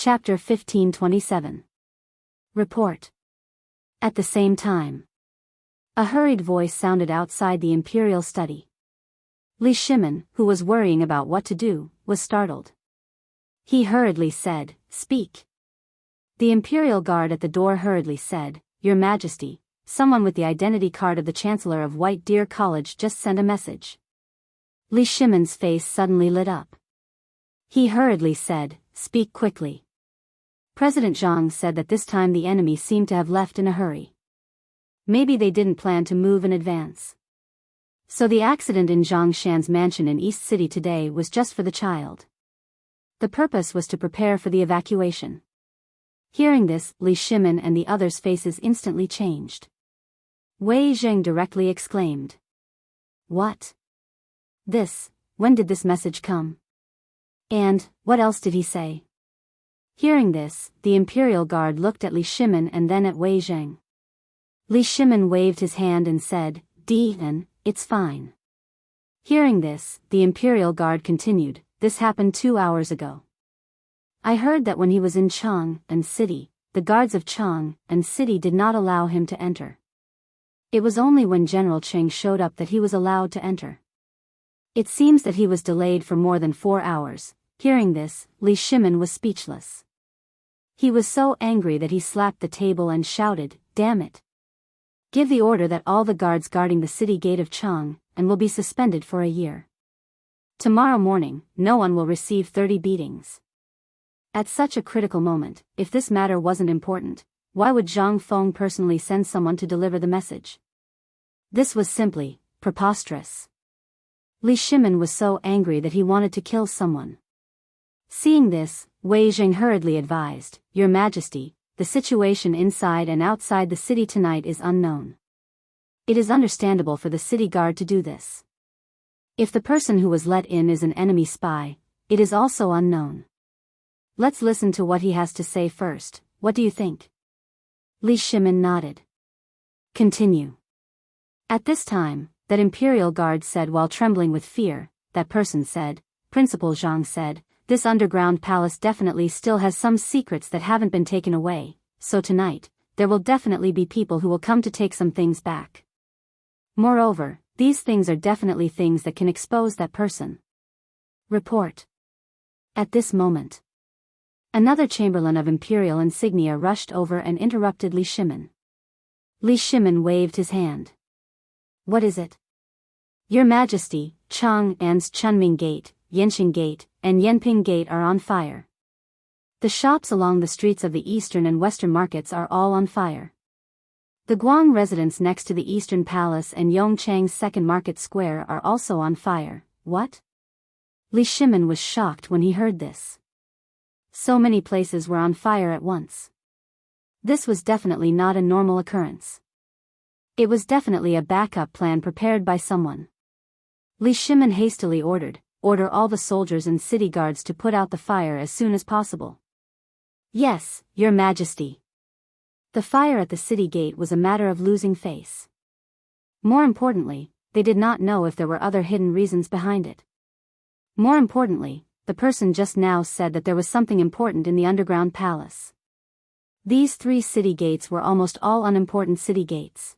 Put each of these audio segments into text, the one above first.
Chapter 1527. Report. At the same time. A hurried voice sounded outside the imperial study. Li Shimin, who was worrying about what to do, was startled. He hurriedly said, "Speak." The imperial guard at the door hurriedly said, "Your Majesty, someone with the identity card of the Chancellor of White Deer College just sent a message." Li Shimin's face suddenly lit up. He hurriedly said, "Speak quickly." President Zhang said that this time the enemy seemed to have left in a hurry. Maybe they didn't plan to move in advance. So the accident in Zhang Shan's mansion in East City today was just for the child. The purpose was to prepare for the evacuation. Hearing this, Li Shimin and the others' faces instantly changed. Wei Zheng directly exclaimed. "What? When did this message come? And, what else did he say?" Hearing this, the imperial guard looked at Li Shimin and then at Wei Zheng. Li Shimin waved his hand and said, "Dian, it's fine." Hearing this, the imperial guard continued, "This happened 2 hours ago. I heard that when he was in Chang'an City, the guards of Chang'an City did not allow him to enter. It was only when General Cheng showed up that he was allowed to enter. It seems that he was delayed for more than 4 hours." Hearing this, Li Shimin was speechless. He was so angry that he slapped the table and shouted, "Damn it! Give the order that all the guards guarding the city gate of Chang'an will be suspended for a year. Tomorrow morning, no one will receive 30 beatings." At such a critical moment, if this matter wasn't important, why would Zhang Feng personally send someone to deliver the message? This was simply preposterous. Li Shimin was so angry that he wanted to kill someone. Seeing this, Wei Zheng hurriedly advised, "Your Majesty, the situation inside and outside the city tonight is unknown. It is understandable for the city guard to do this. If the person who was let in is an enemy spy, it is also unknown. Let's listen to what he has to say first. What do you think?" Li Shimin nodded. Continue. At this time, that imperial guard said while trembling with fear, that person said, "Principal Zhang said, this underground palace definitely still has some secrets that haven't been taken away, so tonight, there will definitely be people who will come to take some things back. Moreover, these things are definitely things that can expose that person. Report." At this moment, another chamberlain of imperial insignia rushed over and interrupted Li Shimin. Li Shimin waved his hand. "What is it?" "Your Majesty, Chang'an's Chunming Gate, Yanxing Gate, and Yanping Gate are on fire. The shops along the streets of the eastern and western markets are all on fire. The Guang residence next to the Eastern Palace and Yongchang's Second Market Square are also on fire." "What?" Li Shimin was shocked when he heard this. So many places were on fire at once. This was definitely not a normal occurrence. It was definitely a backup plan prepared by someone. Li Shimin hastily order all the soldiers and city guards to put out the fire as soon as possible. "Yes, Your Majesty." The fire at the city gate was a matter of losing face. More importantly, they did not know if there were other hidden reasons behind it. More importantly, the person just now said that there was something important in the underground palace. These 3 city gates were almost all unimportant city gates.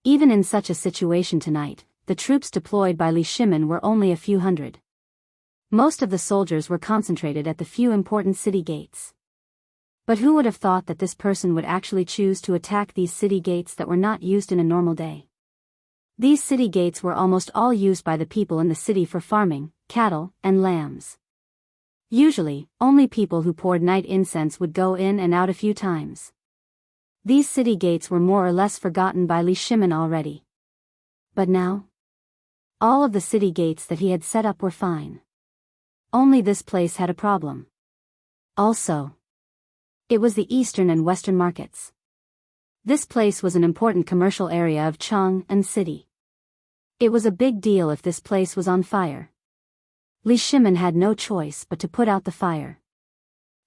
Even in such a situation tonight, the troops deployed by Li Shimin were only a few hundred. Most of the soldiers were concentrated at the few important city gates. But who would have thought that this person would actually choose to attack these city gates that were not used in a normal day? These city gates were almost all used by the people in the city for farming, cattle, and lambs. Usually, only people who poured night incense would go in and out a few times. These city gates were more or less forgotten by Li Shimin already. But now? All of the city gates that he had set up were fine. Only this place had a problem. Also, it was the eastern and western markets. This place was an important commercial area of Chang'an City. It was a big deal if this place was on fire. Li Shimin had no choice but to put out the fire.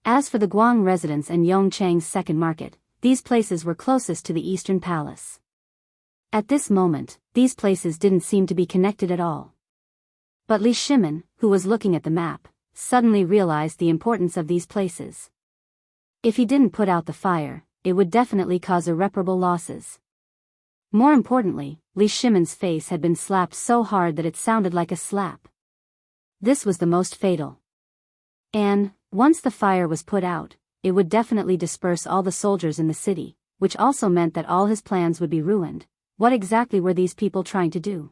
As for the Guang residence and Yongchang's Second Market, these places were closest to the Eastern Palace. At this moment, these places didn't seem to be connected at all. But Li Shimin, who was looking at the map, suddenly realized the importance of these places. If he didn't put out the fire, it would definitely cause irreparable losses. More importantly, Li Shimon's face had been slapped so hard that it sounded like a slap. This was the most fatal. And, once the fire was put out, it would definitely disperse all the soldiers in the city, which also meant that all his plans would be ruined. What exactly were these people trying to do?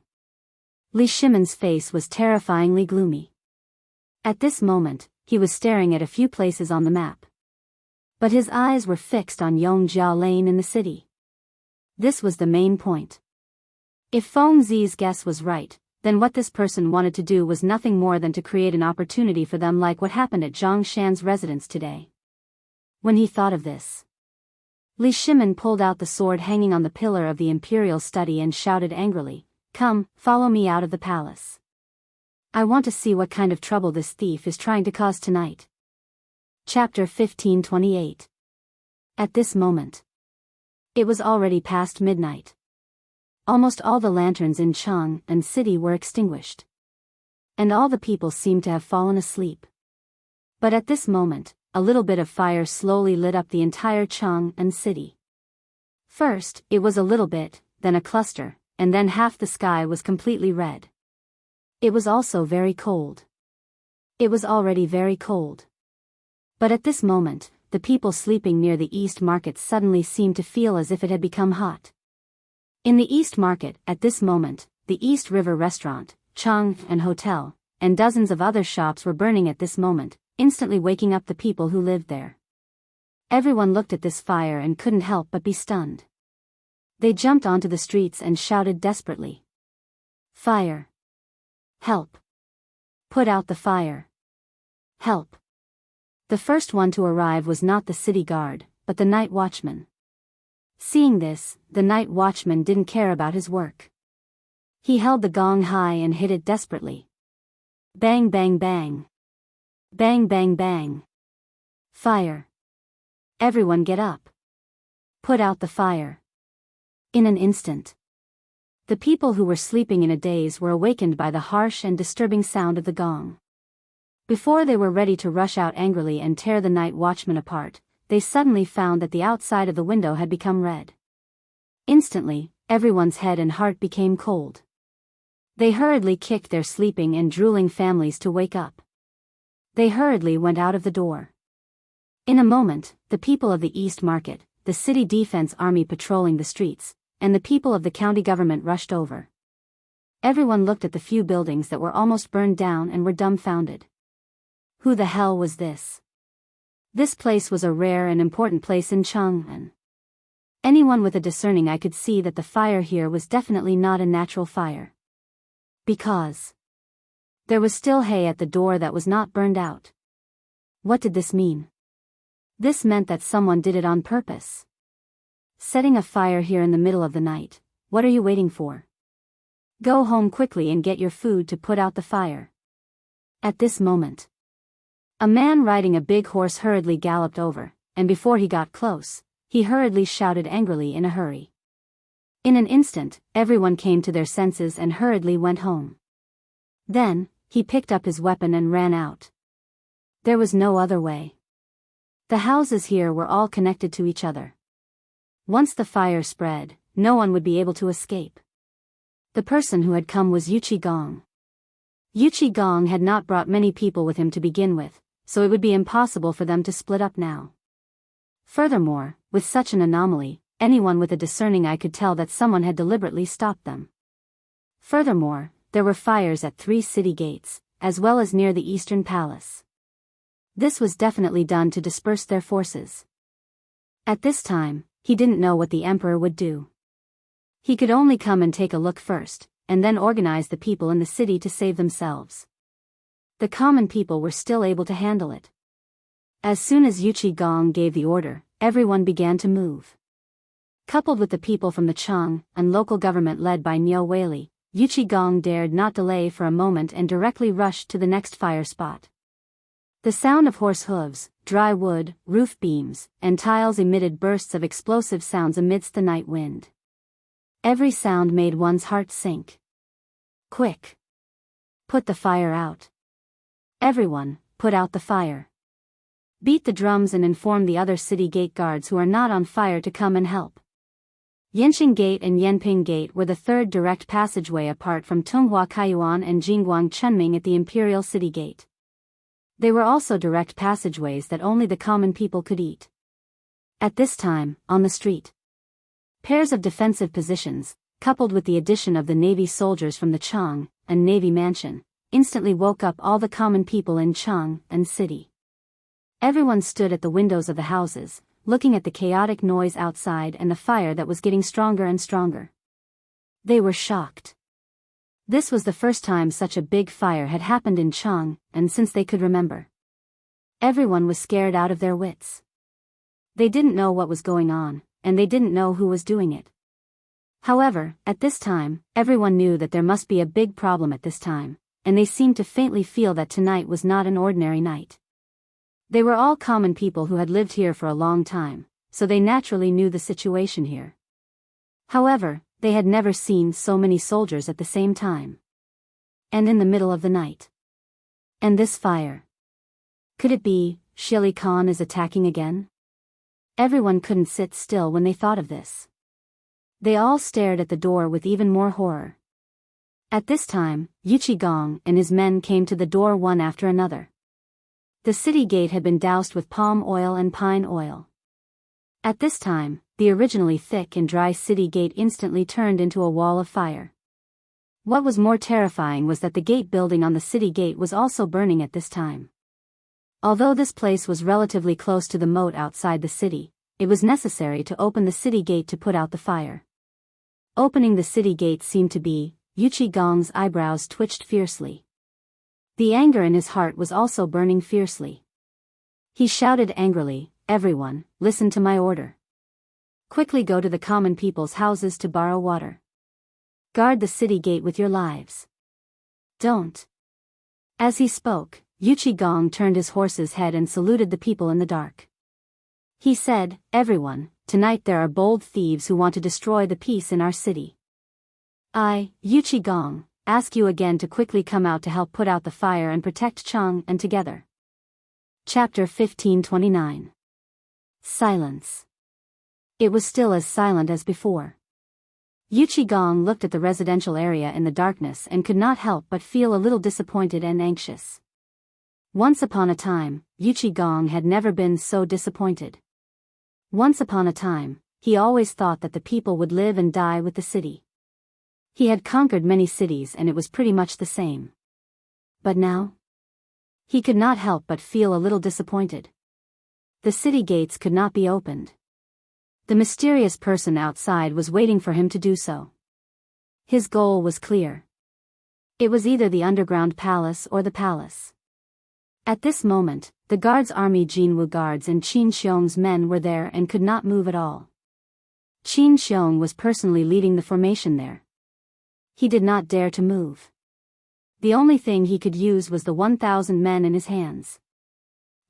Li Shimon's face was terrifyingly gloomy. At this moment, he was staring at a few places on the map. But his eyes were fixed on Yongjia Lane in the city. This was the main point. If Feng Zi's guess was right, then what this person wanted to do was nothing more than to create an opportunity for them, like what happened at Zhang Shan's residence today. When he thought of this, Li Shimon pulled out the sword hanging on the pillar of the imperial study and shouted angrily, "Come, follow me out of the palace. I want to see what kind of trouble this thief is trying to cause tonight." Chapter 1528. At this moment, it was already past midnight. Almost all the lanterns in Chang'an city were extinguished. And all the people seemed to have fallen asleep. But at this moment, a little bit of fire slowly lit up the entire Chang'an city. First, it was a little bit, then a cluster, and then half the sky was completely red. It was also very cold. It was already very cold. But at this moment, the people sleeping near the East Market suddenly seemed to feel as if it had become hot. In the East Market, at this moment, the East River Restaurant, Chang'an Hotel, and dozens of other shops were burning at this moment, instantly waking up the people who lived there. Everyone looked at this fire and couldn't help but be stunned. They jumped onto the streets and shouted desperately, "Fire! Help! Put out the fire! Help!" The first one to arrive was not the city guard, but the night watchman. Seeing this, the night watchman didn't care about his work. He held the gong high and hit it desperately. Bang bang bang. Bang bang bang. Fire! Everyone get up! Put out the fire! In an instant, the people who were sleeping in a daze were awakened by the harsh and disturbing sound of the gong. Before they were ready to rush out angrily and tear the night watchman apart, they suddenly found that the outside of the window had become red. Instantly, everyone's head and heart became cold. They hurriedly kicked their sleeping and drooling families to wake up. They hurriedly went out of the door. In a moment, the people of the East Market, the city defense army patrolling the streets, and the people of the county government rushed over. Everyone looked at the few buildings that were almost burned down and were dumbfounded. Who the hell was this? This place was a rare and important place in Chang'an. Anyone with a discerning eye could see that the fire here was definitely not a natural fire. Because there was still hay at the door that was not burned out. What did this mean? This meant that someone did it on purpose. Setting a fire here in the middle of the night, what are you waiting for? Go home quickly and get your food to put out the fire. At this moment, a man riding a big horse hurriedly galloped over, and before he got close, he hurriedly shouted angrily in a hurry. In an instant, everyone came to their senses and hurriedly went home. Then, he picked up his weapon and ran out. There was no other way. The houses here were all connected to each other. Once the fire spread, no one would be able to escape. The person who had come was Yuchi Gong. Yuchi Gong had not brought many people with him to begin with, so it would be impossible for them to split up now. Furthermore, with such an anomaly, anyone with a discerning eye could tell that someone had deliberately stopped them. Furthermore, there were fires at 3 city gates, as well as near the Eastern Palace. This was definitely done to disperse their forces. At this time, he didn't know what the emperor would do. He could only come and take a look first, and then organize the people in the city to save themselves. The common people were still able to handle it. As soon as Yuchi Gong gave the order, everyone began to move. Coupled with the people from the Chang'an local government led by Niu Weili, Yuchi Gong dared not delay for a moment and directly rushed to the next fire spot. The sound of horse hooves, dry wood, roof beams, and tiles emitted bursts of explosive sounds amidst the night wind. Every sound made one's heart sink. Quick! Put the fire out. Everyone, put out the fire. Beat the drums and inform the other city gate guards who are not on fire to come and help. Yanqing Gate and Yanping Gate were the third direct passageway apart from Tunghua Kaiyuan and Jingguang Chunming at the Imperial City Gate. They were also direct passageways that only the common people could eat. At this time, on the street, pairs of defensive positions, coupled with the addition of the Navy soldiers from the Chang'an Navy Mansion, instantly woke up all the common people in Chang'an City. Everyone stood at the windows of the houses, looking at the chaotic noise outside and the fire that was getting stronger and stronger. They were shocked. This was the first time such a big fire had happened in Chang'an since they could remember. Everyone was scared out of their wits. They didn't know what was going on, and they didn't know who was doing it. However, at this time, everyone knew that there must be a big problem at this time, and they seemed to faintly feel that tonight was not an ordinary night. They were all common people who had lived here for a long time, so they naturally knew the situation here. However, they had never seen so many soldiers at the same time. And in the middle of the night. And this fire. Could it be, Shili Khan is attacking again? Everyone couldn't sit still when they thought of this. They all stared at the door with even more horror. At this time, Yuchi Gong and his men came to the door one after another. The city gate had been doused with palm oil and pine oil. At this time, the originally thick and dry city gate instantly turned into a wall of fire. What was more terrifying was that the gate building on the city gate was also burning at this time. Although this place was relatively close to the moat outside the city, it was necessary to open the city gate to put out the fire. Opening the city gate seemed to be, Yuchi Gong's eyebrows twitched fiercely. The anger in his heart was also burning fiercely. He shouted angrily, "Everyone, listen to my order. Quickly go to the common people's houses to borrow water. Guard the city gate with your lives. Don't." As he spoke, Yuchi Gong turned his horse's head and saluted the people in the dark. He said, "Everyone, tonight there are bold thieves who want to destroy the peace in our city. I, Yuchi Gong, ask you again to quickly come out to help put out the fire and protect Chang'an together." Chapter 1529. Silence. It was still as silent as before. Yuchi Gong looked at the residential area in the darkness and could not help but feel a little disappointed and anxious. Once upon a time, Yuchi Gong had never been so disappointed. Once upon a time, he always thought that the people would live and die with the city. He had conquered many cities and it was pretty much the same. But now? He could not help but feel a little disappointed. The city gates could not be opened. The mysterious person outside was waiting for him to do so. His goal was clear. It was either the underground palace or the palace. At this moment, the guards' army Jinwu guards and Qin Xiong's men were there and could not move at all. Qin Xiong was personally leading the formation there. He did not dare to move. The only thing he could use was the 1,000 men in his hands.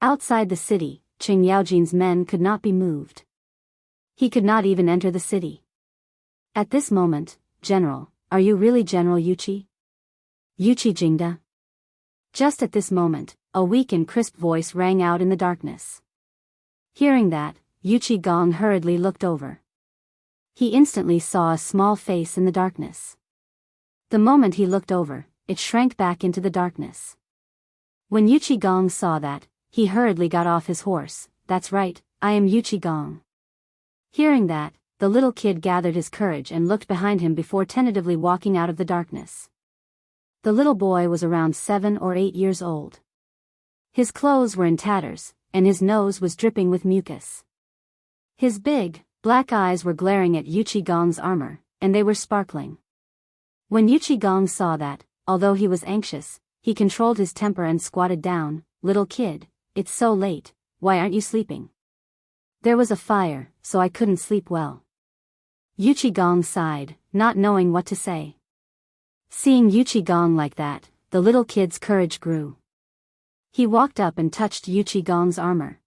Outside the city, Qing Yaojin's men could not be moved. He could not even enter the city. At this moment, "General, are you really General Yuchi? Yuchi Jingda?" Just at this moment, a weak and crisp voice rang out in the darkness. Hearing that, Yuchi Gong hurriedly looked over. He instantly saw a small face in the darkness. The moment he looked over, it shrank back into the darkness. When Yuchi Gong saw that, he hurriedly got off his horse. "That's right, I am Yuchi Gong." Hearing that, the little kid gathered his courage and looked behind him before tentatively walking out of the darkness. The little boy was around 7 or 8 years old. His clothes were in tatters, and his nose was dripping with mucus. His big, black eyes were glaring at Yuchi Gong's armor, and they were sparkling. When Yuchi Gong saw that, although he was anxious, he controlled his temper and squatted down. "Little kid, it's so late, why aren't you sleeping?" "There was a fire, so I couldn't sleep well." Yuchi Gong sighed, not knowing what to say. Seeing Yuchi Gong like that, the little kid's courage grew. He walked up and touched Yuchi Gong's armor.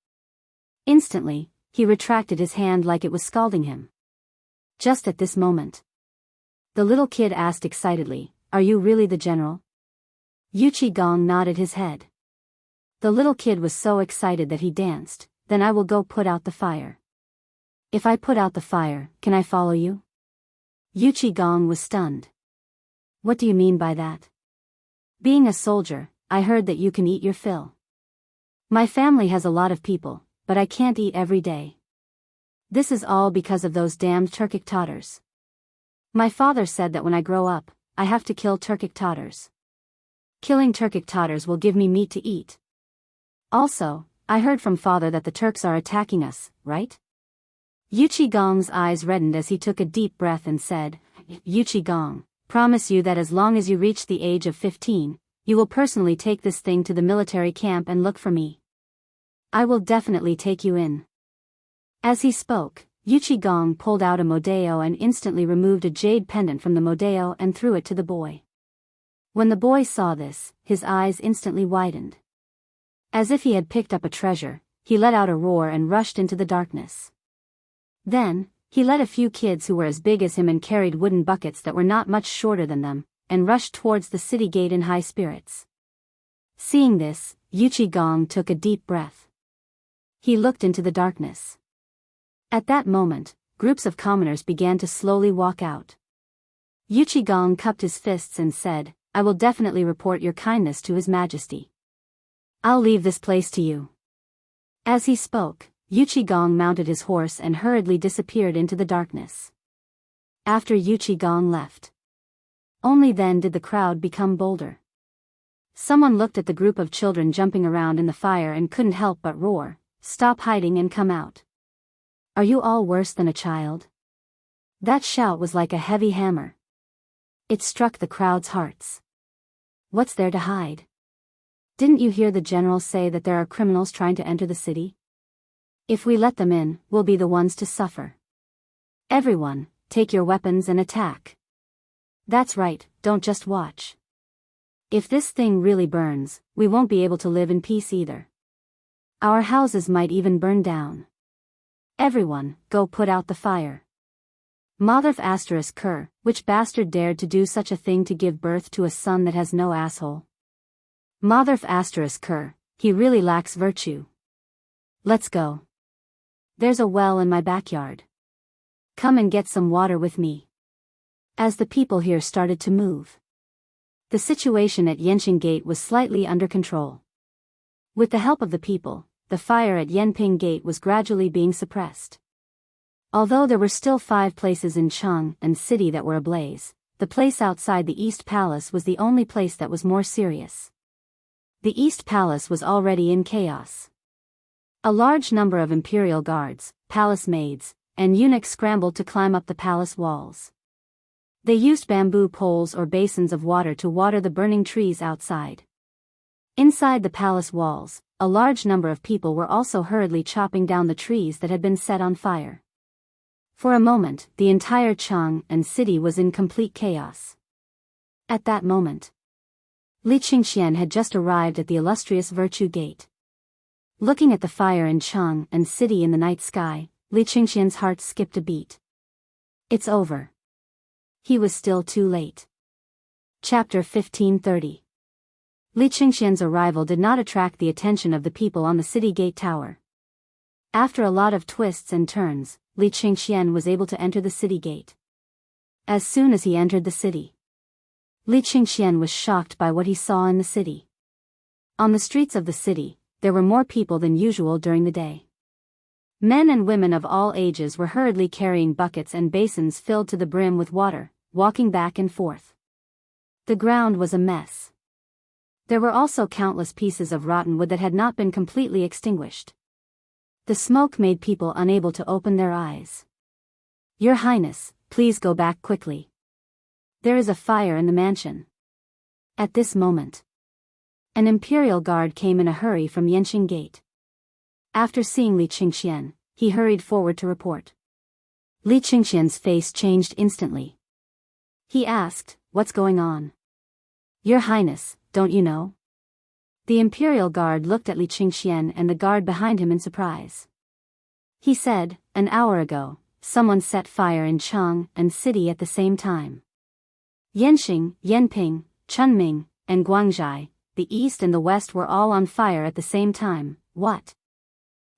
Instantly, he retracted his hand like it was scalding him. Just at this moment, the little kid asked excitedly, "Are you really the general?" Yuchi Gong nodded his head. The little kid was so excited that he danced. Then I will go put out the fire. If I put out the fire, can I follow you? Yu Qigong was stunned. What do you mean by that? Being a soldier, I heard that you can eat your fill. My family has a lot of people, but I can't eat every day. This is all because of those damned Turkic Tatars. My father said that when I grow up, I have to kill Turkic Tatars. Killing Turkic Tatars will give me meat to eat. Also, I heard from father that the Turks are attacking us, right? Yu Qigong's eyes reddened as he took a deep breath and said, Yu Qigong, promise you that as long as you reach the age of 15, you will personally take this thing to the military camp and look for me. I will definitely take you in. As he spoke, Yu Qigong pulled out a modeo and instantly removed a jade pendant from the modeo and threw it to the boy. When the boy saw this, his eyes instantly widened. As if he had picked up a treasure, he let out a roar and rushed into the darkness. Then, he led a few kids who were as big as him and carried wooden buckets that were not much shorter than them, and rushed towards the city gate in high spirits. Seeing this, Yu Qigong took a deep breath. He looked into the darkness. At that moment, groups of commoners began to slowly walk out. Yu Qigong cupped his fists and said, I will definitely report your kindness to His Majesty. I'll leave this place to you. As he spoke, Yu Qigong mounted his horse and hurriedly disappeared into the darkness. After Yu Qigong left, only then did the crowd become bolder. Someone looked at the group of children jumping around in the fire and couldn't help but roar, Stop hiding and come out. Are you all worse than a child? That shout was like a heavy hammer. It struck the crowd's hearts. What's there to hide? Didn't you hear the general say that there are criminals trying to enter the city? If we let them in, we'll be the ones to suffer. Everyone, take your weapons and attack. That's right, don't just watch. If this thing really burns, we won't be able to live in peace either. Our houses might even burn down. Everyone, go put out the fire. Motherf asterisk cur, which bastard dared to do such a thing to give birth to a son that has no asshole? Motherf asterisk cur, he really lacks virtue. Let's go. There's a well in my backyard. Come and get some water with me. As the people here started to move, the situation at Yenqing Gate was slightly under control. With the help of the people, the fire at Yenping Gate was gradually being suppressed. Although there were still 5 places in Chang'an city that were ablaze, the place outside the East Palace was the only place that was more serious. The East Palace was already in chaos. A large number of imperial guards, palace maids, and eunuchs scrambled to climb up the palace walls. They used bamboo poles or basins of water to water the burning trees outside. Inside the palace walls, a large number of people were also hurriedly chopping down the trees that had been set on fire. For a moment, the entire Chang'an city was in complete chaos. At that moment, Li Qingxian had just arrived at the illustrious Virtue Gate. Looking at the fire in Chang'an city in the night sky, Li Qingxian's heart skipped a beat. It's over. He was still too late. Chapter 1530. Li Qingxian's arrival did not attract the attention of the people on the city gate tower. After a lot of twists and turns, Li Qingxian was able to enter the city gate. As soon as he entered the city, Li Qingxian was shocked by what he saw in the city. On the streets of the city, there were more people than usual during the day. Men and women of all ages were hurriedly carrying buckets and basins filled to the brim with water, walking back and forth. The ground was a mess. There were also countless pieces of rotten wood that had not been completely extinguished. The smoke made people unable to open their eyes. Your Highness, please go back quickly. There is a fire in the mansion. At this moment, an imperial guard came in a hurry from Yenqing Gate. After seeing Li Qingxian, he hurried forward to report. Li Qingxian's face changed instantly. He asked, "What's going on?" Your Highness, don't you know? The imperial guard looked at Li Qingxian and the guard behind him in surprise. He said, "An hour ago, someone set fire in Chang'an city at the same time. Yenqing, Yenping, Chunming, and Guangzhai, the east and the west were all on fire at the same time. What?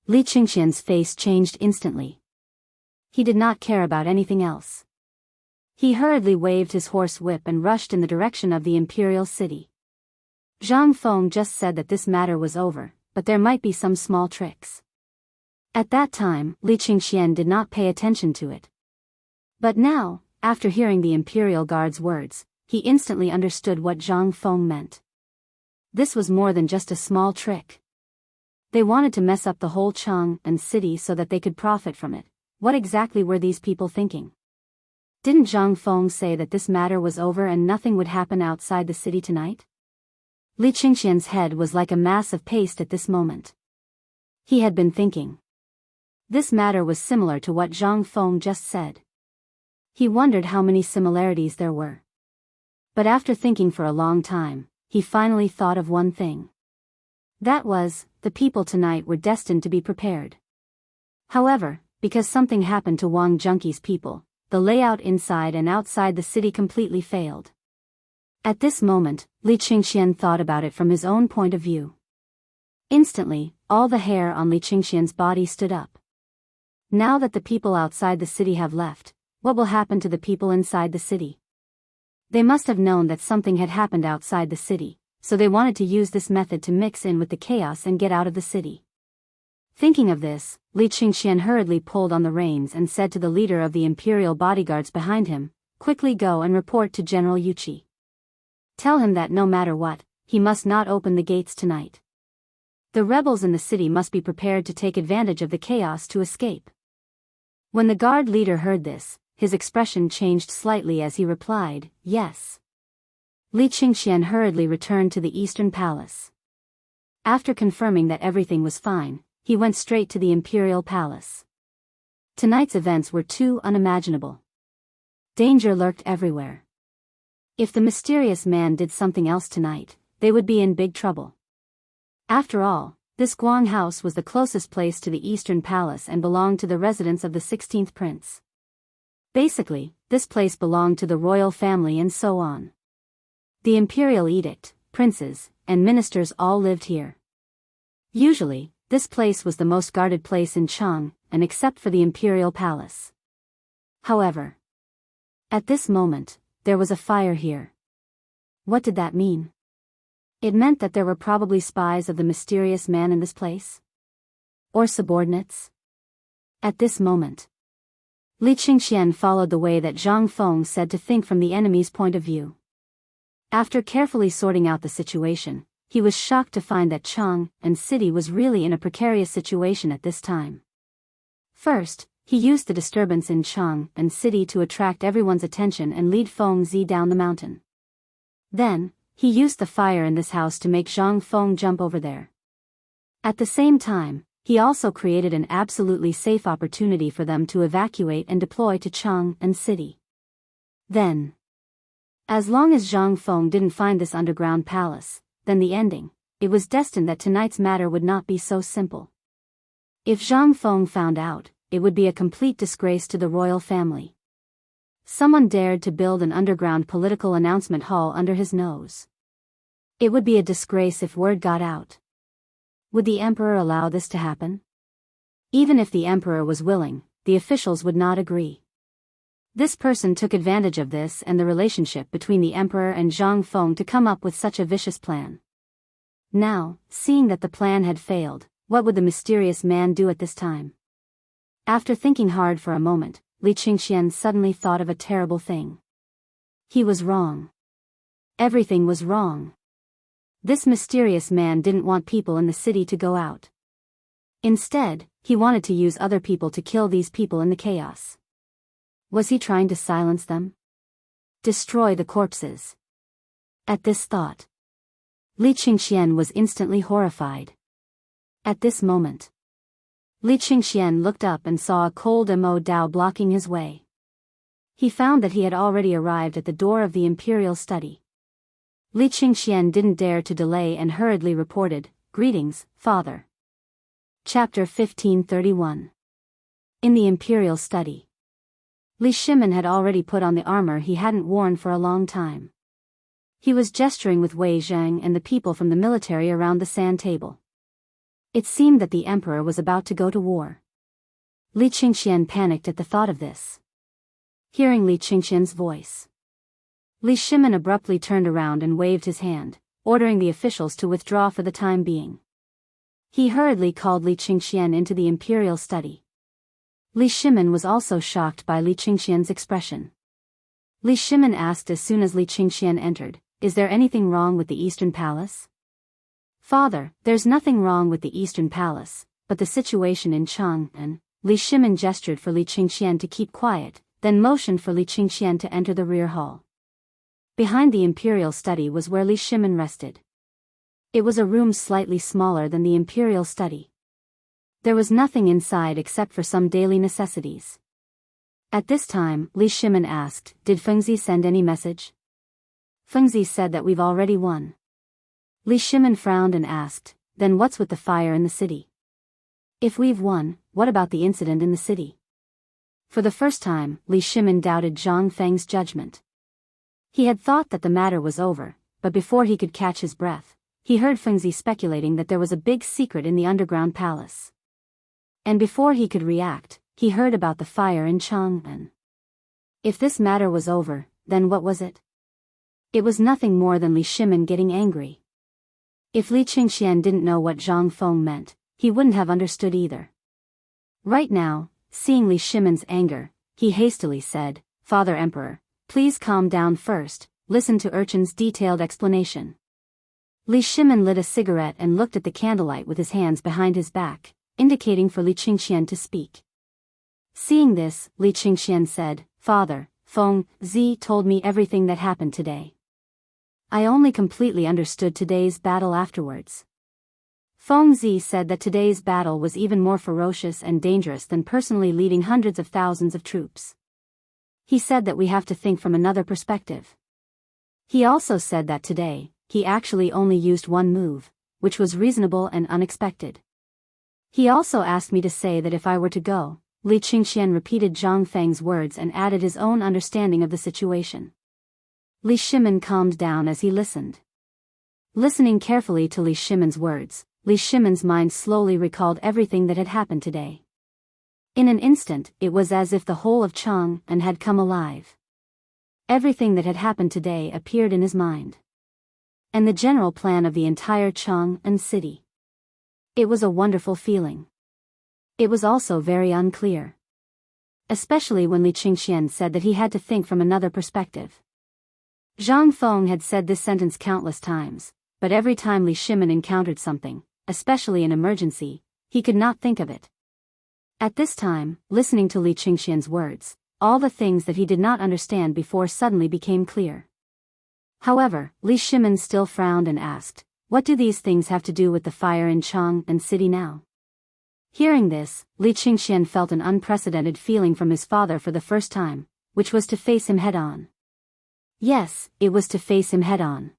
Li Qingxian's face changed instantly. He did not care about anything else. He hurriedly waved his horse whip and rushed in the direction of the imperial city. Zhang Feng just said that this matter was over, but there might be some small tricks. At that time, Li Qingxian did not pay attention to it. But now, after hearing the imperial guard's words, he instantly understood what Zhang Feng meant. This was more than just a small trick. They wanted to mess up the whole Chang'an city so that they could profit from it. What exactly were these people thinking? Didn't Zhang Feng say that this matter was over and nothing would happen outside the city tonight? Li Qingxian's head was like a mass of paste at this moment. He had been thinking. This matter was similar to what Zhang Feng just said. He wondered how many similarities there were. But after thinking for a long time, he finally thought of one thing. That was, the people tonight were destined to be prepared. However, because something happened to Wang Junqi's people, the layout inside and outside the city completely failed. At this moment, Li Qingxian thought about it from his own point of view. Instantly, all the hair on Li Qingxian's body stood up. Now that the people outside the city have left, what will happen to the people inside the city? They must have known that something had happened outside the city, so they wanted to use this method to mix in with the chaos and get out of the city. Thinking of this, Li Qingxian hurriedly pulled on the reins and said to the leader of the imperial bodyguards behind him, "Quickly go and report to General Yuqi. Tell him that no matter what, he must not open the gates tonight. The rebels in the city must be prepared to take advantage of the chaos to escape." When the guard leader heard this, his expression changed slightly as he replied, "Yes." Li Qingxian hurriedly returned to the Eastern Palace. After confirming that everything was fine, he went straight to the Imperial Palace. Tonight's events were too unimaginable. Danger lurked everywhere. If the mysterious man did something else tonight, they would be in big trouble. After all, this Guang house was the closest place to the Eastern Palace and belonged to the residence of the 16th prince. Basically, this place belonged to the royal family and so on. The imperial edict, princes, and ministers all lived here. Usually, this place was the most guarded place in Chang'an, except for the imperial palace. However, at this moment, there was a fire here. What did that mean? It meant that there were probably spies of the mysterious man in this place? Or subordinates? At this moment, Li Qingxian followed the way that Zhang Feng said to think from the enemy's point of view. After carefully sorting out the situation, he was shocked to find that Chang'an city was really in a precarious situation at this time. First, he used the disturbance in Chang'an city to attract everyone's attention and lead Feng Zi down the mountain. Then, he used the fire in this house to make Zhang Feng jump over there. At the same time, he also created an absolutely safe opportunity for them to evacuate and deploy to Chang'an city. Then, as long as Zhang Feng didn't find this underground palace, then the ending, it was destined that tonight's matter would not be so simple. If Zhang Feng found out, it would be a complete disgrace to the royal family. Someone dared to build an underground political announcement hall under his nose. It would be a disgrace if word got out. Would the emperor allow this to happen? Even if the emperor was willing, the officials would not agree. This person took advantage of this and the relationship between the emperor and Zhang Feng to come up with such a vicious plan. Now, seeing that the plan had failed, what would the mysterious man do at this time? After thinking hard for a moment, Li Qingxian suddenly thought of a terrible thing. He was wrong. Everything was wrong. This mysterious man didn't want people in the city to go out. Instead, he wanted to use other people to kill these people in the chaos. Was he trying to silence them? Destroy the corpses? At this thought, Li Qingxian was instantly horrified. At this moment, Li Qingxian looked up and saw a cold Mo Dao blocking his way. He found that he had already arrived at the door of the imperial study. Li Qingxian didn't dare to delay and hurriedly reported, "Greetings, father." Chapter 1531. In the imperial study. Li Shimin had already put on the armor he hadn't worn for a long time. He was gesturing with Wei Zhang and the people from the military around the sand table. It seemed that the emperor was about to go to war. Li Qingxian panicked at the thought of this. Hearing Li Qingxian's voice, Li Shimin abruptly turned around and waved his hand, ordering the officials to withdraw for the time being. He hurriedly called Li Qingxian into the imperial study. Li Shimin was also shocked by Li Qingxian's expression. Li Shimin asked as soon as Li Qingxian entered, "Is there anything wrong with the Eastern Palace?" "Father, there's nothing wrong with the Eastern Palace, but the situation in Chang'an." Li Shimin gestured for Li Qingxian to keep quiet, then motioned for Li Qingxian to enter the rear hall. Behind the imperial study was where Li Shimin rested. It was a room slightly smaller than the imperial study. There was nothing inside except for some daily necessities. At this time, Li Shimin asked, "Did Fengzi send any message?" "Fengzi said that we've already won." Li Shimin frowned and asked, "Then what's with the fire in the city? If we've won, what about the incident in the city?" For the first time, Li Shimin doubted Zhang Feng's judgment. He had thought that the matter was over, but before he could catch his breath, he heard Fengzi speculating that there was a big secret in the underground palace. And before he could react, he heard about the fire in Chang'an. If this matter was over, then what was it? It was nothing more than Li Shimin getting angry. If Li Qingxian didn't know what Zhang Feng meant, he wouldn't have understood either. Right now, seeing Li Shimin's anger, he hastily said, "Father Emperor, please calm down first, listen to Urchin's detailed explanation." Li Shimin lit a cigarette and looked at the candlelight with his hands behind his back, indicating for Li Qingxian to speak. Seeing this, Li Qingxian said, "Father, Feng Zi told me everything that happened today. I only completely understood today's battle afterwards. Feng Zi said that today's battle was even more ferocious and dangerous than personally leading hundreds of thousands of troops. He said that we have to think from another perspective. He also said that today, he actually only used one move, which was reasonable and unexpected. He also asked me to say that if I were to go." Li Qingxian repeated Zhang Feng's words and added his own understanding of the situation. Li Shimin calmed down as he listened. Listening carefully to Li Shimin's words, Li Shimin's mind slowly recalled everything that had happened today. In an instant, it was as if the whole of Chang'an had come alive. Everything that had happened today appeared in his mind. And the general plan of the entire Chang'an city. It was a wonderful feeling. It was also very unclear. Especially when Li Qingxian said that he had to think from another perspective. Zhang Feng had said this sentence countless times, but every time Li Shimin encountered something, especially an emergency, he could not think of it. At this time, listening to Li Qingxian's words, all the things that he did not understand before suddenly became clear. However, Li Shimin still frowned and asked, "What do these things have to do with the fire in Chang'an city now?" Hearing this, Li Qingxian felt an unprecedented feeling from his father for the first time, which was to face him head-on. Yes, it was to face him head-on.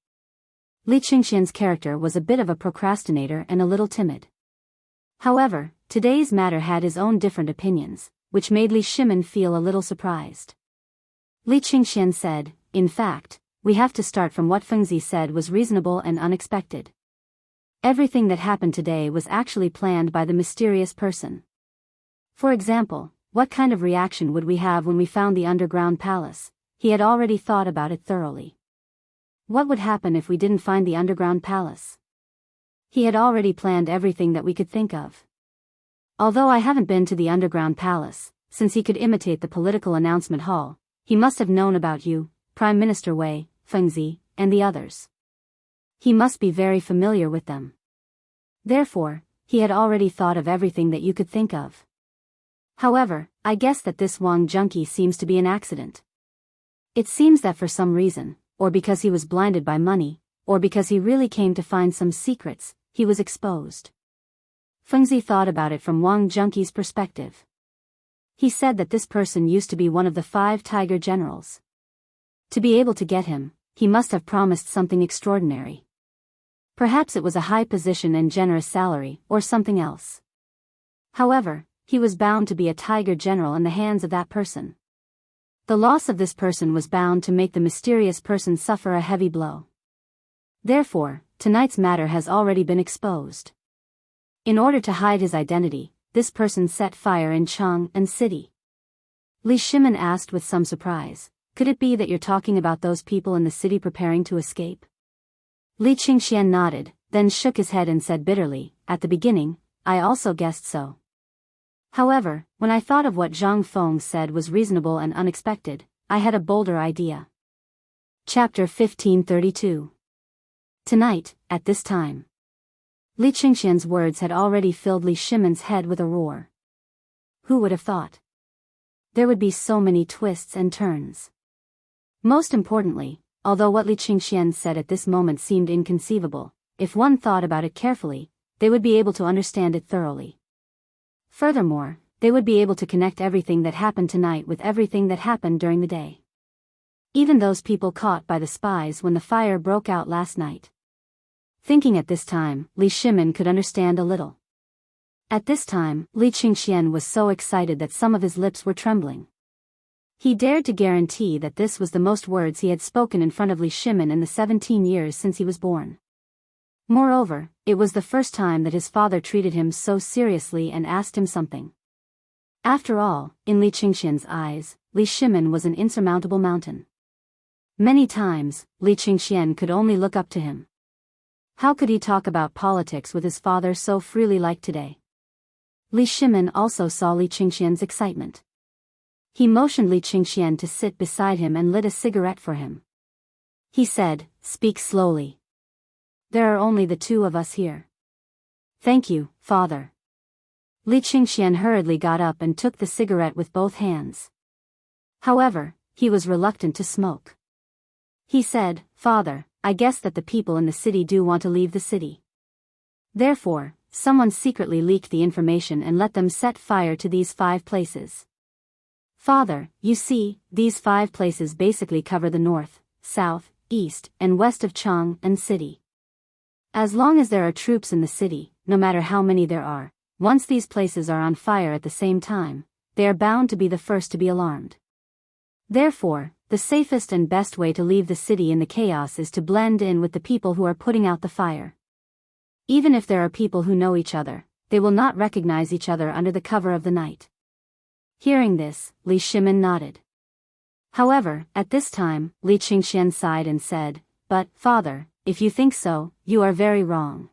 Li Qingxian's character was a bit of a procrastinator and a little timid. However, today's matter had his own different opinions, which made Li Shimin feel a little surprised. Li Qingxian said, "In fact, we have to start from what Fengzi said was reasonable and unexpected. Everything that happened today was actually planned by the mysterious person. For example, what kind of reaction would we have when we found the underground palace? He had already thought about it thoroughly. What would happen if we didn't find the underground palace? He had already planned everything that we could think of. Although I haven't been to the underground palace, since he could imitate the political announcement hall, he must have known about you, Prime Minister Wei, Fengzi, and the others. He must be very familiar with them. Therefore, he had already thought of everything that you could think of. However, I guess that this Wang junkie seems to be an accident. It seems that for some reason, or because he was blinded by money, or because he really came to find some secrets, he was exposed." Fengzi thought about it from Wang Junkie's perspective. He said that this person used to be one of the 5 tiger generals. To be able to get him, he must have promised something extraordinary. Perhaps it was a high position and generous salary, or something else. However, he was bound to be a tiger general in the hands of that person. The loss of this person was bound to make the mysterious person suffer a heavy blow. Therefore, tonight's matter has already been exposed. In order to hide his identity, this person set fire in Chang'an city. Li Shimin asked with some surprise, could it be that you're talking about those people in the city preparing to escape? Li Qingxian nodded, then shook his head and said bitterly, at the beginning, I also guessed so. However, when I thought of what Zhang Feng said was reasonable and unexpected, I had a bolder idea. Chapter 1532. Tonight, at this time. Li Qingxian's words had already filled Li Shimin's head with a roar. Who would have thought? There would be so many twists and turns. Most importantly, although what Li Qingxian said at this moment seemed inconceivable, if one thought about it carefully, they would be able to understand it thoroughly. Furthermore, they would be able to connect everything that happened tonight with everything that happened during the day. Even those people caught by the spies when the fire broke out last night. Thinking at this time, Li Shimin could understand a little. At this time, Li Qingxian was so excited that some of his lips were trembling. He dared to guarantee that this was the most words he had spoken in front of Li Shimin in the 17 years since he was born. Moreover, it was the first time that his father treated him so seriously and asked him something. After all, in Li Qingxian's eyes, Li Shimin was an insurmountable mountain. Many times, Li Qingxian could only look up to him. How could he talk about politics with his father so freely like today? Li Shimin also saw Li Qingxian's excitement. He motioned Li Qingxian to sit beside him and lit a cigarette for him. He said, speak slowly. There are only the two of us here. Thank you, father. Li Qingxian hurriedly got up and took the cigarette with both hands. However, he was reluctant to smoke. He said, Father, I guess that the people in the city do want to leave the city. Therefore, someone secretly leaked the information and let them set fire to these 5 places. Father, you see, these 5 places basically cover the north, south, east, and west of Chang'an city. As long as there are troops in the city, no matter how many there are, once these places are on fire at the same time, they are bound to be the first to be alarmed. Therefore, the safest and best way to leave the city in the chaos is to blend in with the people who are putting out the fire. Even if there are people who know each other, they will not recognize each other under the cover of the night. Hearing this, Li Shimin nodded. However, at this time, Li Qingxian sighed and said, But, father, if you think so, you are very wrong.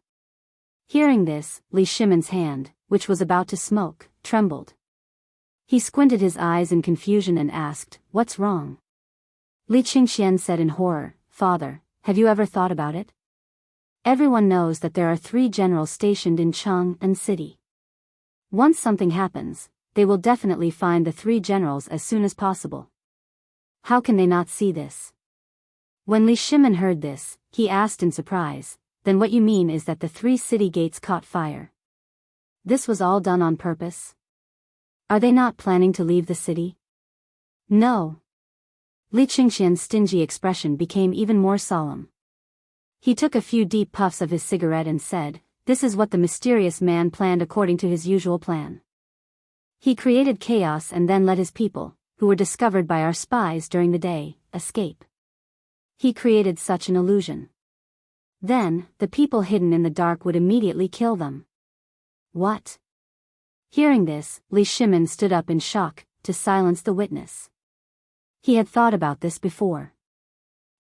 Hearing this, Li Shimin's hand, which was about to smoke, trembled. He squinted his eyes in confusion and asked, What's wrong? Li Qingxian said in horror, Father, have you ever thought about it? Everyone knows that there are 3 generals stationed in Chang'an city. Once something happens, they will definitely find the 3 generals as soon as possible. How can they not see this? When Li Shimin heard this, he asked in surprise, Then what you mean is that the 3 city gates caught fire? This was all done on purpose? Are they not planning to leave the city? No. Li Qingxian's stingy expression became even more solemn. He took a few deep puffs of his cigarette and said, This is what the mysterious man planned according to his usual plan. He created chaos and then let his people, who were discovered by our spies during the day, escape. He created such an illusion. Then, the people hidden in the dark would immediately kill them. What? Hearing this, Li Shimin stood up in shock, to silence the witness. He had thought about this before.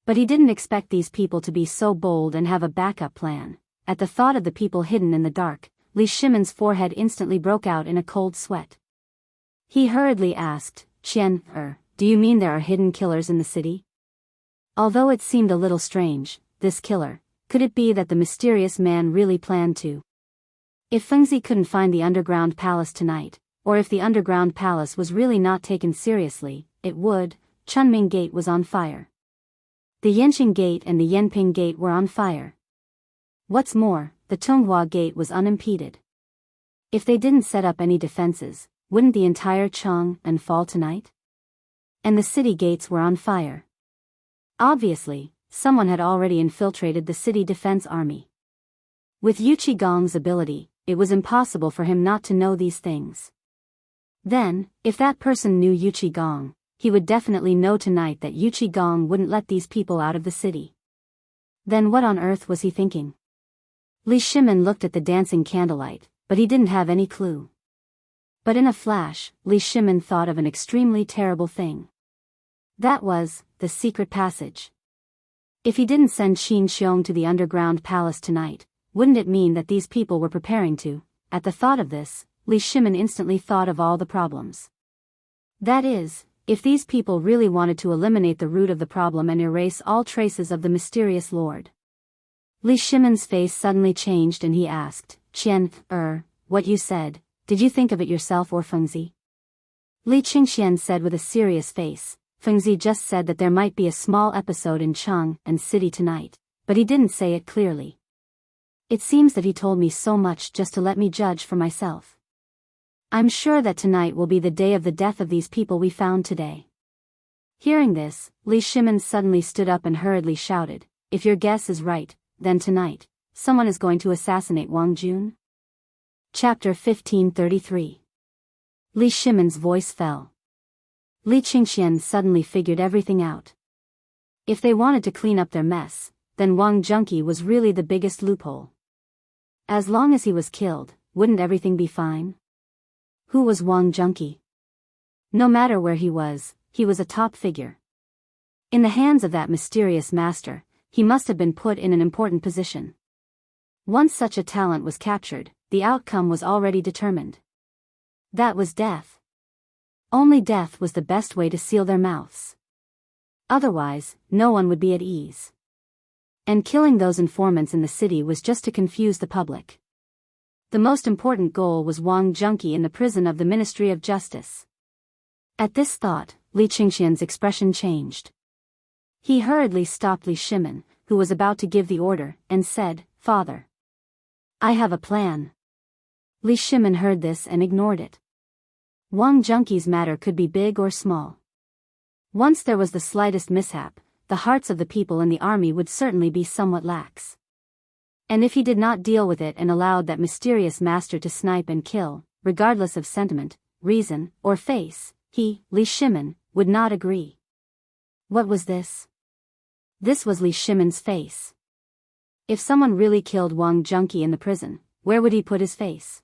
But he didn't expect these people to be so bold and have a backup plan. At the thought of the people hidden in the dark, Li Shimin's forehead instantly broke out in a cold sweat. He hurriedly asked, do you mean there are hidden killers in the city? Although it seemed a little strange, this killer, could it be that the mysterious man really planned to? If Fengzi couldn't find the underground palace tonight, or if the underground palace was really not taken seriously, it would. Chunming Gate was on fire. The Yanqing Gate and the Yanping Gate were on fire. What's more, the Tonghua Gate was unimpeded. If they didn't set up any defenses, wouldn't the entire Chang'an fall tonight? And the city gates were on fire. Obviously, someone had already infiltrated the city defense army. With Yu Qigong's ability, it was impossible for him not to know these things. Then, if that person knew Yu Qigong, he would definitely know tonight that Yu Qigong wouldn't let these people out of the city. Then what on earth was he thinking? Li Shimin looked at the dancing candlelight, but he didn't have any clue. But in a flash, Li Shimin thought of an extremely terrible thing. That was, the secret passage. If he didn't send Qin Xiong to the underground palace tonight, wouldn't it mean that these people were preparing to? At the thought of this, Li Shimin instantly thought of all the problems. That is, if these people really wanted to eliminate the root of the problem and erase all traces of the mysterious lord. Li Shimin's face suddenly changed and he asked, Qian, what you said, did you think of it yourself or Fengzi? Li Qingxian said with a serious face, Fengzi just said that there might be a small episode in Chang'an City tonight, but he didn't say it clearly. It seems that he told me so much just to let me judge for myself. I'm sure that tonight will be the day of the death of these people we found today. Hearing this, Li Shimin suddenly stood up and hurriedly shouted, if your guess is right, then tonight, someone is going to assassinate Wang Jun? Chapter 1533. Li Shimin's voice fell. Li Qingxian suddenly figured everything out. If they wanted to clean up their mess, then Wang Junqi was really the biggest loophole. As long as he was killed, wouldn't everything be fine? Who was Wang Junqi? No matter where he was a top figure. In the hands of that mysterious master, he must have been put in an important position. Once such a talent was captured, the outcome was already determined. That was death. Only death was the best way to seal their mouths. Otherwise, no one would be at ease. And killing those informants in the city was just to confuse the public. The most important goal was Wang Junqi in the prison of the Ministry of Justice. At this thought, Li Qingxian's expression changed. He hurriedly stopped Li Shimin, who was about to give the order, and said, Father, I have a plan. Li Shimin heard this and ignored it. Wang Junqi's matter could be big or small. Once there was the slightest mishap, the hearts of the people in the army would certainly be somewhat lax. And if he did not deal with it and allowed that mysterious master to snipe and kill, regardless of sentiment, reason, or face, he, Li Shimin, would not agree. What was this? This was Li Shimin's face. If someone really killed Wang Junqi in the prison, where would he put his face?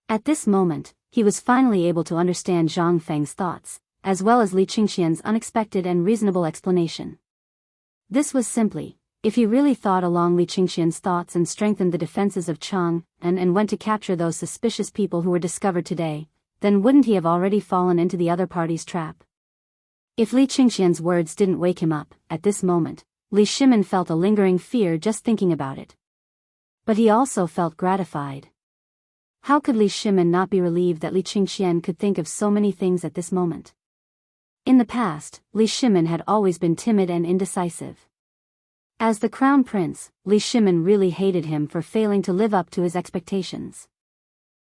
At this moment, he was finally able to understand Zhang Feng's thoughts, as well as Li Qingxian's unexpected and reasonable explanation. This was simply, if he really thought along Li Qingxian's thoughts and strengthened the defenses of Chang'an and went to capture those suspicious people who were discovered today, then wouldn't he have already fallen into the other party's trap? If Li Qingxian's words didn't wake him up, at this moment, Li Shimin felt a lingering fear just thinking about it. But he also felt gratified. How could Li Shimin not be relieved that Li Qingxian could think of so many things at this moment? In the past, Li Shimin had always been timid and indecisive. As the crown prince, Li Shimin really hated him for failing to live up to his expectations.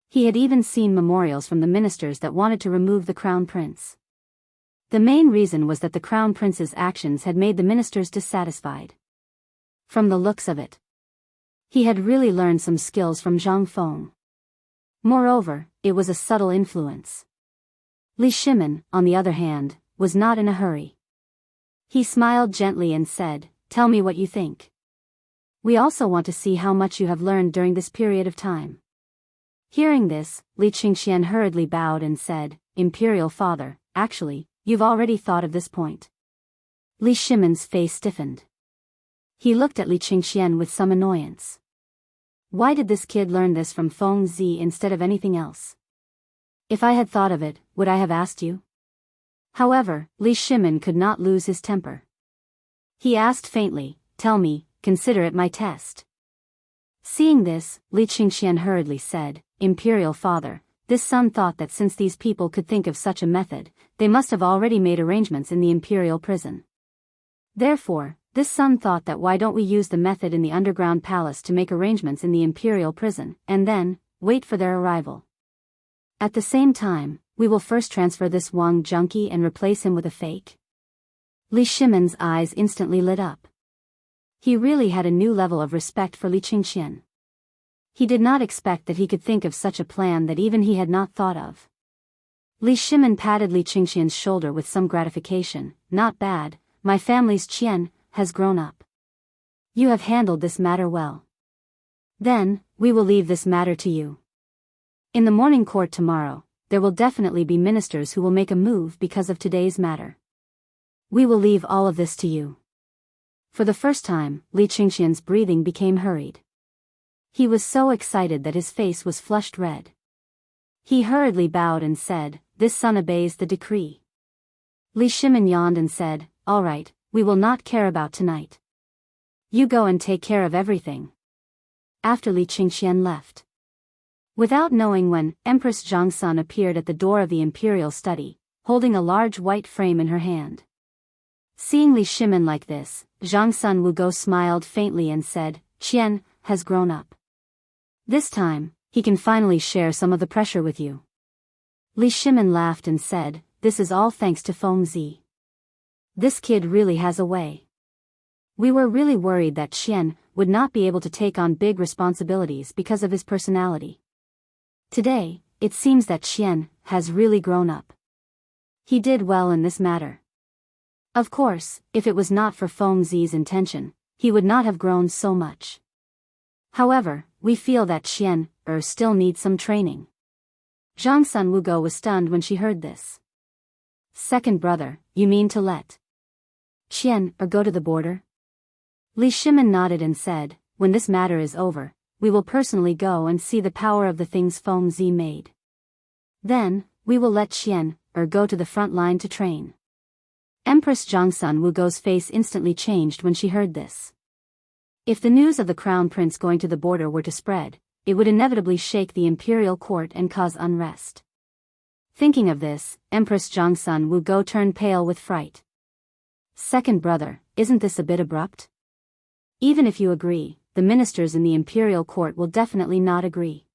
He had even seen memorials from the ministers that wanted to remove the crown prince. The main reason was that the crown prince's actions had made the ministers dissatisfied. From the looks of it, he had really learned some skills from Zhang Feng. Moreover, it was a subtle influence. Li Shimin, on the other hand, was not in a hurry. He smiled gently and said, Tell me what you think. We also want to see how much you have learned during this period of time. Hearing this, Li Qingxian hurriedly bowed and said, Imperial Father, actually, you've already thought of this point. Li Shimin's face stiffened. He looked at Li Qingxian with some annoyance. Why did this kid learn this from Feng Zi instead of anything else? If I had thought of it, would I have asked you? However, Li Shimin could not lose his temper. He asked faintly, Tell me, consider it my test. Seeing this, Li Qingxian hurriedly said, Imperial Father, this son thought that since these people could think of such a method, they must have already made arrangements in the imperial prison. Therefore, this son thought that why don't we use the method in the underground palace to make arrangements in the imperial prison, and then, wait for their arrival. At the same time, we will first transfer this Wang Junqi and replace him with a fake. Li Shimin's eyes instantly lit up. He really had a new level of respect for Li Qingxian. He did not expect that he could think of such a plan that even he had not thought of. Li Shimin patted Li Qingxian's shoulder with some gratification. Not bad, my family's Qian has grown up. You have handled this matter well. Then, we will leave this matter to you. In the morning court tomorrow, there will definitely be ministers who will make a move because of today's matter. We will leave all of this to you. For the first time, Li Qingxian's breathing became hurried. He was so excited that his face was flushed red. He hurriedly bowed and said, "This son obeys the decree." Li Shimin yawned and said, "All right, we will not care about tonight. You go and take care of everything." After Li Qingxian left. Without knowing when, Empress Chang'an appeared at the door of the imperial study, holding a large white frame in her hand. Seeing Li Shimin like this, Chang'an Wugo smiled faintly and said, "Qian has grown up. This time, he can finally share some of the pressure with you." Li Shimin laughed and said, "This is all thanks to Feng Zi. This kid really has a way. We were really worried that Qian would not be able to take on big responsibilities because of his personality. Today, it seems that Qian has really grown up. He did well in this matter." Of course, if it was not for Feng Zi's intention, he would not have grown so much. However, we feel that Qian still needs some training. Chang'an Wugo was stunned when she heard this. "Second brother, you mean to let Qian go to the border?" Li Shimin nodded and said, "When this matter is over, we will personally go and see the power of the things Feng Zi made. Then, we will let Qian go to the front line to train." Empress Chang'an Wugo's face instantly changed when she heard this. If the news of the crown prince going to the border were to spread, it would inevitably shake the imperial court and cause unrest. Thinking of this, Empress Chang'an Wugo turned pale with fright. "Second brother, isn't this a bit abrupt? Even if you agree, the ministers in the imperial court will definitely not agree.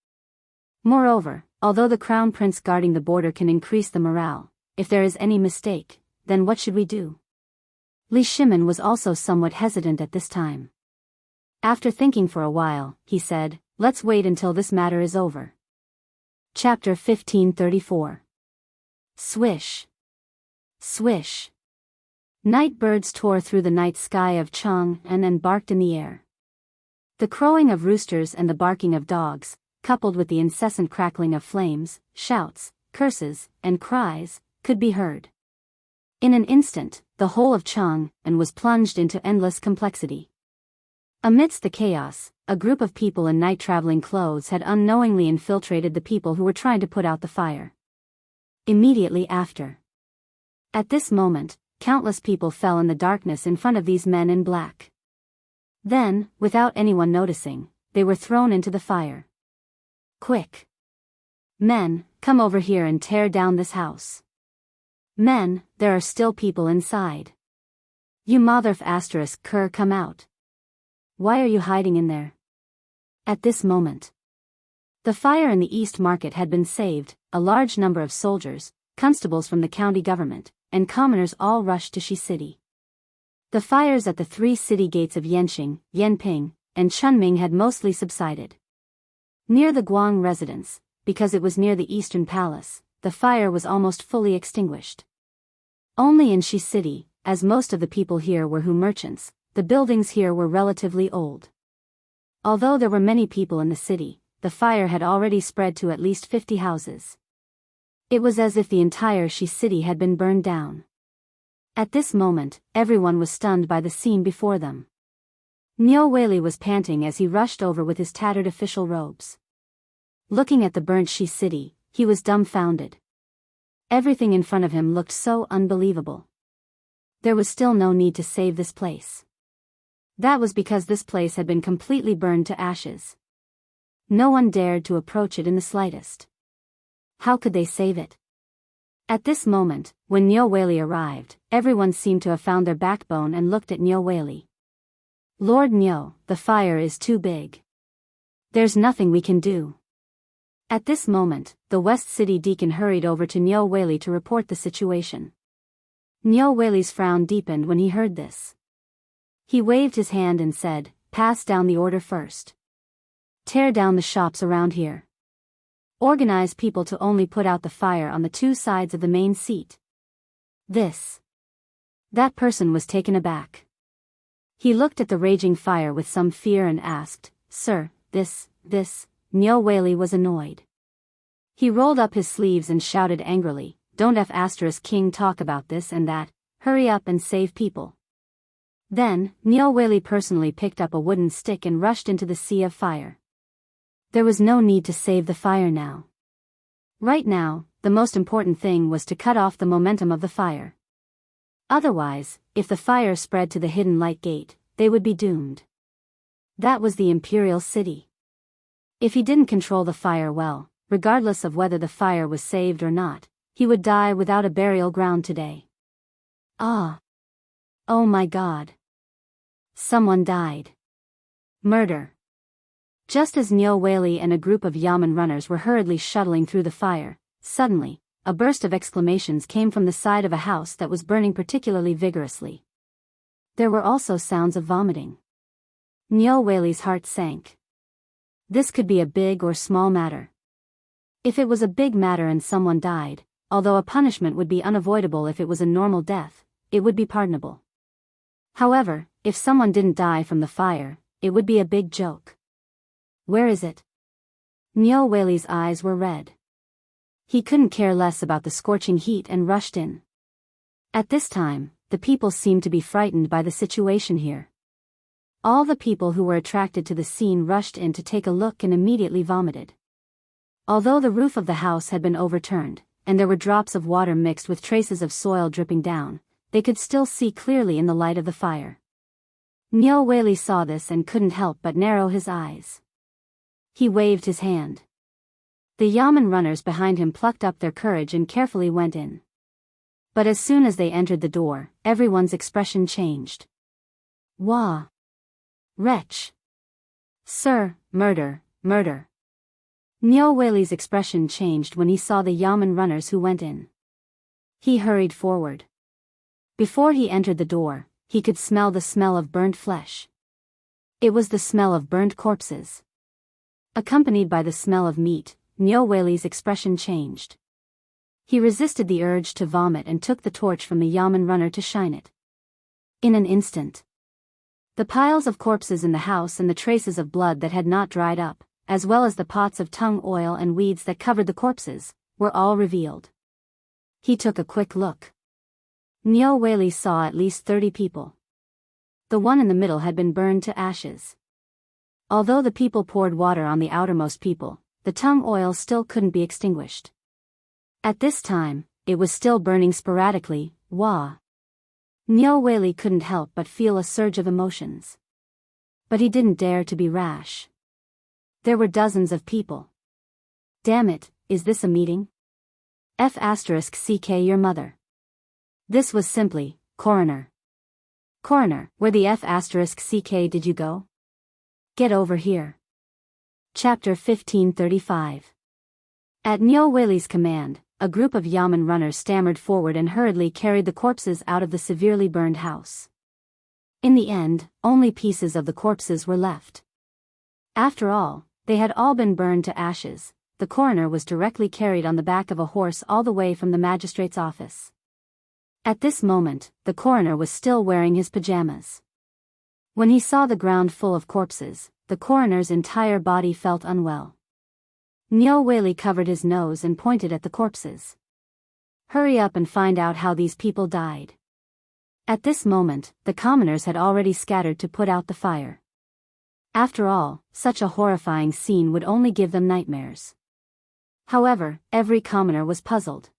Moreover, although the crown prince guarding the border can increase the morale, if there is any mistake, then what should we do?" Li Shimin was also somewhat hesitant at this time. After thinking for a while, he said, "Let's wait until this matter is over." Chapter 1534. Swish. Swish. Night birds tore through the night sky of Chang'an and barked in the air. The crowing of roosters and the barking of dogs, coupled with the incessant crackling of flames, shouts, curses, and cries, could be heard. In an instant, the whole of Chang'an was plunged into endless complexity. Amidst the chaos, a group of people in night-traveling clothes had unknowingly infiltrated the people who were trying to put out the fire. Immediately after. At this moment, countless people fell in the darkness in front of these men in black. Then, without anyone noticing, they were thrown into the fire. "Quick! Men, come over here and tear down this house. Men, there are still people inside. You motherf asterisk cur, come out. Why are you hiding in there?" At this moment, the fire in the East Market had been saved. A large number of soldiers, constables from the county government, and commoners all rushed to Shi City. The fires at the three city gates of Yanqing, Yanping, and Chunming had mostly subsided. Near the Guang residence, because it was near the Eastern Palace, the fire was almost fully extinguished. Only in Shi City, as most of the people here were merchants, the buildings here were relatively old. Although there were many people in the city, the fire had already spread to at least 50 houses. It was as if the entire Shi City had been burned down. At this moment, everyone was stunned by the scene before them. Niu Weili was panting as he rushed over with his tattered official robes. Looking at the burnt Shi City, he was dumbfounded. Everything in front of him looked so unbelievable. There was still no need to save this place. That was because this place had been completely burned to ashes. No one dared to approach it in the slightest. How could they save it? At this moment, when Niu Weili arrived, everyone seemed to have found their backbone and looked at Niu Weili. "Lord Niu, the fire is too big. There's nothing we can do." At this moment, the West City deacon hurried over to Niu Weili to report the situation. Niu Weili's frown deepened when he heard this. He waved his hand and said, "Pass down the order first. Tear down the shops around here. Organize people to only put out the fire on the two sides of the main seat." That person was taken aback. He looked at the raging fire with some fear and asked, "Sir, this, Nyo Whaley was annoyed. He rolled up his sleeves and shouted angrily, "Don't King talk about this and that, hurry up and save people." Then, Nyo Whaley personally picked up a wooden stick and rushed into the sea of fire. There was no need to save the fire now. Right now, the most important thing was to cut off the momentum of the fire. Otherwise, if the fire spread to the hidden light gate, they would be doomed. That was the Imperial City. If he didn't control the fire well, regardless of whether the fire was saved or not, he would die without a burial ground today. Ah! Oh my God! Someone died. Murder. Just as Nyo Whaley and a group of Yamen runners were hurriedly shuttling through the fire, suddenly, a burst of exclamations came from the side of a house that was burning particularly vigorously. There were also sounds of vomiting. Nyo Whaley's heart sank. This could be a big or small matter. If it was a big matter and someone died, although a punishment would be unavoidable if it was a normal death, it would be pardonable. However, if someone didn't die from the fire, it would be a big joke. Where is it? Nyo Whaley's eyes were red. He couldn't care less about the scorching heat and rushed in. At this time, the people seemed to be frightened by the situation here. All the people who were attracted to the scene rushed in to take a look and immediately vomited. Although the roof of the house had been overturned, and there were drops of water mixed with traces of soil dripping down, they could still see clearly in the light of the fire. Nyo Whaley saw this and couldn't help but narrow his eyes. He waved his hand. The Yamen runners behind him plucked up their courage and carefully went in. But as soon as they entered the door, everyone's expression changed. Wah! Wretch! Sir, murder, murder! Nyo Whaley's expression changed when he saw the Yamen runners who went in. He hurried forward. Before he entered the door, he could smell the smell of burnt flesh. It was the smell of burnt corpses. Accompanied by the smell of meat, Nyo Whaley's expression changed. He resisted the urge to vomit and took the torch from the Yamen runner to shine it. In an instant, the piles of corpses in the house and the traces of blood that had not dried up, as well as the pots of tung oil and weeds that covered the corpses, were all revealed. He took a quick look. Nyo Whaley saw at least 30 people. The one in the middle had been burned to ashes. Although the people poured water on the outermost people, the tung oil still couldn't be extinguished. At this time, it was still burning sporadically. Wah! Nyo Whaley couldn't help but feel a surge of emotions. But he didn't dare to be rash. There were dozens of people. Damn it, is this a meeting? F***ck your mother. This was simply, Coroner. Coroner, where the F***ck did you go? Get over here. Chapter 1535. At Nyo Whaley's command, a group of Yamen runners stammered forward and hurriedly carried the corpses out of the severely burned house. In the end, only pieces of the corpses were left. After all, they had all been burned to ashes. The coroner was directly carried on the back of a horse all the way from the magistrate's office. At this moment, the coroner was still wearing his pajamas. When he saw the ground full of corpses, the coroner's entire body felt unwell. Nyo Whaley covered his nose and pointed at the corpses. Hurry up and find out how these people died. At this moment, the commoners had already scattered to put out the fire. After all, such a horrifying scene would only give them nightmares. However, every commoner was puzzled.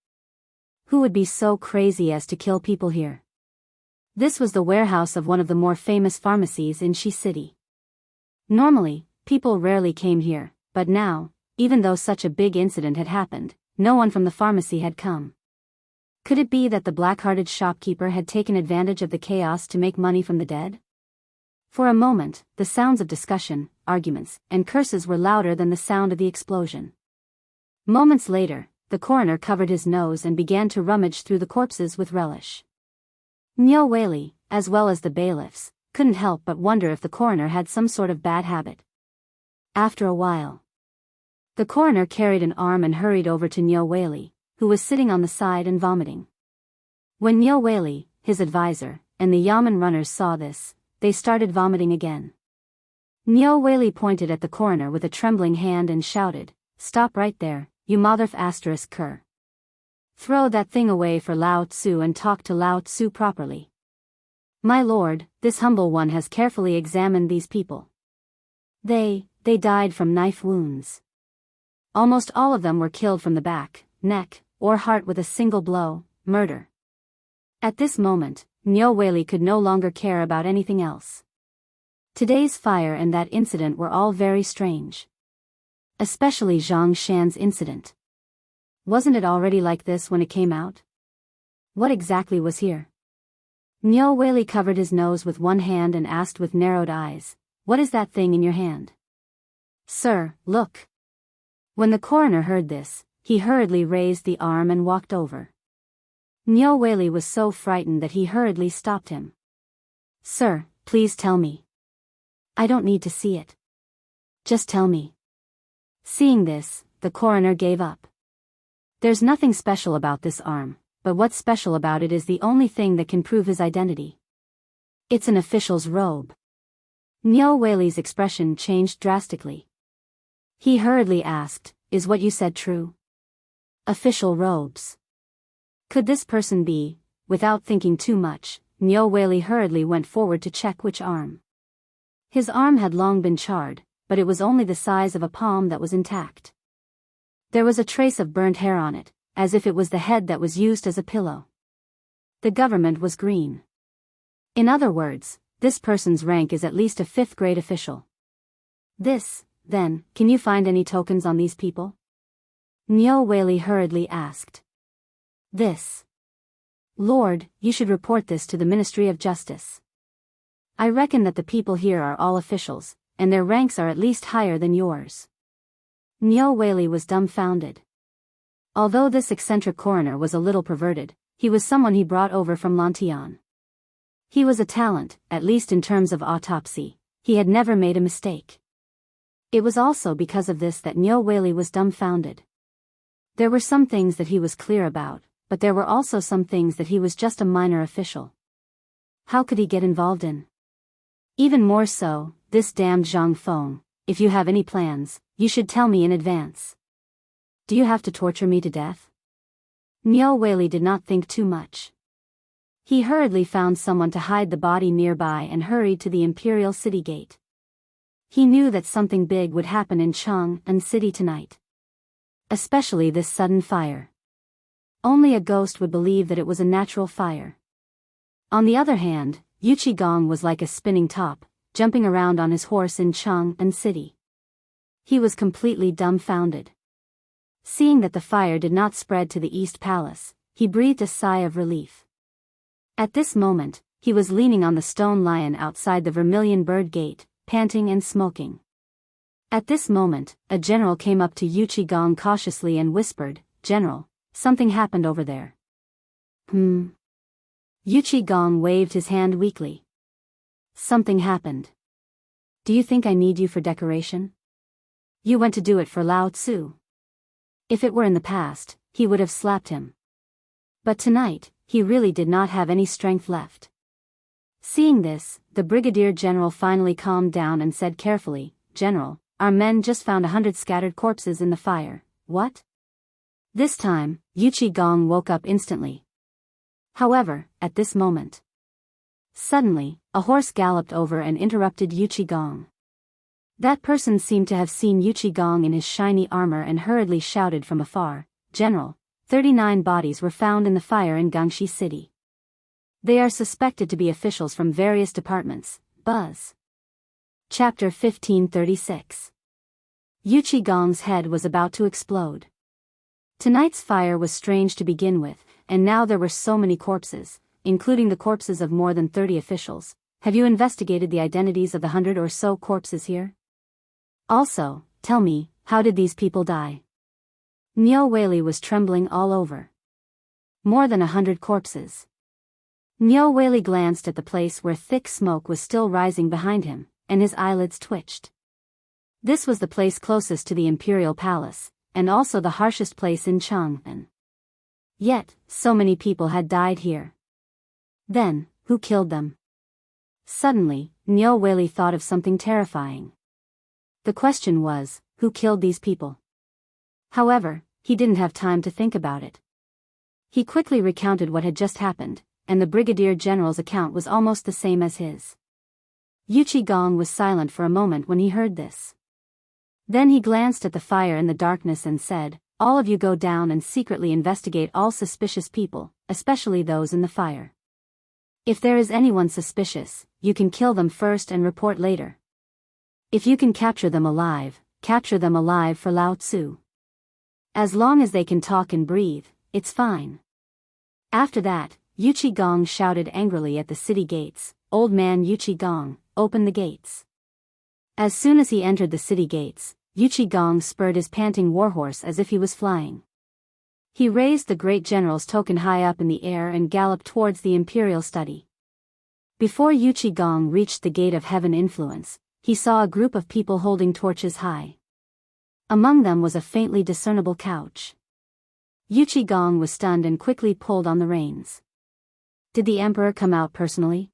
Who would be so crazy as to kill people here? This was the warehouse of one of the more famous pharmacies in Shi City. Normally, people rarely came here, but now, even though such a big incident had happened, no one from the pharmacy had come. Could it be that the black-hearted shopkeeper had taken advantage of the chaos to make money from the dead? For a moment, the sounds of discussion, arguments, and curses were louder than the sound of the explosion. Moments later, the coroner covered his nose and began to rummage through the corpses with relish. Nyo Whaley, as well as the bailiffs, couldn't help but wonder if the coroner had some sort of bad habit. After a while, the coroner carried an arm and hurried over to Nyo Whaley, who was sitting on the side and vomiting. When Nyo Whaley, his advisor, and the Yamen runners saw this, they started vomiting again. Nyo Weili pointed at the coroner with a trembling hand and shouted, "Stop right there, you motherf asterisk cur. Throw that thing away for Lao Tzu and talk to Lao Tzu properly. My lord, this humble one has carefully examined these people. They died from knife wounds. Almost all of them were killed from the back, neck, or heart with a single blow, murder." At this moment, Nyo Weili could no longer care about anything else. Today's fire and that incident were all very strange. Especially Zhang Shan's incident. Wasn't it already like this when it came out? What exactly was here? Nyo Weili covered his nose with one hand and asked with narrowed eyes, "What is that thing in your hand?" "Sir, look." When the coroner heard this, he hurriedly raised the arm and walked over. Nyo Weili was so frightened that he hurriedly stopped him. "Sir, please tell me. I don't need to see it. Just tell me." Seeing this, the coroner gave up. "There's nothing special about this arm, but what's special about it is the only thing that can prove his identity. It's an official's robe." Nyo Weili's expression changed drastically. He hurriedly asked, "Is what you said true? Official robes? Could this person be?" Without thinking too much, Nyo Weili hurriedly went forward to check which arm. His arm had long been charred, but it was only the size of a palm that was intact. There was a trace of burnt hair on it, as if it was the head that was used as a pillow. The government was green. In other words, this person's rank is at least a 5th grade official. Then, can you find any tokens on these people? Nyo Weili hurriedly asked. Lord, you should report this to the Ministry of Justice. I reckon that the people here are all officials, and their ranks are at least higher than yours. Nyo Weili was dumbfounded. Although this eccentric coroner was a little perverted, he was someone he brought over from Lantian. He was a talent, at least in terms of autopsy. He had never made a mistake. It was also because of this that Nyo Weili was dumbfounded. There were some things that he was clear about, but there were also some things that he was just a minor official. How could he get involved in? Even more so, this damned Zhang Feng. If you have any plans, you should tell me in advance. Do you have to torture me to death? Nyo Weili did not think too much. He hurriedly found someone to hide the body nearby and hurried to the Imperial City Gate. He knew that something big would happen in Chang'an City tonight. Especially this sudden fire. Only a ghost would believe that it was a natural fire. On the other hand, Yu Qigong was like a spinning top, jumping around on his horse in Chang'an City. He was completely dumbfounded. Seeing that the fire did not spread to the East Palace, he breathed a sigh of relief. At this moment, he was leaning on the stone lion outside the Vermilion Bird Gate, panting and smoking. At this moment, a general came up to Yu Qigong cautiously and whispered, "General, something happened over there." Yu Qigong waved his hand weakly. "Something happened. Do you think I need you for decoration? You went to do it for Lao Tzu." If it were in the past, he would have slapped him. But tonight, he really did not have any strength left. Seeing this, the brigadier general finally calmed down and said carefully, "General, our men just found 100 scattered corpses in the fire." "What?" This time, Yu Qigong woke up instantly. However, at this moment, suddenly, a horse galloped over and interrupted Yu Qigong. That person seemed to have seen Yu Qigong in his shiny armor and hurriedly shouted from afar, "General, 39 bodies were found in the fire in Gangxi City. They are suspected to be officials from various departments." Buzz. Chapter 1536. Yu Qigong's head was about to explode. Tonight's fire was strange to begin with, and now there were so many corpses, including the corpses of more than 30 officials. Have you investigated the identities of the 100 or so corpses here? Also, tell me, how did these people die? Nyo Weili was trembling all over. More than 100 corpses. Nyo Weili glanced at the place where thick smoke was still rising behind him, and his eyelids twitched. This was the place closest to the Imperial Palace, and also the harshest place in Chang'an. Yet, so many people had died here. Then, who killed them? Suddenly, Niu Weili thought of something terrifying. The question was, who killed these people? However, he didn't have time to think about it. He quickly recounted what had just happened, and the Brigadier General's account was almost the same as his. Yu Qigong was silent for a moment when he heard this. Then he glanced at the fire in the darkness and said, "All of you go down and secretly investigate all suspicious people, especially those in the fire. If there is anyone suspicious, you can kill them first and report later. If you can capture them alive for Lao Tzu. As long as they can talk and breathe, it's fine." After that, Yu Qigong shouted angrily at the city gates, "Old man Yu Qigong, open the gates." As soon as he entered the city gates, Yu Qigong spurred his panting warhorse as if he was flying. He raised the great general's token high up in the air and galloped towards the imperial study. Before Yu Qigong reached the gate of heaven influence, he saw a group of people holding torches high. Among them was a faintly discernible couch. Yu Qigong was stunned and quickly pulled on the reins. Did the emperor come out personally?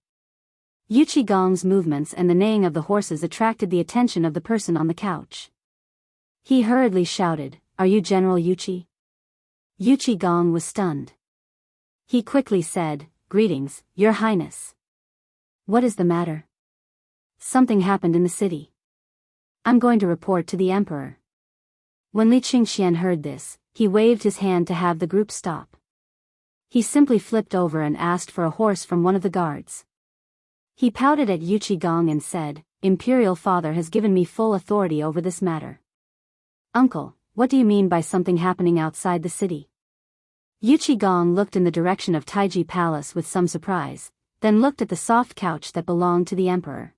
Yu Qigong's movements and the neighing of the horses attracted the attention of the person on the couch. He hurriedly shouted, "Are you General Yu Qi?" Yu Qigong was stunned. He quickly said, "Greetings, Your Highness." "What is the matter?" "Something happened in the city. I'm going to report to the emperor." When Li Qingxian heard this, he waved his hand to have the group stop. He simply flipped over and asked for a horse from one of the guards. He pouted at Yu Qigong and said, "Imperial Father has given me full authority over this matter." "Uncle, what do you mean by something happening outside the city?" Yu Qigong looked in the direction of Taiji Palace with some surprise, then looked at the soft couch that belonged to the emperor.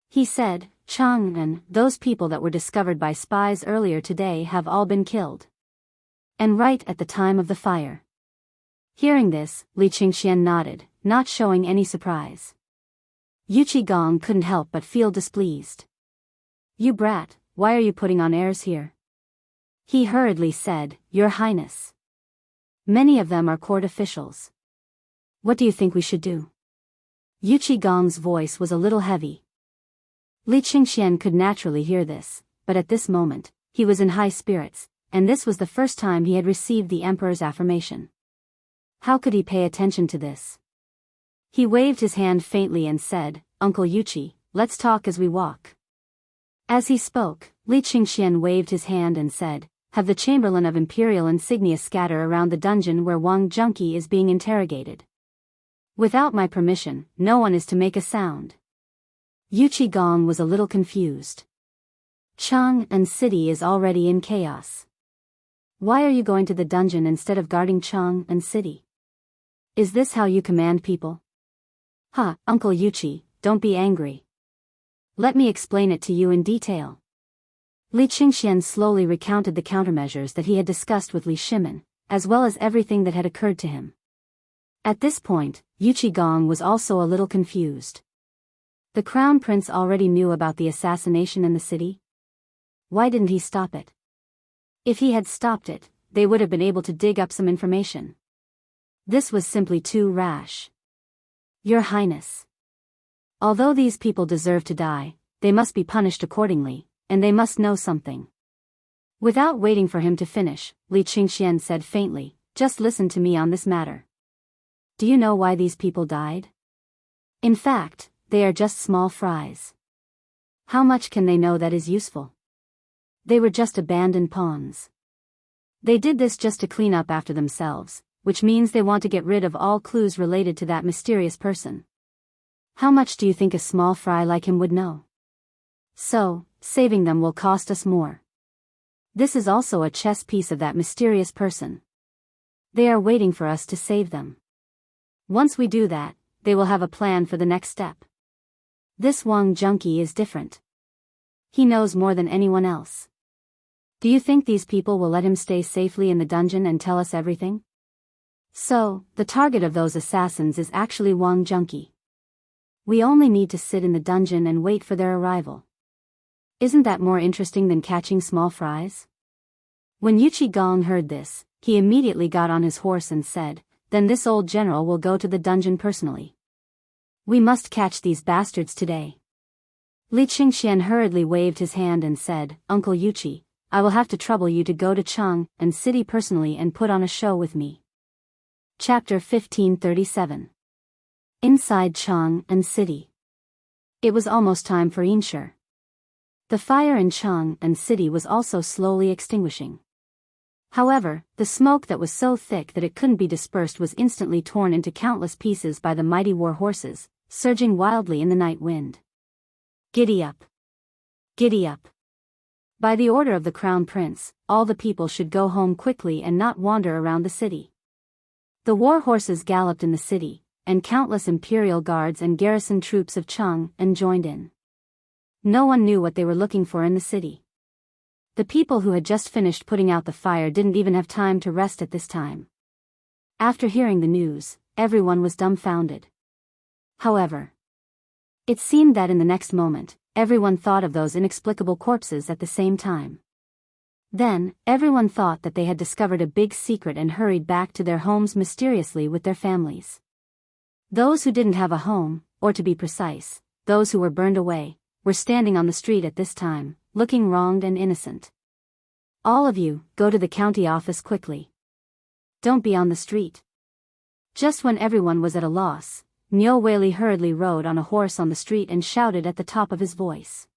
He said, "Chang'an, those people that were discovered by spies earlier today have all been killed. And right at the time of the fire." Hearing this, Li Qingxian nodded, not showing any surprise. Yu Qigong couldn't help but feel displeased. "You brat, why are you putting on airs here?" He hurriedly said, "Your Highness. Many of them are court officials. What do you think we should do?" Yu Qigong's voice was a little heavy. Li Qingxian could naturally hear this, but at this moment, he was in high spirits, and this was the first time he had received the emperor's affirmation. How could he pay attention to this? He waved his hand faintly and said, "Uncle Yu Qi, let's talk as we walk." As he spoke, Li Qingxian waved his hand and said, "Have the Chamberlain of Imperial Insignia scatter around the dungeon where Wang Junqi is being interrogated. Without my permission, no one is to make a sound." Yu Qigong was a little confused. Chang'an City is already in chaos. Why are you going to the dungeon instead of guarding Chang'an City? Is this how you command people? Uncle Yu Qi, don't be angry. Let me explain it to you in detail. Li Qingxian slowly recounted the countermeasures that he had discussed with Li Shimin, as well as everything that had occurred to him. At this point, Yu Qigong was also a little confused. The Crown Prince already knew about the assassination in the city? Why didn't he stop it? If he had stopped it, they would have been able to dig up some information. This was simply too rash. "Your Highness. Although these people deserve to die, they must be punished accordingly, and they must know something." Without waiting for him to finish, Li Qingxian said faintly, "Just listen to me on this matter. Do you know why these people died? In fact, they are just small fries. How much can they know that is useful? They were just abandoned pawns. They did this just to clean up after themselves, which means they want to get rid of all clues related to that mysterious person. How much do you think a small fry like him would know? So, saving them will cost us more. This is also a chess piece of that mysterious person. They are waiting for us to save them. Once we do that, they will have a plan for the next step. This Wang Junqi is different. He knows more than anyone else. Do you think these people will let him stay safely in the dungeon and tell us everything? So, the target of those assassins is actually Wang Junqi. We only need to sit in the dungeon and wait for their arrival. Isn't that more interesting than catching small fries?" When Yu Qigong heard this, he immediately got on his horse and said, "Then this old general will go to the dungeon personally." We must catch these bastards today. Li Qingxian hurriedly waved his hand and said, Uncle Yuchi, I will have to trouble you to go to Chang'an city personally and put on a show with me. Chapter 1537. Inside Chang'an city. It was almost time for Immerse. The fire in Chang'an city was also slowly extinguishing. However, the smoke that was so thick that it couldn't be dispersed was instantly torn into countless pieces by the mighty war horses, surging wildly in the night wind. Giddy up! Giddy up! By the order of the Crown Prince, all the people should go home quickly and not wander around the city. The war horses galloped in the city, and countless imperial guards and garrison troops of Chang'an joined in. No one knew what they were looking for in the city. The people who had just finished putting out the fire didn't even have time to rest at this time. After hearing the news, everyone was dumbfounded. However, it seemed that in the next moment, everyone thought of those inexplicable corpses at the same time. Then, everyone thought that they had discovered a big secret and hurried back to their homes mysteriously with their families. Those who didn't have a home, or to be precise, those who were burned away, were standing on the street at this time, looking wronged and innocent. All of you, go to the county office quickly. Don't be on the street. Just when everyone was at a loss, Niu Weili hurriedly rode on a horse on the street and shouted at the top of his voice.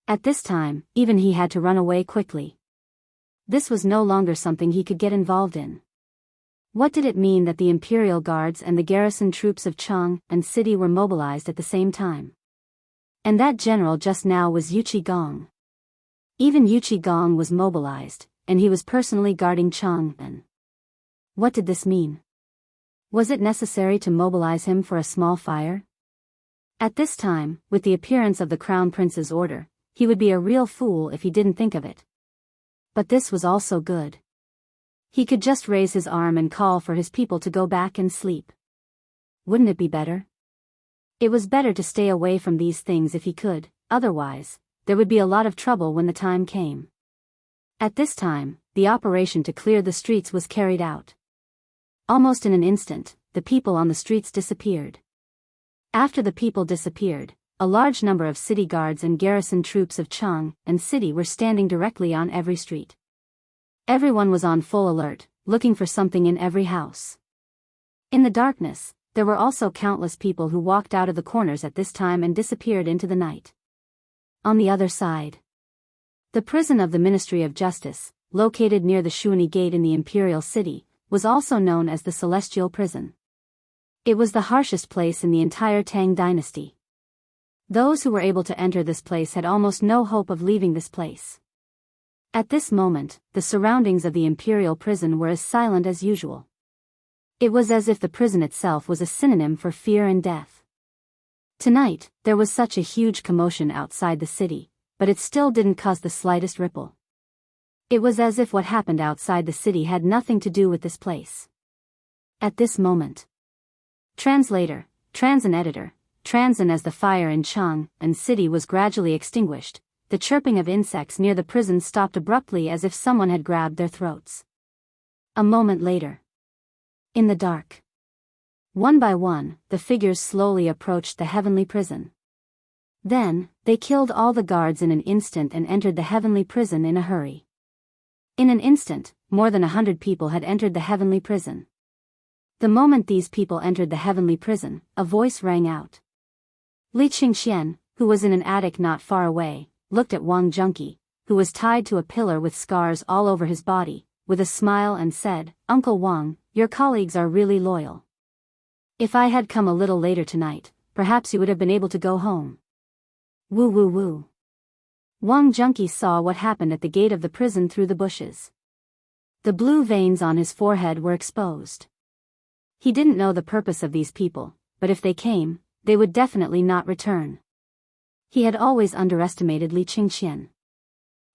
At this time, even he had to run away quickly. This was no longer something he could get involved in. What did it mean that the imperial guards and the garrison troops of Chang'an city were mobilized at the same time? And that general just now was Yuchi Gong. Even Yuchi Gong was mobilized, and he was personally guarding Chang'an. What did this mean? Was it necessary to mobilize him for a small fire? At this time, with the appearance of the Crown Prince's order, he would be a real fool if he didn't think of it. But this was also good. He could just raise his arm and call for his people to go back and sleep. Wouldn't it be better? It was better to stay away from these things if he could, otherwise, there would be a lot of trouble when the time came. At this time, the operation to clear the streets was carried out. Almost in an instant, the people on the streets disappeared. After the people disappeared, a large number of city guards and garrison troops of Chang'an city were standing directly on every street. Everyone was on full alert, looking for something in every house. In the darkness, there were also countless people who walked out of the corners at this time and disappeared into the night. On the other side, the prison of the Ministry of Justice, located near the Shuani Gate in the Imperial City, was also known as the Celestial Prison. It was the harshest place in the entire Tang dynasty. Those who were able to enter this place had almost no hope of leaving this place. At this moment, the surroundings of the Imperial Prison were as silent as usual. It was as if the prison itself was a synonym for fear and death. Tonight, there was such a huge commotion outside the city, but it still didn't cause the slightest ripple. It was as if what happened outside the city had nothing to do with this place. At this moment. Translator, Chang'an editor, Chang'an as the fire in Chang'an city was gradually extinguished, the chirping of insects near the prison stopped abruptly as if someone had grabbed their throats. A moment later. In the dark. One by one, the figures slowly approached the heavenly prison. Then, they killed all the guards in an instant and entered the heavenly prison in a hurry. In an instant, more than 100 people had entered the heavenly prison. The moment these people entered the heavenly prison, a voice rang out. Li Qingxian, who was in an attic not far away, looked at Wang Junqi, who was tied to a pillar with scars all over his body, with a smile and said, Uncle Wang, your colleagues are really loyal. If I had come a little later tonight, perhaps you would have been able to go home. Woo woo woo. Wang Junqi saw what happened at the gate of the prison through the bushes. The blue veins on his forehead were exposed. He didn't know the purpose of these people, but if they came, they would definitely not return. He had always underestimated Li Qingxian.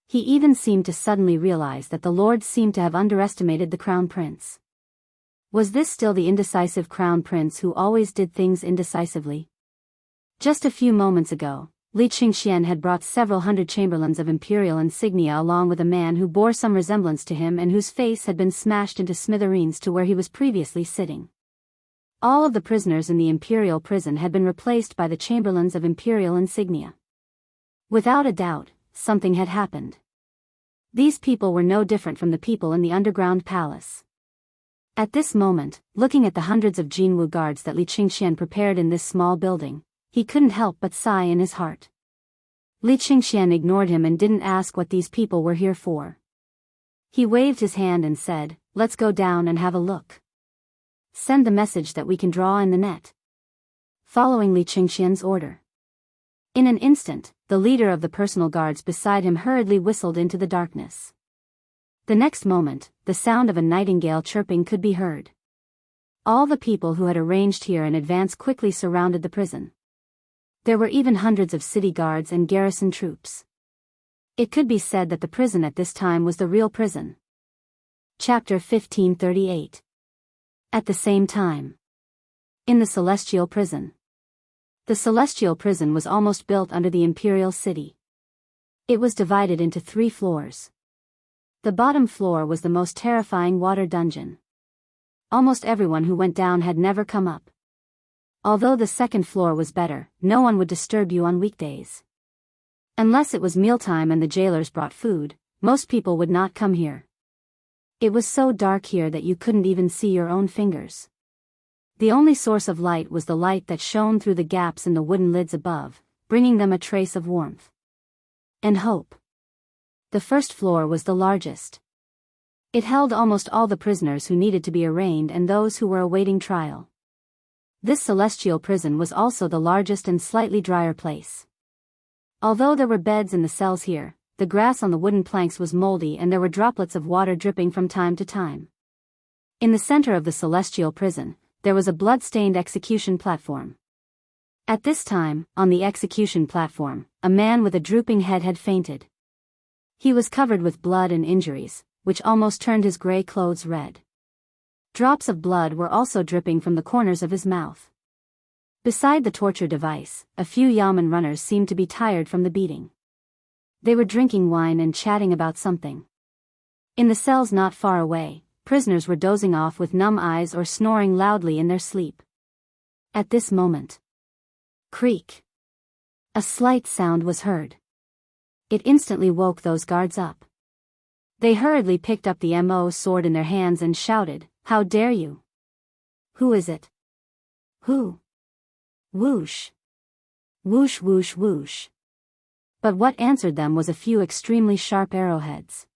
He even seemed to suddenly realize that the Lord seemed to have underestimated the Crown Prince. Was this still the indecisive Crown Prince who always did things indecisively? Just a few moments ago, Li Qingxian had brought several hundred chamberlains of imperial insignia along with a man who bore some resemblance to him and whose face had been smashed into smithereens to where he was previously sitting. All of the prisoners in the imperial prison had been replaced by the chamberlains of imperial insignia. Without a doubt, something had happened. These people were no different from the people in the underground palace. At this moment, looking at the hundreds of Jinwu guards that Li Qingxian prepared in this small building, he couldn't help but sigh in his heart. Li Qingxian ignored him and didn't ask what these people were here for. He waved his hand and said, "Let's go down and have a look. Send the message that we can draw in the net." Following Li Qingxian's order. In an instant, the leader of the personal guards beside him hurriedly whistled into the darkness. The next moment, the sound of a nightingale chirping could be heard. All the people who had arranged here in advance quickly surrounded the prison. There were even hundreds of city guards and garrison troops. It could be said that the prison at this time was the real prison. Chapter 1538. At the same time. In the Celestial Prison. The Celestial Prison was almost built under the Imperial City. It was divided into 3 floors. The bottom floor was the most terrifying water dungeon. Almost everyone who went down had never come up. Although the second floor was better, no one would disturb you on weekdays. Unless it was mealtime and the jailers brought food, most people would not come here. It was so dark here that you couldn't even see your own fingers. The only source of light was the light that shone through the gaps in the wooden lids above, bringing them a trace of warmth and hope. The first floor was the largest. It held almost all the prisoners who needed to be arraigned and those who were awaiting trial. This celestial prison was also the largest and slightly drier place. Although there were beds in the cells here, the grass on the wooden planks was moldy and there were droplets of water dripping from time to time. In the center of the celestial prison, there was a blood-stained execution platform. At this time, on the execution platform, a man with a drooping head had fainted. He was covered with blood and injuries, which almost turned his gray clothes red. Drops of blood were also dripping from the corners of his mouth. Beside the torture device, a few yamen runners seemed to be tired from the beating. They were drinking wine and chatting about something. In the cells not far away, prisoners were dozing off with numb eyes or snoring loudly in their sleep. At this moment, creak! A slight sound was heard. It instantly woke those guards up. They hurriedly picked up the MO sword in their hands and shouted, "How dare you? Who is it? Who?" Whoosh! Whoosh whoosh whoosh. But what answered them was a few extremely sharp arrowheads.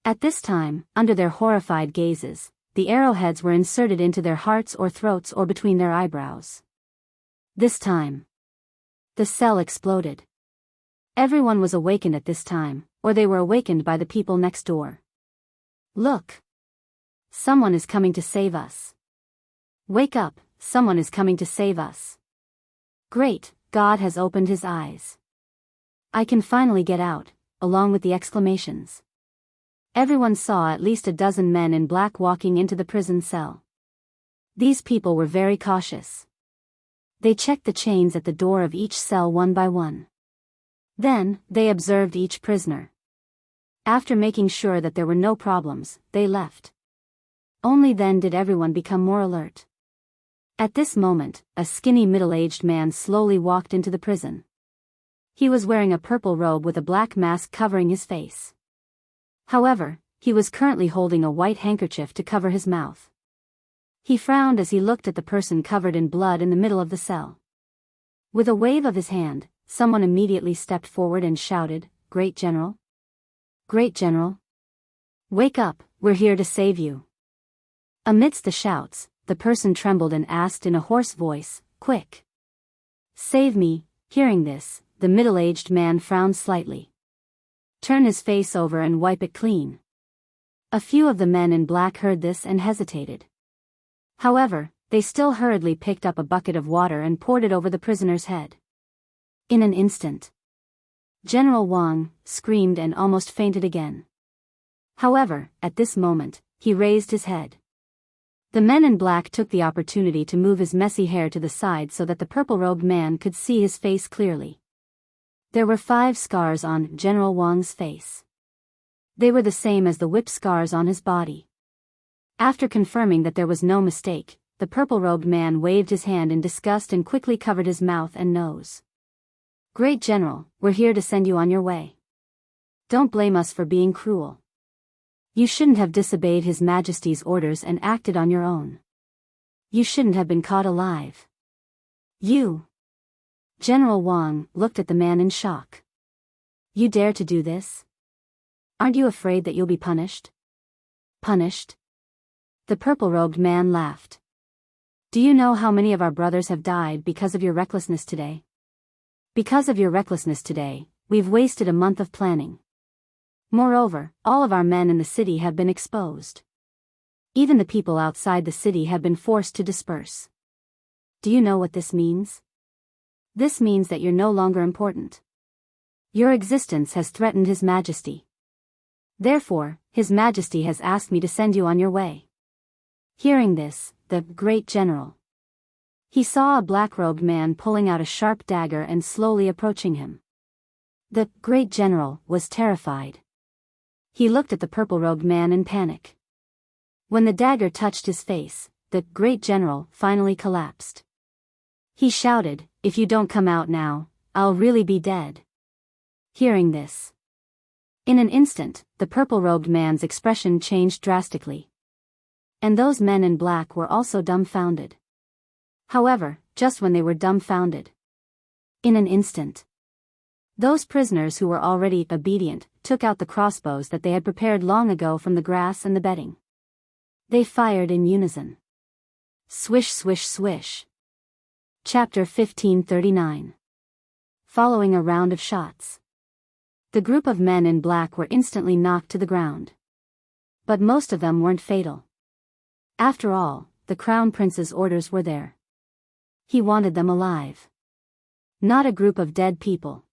At this time, under their horrified gazes, the arrowheads were inserted into their hearts or throats or between their eyebrows. This time, the cell exploded. Everyone was awakened at this time, or they were awakened by the people next door. "Look! Someone is coming to save us. Wake up, someone is coming to save us. Great, God has opened his eyes. I can finally get out," along with the exclamations. Everyone saw at least a dozen men in black walking into the prison cell. These people were very cautious. They checked the chains at the door of each cell one by one. Then, they observed each prisoner. After making sure that there were no problems, they left. Only then did everyone become more alert. At this moment, a skinny middle-aged man slowly walked into the prison. He was wearing a purple robe with a black mask covering his face. However, he was currently holding a white handkerchief to cover his mouth. He frowned as he looked at the person covered in blood in the middle of the cell. With a wave of his hand, someone immediately stepped forward and shouted, "Great General! Great General! Wake up, we're here to save you." Amidst the shouts, the person trembled and asked in a hoarse voice, "Quick! Save me." Hearing this, the middle-aged man frowned slightly. "Turn his face over and wipe it clean." A few of the men in black heard this and hesitated. However, they still hurriedly picked up a bucket of water and poured it over the prisoner's head. In an instant, General Wang screamed and almost fainted again. However, at this moment, he raised his head. The men in black took the opportunity to move his messy hair to the side so that the purple-robed man could see his face clearly. There were 5 scars on General Wang's face. They were the same as the whip scars on his body. After confirming that there was no mistake, the purple-robed man waved his hand in disgust and quickly covered his mouth and nose. "Great General, we're here to send you on your way. Don't blame us for being cruel. You shouldn't have disobeyed His Majesty's orders and acted on your own. You shouldn't have been caught alive. You." General Wang looked at the man in shock. "You dare to do this? Aren't you afraid that you'll be punished?" "Punished?" The purple-robed man laughed. "Do you know how many of our brothers have died because of your recklessness today? Because of your recklessness today, we've wasted a month of planning. Moreover, all of our men in the city have been exposed. Even the people outside the city have been forced to disperse. Do you know what this means? This means that you're no longer important. Your existence has threatened His Majesty. Therefore, His Majesty has asked me to send you on your way." Hearing this, the great general. He saw a black-robed man pulling out a sharp dagger and slowly approaching him. The great general was terrified. He looked at the purple-robed man in panic. When the dagger touched his face, the great general finally collapsed. He shouted, "If you don't come out now, I'll really be dead." Hearing this, in an instant, the purple-robed man's expression changed drastically. And those men in black were also dumbfounded. However, just when they were dumbfounded, in an instant, those prisoners who were already obedient took out the crossbows that they had prepared long ago from the grass and the bedding. They fired in unison. Swish, swish, swish. Chapter 1539. Following a round of shots, the group of men in black were instantly knocked to the ground. But most of them weren't fatal. After all, the Crown Prince's orders were there. He wanted them alive. Not a group of dead people.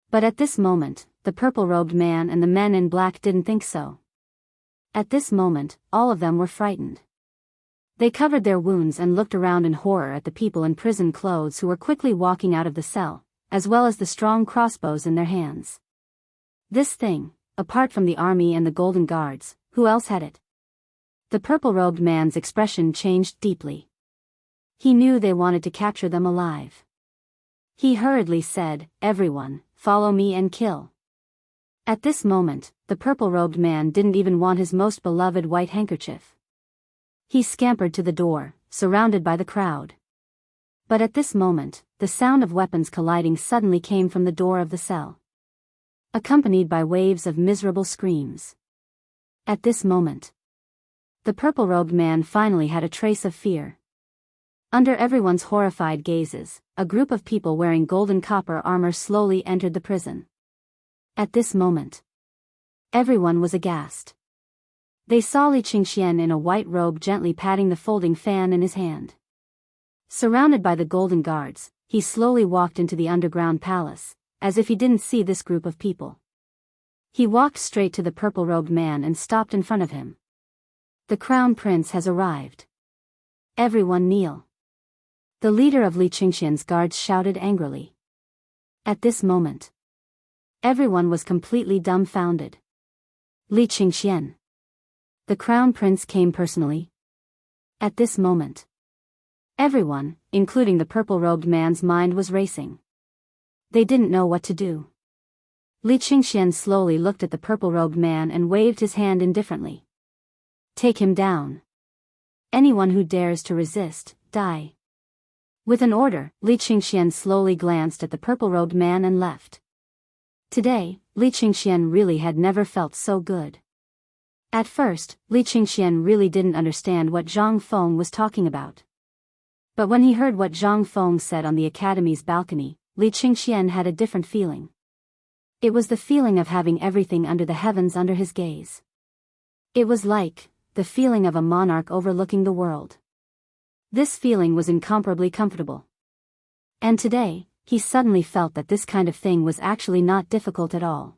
But at this moment, the purple-robed man and the men in black didn't think so. At this moment, all of them were frightened. They covered their wounds and looked around in horror at the people in prison clothes who were quickly walking out of the cell, as well as the strong crossbows in their hands. This thing, apart from the army and the Golden Guards, who else had it? The purple-robed man's expression changed deeply. He knew they wanted to capture them alive. He hurriedly said, "Everyone, follow me and kill." At this moment, the purple-robed man didn't even want his most beloved white handkerchief. He scampered to the door, surrounded by the crowd. But at this moment, the sound of weapons colliding suddenly came from the door of the cell, accompanied by waves of miserable screams. At this moment, the purple-robed man finally had a trace of fear. Under everyone's horrified gazes, a group of people wearing golden copper armor slowly entered the prison. At this moment, everyone was aghast. They saw Li Qingxian in a white robe gently patting the folding fan in his hand. Surrounded by the Golden Guards, he slowly walked into the underground palace, as if he didn't see this group of people. He walked straight to the purple-robed man and stopped in front of him. "The Crown Prince has arrived. Everyone kneel." The leader of Li Qingxian's guards shouted angrily. At this moment, everyone was completely dumbfounded. Li Qingxian. The Crown Prince came personally. At this moment, everyone, including the purple-robed man's mind was racing. They didn't know what to do. Li Qingxian slowly looked at the purple-robed man and waved his hand indifferently. "Take him down. Anyone who dares to resist, die." With an order, Li Qingxian slowly glanced at the purple-robed man and left. Today, Li Qingxian really had never felt so good. At first, Li Qingxian really didn't understand what Zhang Feng was talking about. But when he heard what Zhang Feng said on the academy's balcony, Li Qingxian had a different feeling. It was the feeling of having everything under the heavens under his gaze. It was like the feeling of a monarch overlooking the world. This feeling was incomparably comfortable. And today, he suddenly felt that this kind of thing was actually not difficult at all.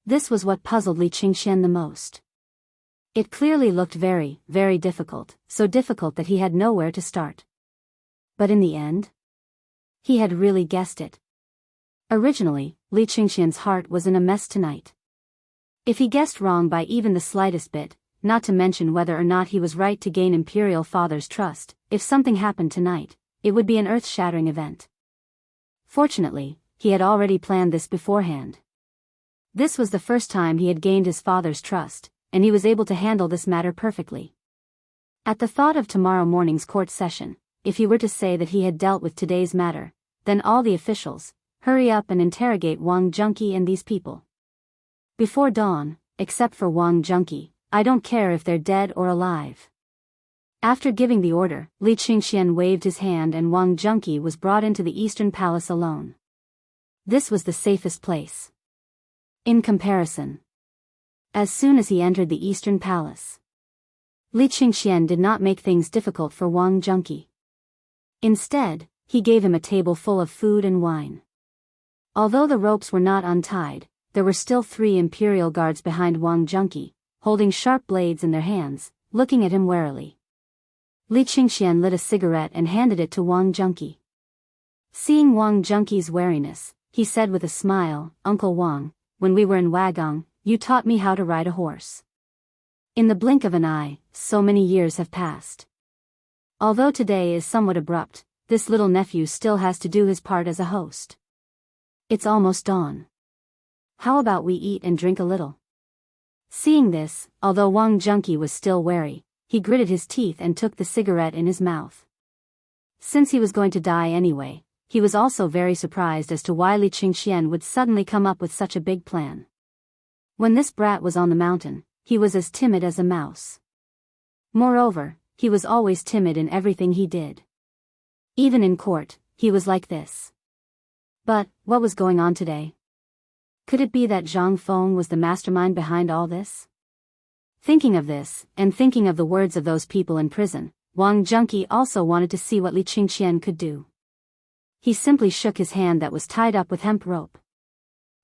This was what puzzled Li Qingxian the most. It clearly looked very, very difficult, so difficult that he had nowhere to start. But in the end, he had really guessed it. Originally, Li Qingxian's heart was in a mess tonight. If he guessed wrong by even the slightest bit, not to mention whether or not he was right to gain Imperial Father's trust. If something happened tonight, it would be an earth-shattering event. Fortunately, he had already planned this beforehand. This was the first time he had gained his father's trust, and he was able to handle this matter perfectly. At the thought of tomorrow morning's court session, if he were to say that he had dealt with today's matter, then all the officials, hurry up and interrogate Wang Junqi and these people. Before dawn, except for Wang Junqi, I don't care if they're dead or alive. After giving the order, Li Qingxian waved his hand and Wang Junqi was brought into the Eastern Palace alone. This was the safest place. In comparison. As soon as he entered the Eastern Palace, Li Qingxian did not make things difficult for Wang Junqi. Instead, he gave him a table full of food and wine. Although the ropes were not untied, there were still 3 imperial guards behind Wang Junqi, holding sharp blades in their hands, looking at him warily. Li Qingxian lit a cigarette and handed it to Wang Junqi. Seeing Wang Junqi's wariness, he said with a smile, "Uncle Wang, when we were in Wagong, you taught me how to ride a horse. In the blink of an eye, so many years have passed. Although today is somewhat abrupt, this little nephew still has to do his part as a host. It's almost dawn. How about we eat and drink a little?" Seeing this, although Wang Junqi was still wary, he gritted his teeth and took the cigarette in his mouth. Since he was going to die anyway, he was also very surprised as to why Li Qingxian would suddenly come up with such a big plan. When this brat was on the mountain, he was as timid as a mouse. Moreover, he was always timid in everything he did. Even in court, he was like this. But, what was going on today? Could it be that Zhang Feng was the mastermind behind all this? Thinking of this, and thinking of the words of those people in prison, Wang Junqi also wanted to see what Li Qingxian could do. He simply shook his hand that was tied up with hemp rope.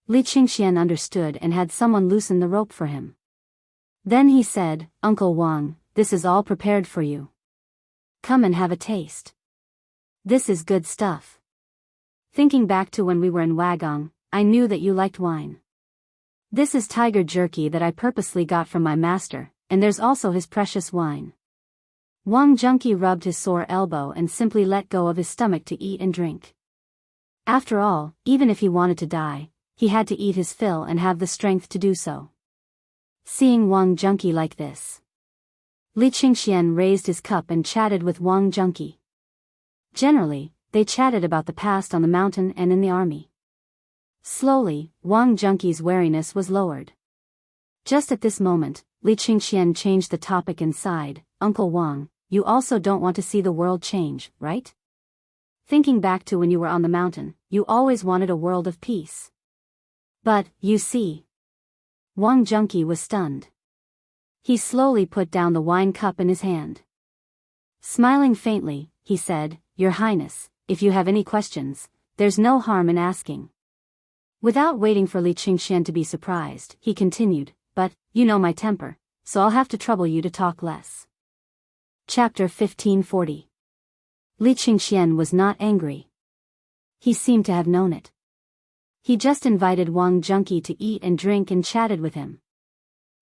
Li Qingxian understood and had someone loosen the rope for him. Then he said, "Uncle Wang, this is all prepared for you. Come and have a taste. This is good stuff. Thinking back to when we were in Wagong, I knew that you liked wine. This is tiger jerky that I purposely got from my master, and there's also his precious wine." Wang Junqi rubbed his sore elbow and simply let go of his stomach to eat and drink. After all, even if he wanted to die, he had to eat his fill and have the strength to do so. Seeing Wang Junqi like this, Li Qingxian raised his cup and chatted with Wang Junqi. Generally, they chatted about the past on the mountain and in the army. Slowly, Wang Junqi's wariness was lowered. Just at this moment, Li Qingxian changed the topic and sighed, "Uncle Wang, you also don't want to see the world change, right? Thinking back to when you were on the mountain, you always wanted a world of peace. But, you see." Wang Junqi was stunned. He slowly put down the wine cup in his hand. Smiling faintly, he said, "Your Highness, if you have any questions, there's no harm in asking." Without waiting for Li Qingxian to be surprised, he continued, "But, you know my temper, so I'll have to trouble you to talk less." Chapter 1540. Li Qingxian was not angry. He seemed to have known it. He just invited Wang Junqi to eat and drink and chatted with him.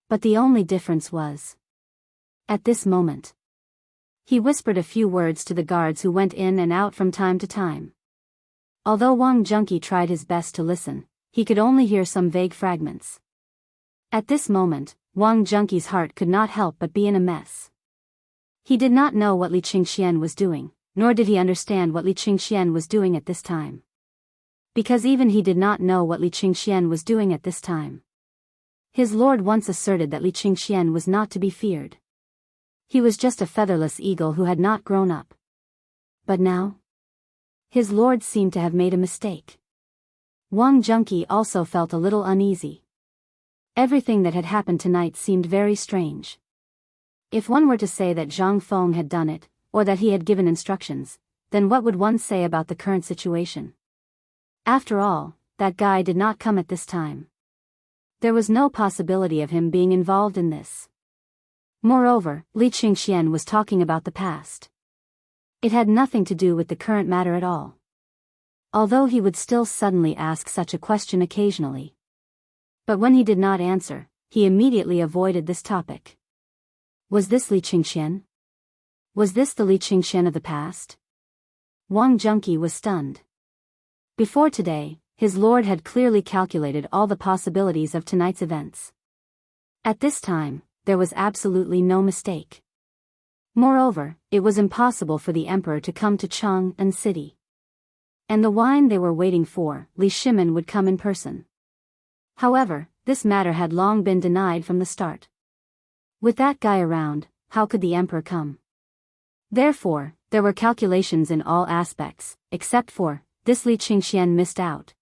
But the only difference was, at this moment, he whispered a few words to the guards who went in and out from time to time. Although Wang Junqi tried his best to listen, he could only hear some vague fragments. At this moment, Wang Junqi's heart could not help but be in a mess. He did not know what Li Qingxian was doing, nor did he understand what Li Qingxian was doing at this time. Because even he did not know what Li Qingxian was doing at this time. His lord once asserted that Li Qingxian was not to be feared. He was just a featherless eagle who had not grown up. But now? His lord seemed to have made a mistake. Wang Junqi also felt a little uneasy. Everything that had happened tonight seemed very strange. If one were to say that Zhang Feng had done it, or that he had given instructions, then what would one say about the current situation? After all, that guy did not come at this time. There was no possibility of him being involved in this. Moreover, Li Qingxian was talking about the past. It had nothing to do with the current matter at all. Although he would still suddenly ask such a question occasionally. But when he did not answer, he immediately avoided this topic. Was this Li Qingxian? Was this the Li Qingxian of the past? Wang Junqi was stunned. Before today, his lord had clearly calculated all the possibilities of tonight's events. At this time, there was absolutely no mistake. Moreover, it was impossible for the emperor to come to Chang'an city. And the wine they were waiting for, Li Shimin would come in person. However, this matter had long been denied from the start. With that guy around, how could the emperor come? Therefore, there were calculations in all aspects, except for, this Li Qingxian missed out.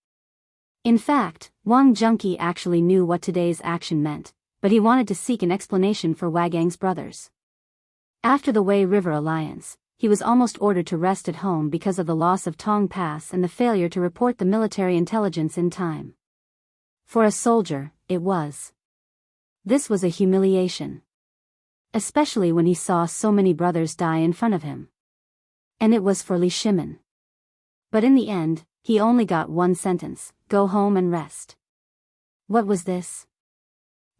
In fact, Wang Junqi actually knew what today's action meant, but he wanted to seek an explanation for Wagang's brothers. After the Wei River Alliance, he was almost ordered to rest at home because of the loss of Tong Pass and the failure to report the military intelligence in time. For a soldier, it was. This was a humiliation. Especially when he saw so many brothers die in front of him. And it was for Li Shimin. But in the end, he only got one sentence: go home and rest. What was this?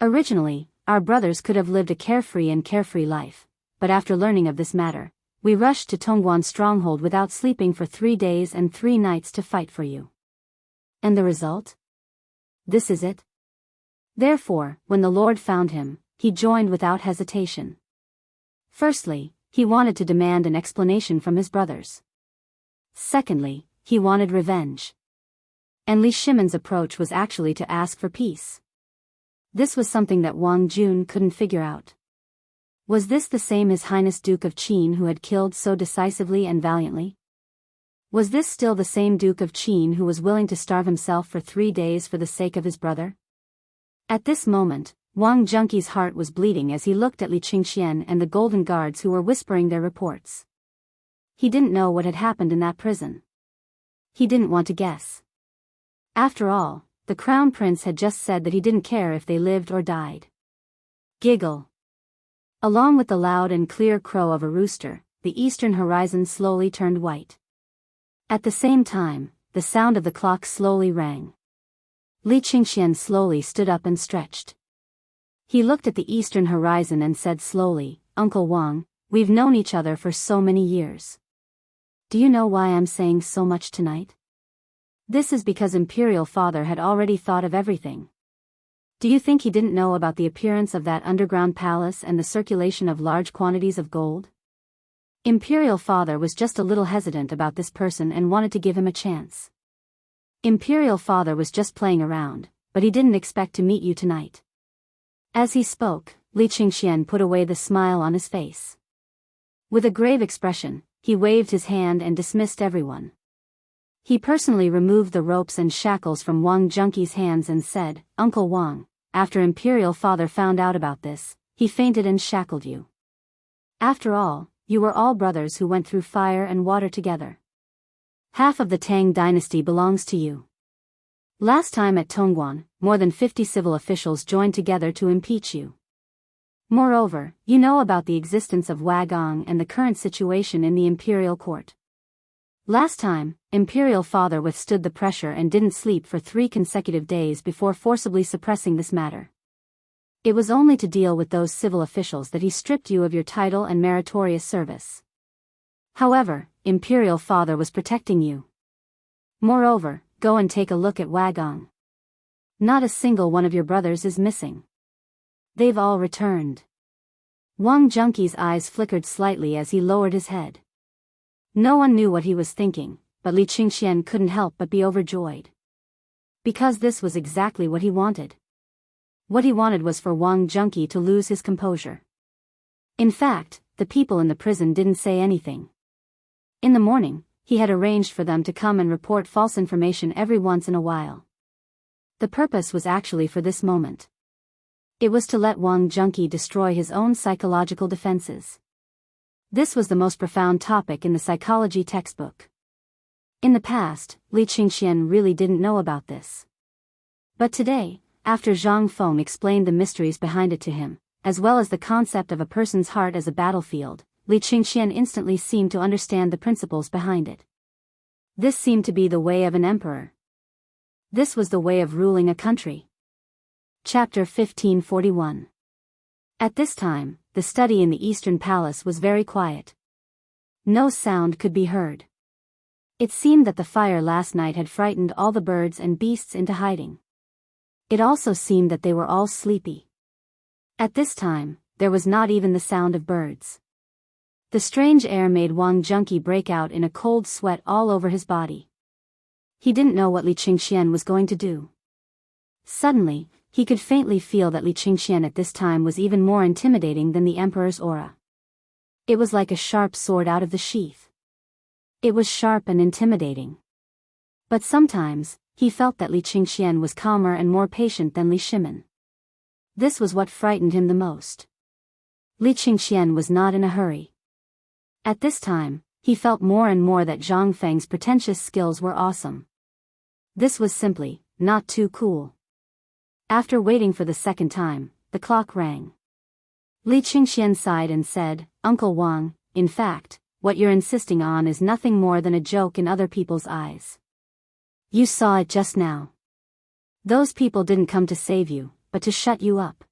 Originally, our brothers could have lived a carefree life, but after learning of this matter, we rushed to Tongguan stronghold without sleeping for 3 days and 3 nights to fight for you. And the result? This is it. Therefore, when the Lord found him, he joined without hesitation. Firstly, he wanted to demand an explanation from his brothers. Secondly, he wanted revenge. And Li Shimin's approach was actually to ask for peace. This was something that Wang Jun couldn't figure out. Was this the same His Highness Duke of Qin who had killed so decisively and valiantly? Was this still the same Duke of Qin who was willing to starve himself for 3 days for the sake of his brother? At this moment, Wang Junqi's heart was bleeding as he looked at Li Qingxian and the golden guards who were whispering their reports. He didn't know what had happened in that prison. He didn't want to guess. After all, the crown prince had just said that he didn't care if they lived or died. Giggle. Along with the loud and clear crow of a rooster, the eastern horizon slowly turned white. At the same time, the sound of the clock slowly rang. Li Qingxian slowly stood up and stretched. He looked at the eastern horizon and said slowly, "Uncle Wang, we've known each other for so many years. Do you know why I'm saying so much tonight? This is because Imperial Father had already thought of everything. Do you think he didn't know about the appearance of that underground palace and the circulation of large quantities of gold? Imperial Father was just a little hesitant about this person and wanted to give him a chance. Imperial Father was just playing around, but he didn't expect to meet you tonight." As he spoke, Li Qingxian put away the smile on his face. With a grave expression, he waved his hand and dismissed everyone. He personally removed the ropes and shackles from Wang Junqi's hands and said, "Uncle Wang, after Imperial Father found out about this, he fainted and shackled you. After all, you were all brothers who went through fire and water together. Half of the Tang dynasty belongs to you. Last time at Tongguan, more than 50 civil officials joined together to impeach you. Moreover, you know about the existence of Wagong and the current situation in the imperial court. Last time, Imperial Father withstood the pressure and didn't sleep for 3 consecutive days before forcibly suppressing this matter. It was only to deal with those civil officials that he stripped you of your title and meritorious service. However, Imperial Father was protecting you. Moreover, go and take a look at Wagong. Not a single one of your brothers is missing. They've all returned." Wang Junqi's eyes flickered slightly as he lowered his head. No one knew what he was thinking, but Li Qingxian couldn't help but be overjoyed. Because this was exactly what he wanted. What he wanted was for Wang Junqi to lose his composure. In fact, the people in the prison didn't say anything. In the morning, he had arranged for them to come and report false information every once in a while. The purpose was actually for this moment. It was to let Wang Junqi destroy his own psychological defenses. This was the most profound topic in the psychology textbook. In the past, Li Qingxian really didn't know about this. But today, after Zhang Feng explained the mysteries behind it to him, as well as the concept of a person's heart as a battlefield, Li Qingxian instantly seemed to understand the principles behind it. This seemed to be the way of an emperor. This was the way of ruling a country. Chapter 1541. At this time, the the study in the Eastern Palace was very quiet. No sound could be heard. It seemed that the fire last night had frightened all the birds and beasts into hiding. It also seemed that they were all sleepy. At this time, there was not even the sound of birds. The strange air made Wang Junqi break out in a cold sweat all over his body. He didn't know what Li Qingxian was going to do. Suddenly, he could faintly feel that Li Qingxian at this time was even more intimidating than the Emperor's aura. It was like a sharp sword out of the sheath. It was sharp and intimidating. But sometimes, he felt that Li Qingxian was calmer and more patient than Li Shimin. This was what frightened him the most. Li Qingxian was not in a hurry. At this time, he felt more and more that Zhang Feng's pretentious skills were awesome. This was simply not too cool. After waiting for the second time, the clock rang. Li Qingxian sighed and said, "Uncle Wang, in fact, what you're insisting on is nothing more than a joke in other people's eyes. You saw it just now. Those people didn't come to save you, but to shut you up.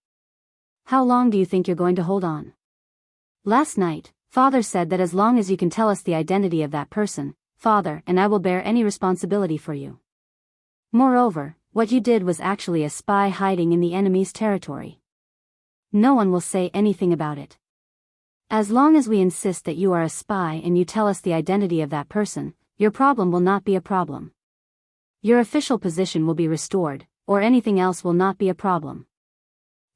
How long do you think you're going to hold on? Last night, Father said that as long as you can tell us the identity of that person, Father and I will bear any responsibility for you. Moreover, what you did was actually a spy hiding in the enemy's territory. No one will say anything about it. As long as we insist that you are a spy and you tell us the identity of that person, your problem will not be a problem. Your official position will be restored, or anything else will not be a problem.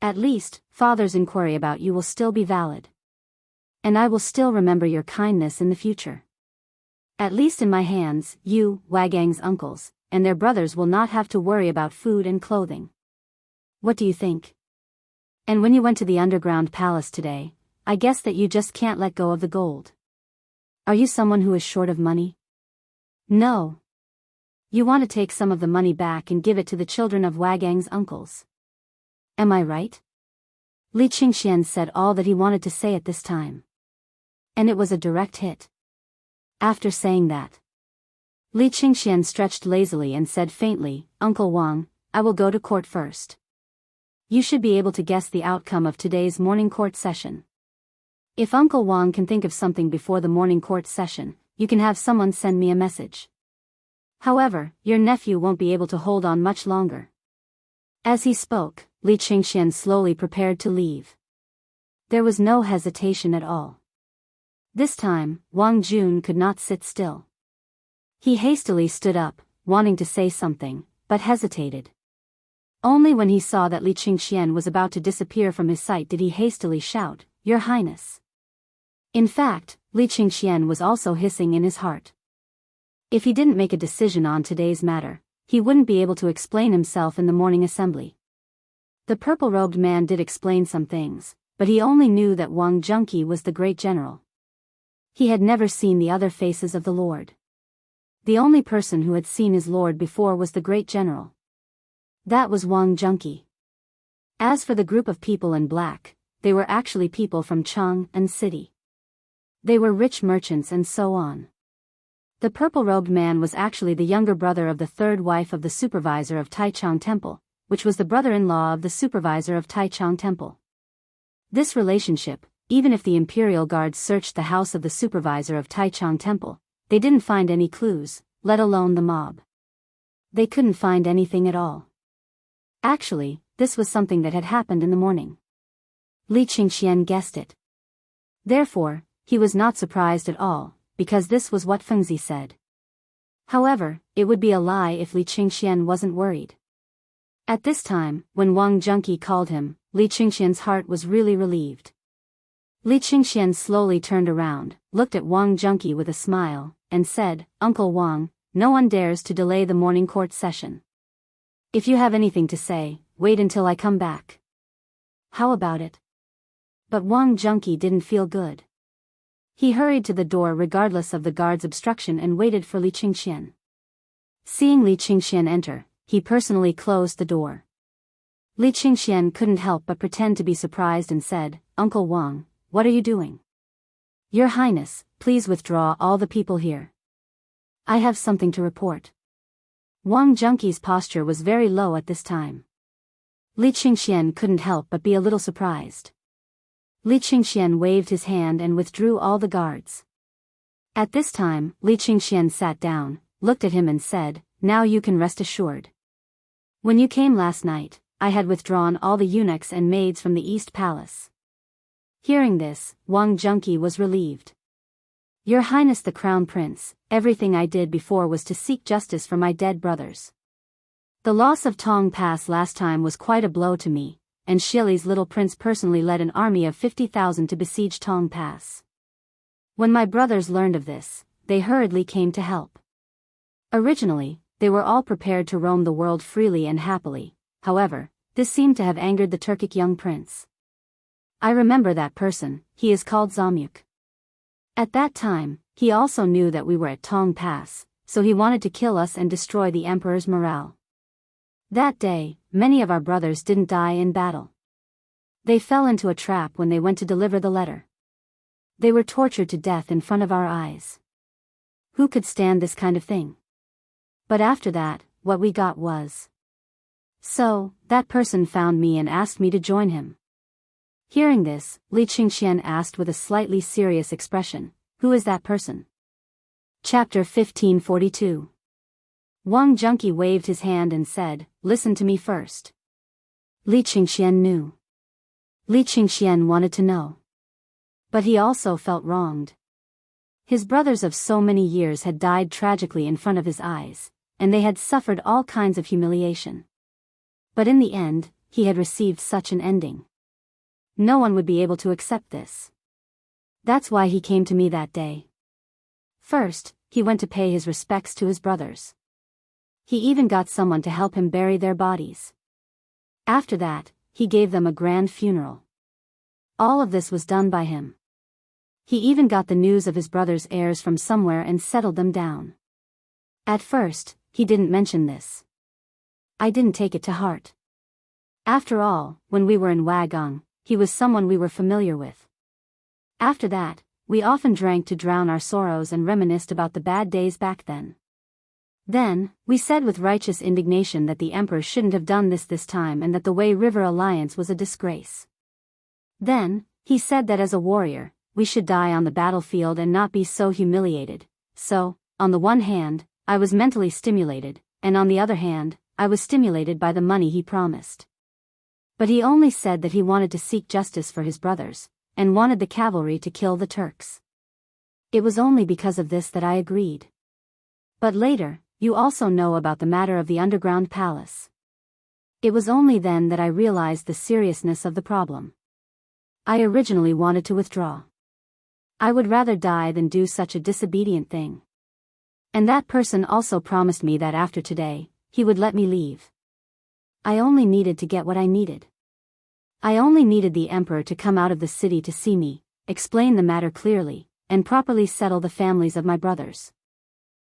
At least, Father's inquiry about you will still be valid. And I will still remember your kindness in the future. At least in my hands, you, Wagang's uncles, and their brothers will not have to worry about food and clothing. What do you think? And when you went to the underground palace today, I guess that you just can't let go of the gold. Are you someone who is short of money? No. You want to take some of the money back and give it to the children of Wagang's uncles. Am I right?" Li Qingxian said all that he wanted to say at this time. And it was a direct hit. After saying that, Li Qingxian stretched lazily and said faintly, "Uncle Wang, I will go to court first. You should be able to guess the outcome of today's morning court session. If Uncle Wang can think of something before the morning court session, you can have someone send me a message. However, your nephew won't be able to hold on much longer." As he spoke, Li Qingxian slowly prepared to leave. There was no hesitation at all. This time, Wang Jun could not sit still. He hastily stood up, wanting to say something, but hesitated. Only when he saw that Li Qingxian was about to disappear from his sight did he hastily shout, "Your Highness." In fact, Li Qingxian was also hissing in his heart. If he didn't make a decision on today's matter, he wouldn't be able to explain himself in the morning assembly. The purple-robed man did explain some things, but he only knew that Wang Junqi was the great general. He had never seen the other faces of the Lord. The only person who had seen his Lord before was the great general. That was Wang Junqi. As for the group of people in black, they were actually people from Chang'an city. They were rich merchants and so on. The purple-robed man was actually the younger brother of the third wife of the supervisor of Taichung Temple, which was the brother-in-law of the supervisor of Taichung Temple. This relationship, even if the imperial guards searched the house of the supervisor of Taichung Temple, they didn't find any clues, let alone the mob. They couldn't find anything at all. Actually, this was something that had happened in the morning. Li Qingxian guessed it. Therefore, he was not surprised at all, because this was what Fengzi said. However, it would be a lie if Li Qingxian wasn't worried. At this time, when Wang Junqi called him, Li Qingxian's heart was really relieved. Li Qingxian slowly turned around, looked at Wang Junqi with a smile, and said, "Uncle Wang, no one dares to delay the morning court session. If you have anything to say, wait until I come back." How about it? But Wang Junqi didn't feel good. He hurried to the door regardless of the guard's obstruction and waited for Li Qingxian. Seeing Li Qingxian enter, he personally closed the door. Li Qingxian couldn't help but pretend to be surprised and said, "Uncle Wang, what are you doing?" "Your Highness, please withdraw all the people here. I have something to report." Wang Junqi's posture was very low at this time. Li Qingxian couldn't help but be a little surprised. Li Qingxian waved his hand and withdrew all the guards. At this time, Li Qingxian sat down, looked at him and said, "Now you can rest assured. When you came last night, I had withdrawn all the eunuchs and maids from the East Palace." Hearing this, Wang Junqi was relieved. "Your Highness the Crown Prince, everything I did before was to seek justice for my dead brothers. The loss of Tong Pass last time was quite a blow to me, and Shili's little prince personally led an army of 50,000 to besiege Tong Pass. When my brothers learned of this, they hurriedly came to help. Originally, they were all prepared to roam the world freely and happily, however, this seemed to have angered the Turkic young prince. I remember that person, he is called Zamyuk. At that time, he also knew that we were at Tong Pass, so he wanted to kill us and destroy the emperor's morale. That day, many of our brothers didn't die in battle. They fell into a trap when they went to deliver the letter. They were tortured to death in front of our eyes. Who could stand this kind of thing? But after that, what we got was. So, that person found me and asked me to join him." Hearing this, Li Qingxian asked with a slightly serious expression, "Who is that person?" Chapter 1542. Wang Junqi waved his hand and said, "Listen to me first." Li Qingxian knew. Li Qingxian wanted to know. But he also felt wronged. His brothers of so many years had died tragically in front of his eyes, and they had suffered all kinds of humiliation. But in the end, he had received such an ending. No one would be able to accept this. That's why he came to me that day. First, he went to pay his respects to his brothers. He even got someone to help him bury their bodies. After that, he gave them a grand funeral. All of this was done by him. He even got the news of his brother's heirs from somewhere and settled them down. At first, he didn't mention this. I didn't take it to heart. After all, when we were in Wagang, he was someone we were familiar with. After that, we often drank to drown our sorrows and reminisced about the bad days back then. Then, we said with righteous indignation that the emperor shouldn't have done this time and that the Wei River alliance was a disgrace. Then, he said that as a warrior, we should die on the battlefield and not be so humiliated. So, on the one hand, I was mentally stimulated, and on the other hand, I was stimulated by the money he promised. But he only said that he wanted to seek justice for his brothers, and wanted the cavalry to kill the Turks. It was only because of this that I agreed. But later, you also know about the matter of the underground palace. It was only then that I realized the seriousness of the problem. I originally wanted to withdraw. I would rather die than do such a disobedient thing. And that person also promised me that after today, he would let me leave. I only needed to get what I needed. I only needed the emperor to come out of the city to see me, explain the matter clearly, and properly settle the families of my brothers.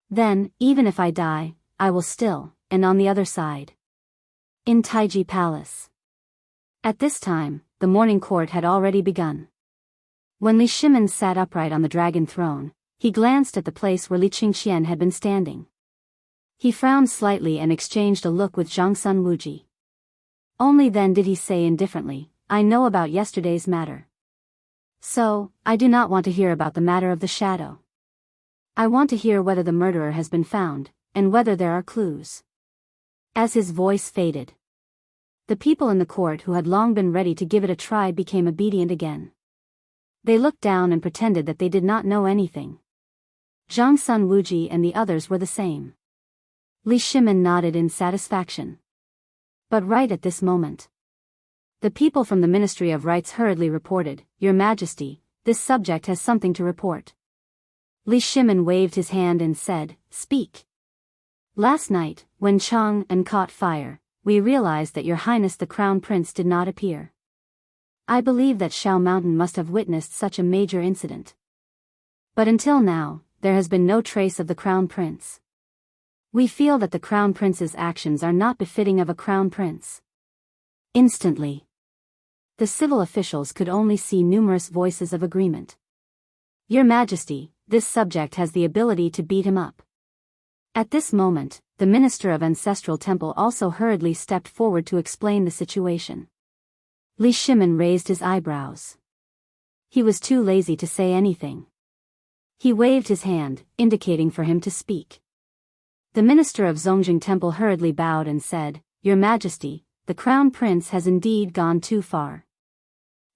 Then, even if I die, I will still, and on the other side. In Taiji Palace. At this time, the morning court had already begun. When Li Shimin sat upright on the dragon throne, he glanced at the place where Li Qingxian had been standing. He frowned slightly and exchanged a look with Zhangsun Wuji. Only then did he say indifferently, "I know about yesterday's matter. So, I do not want to hear about the matter of the shadow. I want to hear whether the murderer has been found, and whether there are clues." As his voice faded, the people in the court who had long been ready to give it a try became obedient again. They looked down and pretended that they did not know anything. Zhangsun Wuji and the others were the same. Li Shimin nodded in satisfaction. But right at this moment, the people from the Ministry of Rights hurriedly reported, "Your Majesty, this subject has something to report." Li Shimin waved his hand and said, "Speak." "Last night, when Chang'an caught fire, we realized that Your Highness the Crown Prince did not appear. I believe that Shao Mountain must have witnessed such a major incident. But until now, there has been no trace of the Crown Prince. We feel that the Crown Prince's actions are not befitting of a Crown Prince." Instantly, the civil officials could only see numerous voices of agreement. "Your Majesty, this subject has the ability to beat him up." At this moment, the Minister of Ancestral Temple also hurriedly stepped forward to explain the situation. Li Shimin raised his eyebrows. he was too lazy to say anything. He waved his hand, indicating for him to speak. The minister of Zongjing Temple hurriedly bowed and said, "Your Majesty, the Crown Prince has indeed gone too far.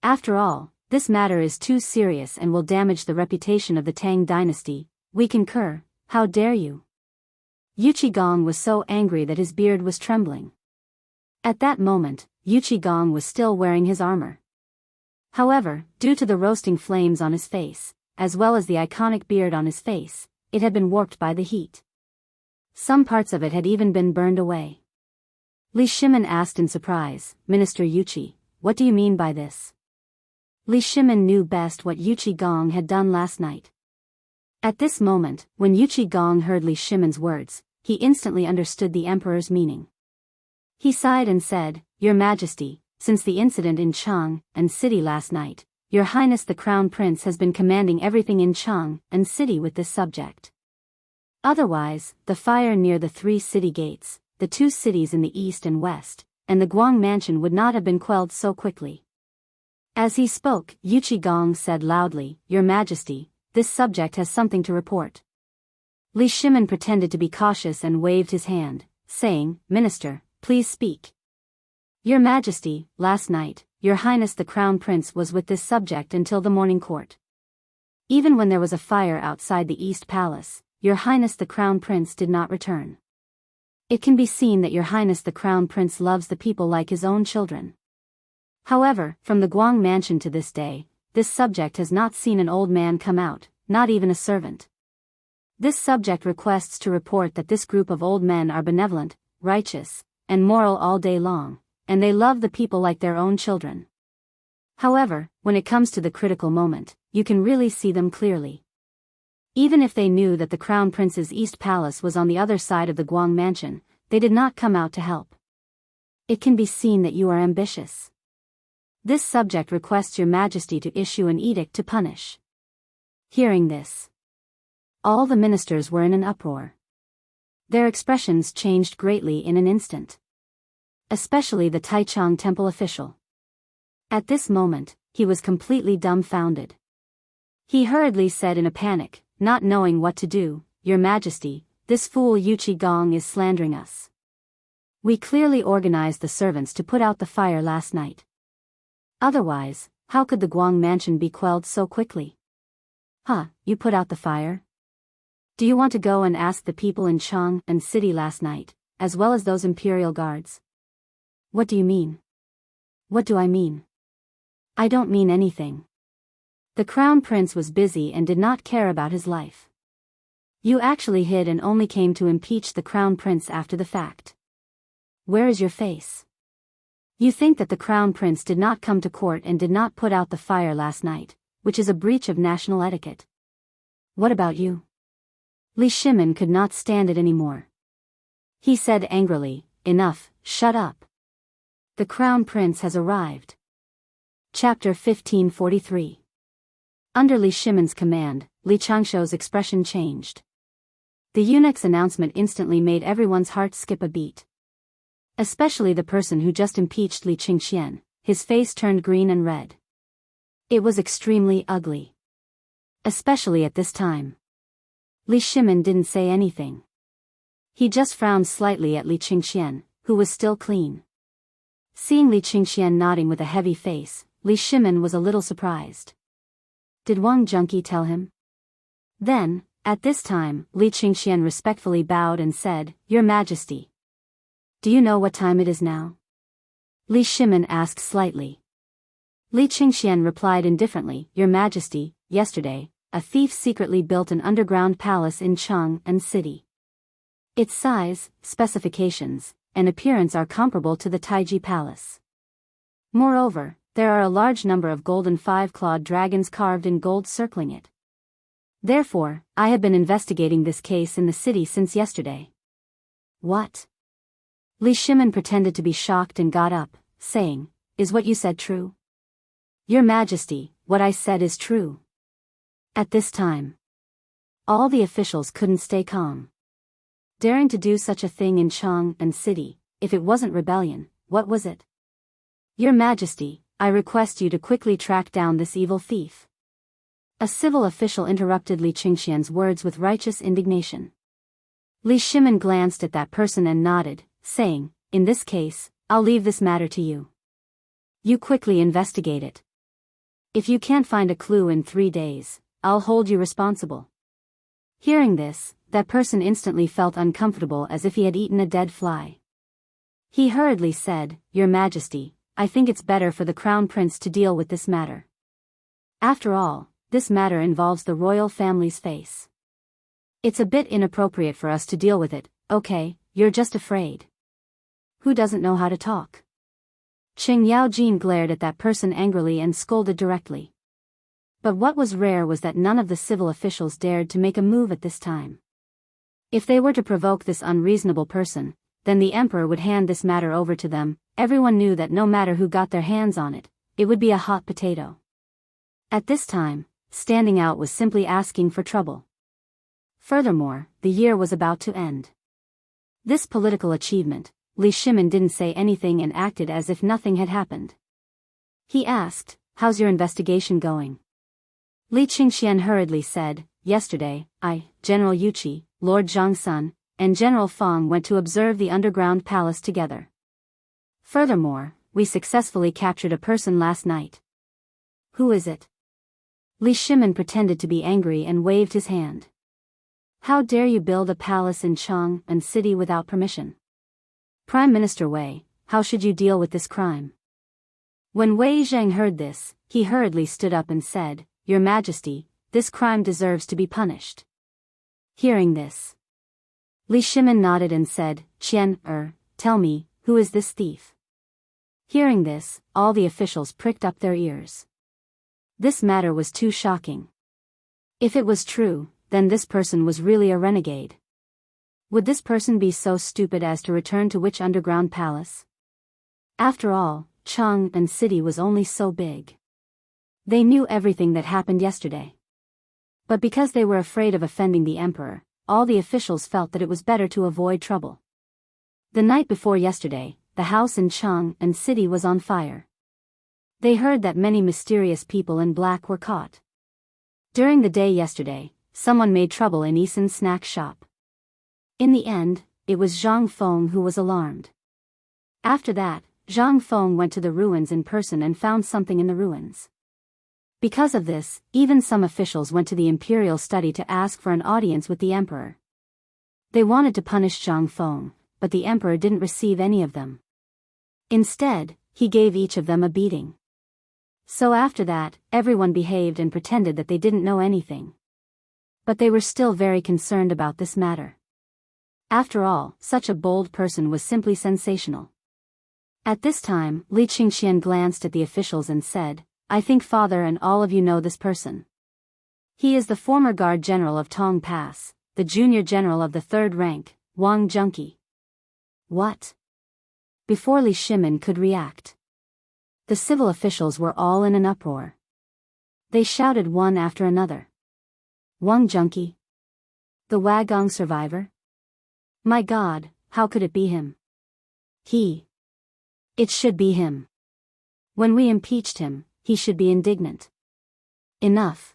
After all, this matter is too serious and will damage the reputation of the Tang dynasty. We concur. How dare you?" Yu Qigong was so angry that his beard was trembling. At that moment, Yu Qigong was still wearing his armor. However, due to the roasting flames on his face, as well as the iconic beard on his face, it had been warped by the heat. Some parts of it had even been burned away. Li Shimin asked in surprise, "Minister Yuqi, what do you mean by this?" Li Shimin knew best what Yu Qigong had done last night. At this moment, when Yu Qigong heard Li Shimin's words, he instantly understood the emperor's meaning. He sighed and said, "Your Majesty, since the incident in Chang'an city last night, Your Highness the Crown Prince has been commanding everything in Chang'an city with this subject. Otherwise, the fire near the 3 city gates, the 2 cities in the east and west, and the Guang mansion would not have been quelled so quickly." As he spoke, Yu Qigong said loudly, "Your Majesty, this subject has something to report." Li Shimin pretended to be cautious and waved his hand, saying, "Minister, please speak." "Your Majesty, last night, Your Highness the Crown Prince was with this subject until the morning court. Even when there was a fire outside the East Palace, Your Highness the Crown Prince did not return. It can be seen that Your Highness the Crown Prince loves the people like his own children. However, from the Guang mansion to this day, this subject has not seen an old man come out, not even a servant. This subject requests to report that this group of old men are benevolent, righteous, and moral all day long, and they love the people like their own children. However, when it comes to the critical moment, you can really see them clearly. Even if they knew that the Crown Prince's East Palace was on the other side of the Guang mansion, they did not come out to help. It can be seen that you are ambitious. This subject requests Your Majesty to issue an edict to punish." Hearing this, all the ministers were in an uproar. Their expressions changed greatly in an instant. Especially the Taichung Temple official. At this moment, he was completely dumbfounded. He hurriedly said in a panic, not knowing what to do, "Your Majesty, this fool Yu Qigong is slandering us. We clearly organized the servants to put out the fire last night. Otherwise, how could the Guang mansion be quelled so quickly?" "Huh, you put out the fire? Do you want to go and ask the people in Chang'an city last night, as well as those imperial guards?" "What do you mean?" "What do I mean? I don't mean anything. The Crown Prince was busy and did not care about his life. You actually hid and only came to impeach the Crown Prince after the fact. Where is your face? You think that the Crown Prince did not come to court and did not put out the fire last night, which is a breach of national etiquette. What about you?" Li Shimin could not stand it anymore. He said angrily, "Enough, shut up. The Crown Prince has arrived." Chapter 1543. Under Li Shimin's command, Li Changshuo's expression changed. The eunuch's announcement instantly made everyone's heart skip a beat. Especially the person who just impeached Li Qingxian, his face turned green and red. It was extremely ugly. Especially at this time. Li Shimin didn't say anything. He just frowned slightly at Li Qingxian, who was still clean. Seeing Li Qingxian nodding with a heavy face, Li Shimin was a little surprised. Did Wang Junqi tell him? Then, at this time, Li Qingxian respectfully bowed and said, "Your Majesty. Do you know what time it is now?" Li Shimin asked slightly. Li Qingxian replied indifferently, "Your Majesty, yesterday, a thief secretly built an underground palace in Chang'an city. Its size, specifications, and appearance are comparable to the Taiji Palace. Moreover, there are a large number of golden 5-clawed dragons carved in gold circling it. Therefore, I have been investigating this case in the city since yesterday." "What?" Li Shimin pretended to be shocked and got up, saying, "Is what you said true?" "Your Majesty, what I said is true." At this time, all the officials couldn't stay calm. Daring to do such a thing in Chang'an city, if it wasn't rebellion, what was it? "Your Majesty, I request you to quickly track down this evil thief." A civil official interrupted Li Qingxian's words with righteous indignation. Li Shimin glanced at that person and nodded, saying, "In this case, I'll leave this matter to you. You quickly investigate it. If you can't find a clue in 3 days, I'll hold you responsible." Hearing this, that person instantly felt uncomfortable as if he had eaten a dead fly. He hurriedly said, "Your Majesty, I think it's better for the Crown Prince to deal with this matter. After all, this matter involves the royal family's face. It's a bit inappropriate for us to deal with it, okay? You're just afraid. Who doesn't know how to talk?" Qing Yaojin glared at that person angrily and scolded directly. But what was rare was that none of the civil officials dared to make a move at this time. If they were to provoke this unreasonable person, then the emperor would hand this matter over to them. Everyone knew that no matter who got their hands on it, it would be a hot potato. At this time, standing out was simply asking for trouble. Furthermore, the year was about to end. This political achievement, Li Shimin didn't say anything and acted as if nothing had happened. He asked, "How's your investigation going?" Li Qingxian hurriedly said, "Yesterday, General Yuqi, Lord Zhangsun, and General Feng went to observe the underground palace together. Furthermore, we successfully captured a person last night." "Who is it?" Li Shimin pretended to be angry and waved his hand. "How dare you build a palace in Chang'an city without permission? Prime Minister Wei, how should you deal with this crime?" When Wei Zheng heard this, he hurriedly stood up and said, "Your Majesty, this crime deserves to be punished." Hearing this, Li Shimin nodded and said, Tell me, who is this thief?" Hearing this, all the officials pricked up their ears. This matter was too shocking. If it was true, then this person was really a renegade. Would this person be so stupid as to return to which underground palace? After all, Chang'an city was only so big. They knew everything that happened yesterday. But because they were afraid of offending the emperor, all the officials felt that it was better to avoid trouble. The night before yesterday, the house in Chang'an city was on fire. They heard that many mysterious people in black were caught. During the day yesterday, someone made trouble in Eason's snack shop. In the end, it was Zhang Feng who was alarmed. After that, Zhang Feng went to the ruins in person and found something in the ruins. Because of this, even some officials went to the imperial study to ask for an audience with the emperor. They wanted to punish Zhang Feng, but the emperor didn't receive any of them. Instead, he gave each of them a beating. So after that, everyone behaved and pretended that they didn't know anything. But they were still very concerned about this matter. After all, such a bold person was simply sensational. At this time, Li Qingxian glanced at the officials and said, "I think Father and all of you know this person. He is the former guard general of Tong Pass, the junior general of the 3rd rank, Wang Junqi." "What?" Before Li Shimin could react, the civil officials were all in an uproar. They shouted one after another. "Wang Junqi? The Wagong survivor? My God, how could it be him? It should be him. When we impeached him, he should be indignant." Enough.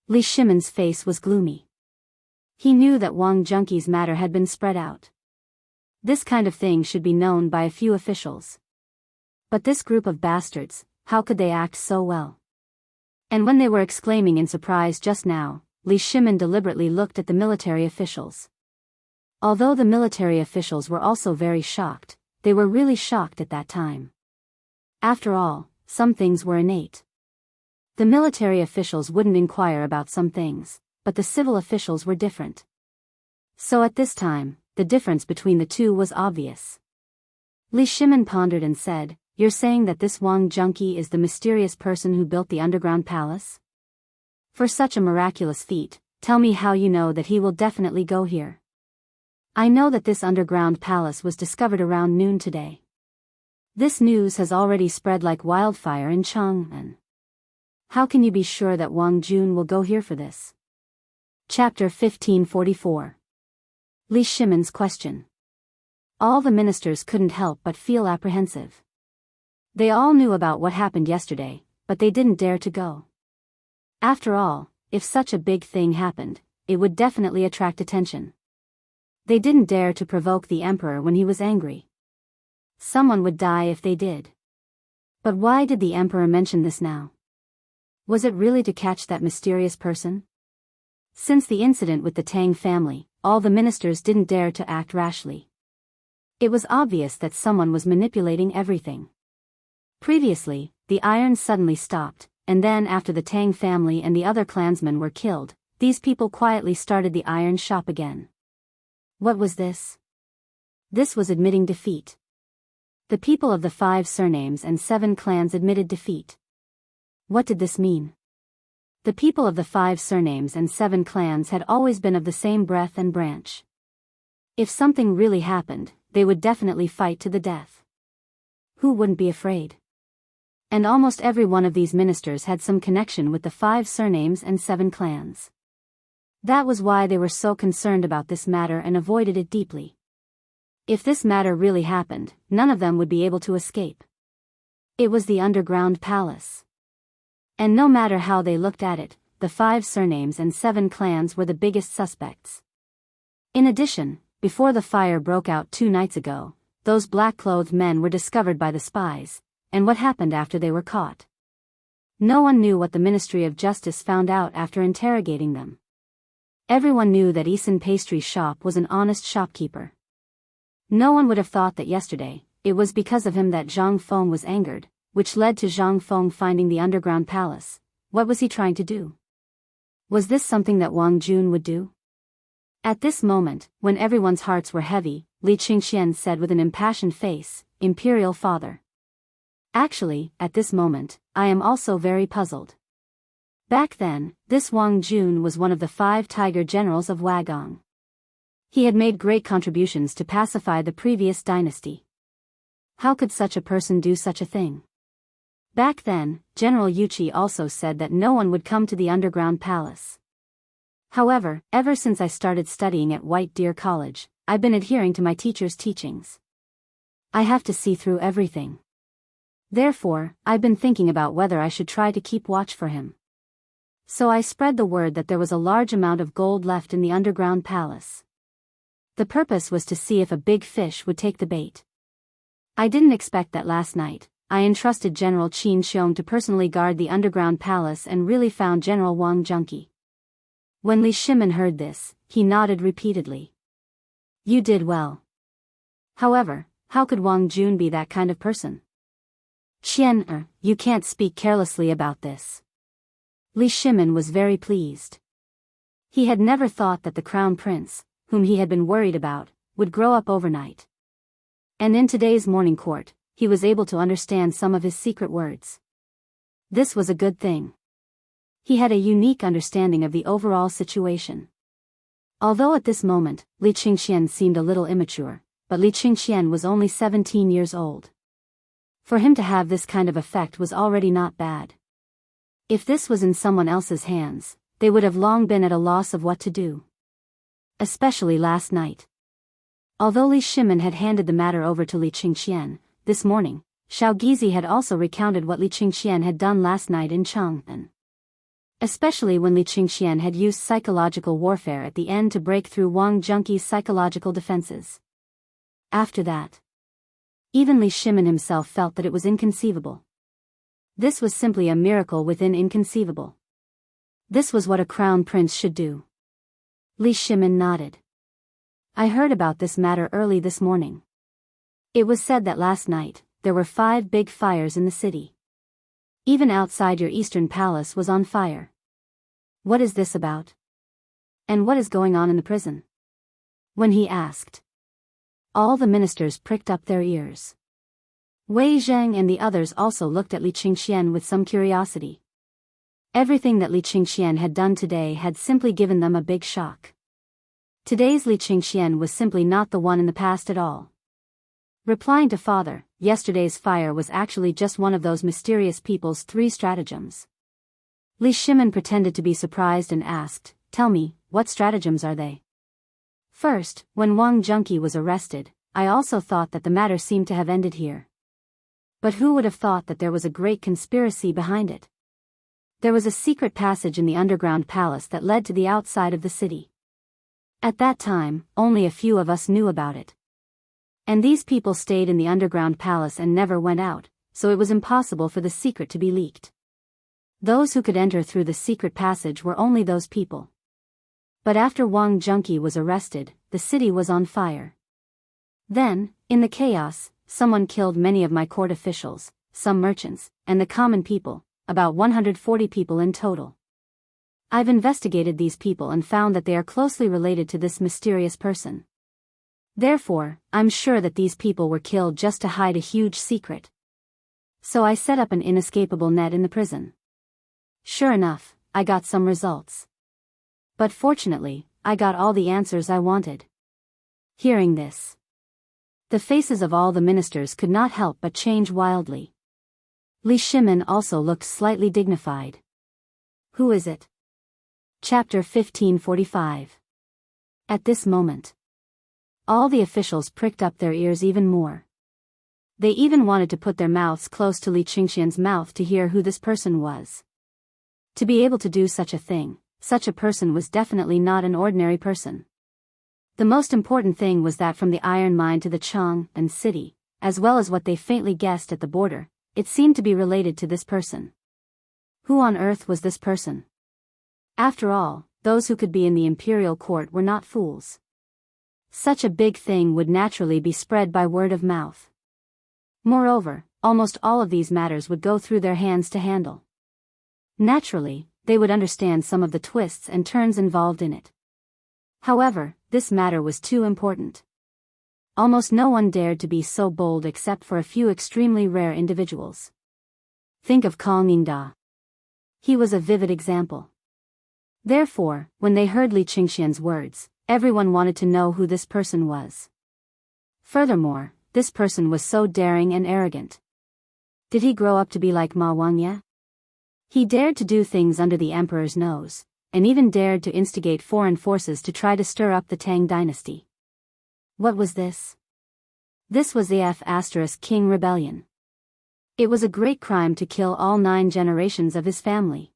Li Shimin's face was gloomy. He knew that Wang Junqi's matter had been spread out. This kind of thing should be known by a few officials. But this group of bastards, how could they act so well? And when they were exclaiming in surprise just now, Li Shimin deliberately looked at the military officials. Although the military officials were also very shocked, they were really shocked at that time. After all, some things were innate. The military officials wouldn't inquire about some things, but the civil officials were different. So at this time, the difference between the two was obvious. Li Shimin pondered and said, "You're saying that this Wang Junqi is the mysterious person who built the underground palace? For such a miraculous feat, tell me how you know that he will definitely go here. I know that this underground palace was discovered around noon today. This news has already spread like wildfire in Chang'an. How can you be sure that Wang Jun will go here for this?" Chapter 1544. Li Shimin's question. All the ministers couldn't help but feel apprehensive. They all knew about what happened yesterday, but they didn't dare to go. After all, if such a big thing happened, it would definitely attract attention. They didn't dare to provoke the emperor when he was angry. Someone would die if they did. But why did the emperor mention this now? Was it really to catch that mysterious person? Since the incident with the Tang family, all the ministers didn't dare to act rashly. It was obvious that someone was manipulating everything. Previously, the iron suddenly stopped, and then after the Tang family and the other clansmen were killed, these people quietly started the iron shop again. What was this? This was admitting defeat. The people of the 5 surnames and 7 clans admitted defeat. What did this mean? The people of the 5 surnames and 7 clans had always been of the same breath and branch. If something really happened, they would definitely fight to the death. Who wouldn't be afraid? And almost every one of these ministers had some connection with the 5 surnames and 7 clans. That was why they were so concerned about this matter and avoided it deeply. If this matter really happened, none of them would be able to escape. It was the underground palace. And no matter how they looked at it, the 5 surnames and 7 clans were the biggest suspects. In addition, before the fire broke out 2 nights ago, those black-clothed men were discovered by the spies, and what happened after they were caught? No one knew what the Ministry of Justice found out after interrogating them. Everyone knew that Isan Pastry Shop was an honest shopkeeper. No one would have thought that yesterday, it was because of him that Zhang Feng was angered, which led to Zhang Feng finding the underground palace. What was he trying to do? Was this something that Wang Jun would do? At this moment, when everyone's hearts were heavy, Li Qingxian said with an impassioned face, "Imperial Father. Actually, at this moment, I am also very puzzled." Back then, this Wang Jun was one of the 5 tiger generals of Wagong. He had made great contributions to pacify the previous dynasty. How could such a person do such a thing? Back then, General Yuqi also said that no one would come to the underground palace. However, ever since I started studying at White Deer College, I've been adhering to my teacher's teachings. I have to see through everything. Therefore, I've been thinking about whether I should try to keep watch for him. So I spread the word that there was a large amount of gold left in the underground palace. The purpose was to see if a big fish would take the bait. I didn't expect that last night. I entrusted General Qin Xiong to personally guard the underground palace and really found General Wang junkie. When Li Shimin heard this, he nodded repeatedly. You did well. However, how could Wang Jun be that kind of person? Qian, you can't speak carelessly about this. Li Shimin was very pleased. He had never thought that the crown prince, whom he had been worried about, would grow up overnight. And in today's morning court, he was able to understand some of his secret words. This was a good thing. He had a unique understanding of the overall situation. Although at this moment, Li Qingxian seemed a little immature, but Li Qingxian was only 17 years old. For him to have this kind of effect was already not bad. If this was in someone else's hands, they would have long been at a loss of what to do. Especially last night. Although Li Shimin had handed the matter over to Li Qingxian, this morning, Xiao Gizi had also recounted what Li Qingxian had done last night in Chang'an. Especially when Li Qingxian had used psychological warfare at the end to break through Wang Junkie's psychological defenses. After that, even Li Shimin himself felt that it was inconceivable. This was simply a miracle within inconceivable. This was what a crown prince should do. Li Shimin nodded. I heard about this matter early this morning. It was said that last night, there were 5 big fires in the city. Even outside your eastern palace was on fire. What is this about? And what is going on in the prison? When he asked, all the ministers pricked up their ears. Wei Zheng and the others also looked at Li Qingxian with some curiosity. Everything that Li Qingxian had done today had simply given them a big shock. Today's Li Qingxian was simply not the one in the past at all. Replying to father, yesterday's fire was actually just one of those mysterious people's 3 stratagems. Li Shimin pretended to be surprised and asked, tell me, what stratagems are they? First, when Wang Junkie was arrested, I also thought that the matter seemed to have ended here. But who would have thought that there was a great conspiracy behind it? There was a secret passage in the underground palace that led to the outside of the city. At that time, only a few of us knew about it. And these people stayed in the underground palace and never went out, so it was impossible for the secret to be leaked. Those who could enter through the secret passage were only those people. But after Wang Junqi was arrested, the city was on fire. Then, in the chaos, someone killed many of my court officials, some merchants, and the common people, about 140 people in total. I've investigated these people and found that they are closely related to this mysterious person. Therefore, I'm sure that these people were killed just to hide a huge secret. So I set up an inescapable net in the prison. Sure enough, I got some results. But fortunately, I got all the answers I wanted. Hearing this, the faces of all the ministers could not help but change wildly. Li Shimin also looked slightly dignified. Who is it? Chapter 1545. At this moment, all the officials pricked up their ears even more. They even wanted to put their mouths close to Li Qingxian's mouth to hear who this person was. To be able to do such a thing, such a person was definitely not an ordinary person. The most important thing was that from the iron mine to the Chang'an city, as well as what they faintly guessed at the border, it seemed to be related to this person. Who on earth was this person? After all, those who could be in the imperial court were not fools. Such a big thing would naturally be spread by word of mouth. Moreover, almost all of these matters would go through their hands to handle. Naturally, they would understand some of the twists and turns involved in it. However, this matter was too important. Almost no one dared to be so bold except for a few extremely rare individuals. Think of Chang'an. He was a vivid example. Therefore, when they heard Li Qingxian's words, everyone wanted to know who this person was. Furthermore, this person was so daring and arrogant. Did he grow up to be like Ma Wangye? He dared to do things under the emperor's nose, and even dared to instigate foreign forces to try to stir up the Tang dynasty. What was this? This was the F*King rebellion. It was a great crime to kill all 9 generations of his family.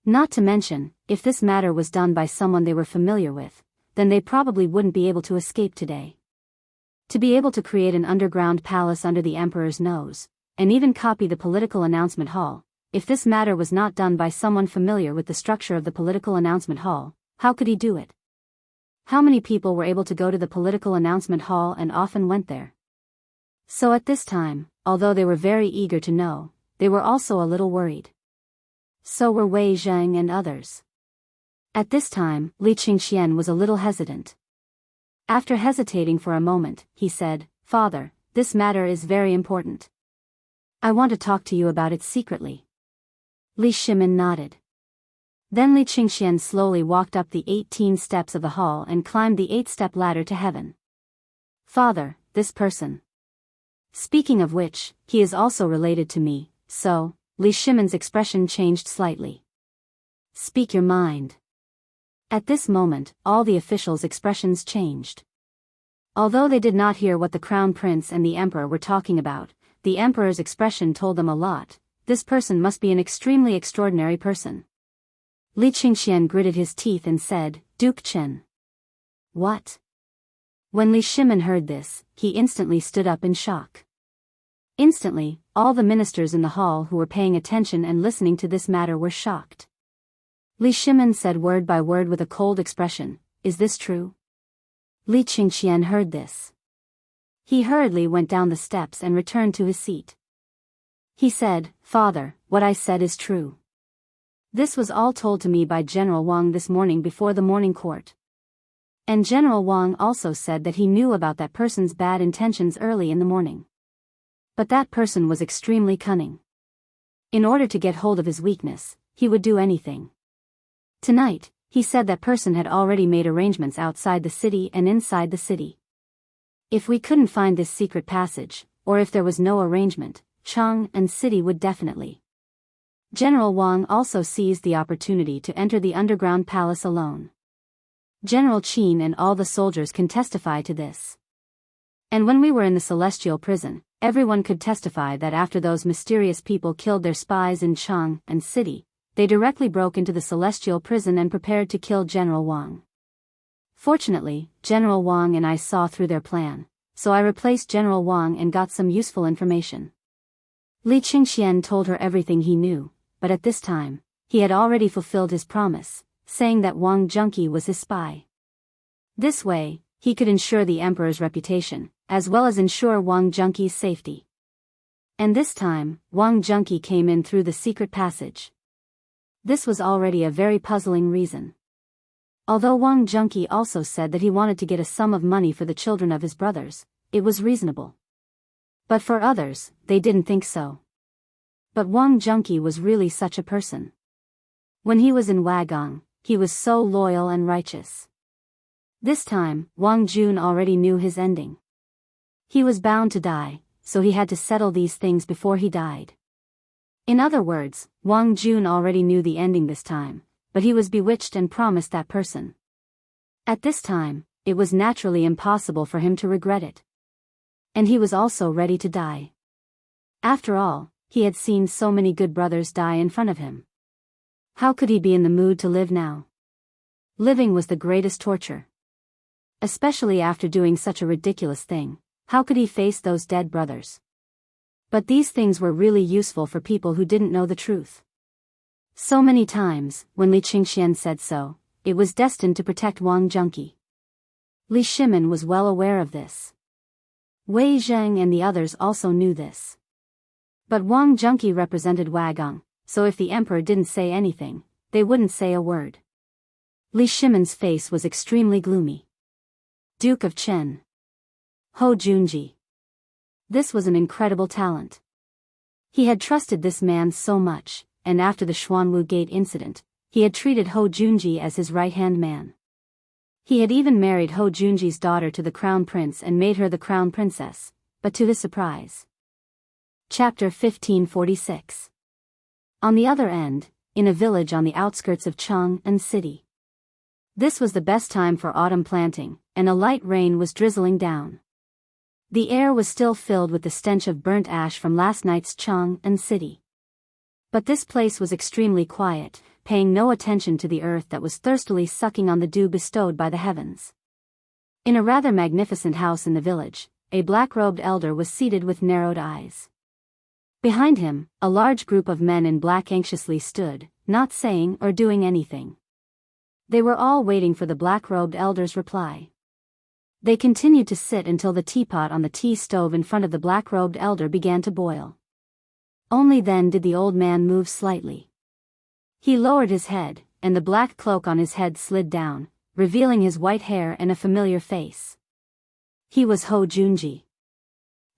Not to mention, if this matter was done by someone they were familiar with, then they probably wouldn't be able to escape today. To be able to create an underground palace under the emperor's nose, and even copy the political announcement hall, if this matter was not done by someone familiar with the structure of the political announcement hall, how could he do it? How many people were able to go to the political announcement hall and often went there? So at this time, although they were very eager to know, they were also a little worried. So were Wei Zheng and others. At this time, Li Qingxian was a little hesitant. After hesitating for a moment, he said, "Father, this matter is very important. I want to talk to you about it secretly." Li Shimin nodded. Then Li Qingxian slowly walked up the 18 steps of the hall and climbed the 8-step ladder to heaven. "Father, this person. Speaking of which, he is also related to me, so," Li Shimin's expression changed slightly. "Speak your mind." At this moment, all the officials' expressions changed. Although they did not hear what the crown prince and the emperor were talking about, the emperor's expression told them a lot. This person must be an extremely extraordinary person. Li Qingxian gritted his teeth and said, "Duke Chen." "What?" When Li Shimin heard this, he instantly stood up in shock. Instantly, all the ministers in the hall who were paying attention and listening to this matter were shocked. Li Shimin said word by word with a cold expression, "Is this true?" Li Qingxian heard this. He hurriedly went down the steps and returned to his seat. He said, "Father, what I said is true. This was all told to me by General Wang this morning before the morning court. And General Wang also said that he knew about that person's bad intentions early in the morning. But that person was extremely cunning. In order to get hold of his weakness, he would do anything. Tonight, he said that person had already made arrangements outside the city and inside the city. If we couldn't find this secret passage, or if there was no arrangement, Chang'an city would definitely. General Wang also seized the opportunity to enter the underground palace alone. General Qin and all the soldiers can testify to this. And when we were in the celestial prison, everyone could testify that after those mysterious people killed their spies in Chang'an city, they directly broke into the celestial prison and prepared to kill General Wang. Fortunately, General Wang and I saw through their plan, so I replaced General Wang and got some useful information. Li Qingxian told her everything he knew, but at this time, he had already fulfilled his promise, saying that Wang Junqi was his spy. This way, he could ensure the emperor's reputation, as well as ensure Wang Junqi's safety. And this time, Wang Junqi came in through the secret passage. This was already a very puzzling reason. Although Wang Junqi also said that he wanted to get a sum of money for the children of his brothers, it was reasonable. But for others, they didn't think so. But Wang Junqi was really such a person. When he was in Wagong, he was so loyal and righteous. This time, Wang Jun already knew his ending. He was bound to die, so he had to settle these things before he died. In other words, Wang Jun already knew the ending this time, but he was bewitched and promised that person. At this time, it was naturally impossible for him to regret it. And he was also ready to die. After all, he had seen so many good brothers die in front of him. How could he be in the mood to live now? Living was the greatest torture. Especially after doing such a ridiculous thing, how could he face those dead brothers? But these things were really useful for people who didn't know the truth. So many times, when Li Qingxian said so, it was destined to protect Wang Junqi. Li Shimin was well aware of this. Wei Zheng and the others also knew this. But Wang Junqi represented Wagong, so if the emperor didn't say anything, they wouldn't say a word. Li Shimin's face was extremely gloomy. Duke of Chen. Hou Junji. This was an incredible talent. He had trusted this man so much, and after the Xuanwu Gate incident, he had treated Hou Junji as his right-hand man. He had even married Hou Junji's daughter to the crown prince and made her the crown princess, but to his surprise. Chapter 1546. On the other end, in a village on the outskirts of Chang'an city. This was the best time for autumn planting, and a light rain was drizzling down. The air was still filled with the stench of burnt ash from last night's Chang'an city. But this place was extremely quiet, paying no attention to the earth that was thirstily sucking on the dew bestowed by the heavens. In a rather magnificent house in the village, a black-robed elder was seated with narrowed eyes. Behind him, a large group of men in black anxiously stood, not saying or doing anything. They were all waiting for the black-robed elder's reply. They continued to sit until the teapot on the tea stove in front of the black-robed elder began to boil. Only then did the old man move slightly. He lowered his head, and the black cloak on his head slid down, revealing his white hair and a familiar face. He was Hou Junji.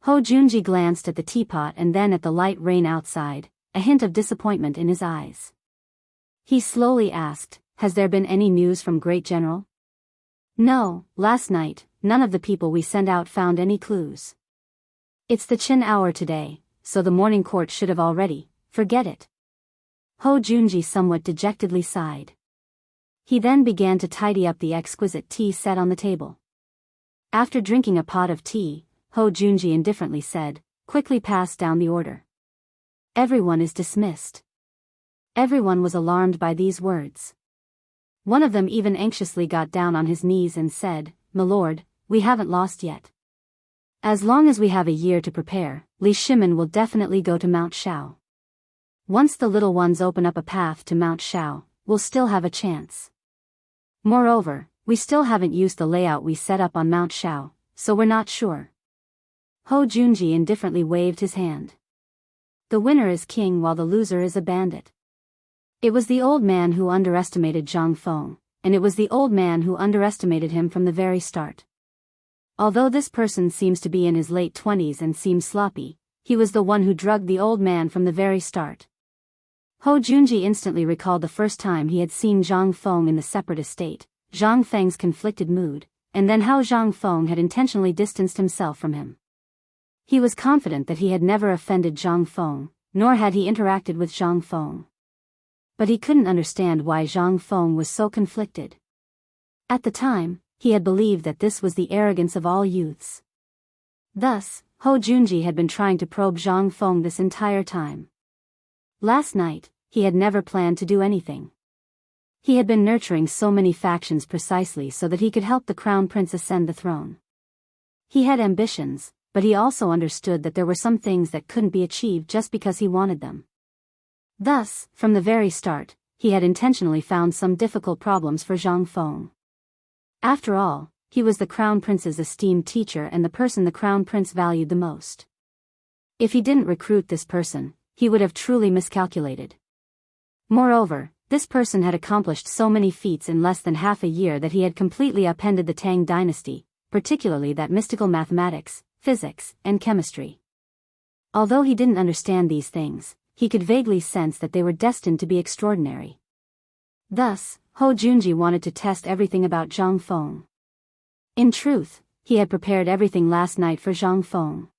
Hou Junji glanced at the teapot and then at the light rain outside, a hint of disappointment in his eyes. He slowly asked, "Has there been any news from Great General?" "No, last night, none of the people we sent out found any clues. It's the Qin hour today, so the morning court should have already, forget it." Hou Junji somewhat dejectedly sighed. He then began to tidy up the exquisite tea set on the table. After drinking a pot of tea, Hou Junji indifferently said, "Quickly pass down the order. Everyone is dismissed." Everyone was alarmed by these words. One of them even anxiously got down on his knees and said, "My lord, we haven't lost yet. As long as we have a year to prepare, Li Shimin will definitely go to Mount Shao. Once the little ones open up a path to Mount Shao, we'll still have a chance. Moreover, we still haven't used the layout we set up on Mount Shao, so we're not sure." Hou Junji indifferently waved his hand. The winner is king while the loser is a bandit. It was the old man who underestimated Zhang Feng, and it was the old man who underestimated him from the very start. Although this person seems to be in his late 20s and seems sloppy, he was the one who drugged the old man from the very start. Hou Junji instantly recalled the first time he had seen Zhang Feng in the separate estate, Zhang Feng's conflicted mood, and then how Zhang Feng had intentionally distanced himself from him. He was confident that he had never offended Zhang Feng, nor had he interacted with Zhang Feng. But he couldn't understand why Zhang Feng was so conflicted. At the time, he had believed that this was the arrogance of all youths. Thus, Hou Junji had been trying to probe Zhang Feng this entire time. Last night, he had never planned to do anything. He had been nurturing so many factions precisely so that he could help the crown prince ascend the throne. He had ambitions, but he also understood that there were some things that couldn't be achieved just because he wanted them. Thus, from the very start, he had intentionally found some difficult problems for Zhang Feng. After all, he was the crown prince's esteemed teacher and the person the crown prince valued the most. If he didn't recruit this person, he would have truly miscalculated. Moreover, this person had accomplished so many feats in less than half a year that he had completely upended the Tang dynasty, particularly that mystical mathematics, physics, and chemistry. Although he didn't understand these things, he could vaguely sense that they were destined to be extraordinary. Thus, Hou Junji wanted to test everything about Zhang Feng. In truth, he had prepared everything last night for Zhang Feng.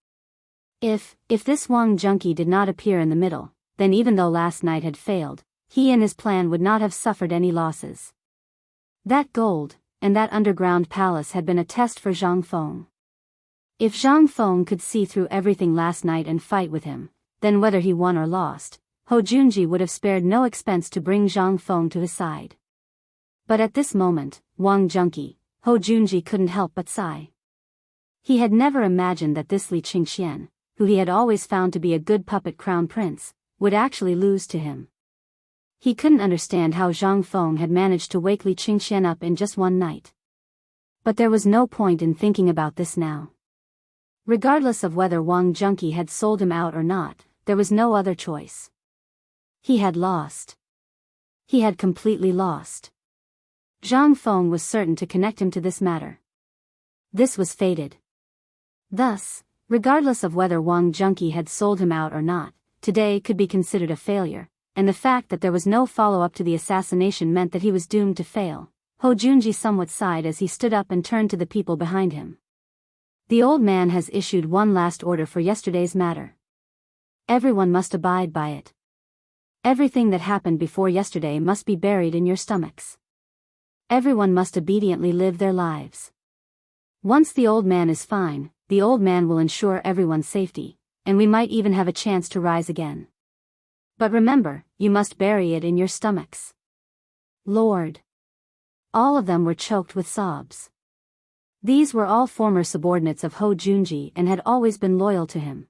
If this Wang junkie did not appear in the middle, then even though last night had failed, he and his plan would not have suffered any losses. That gold, and that underground palace had been a test for Zhang Feng. If Zhang Feng could see through everything last night and fight with him, then whether he won or lost, Hou Junji would have spared no expense to bring Zhang Feng to his side. But at this moment, Wang junkie, Hou Junji couldn't help but sigh. He had never imagined that this Li Qingxian, who he had always found to be a good puppet crown prince, would actually lose to him. He couldn't understand how Zhang Feng had managed to wake Li Qingxian up in just one night. But there was no point in thinking about this now. Regardless of whether Wang junkie had sold him out or not, there was no other choice. He had lost. He had completely lost. Zhang Feng was certain to connect him to this matter. This was fated. Thus, regardless of whether Wang junkie had sold him out or not, today could be considered a failure, and the fact that there was no follow-up to the assassination meant that he was doomed to fail. Hou Junji somewhat sighed as he stood up and turned to the people behind him. The old man has issued one last order for yesterday's matter. Everyone must abide by it. Everything that happened before yesterday must be buried in your stomachs. Everyone must obediently live their lives. Once the old man is fine, the old man will ensure everyone's safety, and we might even have a chance to rise again. But remember, you must bury it in your stomachs. Lord. All of them were choked with sobs. These were all former subordinates of Hou Junji and had always been loyal to him.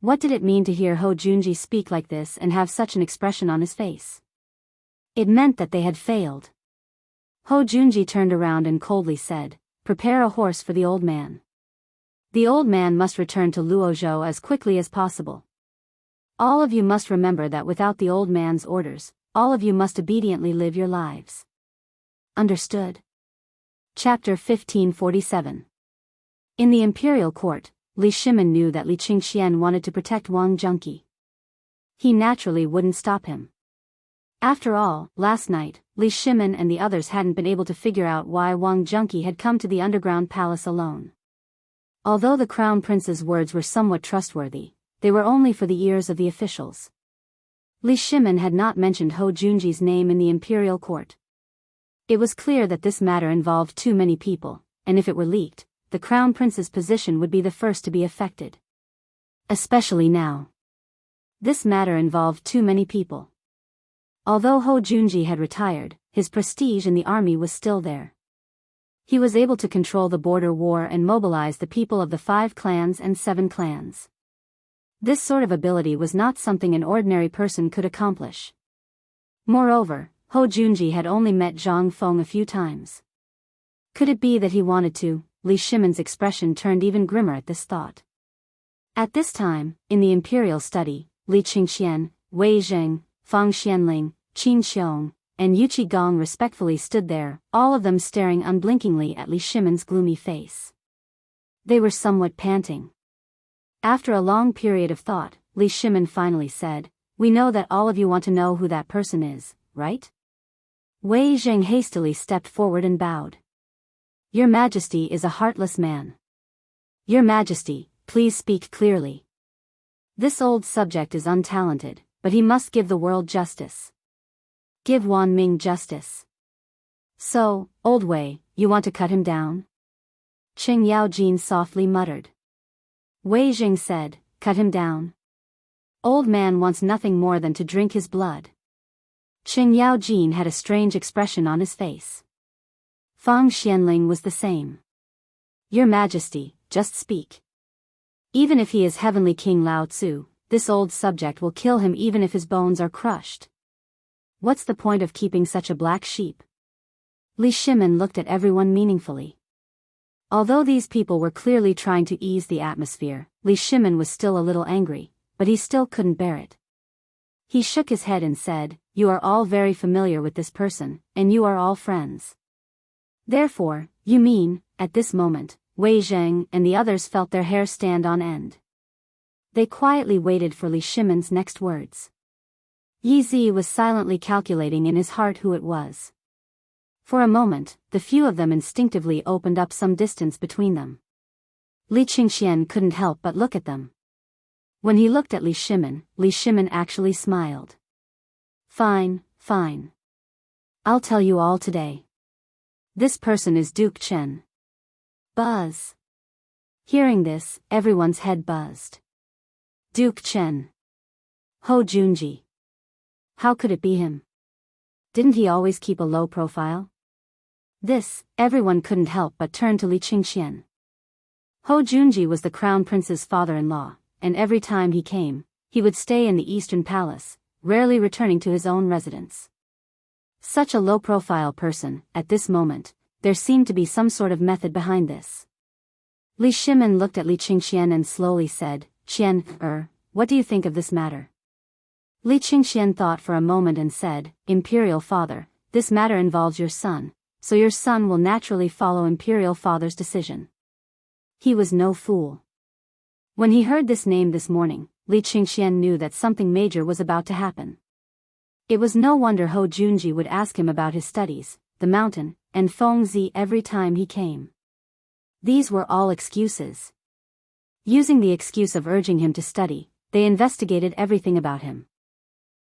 What did it mean to hear Hou Junji speak like this and have such an expression on his face? It meant that they had failed. Hou Junji turned around and coldly said, "Prepare a horse for the old man. The old man must return to Luozhou as quickly as possible. All of you must remember that without the old man's orders, all of you must obediently live your lives. Understood?" Chapter 1547. In the imperial court, Li Shimin knew that Li Qingxian wanted to protect Wang junkie. He naturally wouldn't stop him. After all, last night, Li Shimin and the others hadn't been able to figure out why Wang junkie had come to the underground palace alone. Although the crown prince's words were somewhat trustworthy, they were only for the ears of the officials. Li Shimin had not mentioned Hou Junji's name in the imperial court. It was clear that this matter involved too many people, and if it were leaked, the crown prince's position would be the first to be affected. Especially now. This matter involved too many people. Although Hou Junji had retired, his prestige in the army was still there. He was able to control the border war and mobilize the people of the 5 clans and 7 clans. This sort of ability was not something an ordinary person could accomplish. Moreover, Hou Junji had only met Zhang Feng a few times. Could it be that he wanted to? Li Shimin's expression turned even grimmer at this thought. At this time, in the imperial study, Li Qingxian, Wei Zheng, Fang Xianling, Qin Xiong, and Yu Qigong respectfully stood there, all of them staring unblinkingly at Li Shimin's gloomy face. They were somewhat panting. After a long period of thought, Li Shimin finally said, "We know that all of you want to know who that person is, right?" Wei Zheng hastily stepped forward and bowed. "Your Majesty is a heartless man. Your Majesty, please speak clearly. This old subject is untalented, but he must give the world justice. Give Wan Ming justice. So, old Wei, you want to cut him down?" Qing Yaojin softly muttered. Wei Jing said, "Cut him down? Old man wants nothing more than to drink his blood. Qing Yaojin had a strange expression on his face. Feng Xianling was the same. Your Majesty, just speak. Even if he is Heavenly King Lao Tzu, this old subject will kill him even if his bones are crushed. What's the point of keeping such a black sheep? Li Shimin looked at everyone meaningfully. Although these people were clearly trying to ease the atmosphere, Li Shimin was still a little angry, but he still couldn't bear it. He shook his head and said, "You are all very familiar with this person, and you are all friends. Therefore, you mean," at this moment, Wei Zheng and the others felt their hair stand on end. They quietly waited for Li Shimin's next words. Yi Zi was silently calculating in his heart who it was. For a moment, the few of them instinctively opened up some distance between them. Li Qingxian couldn't help but look at them. When he looked at Li Shimin actually smiled. Fine, fine. I'll tell you all today. This person is Duke Chen. Buzz. Hearing this, everyone's head buzzed. Duke Chen. Ho Junji. How could it be him? Didn't he always keep a low profile? This, everyone couldn't help but turn to Li Qingxian. Ho Junji was the crown prince's father-in-law, and every time he came, he would stay in the Eastern Palace, rarely returning to his own residence. Such a low-profile person, at this moment, there seemed to be some sort of method behind this. Li Shimin looked at Li Qingxian and slowly said, "Qian, what do you think of this matter?" Li Qingxian thought for a moment and said, "Imperial Father, this matter involves your son, so your son will naturally follow Imperial Father's decision." He was no fool. When he heard this name this morning, Li Qingxian knew that something major was about to happen. It was no wonder Ho Junji would ask him about his studies, the mountain, and Feng Zi every time he came. These were all excuses. Using the excuse of urging him to study, they investigated everything about him.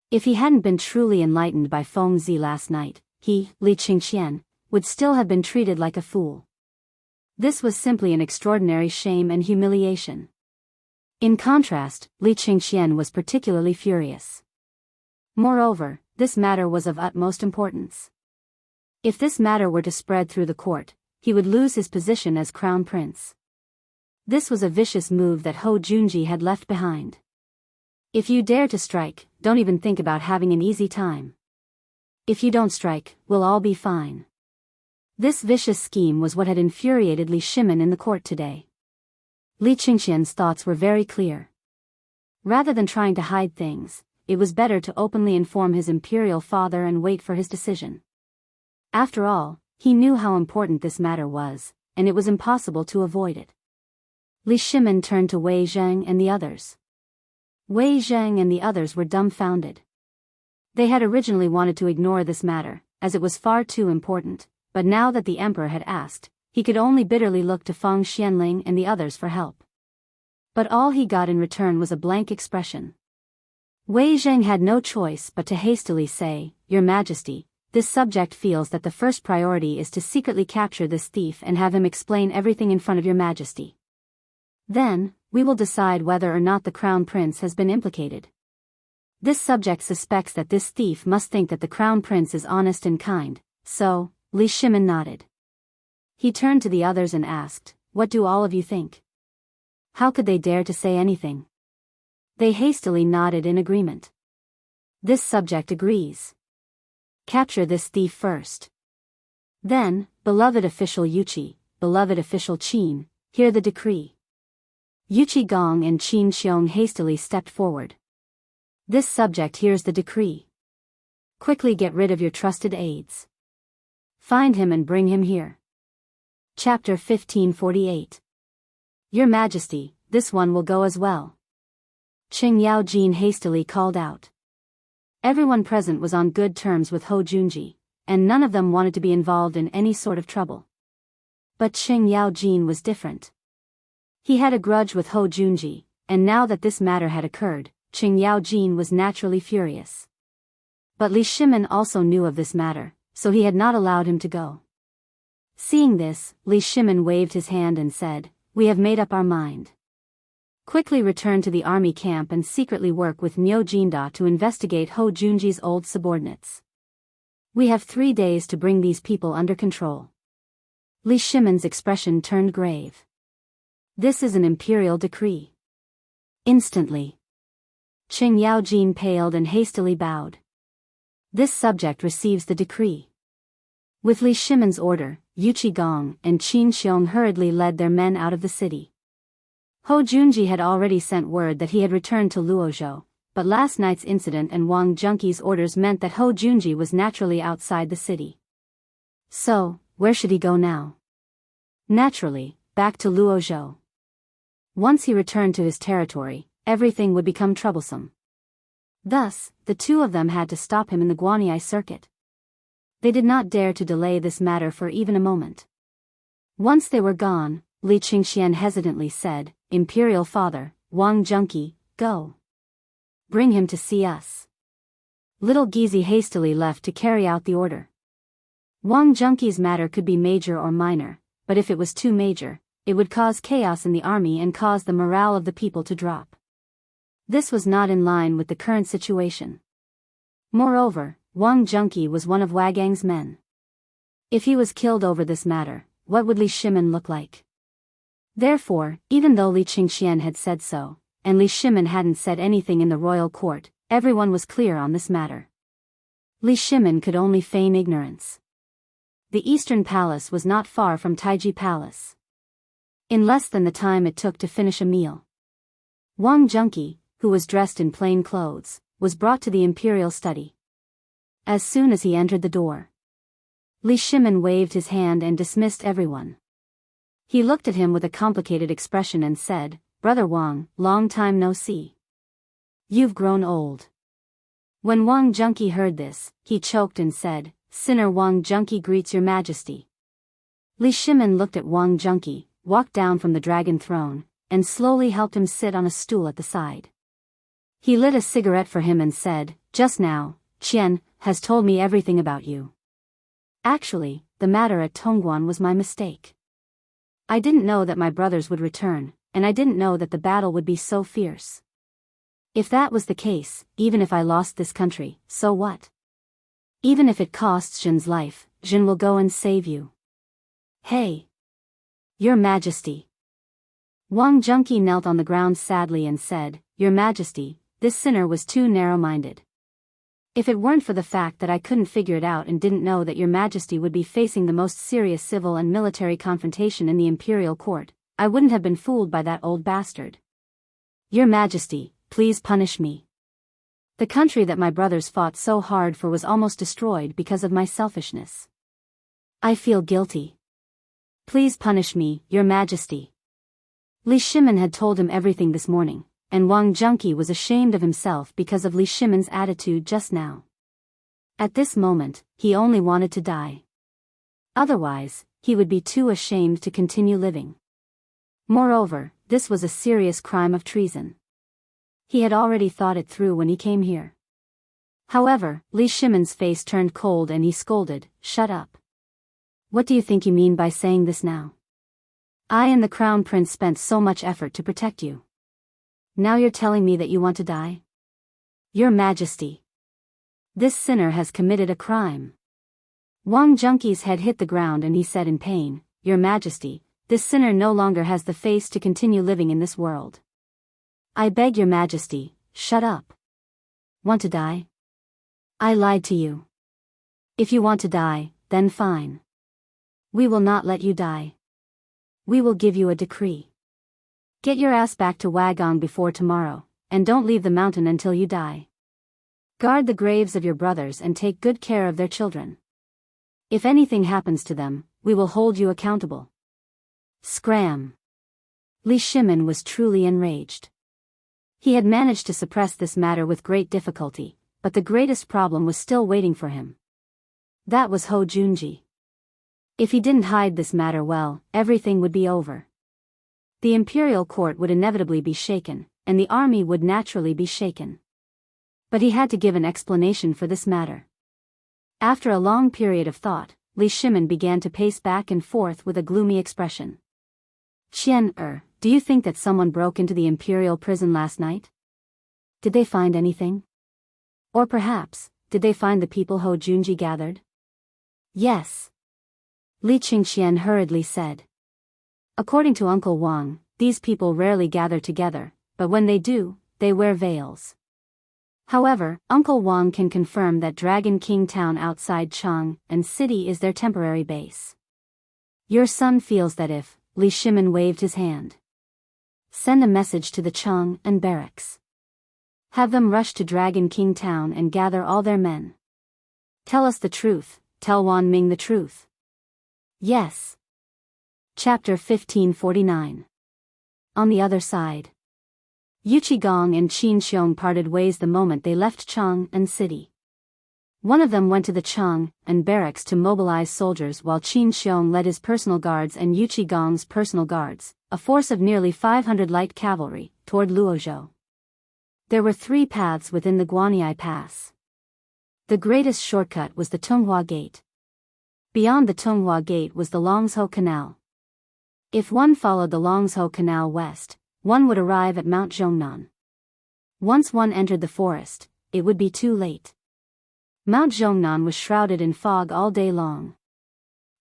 If he hadn't been truly enlightened by Feng Zi last night, he, Li Qingxian, would still have been treated like a fool. This was simply an extraordinary shame and humiliation. In contrast, Li Qingxian was particularly furious. Moreover, this matter was of utmost importance. If this matter were to spread through the court, he would lose his position as crown prince. This was a vicious move that Ho Junji had left behind. If you dare to strike, don't even think about having an easy time. If you don't strike, we'll all be fine. This vicious scheme was what had infuriated Li Shimin in the court today. Li Qingxian's thoughts were very clear. Rather than trying to hide things, it was better to openly inform his imperial father and wait for his decision. After all, he knew how important this matter was, and it was impossible to avoid it. Li Shimin turned to Wei Zheng and the others. Wei Zheng and the others were dumbfounded. They had originally wanted to ignore this matter, as it was far too important, but now that the emperor had asked, he could only bitterly look to Feng Xianling and the others for help. But all he got in return was a blank expression. Wei Zheng had no choice but to hastily say, "Your Majesty, this subject feels that the first priority is to secretly capture this thief and have him explain everything in front of your Majesty. Then, we will decide whether or not the crown prince has been implicated. This subject suspects that this thief must think that the crown prince is honest and kind, so," Li Shimin nodded. He turned to the others and asked, "What do all of you think?" How could they dare to say anything? They hastily nodded in agreement. This subject agrees. Capture this thief first. Then, beloved official Yuqi, beloved official Qin, hear the decree. Yuqi Gong and Qin Xiong hastily stepped forward. This subject hears the decree. Quickly get rid of your trusted aides. Find him and bring him here. Chapter 1548. Your Majesty, this one will go as well. Qing Yaojin hastily called out. Everyone present was on good terms with Ho Junji, and none of them wanted to be involved in any sort of trouble. But Qing Yaojin was different. He had a grudge with Ho Junji, and now that this matter had occurred, Qing Yaojin was naturally furious. But Li Shimin also knew of this matter, so he had not allowed him to go. Seeing this, Li Shimin waved his hand and said, "We have made up our mind. Quickly return to the army camp and secretly work with Nyo Jinda to investigate Ho Junji's old subordinates. We have 3 days to bring these people under control. Li Shimon's expression turned grave. This is an imperial decree. Instantly, Qing Yaojin paled and hastily bowed. This subject receives the decree. With Li Shimon's order, Yu Qigong and Qin Xiong hurriedly led their men out of the city. Ho Junji had already sent word that he had returned to Luozhou, but last night's incident and Wang Junqi's orders meant that Ho Junji was naturally outside the city. So, where should he go now? Naturally, back to Luozhou. Once he returned to his territory, everything would become troublesome. Thus, the two of them had to stop him in the Guanyi circuit. They did not dare to delay this matter for even a moment. Once they were gone, Li Qingxian hesitantly said, "Imperial father, Wang Junqi, go. Bring him to see us." Little Gizi hastily left to carry out the order. Wang Junqi's matter could be major or minor, but if it was too major, it would cause chaos in the army and cause the morale of the people to drop. This was not in line with the current situation. Moreover, Wang Junqi was one of Wagang's men. If he was killed over this matter, what would Li Shimon look like? Therefore, even though Li Qingxian had said so, and Li Shimon hadn't said anything in the royal court, everyone was clear on this matter. Li Shimon could only feign ignorance. The Eastern Palace was not far from Taiji Palace. In less than the time it took to finish a meal, Wang Junqi, who was dressed in plain clothes, was brought to the imperial study. As soon as he entered the door, Li Shimon waved his hand and dismissed everyone. He looked at him with a complicated expression and said, "Brother Wang, long time no see. You've grown old." When Wang Junqi heard this, he choked and said, "Sinner Wang Junqi greets your majesty." Li Shimon looked at Wang Junqi, walked down from the dragon throne, and slowly helped him sit on a stool at the side. He lit a cigarette for him and said, "Just now, Qian has told me everything about you. Actually, the matter at Tongguan was my mistake. I didn't know that my brothers would return, and I didn't know that the battle would be so fierce. If that was the case, even if I lost this country, so what? Even if it costs Jin's life, Jin will go and save you." "Hey! Your Majesty!" Wang Junqi knelt on the ground sadly and said, "Your Majesty, this sinner was too narrow-minded. If it weren't for the fact that I couldn't figure it out and didn't know that your Majesty would be facing the most serious civil and military confrontation in the imperial court, I wouldn't have been fooled by that old bastard. Your Majesty, please punish me. The country that my brothers fought so hard for was almost destroyed because of my selfishness. I feel guilty. Please punish me, Your Majesty." Li Shimon had told him everything this morning, and Wang Junqi was ashamed of himself because of Li Shimon's attitude just now. At this moment, he only wanted to die. Otherwise, he would be too ashamed to continue living. Moreover, this was a serious crime of treason. He had already thought it through when he came here. However, Li Shimon's face turned cold and he scolded, "Shut up. What do you think you mean by saying this now? I and the Crown Prince spent so much effort to protect you. Now you're telling me that you want to die? Your Majesty. This sinner has committed a crime." Wang Junqi's head hit the ground and he said in pain, "Your Majesty, this sinner no longer has the face to continue living in this world. I beg Your Majesty, shut up. Want to die? I lied to you. If you want to die, then fine. We will not let you die. We will give you a decree. Get your ass back to Wagang before tomorrow, and don't leave the mountain until you die. Guard the graves of your brothers and take good care of their children. If anything happens to them, we will hold you accountable." Scram! Li Shimon was truly enraged. He had managed to suppress this matter with great difficulty, but the greatest problem was still waiting for him. That was Ho Junji. If he didn't hide this matter well, everything would be over. The imperial court would inevitably be shaken, and the army would naturally be shaken. But he had to give an explanation for this matter. After a long period of thought, Li Shimon began to pace back and forth with a gloomy expression. "Qian, Do you think that someone broke into the imperial prison last night? Did they find anything? Or perhaps, did they find the people Ho Junji gathered? Yes. Li Qingxian hurriedly said. According to Uncle Wang, these people rarely gather together, but when they do, they wear veils. However, Uncle Wang can confirm that Dragon King Town outside Chang'an City is their temporary base. Your son feels that if, Li Shimin waved his hand. Send a message to the Chang'an barracks. Have them rush to Dragon King Town and gather all their men. Tell us the truth, tell Wan Ming the truth. Yes. Chapter 1549. On the other side. Yuqigong and Qin Xiong parted ways the moment they left Chang'an City. One of them went to the Chang'an barracks to mobilize soldiers while Qin Xiong led his personal guards and Yuqigong's personal guards, a force of nearly 500 light cavalry, toward Luozhou. There were 3 paths within the Guanyi Pass. The greatest shortcut was the Tunghua Gate. Beyond the Tunghua Gate was the Longzhou Canal. If one followed the Longzhou Canal west, one would arrive at Mount Zhongnan. Once one entered the forest, it would be too late. Mount Zhongnan was shrouded in fog all day long.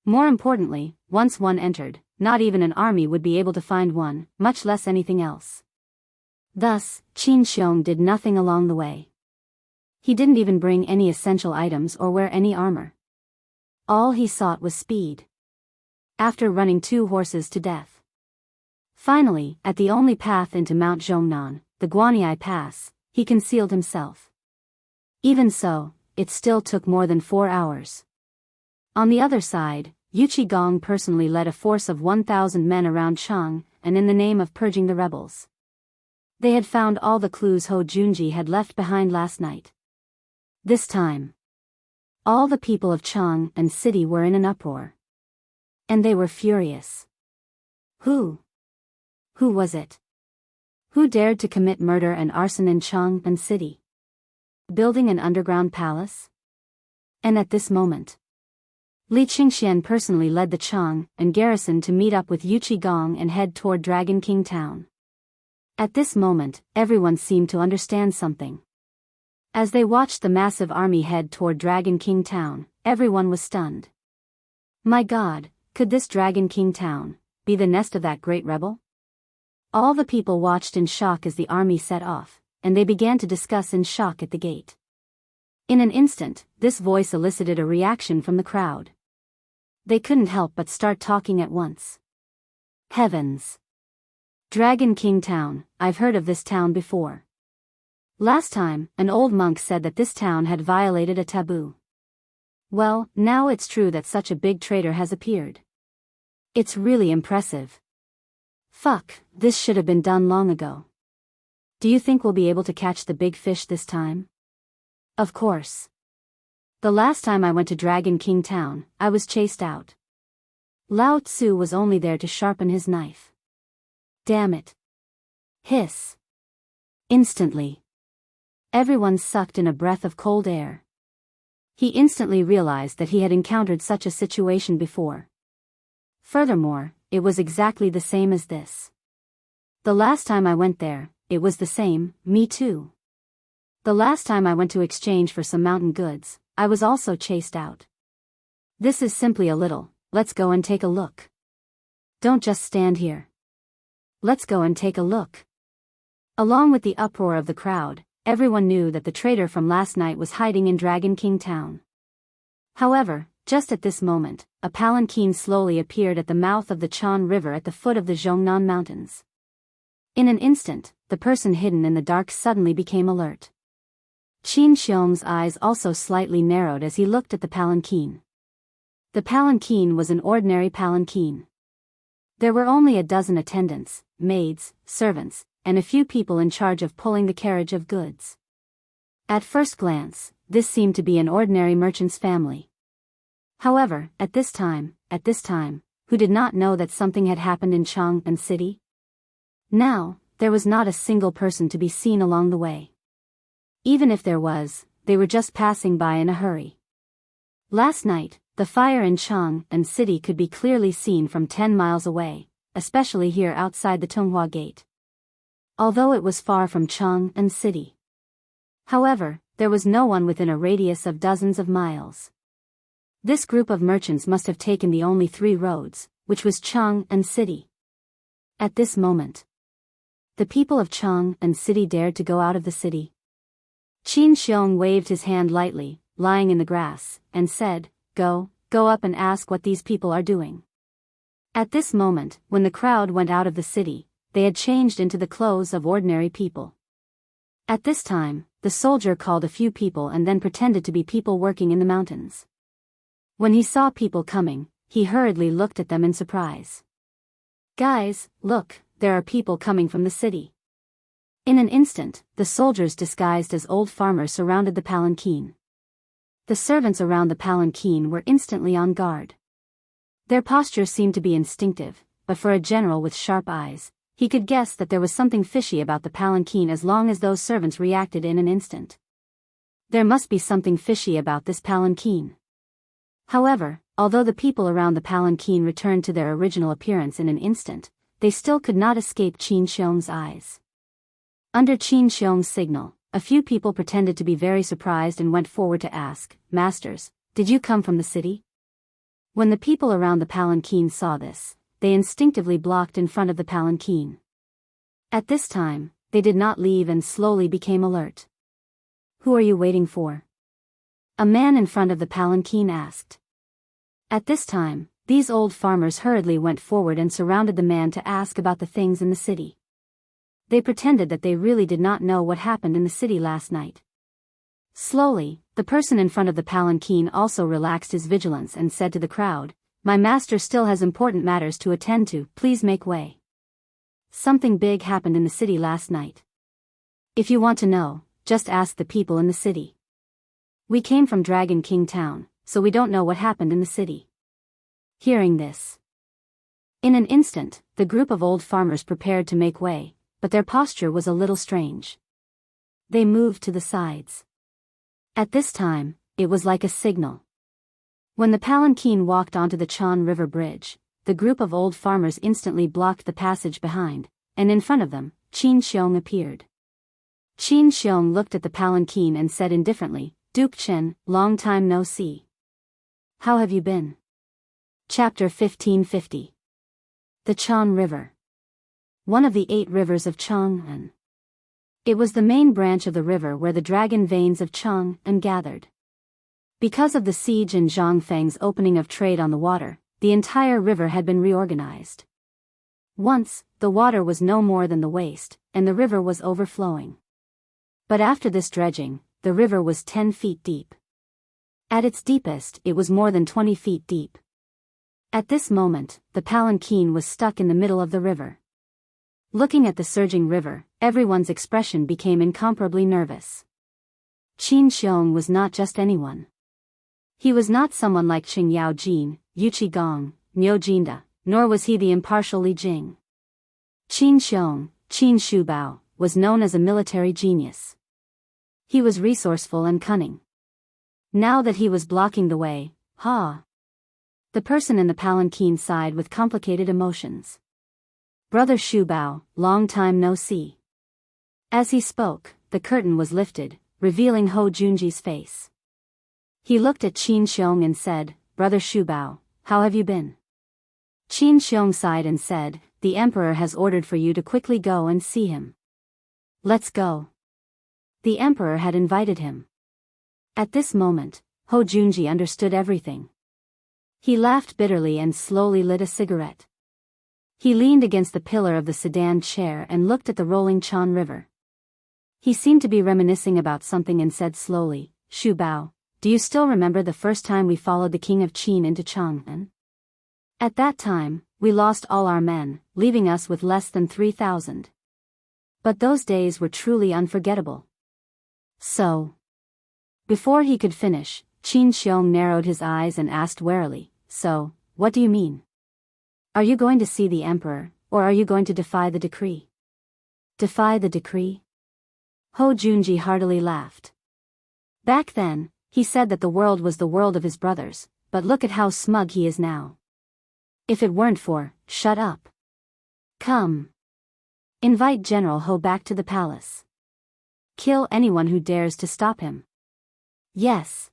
More importantly, once one entered, not even an army would be able to find one, much less anything else. Thus, Qin Xiong did nothing along the way. He didn't even bring any essential items or wear any armor. All he sought was speed. After running 2 horses to death. Finally, at the only path into Mount Zhongnan, the Guanyi Pass, he concealed himself. Even so, it still took more than 4 hours. On the other side, Yuqigong personally led a force of 1,000 men around Chang'an in the name of purging the rebels. They had found all the clues Ho Junji had left behind last night. This time, all the people of Chang'an City were in an uproar. And they were furious. Who was it? Who dared to commit murder and arson in Chang'an City? Building an underground palace? And at this moment, Li Qingxian personally led the Chang'an garrison to meet up with Yuqigong and head toward Dragon King Town. At this moment, everyone seemed to understand something. As they watched the massive army head toward Dragon King Town, everyone was stunned. My God, could this Dragon King Town be the nest of that great rebel? All the people watched in shock as the army set off, and they began to discuss in shock at the gate. In an instant, this voice elicited a reaction from the crowd. They couldn't help but start talking at once. Heavens! Dragon King Town, I've heard of this town before. Last time, an old monk said that this town had violated a taboo. Well, now it's true that such a big traitor has appeared. It's really impressive. Fuck, this should have been done long ago. Do you think we'll be able to catch the big fish this time? Of course. The last time I went to Dragon King Town, I was chased out. Lao Tzu was only there to sharpen his knife. Damn it. Hiss. Instantly. Everyone sucked in a breath of cold air. He instantly realized that he had encountered such a situation before. Furthermore, it was exactly the same as this. The last time I went there, it was the same, me too. The last time I went to exchange for some mountain goods, I was also chased out. This is simply a little, let's go and take a look. Don't just stand here. Let's go and take a look. Along with the uproar of the crowd, everyone knew that the traitor from last night was hiding in Dragon King Town. However, just at this moment, a palanquin slowly appeared at the mouth of the Chan River at the foot of the Zhongnan Mountains. In an instant, the person hidden in the dark suddenly became alert. Qin Xiong's eyes also slightly narrowed as he looked at the palanquin. The palanquin was an ordinary palanquin. There were only a dozen attendants, maids, servants, and a few people in charge of pulling the carriage of goods. At first glance, this seemed to be an ordinary merchant's family. However, at this time, who did not know that something had happened in Chang'an City? Now, there was not a single person to be seen along the way. Even if there was, they were just passing by in a hurry. Last night, the fire in Chang'an City could be clearly seen from 10 miles away, especially here outside the Tonghua Gate. Although it was far from Chang'an city. However, there was no one within a radius of dozens of miles. This group of merchants must have taken the only 3 roads, which was Chang'an city. At this moment, the people of Chang'an city dared to go out of the city. Qin Xiong waved his hand lightly, lying in the grass, and said, Go up and ask what these people are doing. At this moment, when the crowd went out of the city, they had changed into the clothes of ordinary people. At this time, the soldier called a few people and then pretended to be people working in the mountains. When he saw people coming, he hurriedly looked at them in surprise. Guys, look, there are people coming from the city. In an instant, the soldiers disguised as old farmers surrounded the palanquin. The servants around the palanquin were instantly on guard. Their posture seemed to be instinctive, but for a general with sharp eyes, he could guess that there was something fishy about the palanquin as long as those servants reacted in an instant. There must be something fishy about this palanquin. However, although the people around the palanquin returned to their original appearance in an instant, they still could not escape Qin Xiong's eyes. Under Qin Xiong's signal, a few people pretended to be very surprised and went forward to ask, Masters, did you come from the city? When the people around the palanquin saw this, they instinctively blocked in front of the palanquin. At this time, they did not leave and slowly became alert. Who are you waiting for? A man in front of the palanquin asked. At this time, these old farmers hurriedly went forward and surrounded the man to ask about the things in the city. They pretended that they really did not know what happened in the city last night. Slowly, the person in front of the palanquin also relaxed his vigilance and said to the crowd, My master still has important matters to attend to, please make way. Something big happened in the city last night. If you want to know, just ask the people in the city. We came from Dragon King Town, so we don't know what happened in the city. Hearing this, in an instant, the group of old farmers prepared to make way, but their posture was a little strange. They moved to the sides. At this time, it was like a signal. When the palanquin walked onto the Chan River Bridge, the group of old farmers instantly blocked the passage behind, and in front of them, Qin Xiong appeared. Qin Xiong looked at the palanquin and said indifferently, Duke Chen, long time no see. How have you been? Chapter 1550. The Chan River. One of the 8 rivers of Chang'an. It was the main branch of the river where the dragon veins of Chang'an gathered. Because of the siege and Zhangfeng's opening of trade on the water, the entire river had been reorganized. Once, the water was no more than the waist, and the river was overflowing. But after this dredging, the river was 10 feet deep. At its deepest, it was more than 20 feet deep. At this moment, the palanquin was stuck in the middle of the river. Looking at the surging river, everyone's expression became incomparably nervous. Qin Xiong was not just anyone. He was not someone like Qing Yaojin, Yu Qigong, Niu Jinda, nor was he the impartial Li Jing. Qin Xiong, Qin Shubao, was known as a military genius. He was resourceful and cunning. Now that he was blocking the way, the person in the palanquin sighed with complicated emotions. Brother Shubao, long time no see. As he spoke, the curtain was lifted, revealing Ho Junji's face. He looked at Qin Xiong and said, Brother Shubao, how have you been? Qin Xiong sighed and said, The emperor has ordered for you to quickly go and see him. Let's go. The emperor had invited him. At this moment, Ho Junji understood everything. He laughed bitterly and slowly lit a cigarette. He leaned against the pillar of the sedan chair and looked at the rolling Chan River. He seemed to be reminiscing about something and said slowly, Shubao, do you still remember the first time we followed the king of Qin into Chang'an? At that time, we lost all our men, leaving us with less than 3,000. But those days were truly unforgettable. So. Before he could finish, Qin Xiong narrowed his eyes and asked warily, So, what do you mean? Are you going to see the emperor, or are you going to defy the decree? Defy the decree? Ho Junji heartily laughed. Back then, he said that the world was the world of his brothers, but look at how smug he is now. If it weren't for, shut up. Come. Invite General Ho back to the palace. Kill anyone who dares to stop him. Yes.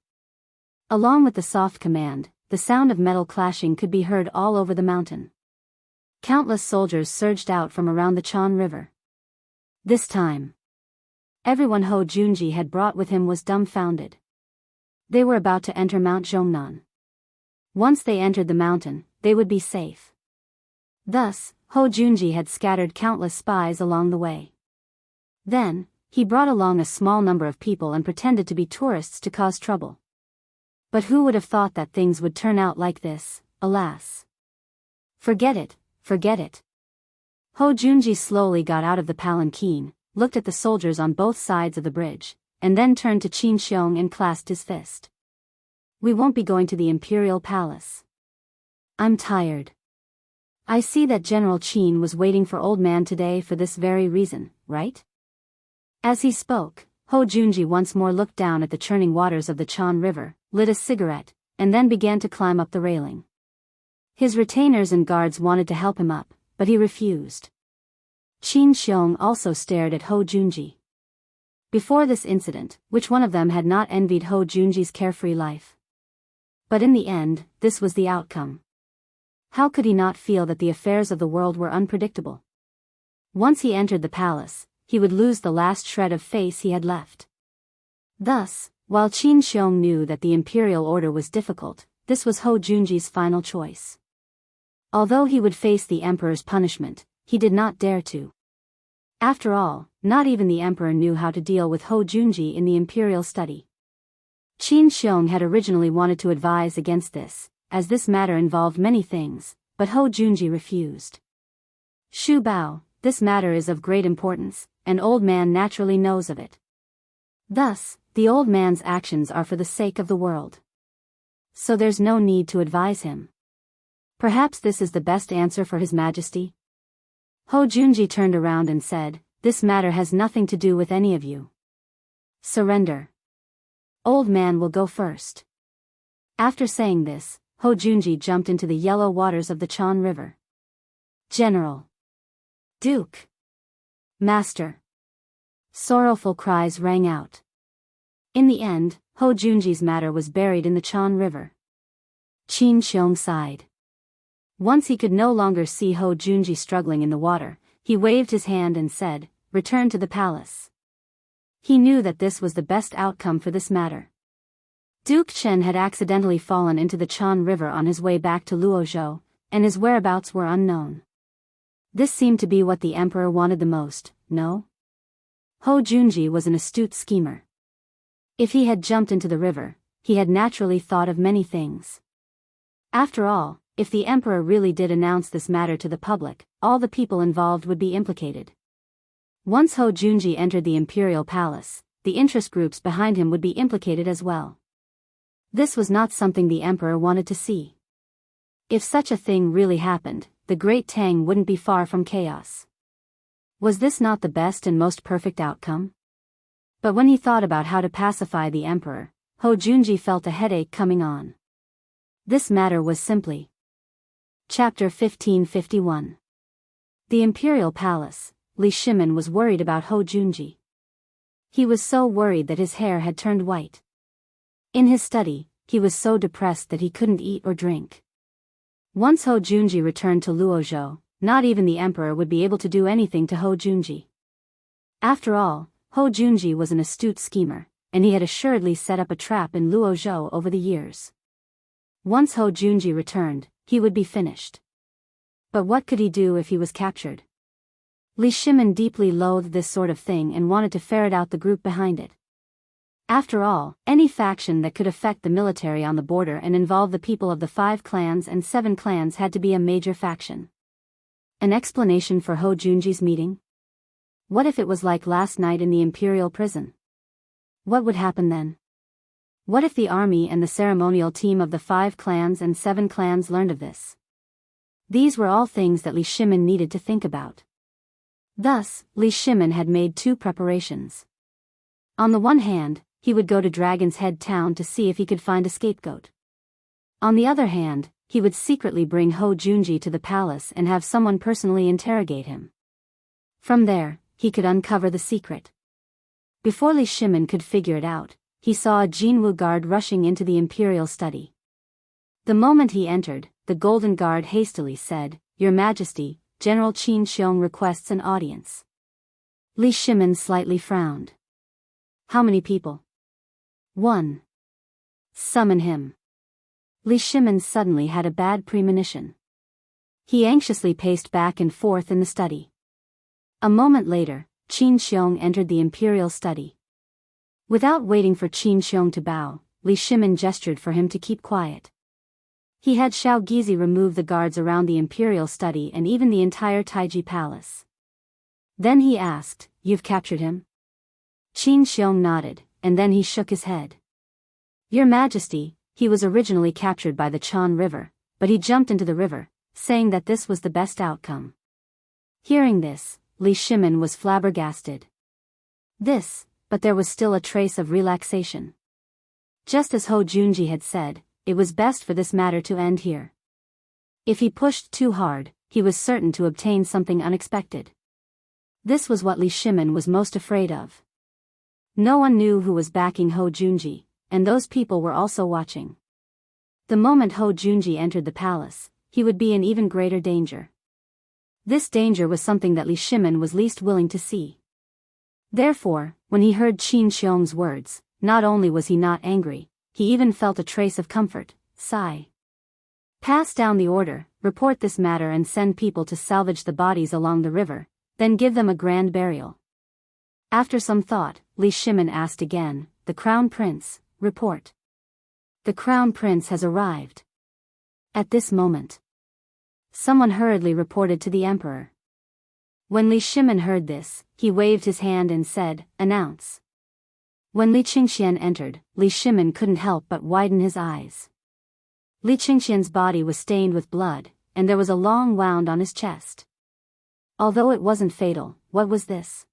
Along with the soft command, the sound of metal clashing could be heard all over the mountain. Countless soldiers surged out from around the Chan River. This time, everyone Ho Junji had brought with him was dumbfounded. They were about to enter Mount Chang'an. Once they entered the mountain, they would be safe. Thus, Ho Junji had scattered countless spies along the way. Then, he brought along a small number of people and pretended to be tourists to cause trouble. But who would have thought that things would turn out like this, alas. Forget it, forget it. Ho Junji slowly got out of the palanquin, looked at the soldiers on both sides of the bridge, and then turned to Qin Xiong and clasped his fist. We won't be going to the Imperial Palace. I'm tired. I see that General Qin was waiting for Old Man today for this very reason, right? As he spoke, Ho Junji once more looked down at the churning waters of the Chan River, lit a cigarette, and then began to climb up the railing. His retainers and guards wanted to help him up, but he refused. Qin Xiong also stared at Ho Junji. Before this incident, which one of them had not envied Ho Junji's carefree life? But in the end, this was the outcome. How could he not feel that the affairs of the world were unpredictable? Once he entered the palace, he would lose the last shred of face he had left. Thus, while Qin Xiong knew that the imperial order was difficult, this was Ho Junji's final choice. Although he would face the emperor's punishment, he did not dare to. After all, not even the emperor knew how to deal with Ho Junji in the imperial study. Qin Xiong had originally wanted to advise against this, as this matter involved many things, but Ho Junji refused. Shu Bao, this matter is of great importance, and Old Man naturally knows of it. Thus, the old man's actions are for the sake of the world. So there's no need to advise him. Perhaps this is the best answer for His Majesty? Ho Junji turned around and said, this matter has nothing to do with any of you. Surrender. Old Man will go first. After saying this, Ho Junji jumped into the yellow waters of the Chan River. General. Duke. Master. Sorrowful cries rang out. In the end, Ho Junji's matter was buried in the Chan River. Qin Xiong sighed. Once he could no longer see Ho Junji struggling in the water, he waved his hand and said, return to the palace. He knew that this was the best outcome for this matter. Duke Chen had accidentally fallen into the Chan River on his way back to Luozhou, and his whereabouts were unknown. This seemed to be what the emperor wanted the most, no? Ho Junji was an astute schemer. If he had jumped into the river, he had naturally thought of many things. After all, if the emperor really did announce this matter to the public, all the people involved would be implicated. Once Ho Junji entered the imperial palace, the interest groups behind him would be implicated as well. This was not something the emperor wanted to see. If such a thing really happened, the Great Tang wouldn't be far from chaos. Was this not the best and most perfect outcome? But when he thought about how to pacify the emperor, Ho Junji felt a headache coming on. This matter was simply. Chapter 1551. The Imperial Palace. Li Shimin was worried about Ho Junji. He was so worried that his hair had turned white. In his study, he was so depressed that he couldn't eat or drink. Once Ho Junji returned to Luozhou, not even the emperor would be able to do anything to Ho Junji. After all, Ho Junji was an astute schemer, and he had assuredly set up a trap in Luozhou over the years. Once Ho Junji returned, he would be finished. But what could he do if he was captured? Li Shimin deeply loathed this sort of thing and wanted to ferret out the group behind it. After all, any faction that could affect the military on the border and involve the people of the 5 clans and 7 clans had to be a major faction. An explanation for Ho Junji's meeting? What if it was like last night in the imperial prison? What would happen then? What if the army and the ceremonial team of the 5 clans and 7 clans learned of this? These were all things that Li Shimin needed to think about. Thus, Li Shimin had made 2 preparations. On the one hand, he would go to Dragon's Head town to see if he could find a scapegoat. On the other hand, he would secretly bring Ho Junji to the palace and have someone personally interrogate him. From there, he could uncover the secret. Before Li Shimin could figure it out, he saw a Jinwu guard rushing into the imperial study. The moment he entered, the golden guard hastily said, "Your Majesty, General Qin Xiong requests an audience." Li Shimin slightly frowned. "How many people?" "One." "Summon him." Li Shimin suddenly had a bad premonition. He anxiously paced back and forth in the study. A moment later, Qin Xiong entered the imperial study. Without waiting for Qin Xiong to bow, Li Shimin gestured for him to keep quiet. He had Xiao Gizi remove the guards around the imperial study and even the entire Taiji palace. Then he asked, "You've captured him?" Qin Xiong nodded, and then he shook his head. "Your Majesty, he was originally captured by the Chan River, but he jumped into the river, saying that this was the best outcome." Hearing this, Li Shimin was flabbergasted. But there was still a trace of relaxation. Just as Ho Junji had said, it was best for this matter to end here. If he pushed too hard, he was certain to obtain something unexpected. This was what Li Shimin was most afraid of. No one knew who was backing Ho Junji, and those people were also watching. The moment Ho Junji entered the palace, he would be in even greater danger. This danger was something that Li Shimin was least willing to see. Therefore, when he heard Qin Xiong's words, not only was he not angry, he even felt a trace of comfort. Sigh. "Pass down the order, report this matter and send people to salvage the bodies along the river, then give them a grand burial." After some thought, Li Shimin asked again, "The Crown Prince, report." "The Crown Prince has arrived." At this moment, someone hurriedly reported to the emperor. When Li Shimin heard this, he waved his hand and said, "Announce." When Li Qingxian entered, Li Shimin couldn't help but widen his eyes. Li Qingxian's body was stained with blood, and there was a long wound on his chest. Although it wasn't fatal, what was this?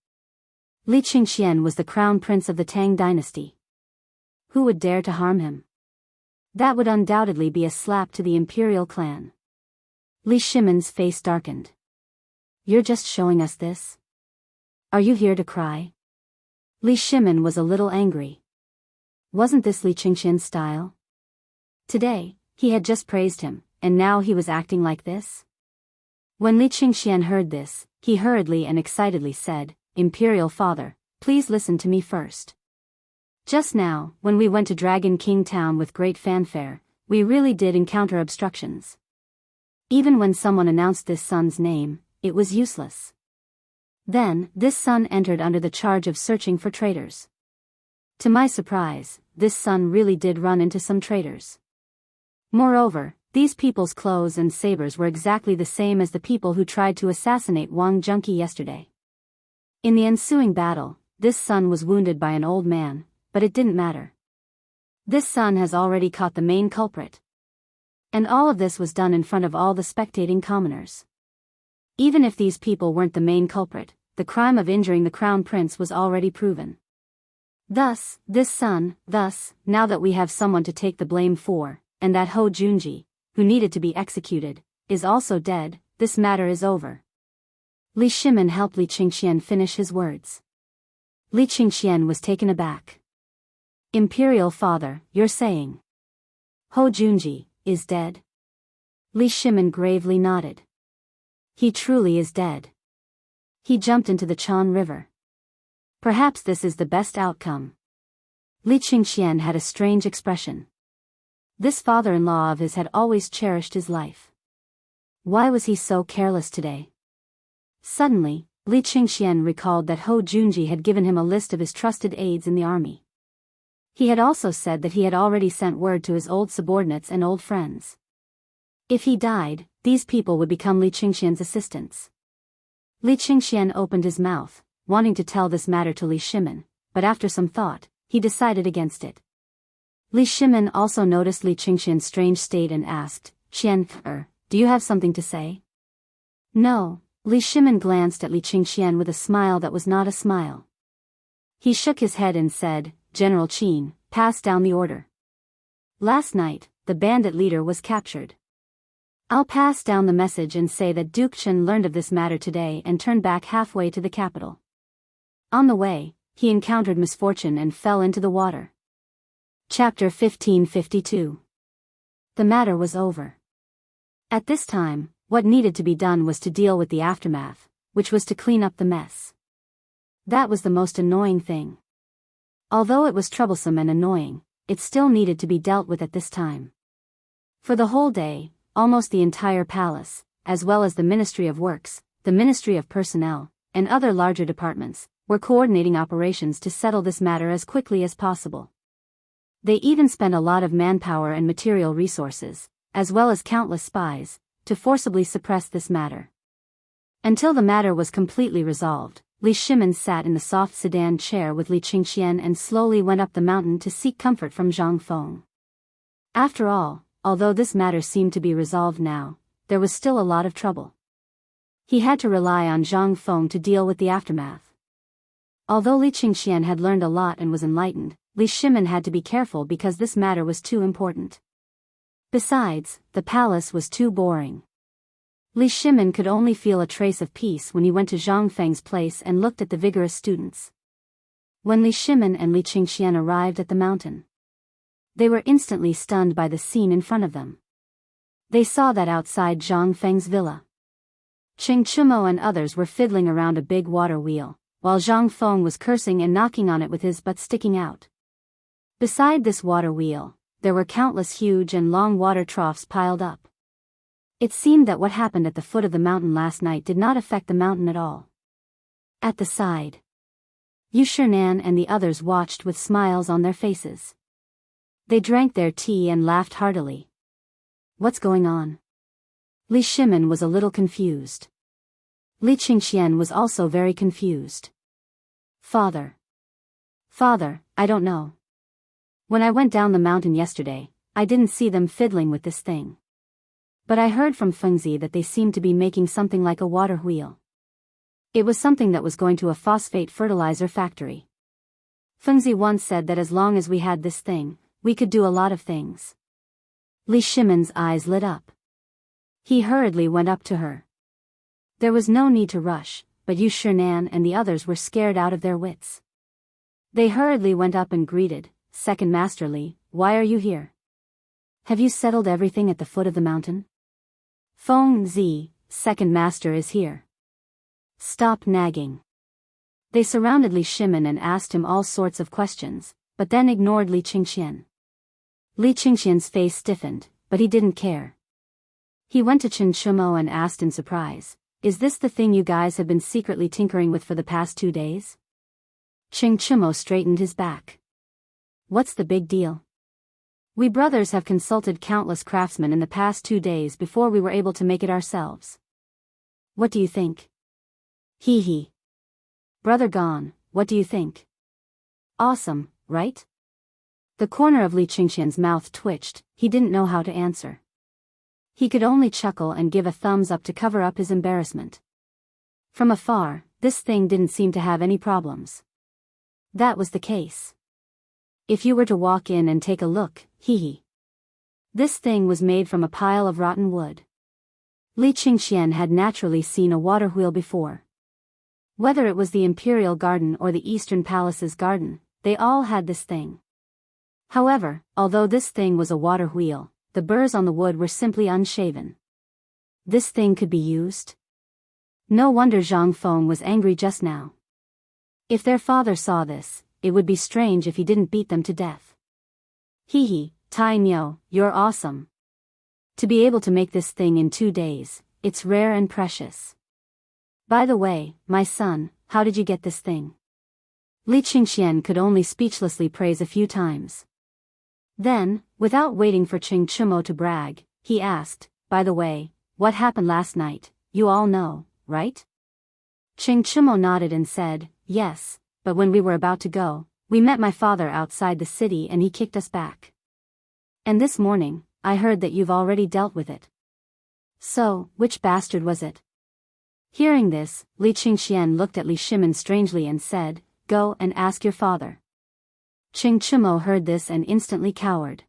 Li Qingxian was the crown prince of the Tang dynasty. Who would dare to harm him? That would undoubtedly be a slap to the imperial clan. Li Shimin's face darkened. "You're just showing us this? Are you here to cry?" Li Shimin was a little angry. Wasn't this Li Qingxian's style? Today, he had just praised him, and now he was acting like this? When Li Qingxian heard this, he hurriedly and excitedly said, "Imperial father, please listen to me first. Just now, when we went to Dragon King Town with great fanfare, we really did encounter obstructions. Even when someone announced this son's name, it was useless. Then, this son entered under the charge of searching for traitors. To my surprise, this son really did run into some traitors. Moreover, these people's clothes and sabers were exactly the same as the people who tried to assassinate Wang Junqi yesterday. In the ensuing battle, this son was wounded by an old man, but it didn't matter. This son has already caught the main culprit. And all of this was done in front of all the spectating commoners. Even if these people weren't the main culprit, the crime of injuring the crown prince was already proven. Thus, now that we have someone to take the blame for, and that Ho Junji, who needed to be executed, is also dead, this matter is over." Li Shimin helped Li Qingxian finish his words. Li Qingxian was taken aback. "Imperial father, you're saying Ho Junji is dead?" Li Shimin gravely nodded. "He truly is dead. He jumped into the Chan River. Perhaps this is the best outcome." Li Qingxian had a strange expression. This father-in-law of his had always cherished his life. Why was he so careless today? Suddenly, Li Qingxian recalled that Ho Junji had given him a list of his trusted aides in the army. He had also said that he had already sent word to his old subordinates and old friends. If he died, these people would become Li Qingxian's assistants. Li Qingxian opened his mouth, wanting to tell this matter to Li Shimin, but after some thought, he decided against it. Li Shimin also noticed Li Qingxian's strange state and asked, "Xian, do you have something to say?" "No." Li Shimin glanced at Li Qingxian with a smile that was not a smile. He shook his head and said, "General Qin, pass down the order. Last night, the bandit leader was captured. I'll pass down the message and say that Duke Chen learned of this matter today and turned back halfway to the capital. On the way, he encountered misfortune and fell into the water. Chapter 1552. The matter was over. At this time, what needed to be done was to deal with the aftermath, which was to clean up the mess. That was the most annoying thing. Although it was troublesome and annoying, it still needed to be dealt with at this time. For the whole day, almost the entire palace, as well as the Ministry of Works, the Ministry of Personnel, and other larger departments, were coordinating operations to settle this matter as quickly as possible. They even spent a lot of manpower and material resources, as well as countless spies, to forcibly suppress this matter. Until the matter was completely resolved, Li Shimin sat in the soft sedan chair with Li Qingxian and slowly went up the mountain to seek comfort from Zhang Feng. After all, although this matter seemed to be resolved now, there was still a lot of trouble. He had to rely on Zhang Feng to deal with the aftermath. Although Li Qingxian had learned a lot and was enlightened, Li Shimin had to be careful because this matter was too important. Besides, the palace was too boring. Li Shimin could only feel a trace of peace when he went to Zhang Feng's place and looked at the vigorous students. When Li Shimin and Li Qingxian arrived at the mountain, they were instantly stunned by the scene in front of them. They saw that outside Zhang Feng's villa, Cheng Chumo and others were fiddling around a big water wheel, while Zhang Feng was cursing and knocking on it with his butt sticking out. Beside this water wheel, there were countless huge and long water troughs piled up. It seemed that what happened at the foot of the mountain last night did not affect the mountain at all. At the side, Yushernan and the others watched with smiles on their faces. They drank their tea and laughed heartily. What's going on? Li Shimin was a little confused. Li Qingxian was also very confused. Father, I don't know. When I went down the mountain yesterday, I didn't see them fiddling with this thing. But I heard from Fengzi that they seemed to be making something like a water wheel. It was something that was going to a phosphate fertilizer factory. Fengzi once said that as long as we had this thing, we could do a lot of things. Li Shimin's eyes lit up. He hurriedly went up to her. There was no need to rush, but Yu Shernan and the others were scared out of their wits. They hurriedly went up and greeted, Second Master Li, why are you here? Have you settled everything at the foot of the mountain? Feng Zi, Second Master is here. Stop nagging. They surrounded Li Shimin and asked him all sorts of questions, but then ignored Li Qingxian. Li Qingxian's face stiffened, but he didn't care. He went to Chen Chumo and asked in surprise, is this the thing you guys have been secretly tinkering with for the past 2 days? Chen Chumo straightened his back. What's the big deal? We brothers have consulted countless craftsmen in the past 2 days before we were able to make it ourselves. What do you think? Hee hee. Brother gone, what do you think? Awesome, right? The corner of Li Qingxian's mouth twitched, he didn't know how to answer. He could only chuckle and give a thumbs up to cover up his embarrassment. From afar, this thing didn't seem to have any problems. That was the case. If you were to walk in and take a look, hee hee. This thing was made from a pile of rotten wood. Li Qingxian had naturally seen a water wheel before. Whether it was the Imperial Garden or the Eastern Palace's garden, they all had this thing. However, although this thing was a water wheel, the burrs on the wood were simply unshaven. This thing could be used? No wonder Zhang Feng was angry just now. If their father saw this, it would be strange if he didn't beat them to death. Hee hee, Tai Nyo, you're awesome. To be able to make this thing in 2 days, it's rare and precious. By the way, my son, how did you get this thing? Li Qingxian could only speechlessly praise a few times. Then, without waiting for Cheng Chumo to brag, he asked, by the way, what happened last night, you all know, right? Cheng Chumo nodded and said, yes, but when we were about to go, we met my father outside the city and he kicked us back. And this morning, I heard that you've already dealt with it. So, which bastard was it? Hearing this, Li Qingxian looked at Li Shimin strangely and said, go and ask your father. Cheng Chumo heard this and instantly cowered.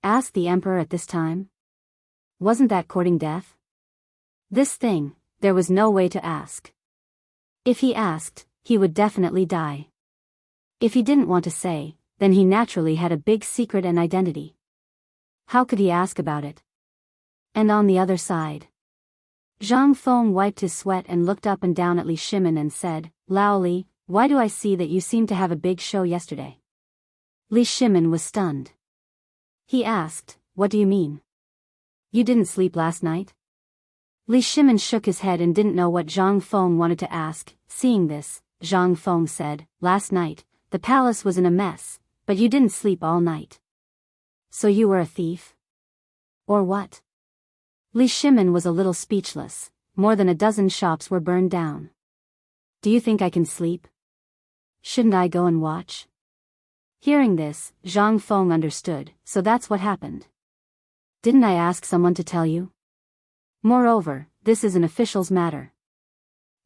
Ask the emperor at this time? Wasn't that courting death? This thing, there was no way to ask. If he asked, he would definitely die. If he didn't want to say, then he naturally had a big secret and identity. How could he ask about it? And on the other side, Zhang Feng wiped his sweat and looked up and down at Li Shimin and said, Lao Li, why do I see that you seem to have a big show yesterday? Li Shimin was stunned. He asked, what do you mean? You didn't sleep last night? Li Shimin shook his head and didn't know what Zhang Feng wanted to ask. Seeing this, Zhang Feng said, last night, the palace was in a mess, but you didn't sleep all night. So you were a thief? Or what? Li Shimin was a little speechless. More than a dozen shops were burned down. Do you think I can sleep? Shouldn't I go and watch? Hearing this, Zhang Feng understood, so that's what happened. Didn't I ask someone to tell you? Moreover, this is an official's matter.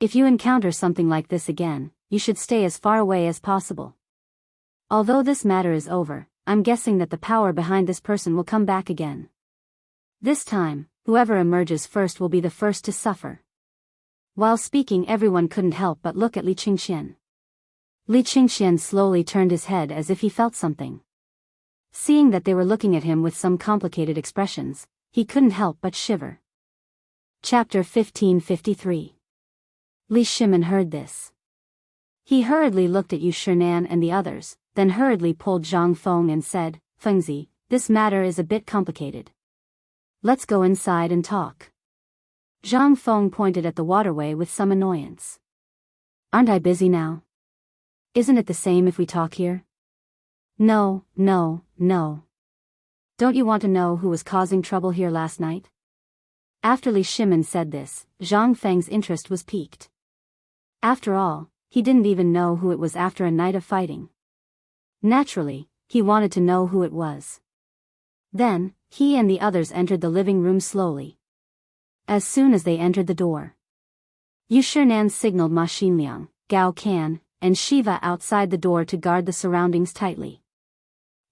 If you encounter something like this again, you should stay as far away as possible. Although this matter is over, I'm guessing that the power behind this person will come back again. This time, whoever emerges first will be the first to suffer. While speaking, everyone couldn't help but look at Li Qingxian. Li Qingxian slowly turned his head as if he felt something. Seeing that they were looking at him with some complicated expressions, he couldn't help but shiver. Chapter 1553. Li Shimin heard this. He hurriedly looked at Yu Shinan and the others, then hurriedly pulled Zhang Feng and said, Fengzi, this matter is a bit complicated. Let's go inside and talk. Zhang Feng pointed at the waterway with some annoyance. Aren't I busy now? Isn't it the same if we talk here? No. Don't you want to know who was causing trouble here last night? After Li Shimin said this, Zhang Feng's interest was piqued. After all, he didn't even know who it was after a night of fighting. Naturally, he wanted to know who it was. Then, he and the others entered the living room slowly. As soon as they entered the door, Yu Shinan signaled Ma Xinliang, Gao Can, and Shiva outside the door to guard the surroundings tightly.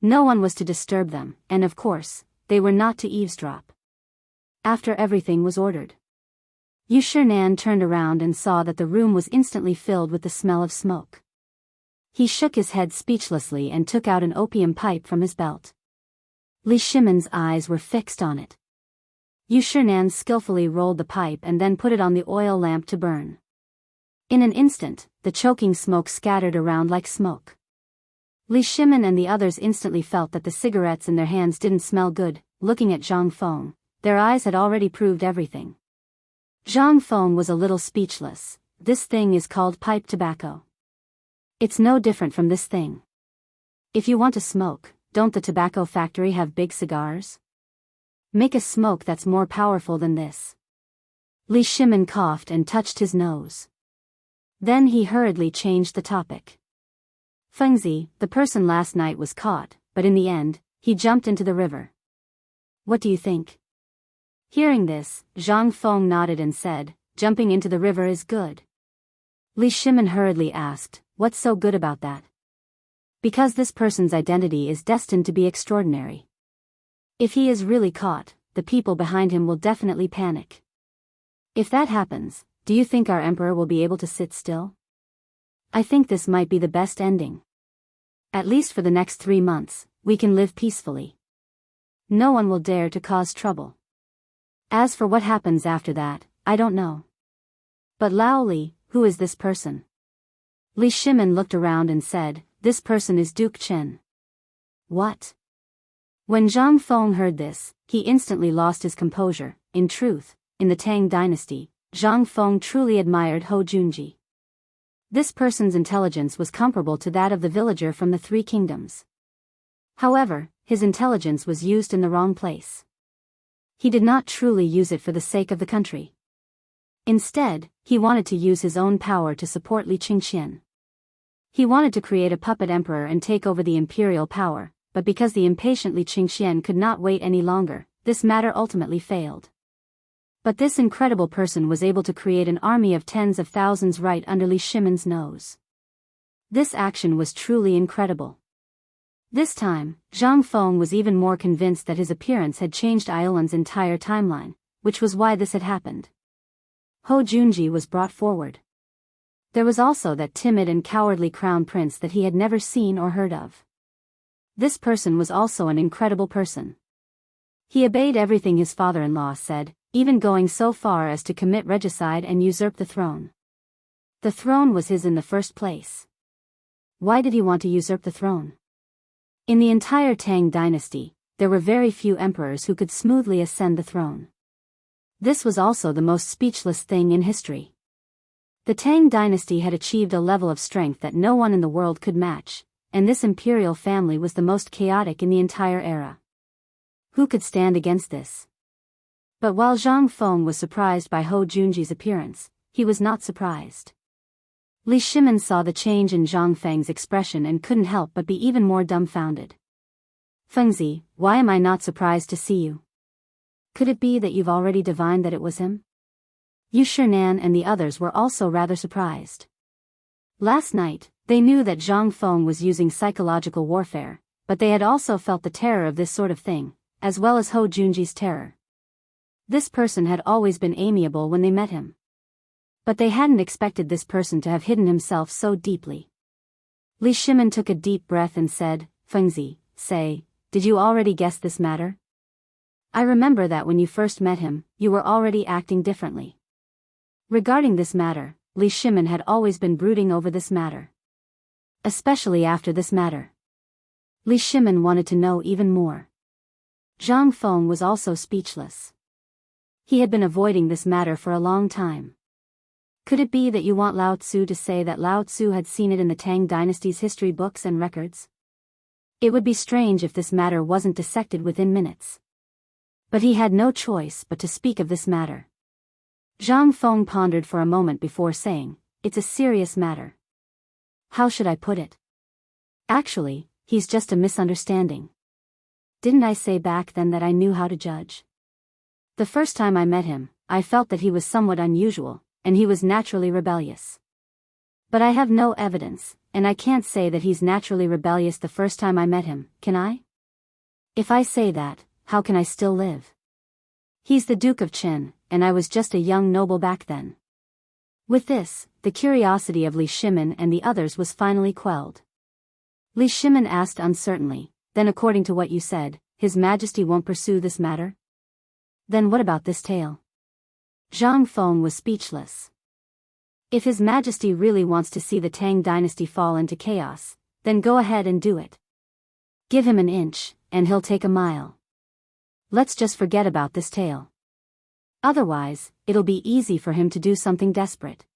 No one was to disturb them, and of course, they were not to eavesdrop. After everything was ordered, Yu Shinan turned around and saw that the room was instantly filled with the smell of smoke. He shook his head speechlessly and took out an opium pipe from his belt. Li Shimin's eyes were fixed on it. Yu Shinan skillfully rolled the pipe and then put it on the oil lamp to burn. In an instant, the choking smoke scattered around like smoke. Li Shimin and the others instantly felt that the cigarettes in their hands didn't smell good. Looking at Zhang Feng, their eyes had already proved everything. Zhang Feng was a little speechless. This thing is called pipe tobacco. It's no different from this thing. If you want to smoke, don't the tobacco factory have big cigars? Make a smoke that's more powerful than this. Li Shimin coughed and touched his nose. Then he hurriedly changed the topic. Fengzi, the person last night was caught, but in the end, he jumped into the river. What do you think? Hearing this, Zhang Feng nodded and said, jumping into the river is good. Li Shimin hurriedly asked, what's so good about that? Because this person's identity is destined to be extraordinary. If he is really caught, the people behind him will definitely panic. If that happens, do you think our emperor will be able to sit still? I think this might be the best ending. At least for the next 3 months, we can live peacefully. No one will dare to cause trouble. As for what happens after that, I don't know. But Lao Li, who is this person? Li Shimin looked around and said, this person is Duke Chen. What? When Zhang Feng heard this, he instantly lost his composure. In truth, in the Tang dynasty, Zhang Feng truly admired Hou Junji. This person's intelligence was comparable to that of the villager from the Three Kingdoms. However, his intelligence was used in the wrong place. He did not truly use it for the sake of the country. Instead, he wanted to use his own power to support Li Qingxian. He wanted to create a puppet emperor and take over the imperial power, but because the impatient Li Qingxian could not wait any longer, this matter ultimately failed. But this incredible person was able to create an army of tens of thousands right under Li Shimin's nose. This action was truly incredible. This time, Zhang Feng was even more convinced that his appearance had changed Iolan's entire timeline, which was why this had happened. Ho Junji was brought forward. There was also that timid and cowardly crown prince that he had never seen or heard of. This person was also an incredible person. He obeyed everything his father-in-law said, even going so far as to commit regicide and usurp the throne. The throne was his in the first place. Why did he want to usurp the throne? In the entire Tang dynasty, there were very few emperors who could smoothly ascend the throne. This was also the most speechless thing in history. The Tang dynasty had achieved a level of strength that no one in the world could match, and this imperial family was the most chaotic in the entire era. Who could stand against this? But while Zhang Feng was surprised by Ho Junji's appearance, he was not surprised. Li Shimin saw the change in Zhang Feng's expression and couldn't help but be even more dumbfounded. "Fengzi, why am I not surprised to see you? Could it be that you've already divined that it was him?" Yu Shinan and the others were also rather surprised. Last night, they knew that Zhang Feng was using psychological warfare, but they had also felt the terror of this sort of thing, as well as Ho Junji's terror. This person had always been amiable when they met him. But they hadn't expected this person to have hidden himself so deeply. Li Shimin took a deep breath and said, "Fengzi, did you already guess this matter? I remember that when you first met him, you were already acting differently." Regarding this matter, Li Shimin had always been brooding over this matter. Especially after this matter. Li Shimin wanted to know even more. Zhang Feng was also speechless. He had been avoiding this matter for a long time. Could it be that you want Lao Tzu to say that Lao Tzu had seen it in the Tang dynasty's history books and records? It would be strange if this matter wasn't dissected within minutes. But he had no choice but to speak of this matter. Zhang Feng pondered for a moment before saying, "It's a serious matter. How should I put it? Actually, he's just a misunderstanding. Didn't I say back then that I knew how to judge? The first time I met him, I felt that he was somewhat unusual, and he was naturally rebellious. But I have no evidence, and I can't say that he's naturally rebellious the first time I met him, can I? If I say that, how can I still live? He's the Duke of Qin, and I was just a young noble back then." With this, the curiosity of Li Shimin and the others was finally quelled. Li Shimin asked uncertainly, "Then according to what you said, His Majesty won't pursue this matter? Then what about this tale?" Zhang Feng was speechless. If His Majesty really wants to see the Tang dynasty fall into chaos, then go ahead and do it. Give him an inch, and he'll take a mile. Let's just forget about this tale. Otherwise, it'll be easy for him to do something desperate.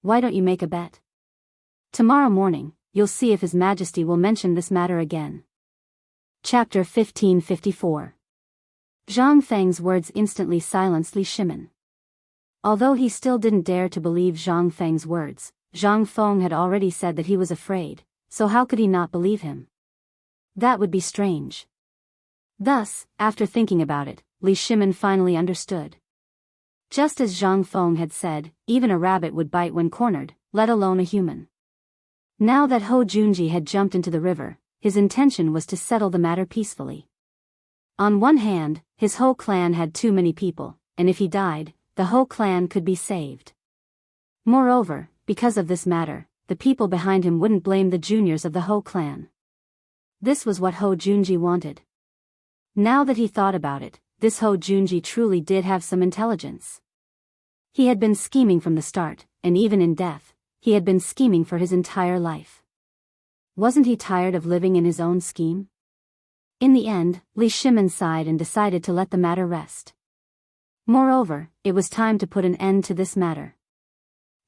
Why don't you make a bet? Tomorrow morning, you'll see if His Majesty will mention this matter again. Chapter 1554. Zhang Feng's words instantly silenced Li Shimin. Although he still didn't dare to believe Zhang Feng's words, Zhang Feng had already said that he was afraid, so how could he not believe him? That would be strange. Thus, after thinking about it, Li Shimin finally understood. Just as Zhang Feng had said, even a rabbit would bite when cornered, let alone a human. Now that Ho Junji had jumped into the river, his intention was to settle the matter peacefully. On one hand, his whole clan had too many people, and if he died, the whole clan could be saved. Moreover, because of this matter, the people behind him wouldn't blame the juniors of the Ho clan. This was what Ho Junji wanted. Now that he thought about it, this Ho Junji truly did have some intelligence. He had been scheming from the start, and even in death, he had been scheming for his entire life. Wasn't he tired of living in his own scheme? In the end, Li Shimin sighed and decided to let the matter rest. Moreover, it was time to put an end to this matter.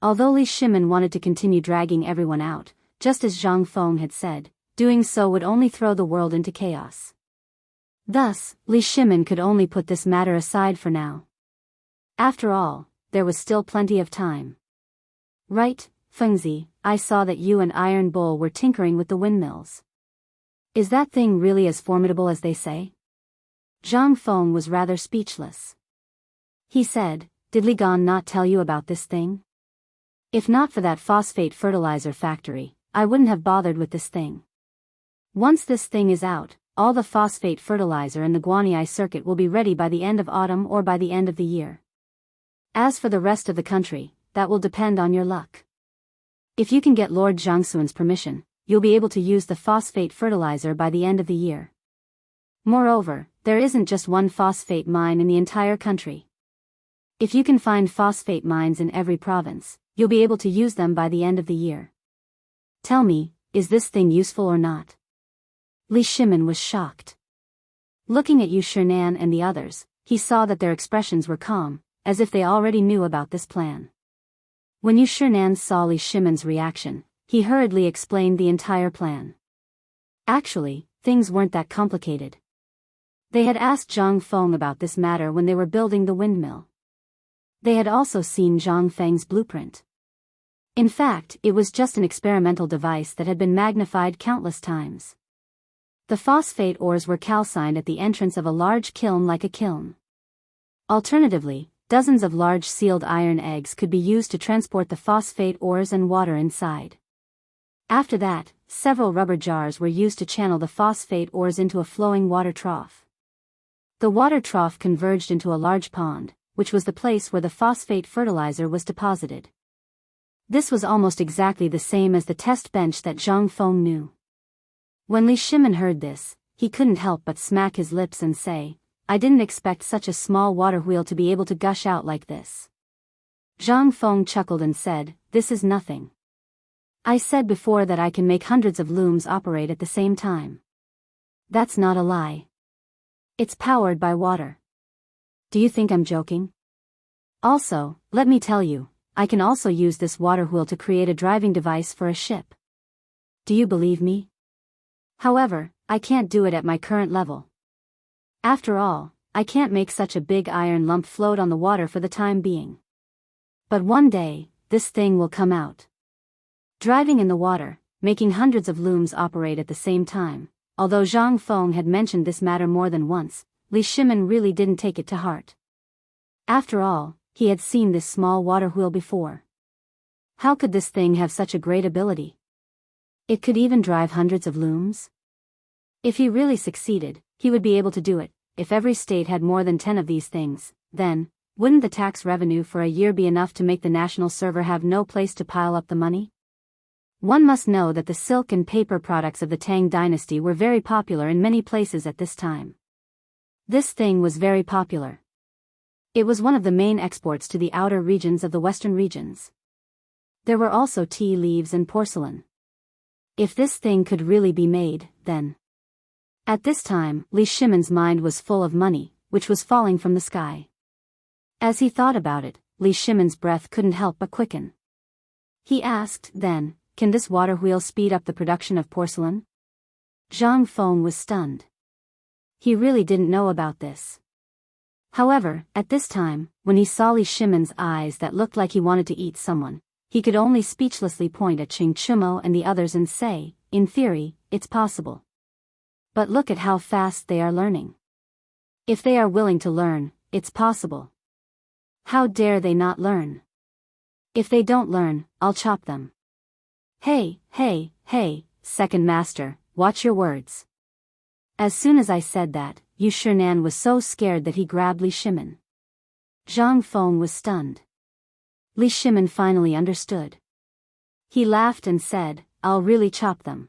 Although Li Shimin wanted to continue dragging everyone out, just as Zhang Feng had said, doing so would only throw the world into chaos. Thus, Li Shimin could only put this matter aside for now. After all, there was still plenty of time. "Right, Fengzi, I saw that you and Iron Bull were tinkering with the windmills. Is that thing really as formidable as they say?" Zhang Feng was rather speechless. He said, "Did Li Gan not tell you about this thing? If not for that phosphate fertilizer factory, I wouldn't have bothered with this thing." Once this thing is out, all the phosphate fertilizer in the Guanyi circuit will be ready by the end of autumn or by the end of the year. As for the rest of the country, that will depend on your luck. If you can get Lord Jiangxuan's permission, you'll be able to use the phosphate fertilizer by the end of the year. Moreover, there isn't just one phosphate mine in the entire country. If you can find phosphate mines in every province, you'll be able to use them by the end of the year. Tell me, is this thing useful or not? Li Shimin was shocked. Looking at Yu Shinan and the others, he saw that their expressions were calm, as if they already knew about this plan. When Yu Shinan saw Li Shimin's reaction, he hurriedly explained the entire plan. Actually, things weren't that complicated. They had asked Zhang Feng about this matter when they were building the windmill. They had also seen Zhang Feng's blueprint. In fact, it was just an experimental device that had been magnified countless times. The phosphate ores were calcined at the entrance of a large kiln like a kiln. Alternatively, dozens of large sealed iron eggs could be used to transport the phosphate ores and water inside. After that, several rubber jars were used to channel the phosphate ores into a flowing water trough. The water trough converged into a large pond, which was the place where the phosphate fertilizer was deposited. This was almost exactly the same as the test bench that Zhang Feng knew. When Li Shimin heard this, he couldn't help but smack his lips and say, I didn't expect such a small water wheel to be able to gush out like this. Zhang Feng chuckled and said, this is nothing. I said before that I can make hundreds of looms operate at the same time. That's not a lie. It's powered by water. Do you think I'm joking? Also, let me tell you, I can also use this water wheel to create a driving device for a ship. Do you believe me? However, I can't do it at my current level. After all, I can't make such a big iron lump float on the water for the time being. But one day, this thing will come out. Driving in the water, making hundreds of looms operate at the same time. Although Zhang Feng had mentioned this matter more than once, Li Shimin really didn't take it to heart. After all, he had seen this small water wheel before. How could this thing have such a great ability? It could even drive hundreds of looms? If he really succeeded, he would be able to do it. If every state had more than 10 of these things, then, wouldn't the tax revenue for a year be enough to make the national server have no place to pile up the money? One must know that the silk and paper products of the Tang dynasty were very popular in many places at this time. This thing was very popular. It was one of the main exports to the outer regions of the western regions. There were also tea leaves and porcelain. If this thing could really be made, then... At this time, Li Shimin's mind was full of money, which was falling from the sky. As he thought about it, Li Shimin's breath couldn't help but quicken. He asked, then, can this water wheel speed up the production of porcelain? Zhang Feng was stunned. He really didn't know about this. However, at this time, when he saw Li Shimin's eyes that looked like he wanted to eat someone, he could only speechlessly point at Qing Chumo and the others and say, in theory, it's possible. But look at how fast they are learning. If they are willing to learn, it's possible. How dare they not learn? If they don't learn, I'll chop them. Hey, second master, watch your words. As soon as I said that, Yu Shinan was so scared that he grabbed Li Shimin. Zhang Feng was stunned. Li Shimin finally understood. He laughed and said, I'll really chop them.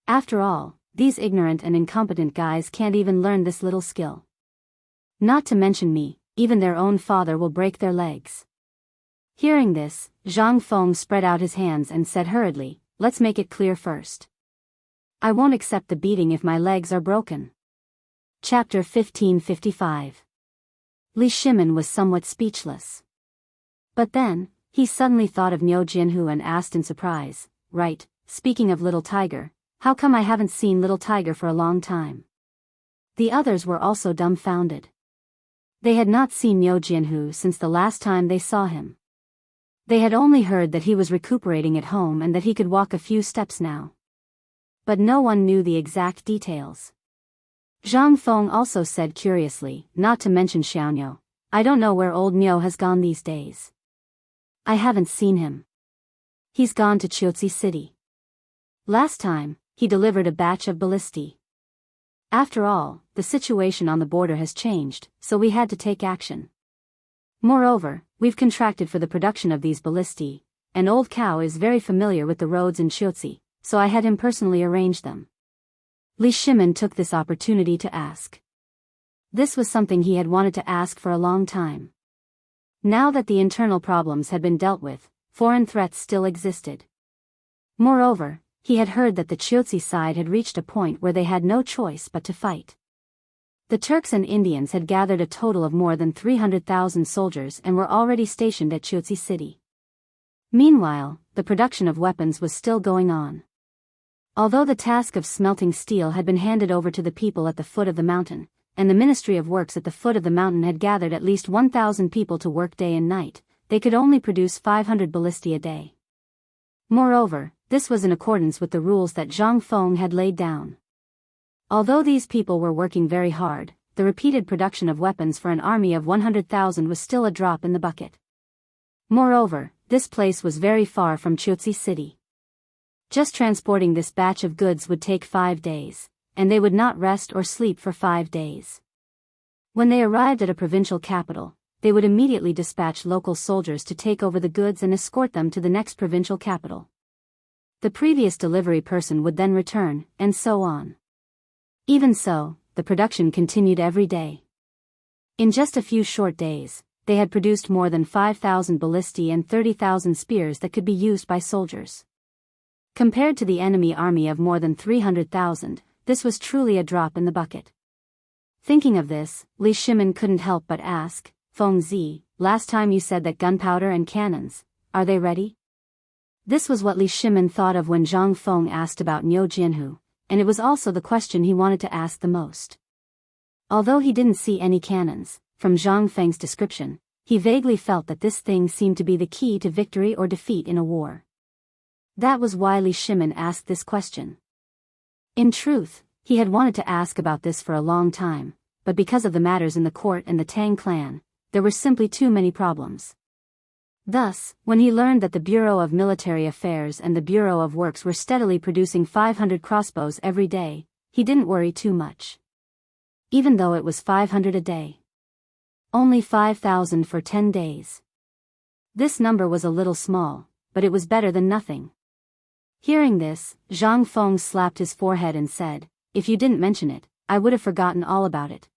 After all, these ignorant and incompetent guys can't even learn this little skill. Not to mention me, even their own father will break their legs. Hearing this, Zhang Feng spread out his hands and said hurriedly, let's make it clear first. I won't accept the beating if my legs are broken. Chapter 1555. Li Shimin was somewhat speechless. But then, he suddenly thought of Niu Jianhu and asked in surprise, right, speaking of Little Tiger, how come I haven't seen Little Tiger for a long time? The others were also dumbfounded. They had not seen Niu Jianhu since the last time they saw him. They had only heard that he was recuperating at home and that he could walk a few steps now. But no one knew the exact details. Zhang Feng also said curiously, not to mention Xiaoniu, I don't know where old Niu has gone these days. I haven't seen him. He's gone to Qiuzi City. Last time, he delivered a batch of ballistae. After all, the situation on the border has changed, so we had to take action. Moreover, we've contracted for the production of these ballistae. An old cow is very familiar with the roads in Chiotsi, so I had him personally arrange them. Li Shimin took this opportunity to ask. This was something he had wanted to ask for a long time. Now that the internal problems had been dealt with, foreign threats still existed. Moreover, he had heard that the Chiotsi side had reached a point where they had no choice but to fight. The Turks and Indians had gathered a total of more than 300,000 soldiers and were already stationed at Chiotsi city. Meanwhile, the production of weapons was still going on. Although the task of smelting steel had been handed over to the people at the foot of the mountain, and the Ministry of Works at the foot of the mountain had gathered at least 1,000 people to work day and night, they could only produce 500 ballistae a day. Moreover, this was in accordance with the rules that Zhang Feng had laid down. Although these people were working very hard, the repeated production of weapons for an army of 100,000 was still a drop in the bucket. Moreover, this place was very far from Chiotsi city. Just transporting this batch of goods would take 5 days, and they would not rest or sleep for 5 days. When they arrived at a provincial capital, they would immediately dispatch local soldiers to take over the goods and escort them to the next provincial capital. The previous delivery person would then return, and so on. Even so, the production continued every day. In just a few short days, they had produced more than 5,000 ballistae and 30,000 spears that could be used by soldiers. Compared to the enemy army of more than 300,000, this was truly a drop in the bucket. Thinking of this, Li Shimin couldn't help but ask, Feng Zi, last time you said that gunpowder and cannons, are they ready? This was what Li Shimin thought of when Zhang Feng asked about Niu Jianhu, and it was also the question he wanted to ask the most. Although he didn't see any cannons, from Zhang Feng's description, he vaguely felt that this thing seemed to be the key to victory or defeat in a war. That was why Li Shimin asked this question. In truth, he had wanted to ask about this for a long time, but because of the matters in the court and the Tang clan, there were simply too many problems. Thus, when he learned that the Bureau of Military Affairs and the Bureau of Works were steadily producing 500 crossbows every day, he didn't worry too much. Even though it was 500 a day. Only 5,000 for 10 days. This number was a little small, but it was better than nothing. Hearing this, Zhang Feng slapped his forehead and said, if you didn't mention it, I would have forgotten all about it.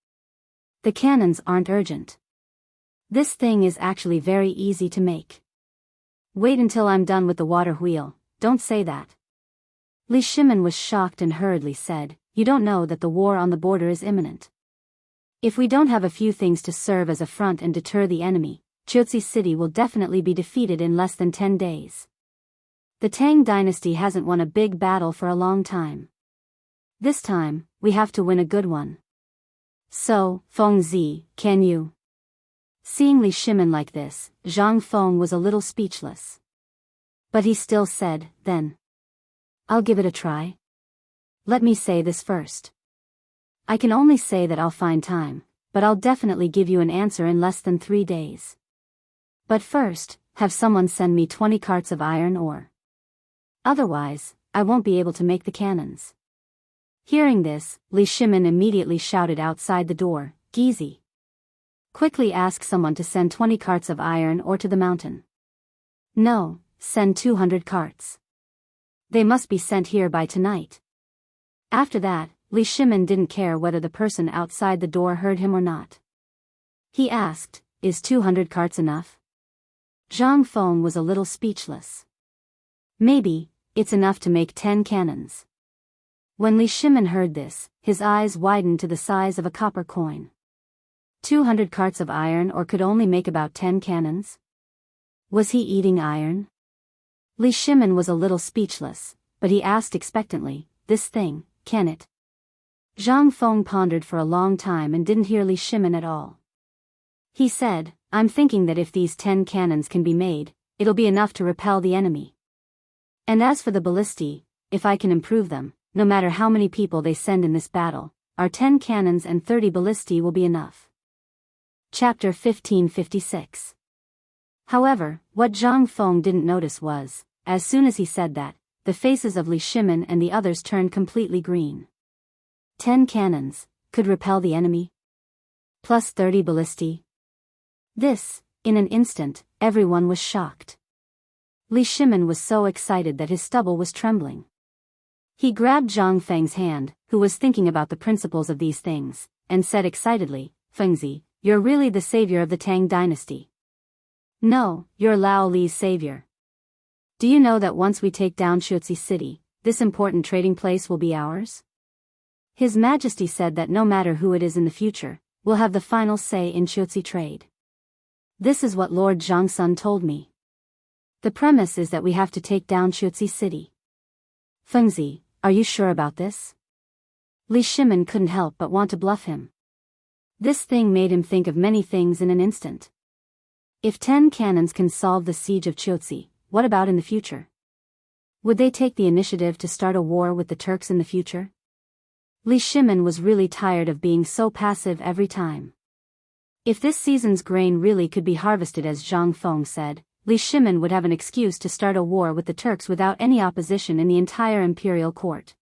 The cannons aren't urgent. This thing is actually very easy to make. Wait until I'm done with the water wheel, don't say that. Li Shimin was shocked and hurriedly said, you don't know that the war on the border is imminent. If we don't have a few things to serve as a front and deter the enemy, Chiotsi city will definitely be defeated in less than 10 days. The Tang dynasty hasn't won a big battle for a long time. This time, we have to win a good one. So, Feng Zi, can you? Seeing Li Shimin like this, Zhang Feng was a little speechless. But he still said, then. I'll give it a try. Let me say this first. I can only say that I'll find time, but I'll definitely give you an answer in less than 3 days. But first, have someone send me 20 carts of iron ore. Otherwise, I won't be able to make the cannons. Hearing this, Li Shimin immediately shouted outside the door, Gizi. Quickly ask someone to send 20 carts of iron ore to the mountain. No, send 200 carts. They must be sent here by tonight. After that, Li Shimin didn't care whether the person outside the door heard him or not. He asked, is 200 carts enough? Zhang Feng was a little speechless. Maybe, it's enough to make 10 cannons. When Li Shimin heard this, his eyes widened to the size of a copper coin. 200 carts of iron ore could only make about 10 cannons? Was he eating iron? Li Shimin was a little speechless, but he asked expectantly, this thing, can it? Zhang Feng pondered for a long time and didn't hear Li Shimin at all. He said, I'm thinking that if these 10 cannons can be made, it'll be enough to repel the enemy. And as for the ballistae, if I can improve them, no matter how many people they send in this battle, our 10 cannons and 30 ballistae will be enough. Chapter 1556. However, what Zhang Feng didn't notice was, as soon as he said that, the faces of Li Shimin and the others turned completely green. 10 cannons, could repel the enemy? Plus 30 ballistae? This, in an instant, everyone was shocked. Li Shimin was so excited that his stubble was trembling. He grabbed Zhang Feng's hand, who was thinking about the principles of these things, and said excitedly, Fengzi, you're really the savior of the Tang dynasty. No, you're Lao Li's savior. Do you know that once we take down Chuzi City, this important trading place will be ours? His Majesty said that no matter who it is in the future, we'll have the final say in Chuzi trade. This is what Lord Zhangsun told me. The premise is that we have to take down Chuzi City. Fengzi, are you sure about this? Li Shimin couldn't help but want to bluff him. This thing made him think of many things in an instant. If 10 cannons can solve the siege of Chuzi, what about in the future? Would they take the initiative to start a war with the Turks in the future? Li Shimin was really tired of being so passive every time. If this season's grain really could be harvested as Zhang Feng said, Li Shimin would have an excuse to start a war with the Turks without any opposition in the entire imperial court.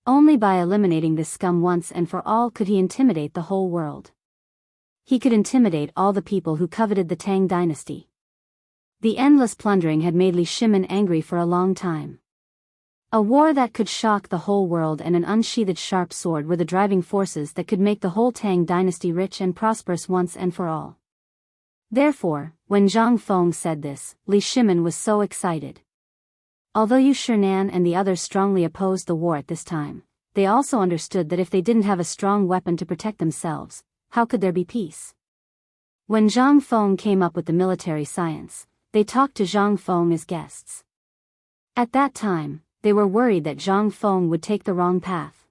Only by eliminating this scum once and for all could he intimidate the whole world. He could intimidate all the people who coveted the Tang dynasty. The endless plundering had made Li Shimin angry for a long time. A war that could shock the whole world and an unsheathed sharp sword were the driving forces that could make the whole Tang dynasty rich and prosperous once and for all. Therefore, when Zhang Feng said this, Li Shimin was so excited. Although Yu Shinan and the others strongly opposed the war at this time, they also understood that if they didn't have a strong weapon to protect themselves, how could there be peace? When Zhang Feng came up with the military science, they talked to Zhang Feng as guests. At that time, they were worried that Zhang Feng would take the wrong path.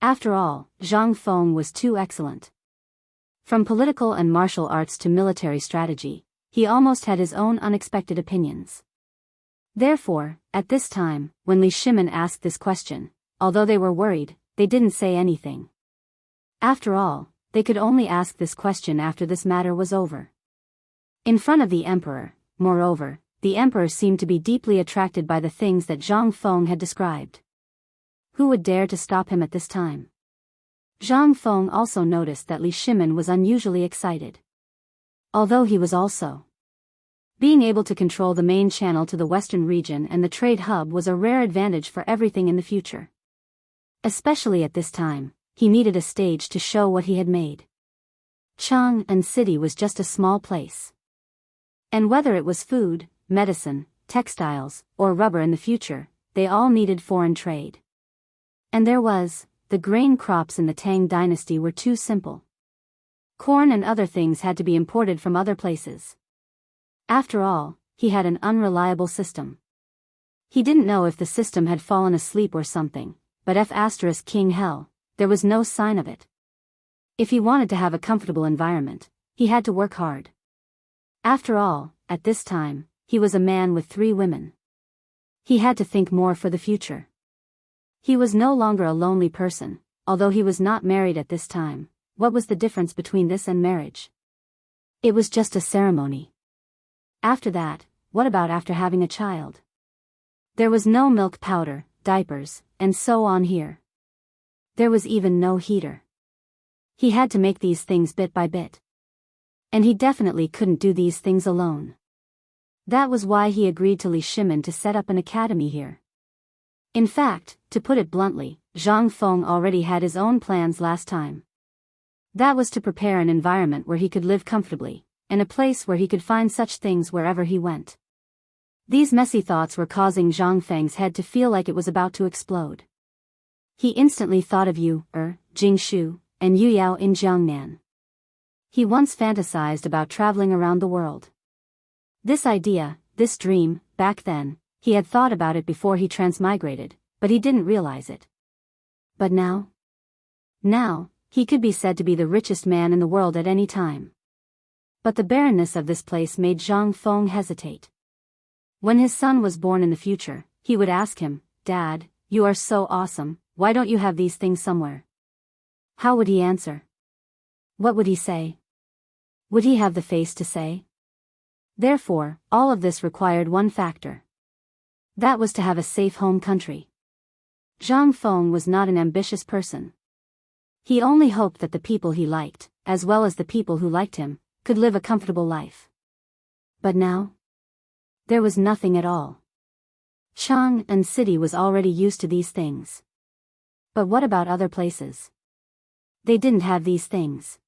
After all, Zhang Feng was too excellent. From political and martial arts to military strategy, he almost had his own unexpected opinions. Therefore, at this time, when Li Shimin asked this question, although they were worried, they didn't say anything. After all, they could only ask this question after this matter was over. In front of the emperor, moreover, the emperor seemed to be deeply attracted by the things that Zhang Feng had described. Who would dare to stop him at this time? Zhang Feng also noticed that Li Shimin was unusually excited. Although he was also being able to control the main channel to the western region and the trade hub was a rare advantage for everything in the future. Especially at this time, he needed a stage to show what he had made. Chang'an City was just a small place. And whether it was food, medicine, textiles, or rubber in the future, they all needed foreign trade. And the grain crops in the Tang dynasty were too simple. Corn and other things had to be imported from other places. After all, he had an unreliable system. He didn't know if the system had fallen asleep or something, but King Hell, there was no sign of it. If he wanted to have a comfortable environment, he had to work hard. After all, at this time, he was a man with 3 women. He had to think more for the future. He was no longer a lonely person, although he was not married at this time. What was the difference between this and marriage? It was just a ceremony. After that, what about after having a child? There was no milk powder, diapers, and so on here. There was even no heater. He had to make these things bit by bit. And he definitely couldn't do these things alone. That was why he agreed to Li Shimin to set up an academy here. In fact, to put it bluntly, Zhang Feng already had his own plans last time. That was to prepare an environment where he could live comfortably, and a place where he could find such things wherever he went. These messy thoughts were causing Zhang Feng's head to feel like it was about to explode. He instantly thought of Jingshu, and Yu Yao in Jiangnan. He once fantasized about traveling around the world. This idea, this dream, back then, he had thought about it before he transmigrated, but he didn't realize it. But now? Now, he could be said to be the richest man in the world at any time. But the barrenness of this place made Zhang Feng hesitate. When his son was born in the future, he would ask him, "Dad, you are so awesome, why don't you have these things somewhere?" How would he answer? What would he say? Would he have the face to say? Therefore, all of this required one factor. That was to have a safe home country. Zhang Feng was not an ambitious person. He only hoped that the people he liked, as well as the people who liked him, could live a comfortable life. But now? There was nothing at all. Chang'an city was already used to these things. But what about other places? They didn't have these things.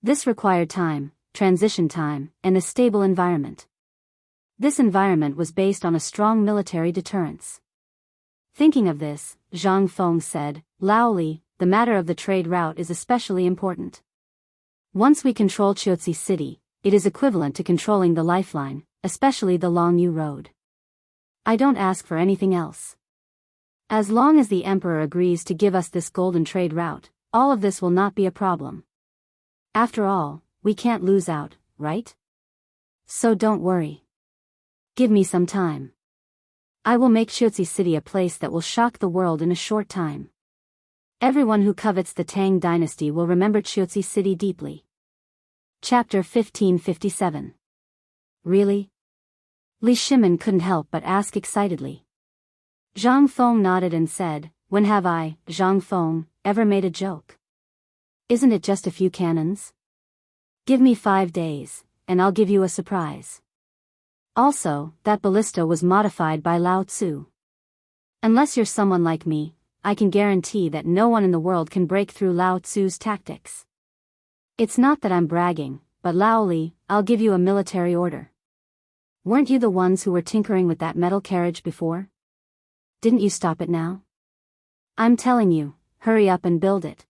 This required time, transition time, and a stable environment. This environment was based on a strong military deterrence. Thinking of this, Zhang Feng said, "Laoli, the matter of the trade route is especially important. Once we control Chotzi City, it is equivalent to controlling the lifeline, especially the Longyu Road. I don't ask for anything else. As long as the Emperor agrees to give us this golden trade route, all of this will not be a problem. After all, we can't lose out, right? So don't worry. Give me some time. I will make Chotzi City a place that will shock the world in a short time. Everyone who covets the Tang dynasty will remember Chotzi City deeply." Chapter 1557. Really? Li Shimin couldn't help but ask excitedly. Zhang Feng nodded and said, "When have I, Zhang Feng, ever made a joke? Isn't it just a few cannons? Give me 5 days, and I'll give you a surprise. Also, that ballista was modified by Lao Tzu. Unless you're someone like me, I can guarantee that no one in the world can break through Lao Tzu's tactics. It's not that I'm bragging, but Laoli, I'll give you a military order. Weren't you the ones who were tinkering with that metal carriage before? Didn't you stop it now? I'm telling you, hurry up and build it.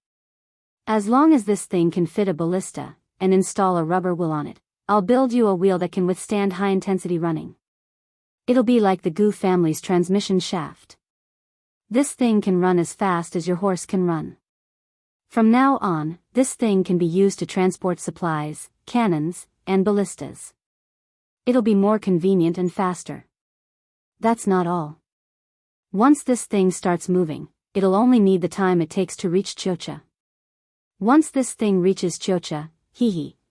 As long as this thing can fit a ballista, and install a rubber wheel on it, I'll build you a wheel that can withstand high-intensity running. It'll be like the Gu family's transmission shaft. This thing can run as fast as your horse can run. From now on, this thing can be used to transport supplies, cannons, and ballistas. It'll be more convenient and faster. That's not all. Once this thing starts moving, it'll only need the time it takes to reach Chocha. Once this thing reaches Chocha,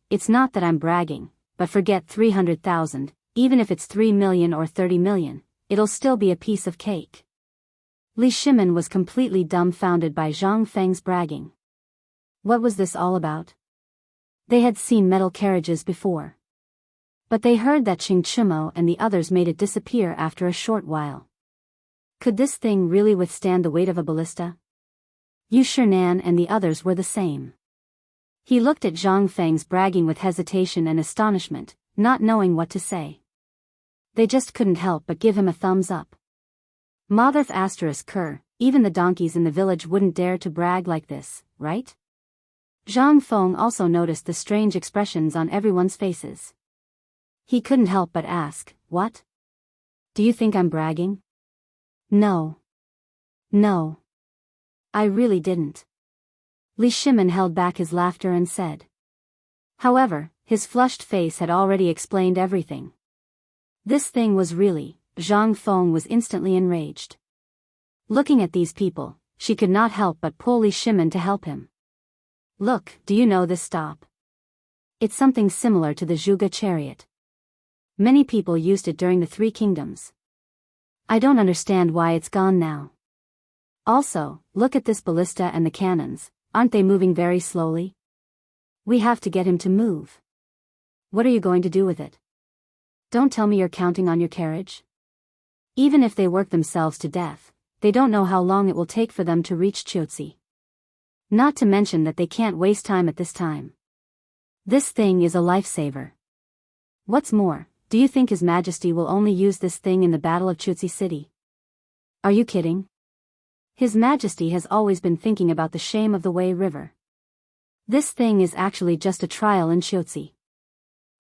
it's not that I'm bragging, but forget 300,000, even if it's 3 million or 30 million, it'll still be a piece of cake." Li Shimin was completely dumbfounded by Zhang Feng's bragging. What was this all about? They had seen metal carriages before. But they heard that Chingchumo and the others made it disappear after a short while. Could this thing really withstand the weight of a ballista? Yu Shernan and the others were the same. He looked at Zhang Feng's bragging with hesitation and astonishment, not knowing what to say. They just couldn't help but give him a thumbs up. Motherth *Ker, even the donkeys in the village wouldn't dare to brag like this, right? Zhang Feng also noticed the strange expressions on everyone's faces. He couldn't help but ask, "What? Do you think I'm bragging?" No. I really didn't." Li Shimin held back his laughter and said. However, his flushed face had already explained everything. This thing was really, Zhang Feng was instantly enraged. Looking at these people, she could not help but pull Li Shimin to help him. "Look, do you know this stop? It's something similar to the Zhuge chariot. Many people used it during the Three Kingdoms. I don't understand why it's gone now. Also, look at this ballista and the cannons, aren't they moving very slowly? We have to get him to move. What are you going to do with it? Don't tell me you're counting on your carriage? Even if they work themselves to death, they don't know how long it will take for them to reach Chotzi. Not to mention that they can't waste time at this time. This thing is a lifesaver. What's more, do you think His Majesty will only use this thing in the Battle of Chotzi City? Are you kidding? His Majesty has always been thinking about the shame of the Wei River. This thing is actually just a trial in Chotzi.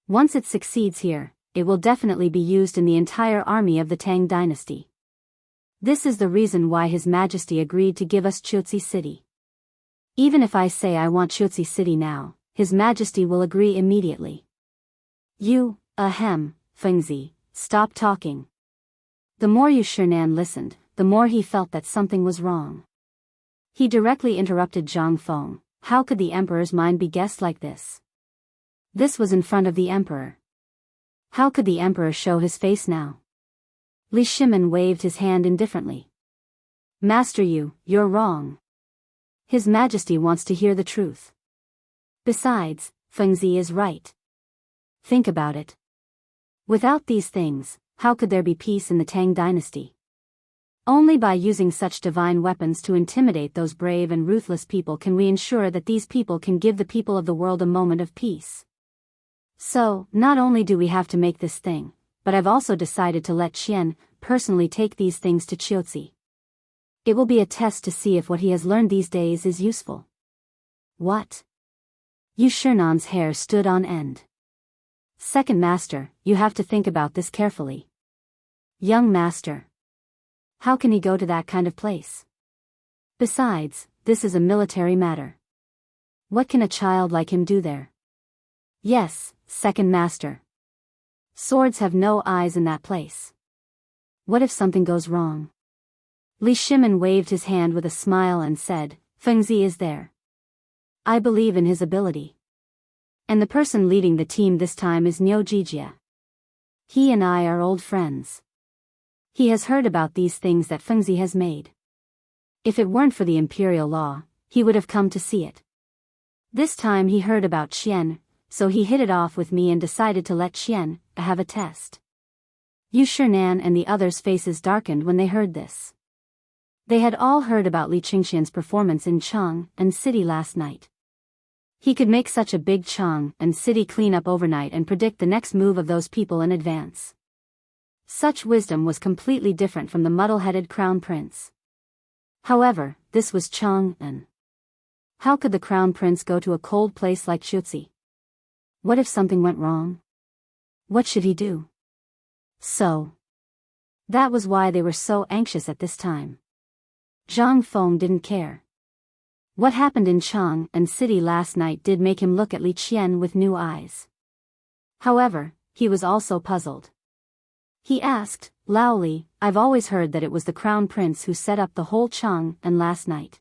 Once it succeeds here, it will definitely be used in the entire army of the Tang dynasty. This is the reason why His Majesty agreed to give us Chotzi City. Even if I say I want Chotzi City now, His Majesty will agree immediately. You, Fengzi, stop talking. The more Yu Shernan listened, the more he felt that something was wrong. He directly interrupted Zhang Feng. How could the Emperor's mind be guessed like this? This was in front of the Emperor. How could the Emperor show his face now? Li Shimin waved his hand indifferently. Master, you're wrong. His Majesty wants to hear the truth. Besides, Fengzi is right. Think about it. Without these things, how could there be peace in the Tang dynasty? Only by using such divine weapons to intimidate those brave and ruthless people can we ensure that these people can give the people of the world a moment of peace. So, not only do we have to make this thing, but I've also decided to let Qian personally take these things to Qiuzi. It will be a test to see if what he has learned these days is useful. What? Yu Shernan's hair stood on end. Second Master, you have to think about this carefully. Young Master. How can he go to that kind of place? Besides, this is a military matter. What can a child like him do there? Yes, Second Master. Swords have no eyes in that place. What if something goes wrong? Li Shimin waved his hand with a smile and said, Fengzi is there. I believe in his ability. And the person leading the team this time is Niu Jijia. He and I are old friends. He has heard about these things that Fengzi has made. If it weren't for the imperial law, he would have come to see it. This time he heard about Qian, so he hit it off with me and decided to let Qian have a test. Yu Shernan and the others' faces darkened when they heard this. They had all heard about Li Qingxian's performance in Chang'an city last night. He could make such a big Chang'an city cleanup overnight and predict the next move of those people in advance. Such wisdom was completely different from the muddle-headed crown prince. However, this was Chang'an. How could the crown prince go to a cold place like Qiuzi? What if something went wrong? What should he do? So, that was why they were so anxious at this time. Zhang Feng didn't care. What happened in Chang'an city last night did make him look at Li Qian with new eyes. However, he was also puzzled. He asked, Lao Li, I've always heard that it was the crown prince who set up the whole Chang'an last night.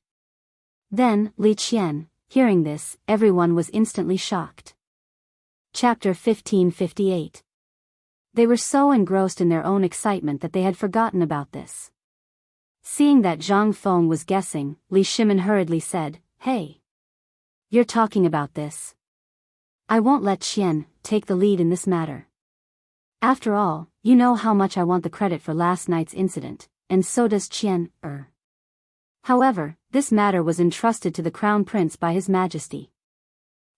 Then, Li Qian, hearing this, everyone was instantly shocked. Chapter 1558. They were so engrossed in their own excitement that they had forgotten about this. Seeing that Zhang Feng was guessing, Li Shimin hurriedly said, Hey! You're talking about this. I won't let Qian take the lead in this matter. After all, you know how much I want the credit for last night's incident, and so does Qian. However, this matter was entrusted to the crown prince by His Majesty.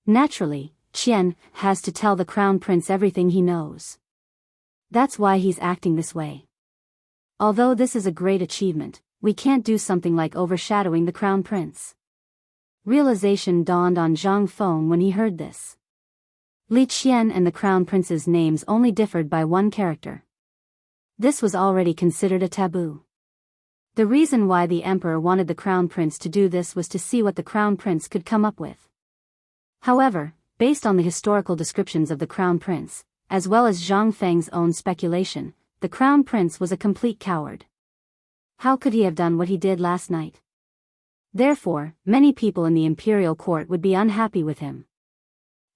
Naturally, Qian has to tell the crown prince everything he knows. That's why he's acting this way. Although this is a great achievement, we can't do something like overshadowing the crown prince. Realization dawned on Zhang Feng when he heard this. Li Qian and the crown prince's names only differed by one character. This was already considered a taboo. The reason why the emperor wanted the crown prince to do this was to see what the crown prince could come up with. However, based on the historical descriptions of the crown prince, as well as Zhang Feng's own speculation, the crown prince was a complete coward. How could he have done what he did last night? Therefore, many people in the imperial court would be unhappy with him.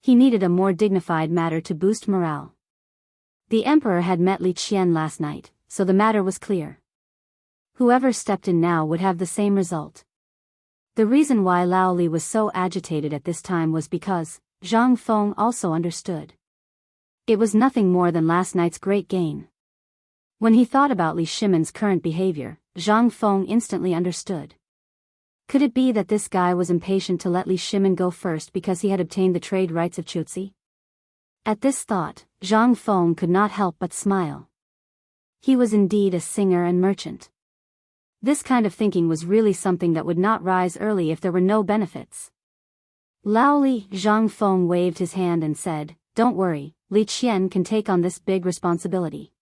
He needed a more dignified matter to boost morale. The emperor had met Li Qian last night, so the matter was clear. Whoever stepped in now would have the same result. The reason why Lao Li was so agitated at this time was because Zhang Feng also understood. It was nothing more than last night's great gain. When he thought about Li Shimin's current behavior, Zhang Feng instantly understood. Could it be that this guy was impatient to let Li Shimin go first because he had obtained the trade rights of Qiuzi? At this thought, Zhang Feng could not help but smile. He was indeed a singer and merchant. This kind of thinking was really something that would not rise early if there were no benefits. Lao Li, Zhang Feng waved his hand and said, Don't worry, Li Qian can take on this big responsibility.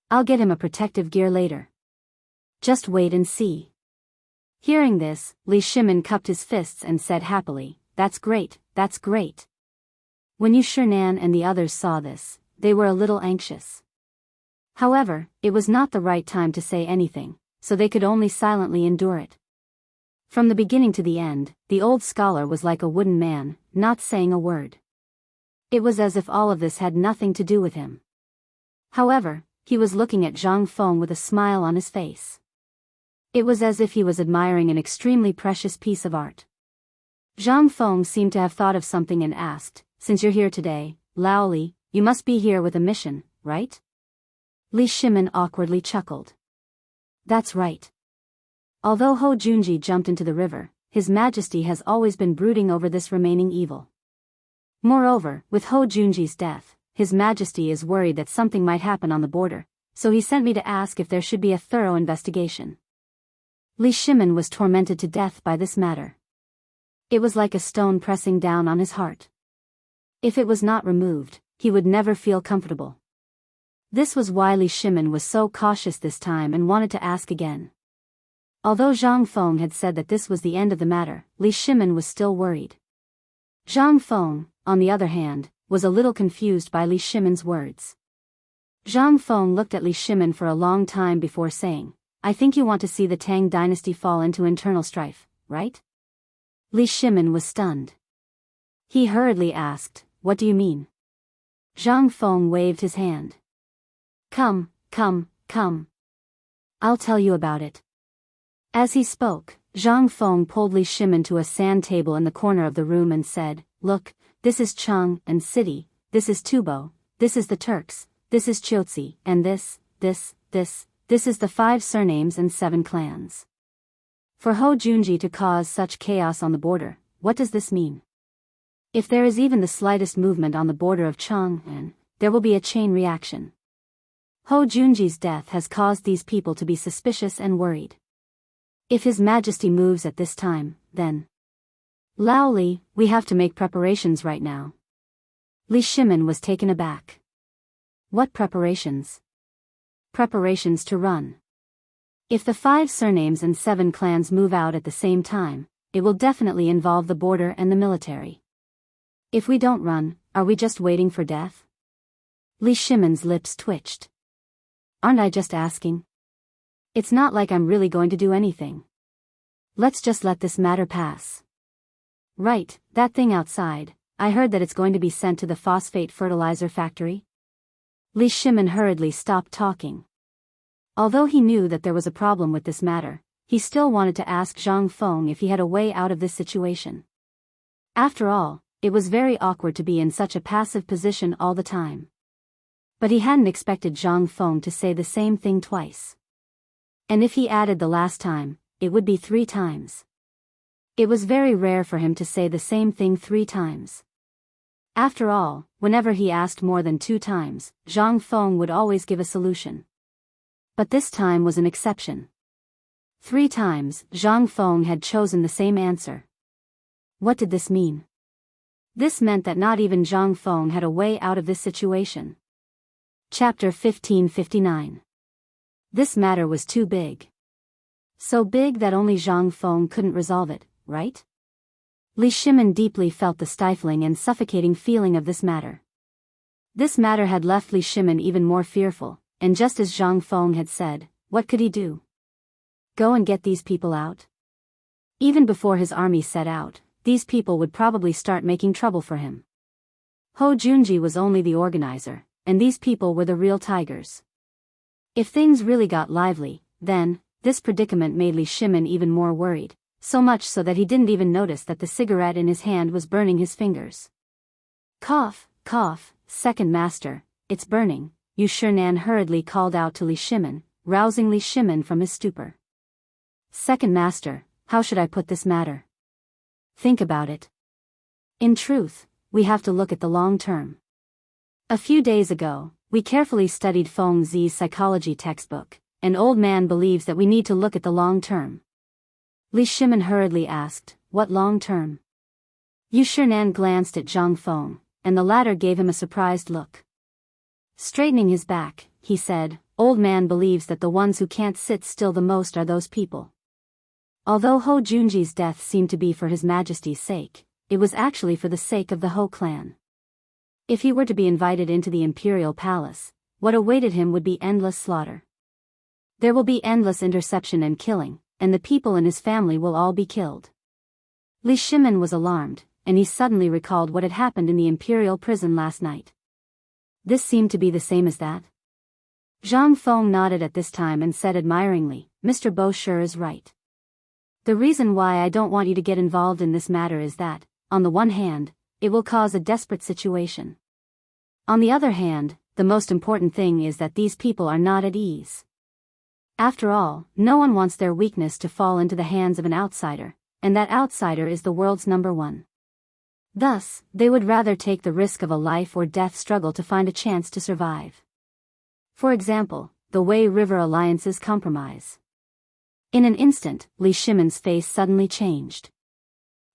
I'll get him a protective gear later. Just wait and see. Hearing this, Li Shimin cupped his fists and said happily, That's great, that's great. When Yu Shernan and the others saw this, they were a little anxious. However, it was not the right time to say anything, so they could only silently endure it. From the beginning to the end, the old scholar was like a wooden man, not saying a word. It was as if all of this had nothing to do with him. However, he was looking at Zhang Feng with a smile on his face. It was as if he was admiring an extremely precious piece of art. Zhang Feng seemed to have thought of something and asked, "Since you're here today, Lao Li, you must be here with a mission, right?" Li Shimin awkwardly chuckled. "That's right. Although Ho Junji jumped into the river, His Majesty has always been brooding over this remaining evil. Moreover, with Ho Junji's death, His Majesty is worried that something might happen on the border, so he sent me to ask if there should be a thorough investigation." Li Shimin was tormented to death by this matter. It was like a stone pressing down on his heart. If it was not removed, he would never feel comfortable. This was why Li Shimin was so cautious this time and wanted to ask again. Although Zhang Feng had said that this was the end of the matter, Li Shimin was still worried. Zhang Feng, on the other hand, was a little confused by Li Shimin's words. Zhang Feng looked at Li Shimin for a long time before saying, "I think you want to see the Tang dynasty fall into internal strife, right?" Li Shimin was stunned. He hurriedly asked, "What do you mean?" Zhang Feng waved his hand. Come. I'll tell you about it." As he spoke, Zhang Feng pulled Li Shimin to a sand table in the corner of the room and said, "Look, this is Chang'an City, this is Tubo, this is the Turks, this is Chiotzi, and this is the 5 surnames and 7 clans. For Ho Junji to cause such chaos on the border, what does this mean? If there is even the slightest movement on the border of Chang'an, there will be a chain reaction. Ho Junji's death has caused these people to be suspicious and worried. If His Majesty moves at this time, then... Lao Li, we have to make preparations right now." Li Shimin was taken aback. "What preparations?" "Preparations to run. If the 5 surnames and 7 clans move out at the same time, it will definitely involve the border and the military. If we don't run, are we just waiting for death?" Li Shimin's lips twitched. "Aren't I just asking? It's not like I'm really going to do anything. Let's just let this matter pass." "Right, that thing outside, I heard that it's going to be sent to the phosphate fertilizer factory." Li Shimin hurriedly stopped talking. Although he knew that there was a problem with this matter, he still wanted to ask Zhang Feng if he had a way out of this situation. After all, it was very awkward to be in such a passive position all the time. But he hadn't expected Zhang Feng to say the same thing twice. And if he added the last time, it would be 3 times. It was very rare for him to say the same thing 3 times. After all, whenever he asked more than 2 times, Zhang Feng would always give a solution. But this time was an exception. 3 times, Zhang Feng had chosen the same answer. What did this mean? This meant that not even Zhang Feng had a way out of this situation. Chapter 1559. This matter was too big. So big that only Zhang Feng couldn't resolve it, right? Li Shimin deeply felt the stifling and suffocating feeling of this matter. This matter had left Li Shimin even more fearful, and just as Zhang Feng had said, what could he do? Go and get these people out? Even before his army set out, these people would probably start making trouble for him. Ho Junji was only the organizer, and these people were the real tigers. If things really got lively, then, this predicament made Li Shimin even more worried, so much so that he didn't even notice that the cigarette in his hand was burning his fingers. Cough, second master, it's burning, Yu Shinan hurriedly called out to Li Shimin, rousing Li Shimin from his stupor. Second master, how should I put this matter? Think about it. In truth, we have to look at the long term. A few days ago, we carefully studied Feng Zi's psychology textbook. An old man believes that we need to look at the long term. Li Shimin hurriedly asked, what long term? Yu Shinan glanced at Zhang Feng, and the latter gave him a surprised look. Straightening his back, he said, old man believes that the ones who can't sit still the most are those people. Although Ho Junji's death seemed to be for His Majesty's sake, it was actually for the sake of the Ho clan. If he were to be invited into the imperial palace, what awaited him would be endless slaughter. There will be endless interception and killing, and the people in his family will all be killed. Li Shimin was alarmed, and he suddenly recalled what had happened in the imperial prison last night. This seemed to be the same as that. Zhang Feng nodded at this time and said admiringly, Mr. Bo sure is right. The reason why I don't want you to get involved in this matter is that, on the one hand, it will cause a desperate situation. On the other hand, the most important thing is that these people are not at ease. After all, no one wants their weakness to fall into the hands of an outsider, and that outsider is the world's number one. Thus, they would rather take the risk of a life or death struggle to find a chance to survive. For example, the Wei River Alliance's compromise. In an instant, Li Shimon's face suddenly changed.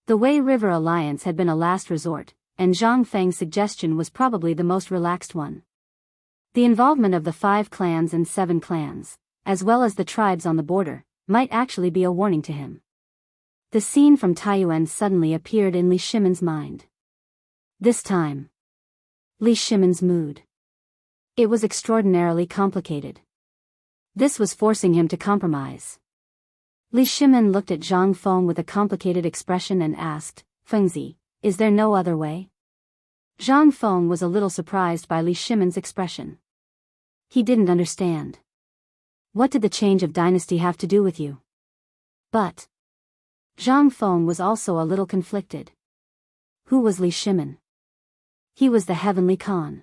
The Wei River Alliance had been a last resort, and Zhang Feng's suggestion was probably the most relaxed one. The involvement of the 5 clans and 7 clans, as well as the tribes on the border, might actually be a warning to him. The scene from Taiyuan suddenly appeared in Li Shimon's mind. This time, Li Shimon's mood. It was extraordinarily complicated. This was forcing him to compromise. Li Shimon looked at Zhang Feng with a complicated expression and asked, Fengzi, is there no other way? Zhang Feng was a little surprised by Li Shimon's expression. He didn't understand. What did the change of dynasty have to do with you? But Zhang Feng was also a little conflicted. Who was Li Shimon? He was the Heavenly Khan.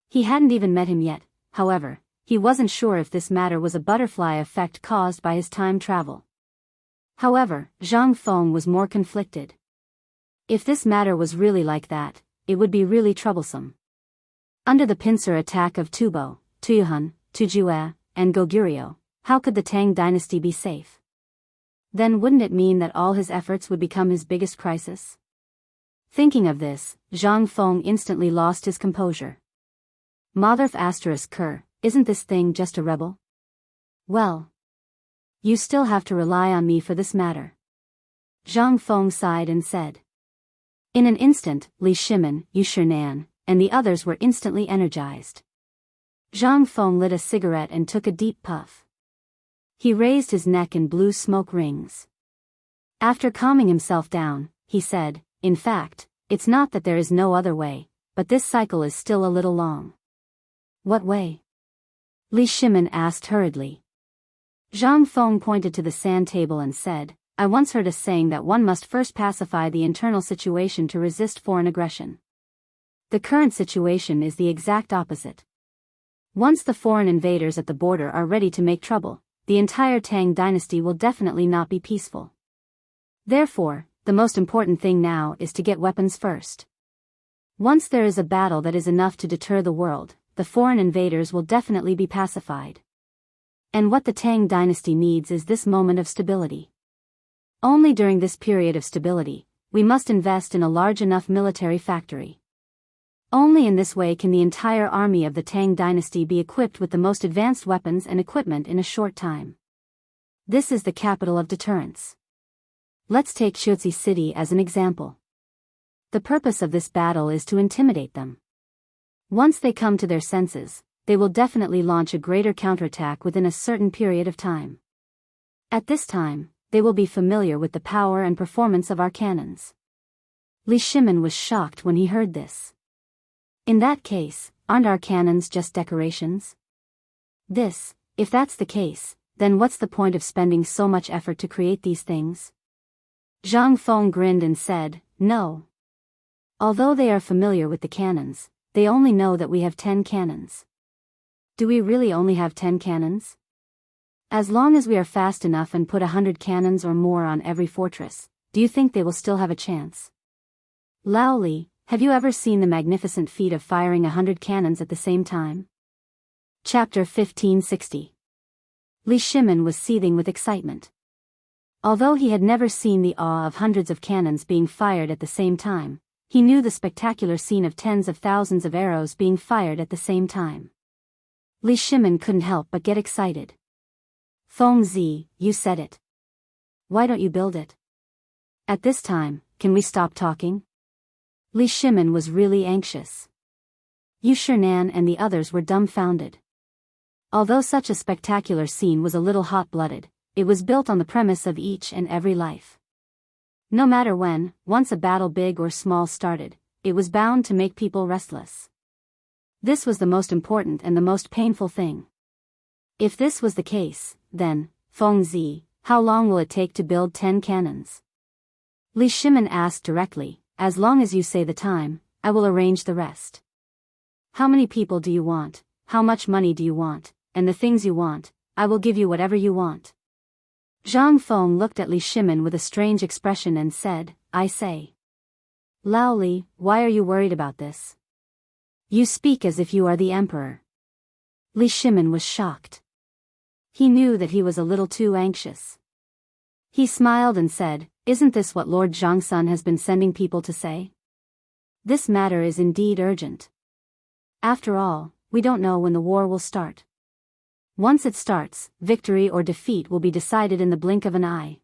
He hadn't even met him yet, however, he wasn't sure if this matter was a butterfly effect caused by his time travel. However, Zhang Feng was more conflicted. If this matter was really like that, it would be really troublesome. Under the pincer attack of Tubo, Tuyuhun, Tujue, and Goguryeo, how could the Tang dynasty be safe? Then wouldn't it mean that all his efforts would become his biggest crisis? Thinking of this, Zhang Feng instantly lost his composure. Motherf *Ker, isn't this thing just a rebel? Well, you still have to rely on me for this matter. Zhang Feng sighed and said. In an instant, Li Shimon, Yu Shinan, and the others were instantly energized. Zhang Feng lit a cigarette and took a deep puff. He raised his neck and blew smoke rings. After calming himself down, he said, in fact, it's not that there is no other way, but this cycle is still a little long. What way? Li Shimon asked hurriedly. Zhang Feng pointed to the sand table and said, I once heard a saying that one must first pacify the internal situation to resist foreign aggression. The current situation is the exact opposite. Once the foreign invaders at the border are ready to make trouble, the entire Tang dynasty will definitely not be peaceful. Therefore, the most important thing now is to get weapons first. Once there is a battle that is enough to deter the world, the foreign invaders will definitely be pacified. And what the Tang dynasty needs is this moment of stability. Only during this period of stability, we must invest in a large enough military factory. Only in this way can the entire army of the Tang dynasty be equipped with the most advanced weapons and equipment in a short time. This is the capital of deterrence. Let's take Shuzi City as an example. The purpose of this battle is to intimidate them. Once they come to their senses, they will definitely launch a greater counterattack within a certain period of time. At this time, they will be familiar with the power and performance of our cannons. Li Shimon was shocked when he heard this. In that case, aren't our cannons just decorations? If that's the case, then what's the point of spending so much effort to create these things? Zhang Feng grinned and said, no. Although they are familiar with the cannons, they only know that we have 10 cannons. Do we really only have 10 cannons? As long as we are fast enough and put 100 cannons or more on every fortress, do you think they will still have a chance? Lao Li, have you ever seen the magnificent feat of firing 100 cannons at the same time? Chapter 1560. Li Shimon was seething with excitement. Although he had never seen the awe of hundreds of cannons being fired at the same time, he knew the spectacular scene of tens of thousands of arrows being fired at the same time. Li Shimon couldn't help but get excited. Feng Zi, you said it. Why don't you build it? At this time, can we stop talking? Li Shimon was really anxious. Yu Shinan and the others were dumbfounded. Although such a spectacular scene was a little hot-blooded, it was built on the premise of each and every life. No matter when, once a battle big or small started, it was bound to make people restless. This was the most important and the most painful thing. If this was the case, then, Feng Zi, how long will it take to build 10 cannons? Li Shimin asked directly. As long as you say the time, I will arrange the rest. How many people do you want? How much money do you want? And the things you want, I will give you whatever you want. Zhang Feng looked at Li Shimin with a strange expression and said, I say. Lao Li, why are you worried about this? You speak as if you are the emperor. Li Shimin was shocked. He knew that he was a little too anxious. He smiled and said, Isn't this what Lord Zhangsun has been sending people to say? This matter is indeed urgent. After all, we don't know when the war will start. Once it starts, victory or defeat will be decided in the blink of an eye.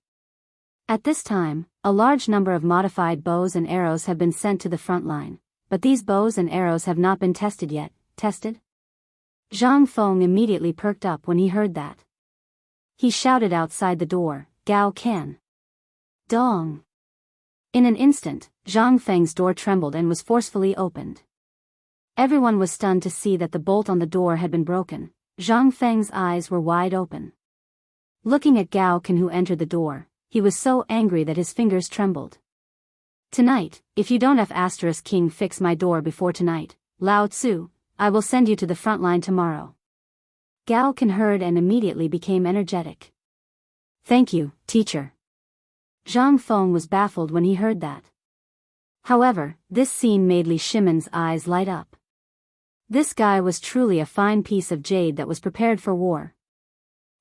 At this time, a large number of modified bows and arrows have been sent to the front line, but these bows and arrows have not been tested yet. Tested? Zhang Feng immediately perked up when he heard that. He shouted outside the door, Gao Can. Dong. In an instant, Zhang Feng's door trembled and was forcefully opened. Everyone was stunned to see that the bolt on the door had been broken. Zhang Feng's eyes were wide open. Looking at Gao Can who entered the door, he was so angry that his fingers trembled. Tonight, if you don't have King fix my door before tonight, Lao Tzu, I will send you to the front line tomorrow. Gao Can heard and immediately became energetic. Thank you, teacher. Zhang Feng was baffled when he heard that. However, this scene made Li Shimin's eyes light up. This guy was truly a fine piece of jade that was prepared for war.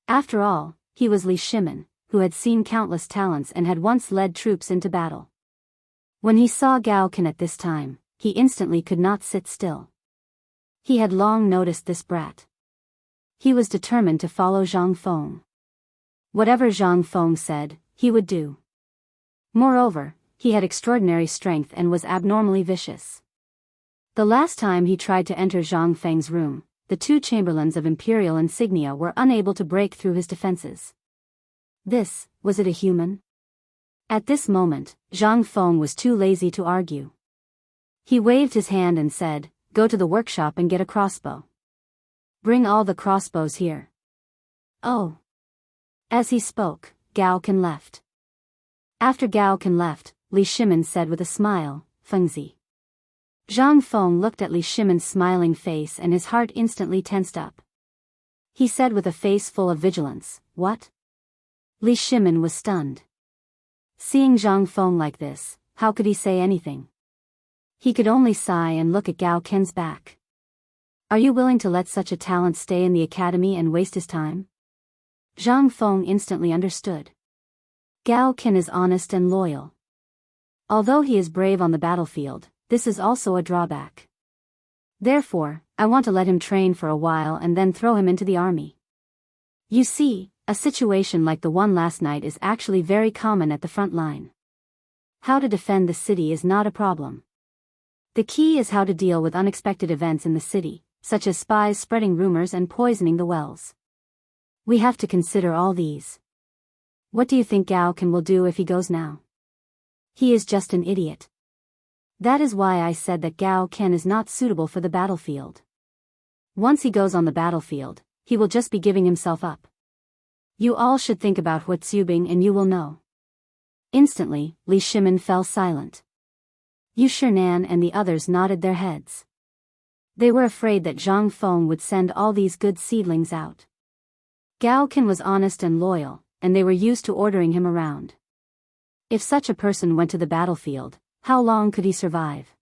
After all, he was Li Shimin, who had seen countless talents and had once led troops into battle. When he saw Gao Can at this time, he instantly could not sit still. He had long noticed this brat. He was determined to follow Zhang Feng. Whatever Zhang Feng said, he would do. Moreover, he had extraordinary strength and was abnormally vicious. The last time he tried to enter Zhang Feng's room, the two chamberlains of imperial insignia were unable to break through his defenses. Was it a human? At this moment, Zhang Feng was too lazy to argue. He waved his hand and said, Go to the workshop and get a crossbow. Bring all the crossbows here. Oh. As he spoke, Gao Can left. After Gao Can left, Li Shimin said with a smile, Fengzi. Zhang Feng looked at Li Shimin's smiling face and his heart instantly tensed up. He said with a face full of vigilance, What? Li Shimin was stunned. Seeing Zhang Feng like this, how could he say anything? He could only sigh and look at Gao Can's back. Are you willing to let such a talent stay in the academy and waste his time? Zhang Feng instantly understood. Gao Can is honest and loyal. Although he is brave on the battlefield, this is also a drawback. Therefore, I want to let him train for a while and then throw him into the army. You see, a situation like the one last night is actually very common at the front line. How to defend the city is not a problem. The key is how to deal with unexpected events in the city, such as spies spreading rumors and poisoning the wells. We have to consider all these. What do you think Gao Can will do if he goes now? He is just an idiot. That is why I said that Gao Can is not suitable for the battlefield. Once he goes on the battlefield, he will just be giving himself up. You all should think about Huatsubing and you will know. Instantly, Li Shimin fell silent. Yu Shinan and the others nodded their heads. They were afraid that Zhang Feng would send all these good seedlings out. Gao Can was honest and loyal, and they were used to ordering him around. If such a person went to the battlefield, how long could he survive?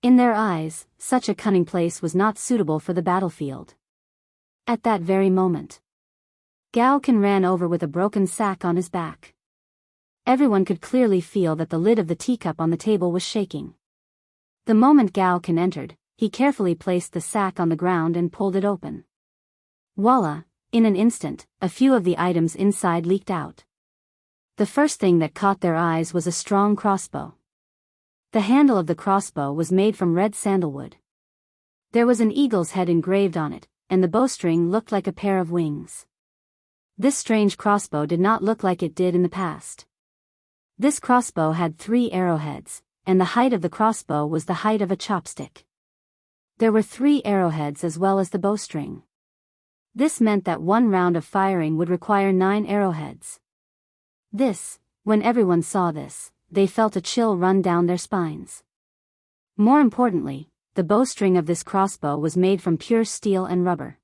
In their eyes, such a cunning place was not suitable for the battlefield. At that very moment, Gao Can ran over with a broken sack on his back. Everyone could clearly feel that the lid of the teacup on the table was shaking. The moment Gao Can entered, he carefully placed the sack on the ground and pulled it open. Voila! In an instant, a few of the items inside leaked out. The first thing that caught their eyes was a strong crossbow. The handle of the crossbow was made from red sandalwood. There was an eagle's head engraved on it, and the bowstring looked like a pair of wings. This strange crossbow did not look like it did in the past. This crossbow had 3 arrowheads, and the height of the crossbow was the height of a chopstick. There were 3 arrowheads as well as the bowstring. This meant that one round of firing would require 9 arrowheads. When everyone saw this, they felt a chill run down their spines. More importantly, the bowstring of this crossbow was made from pure steel and rubber.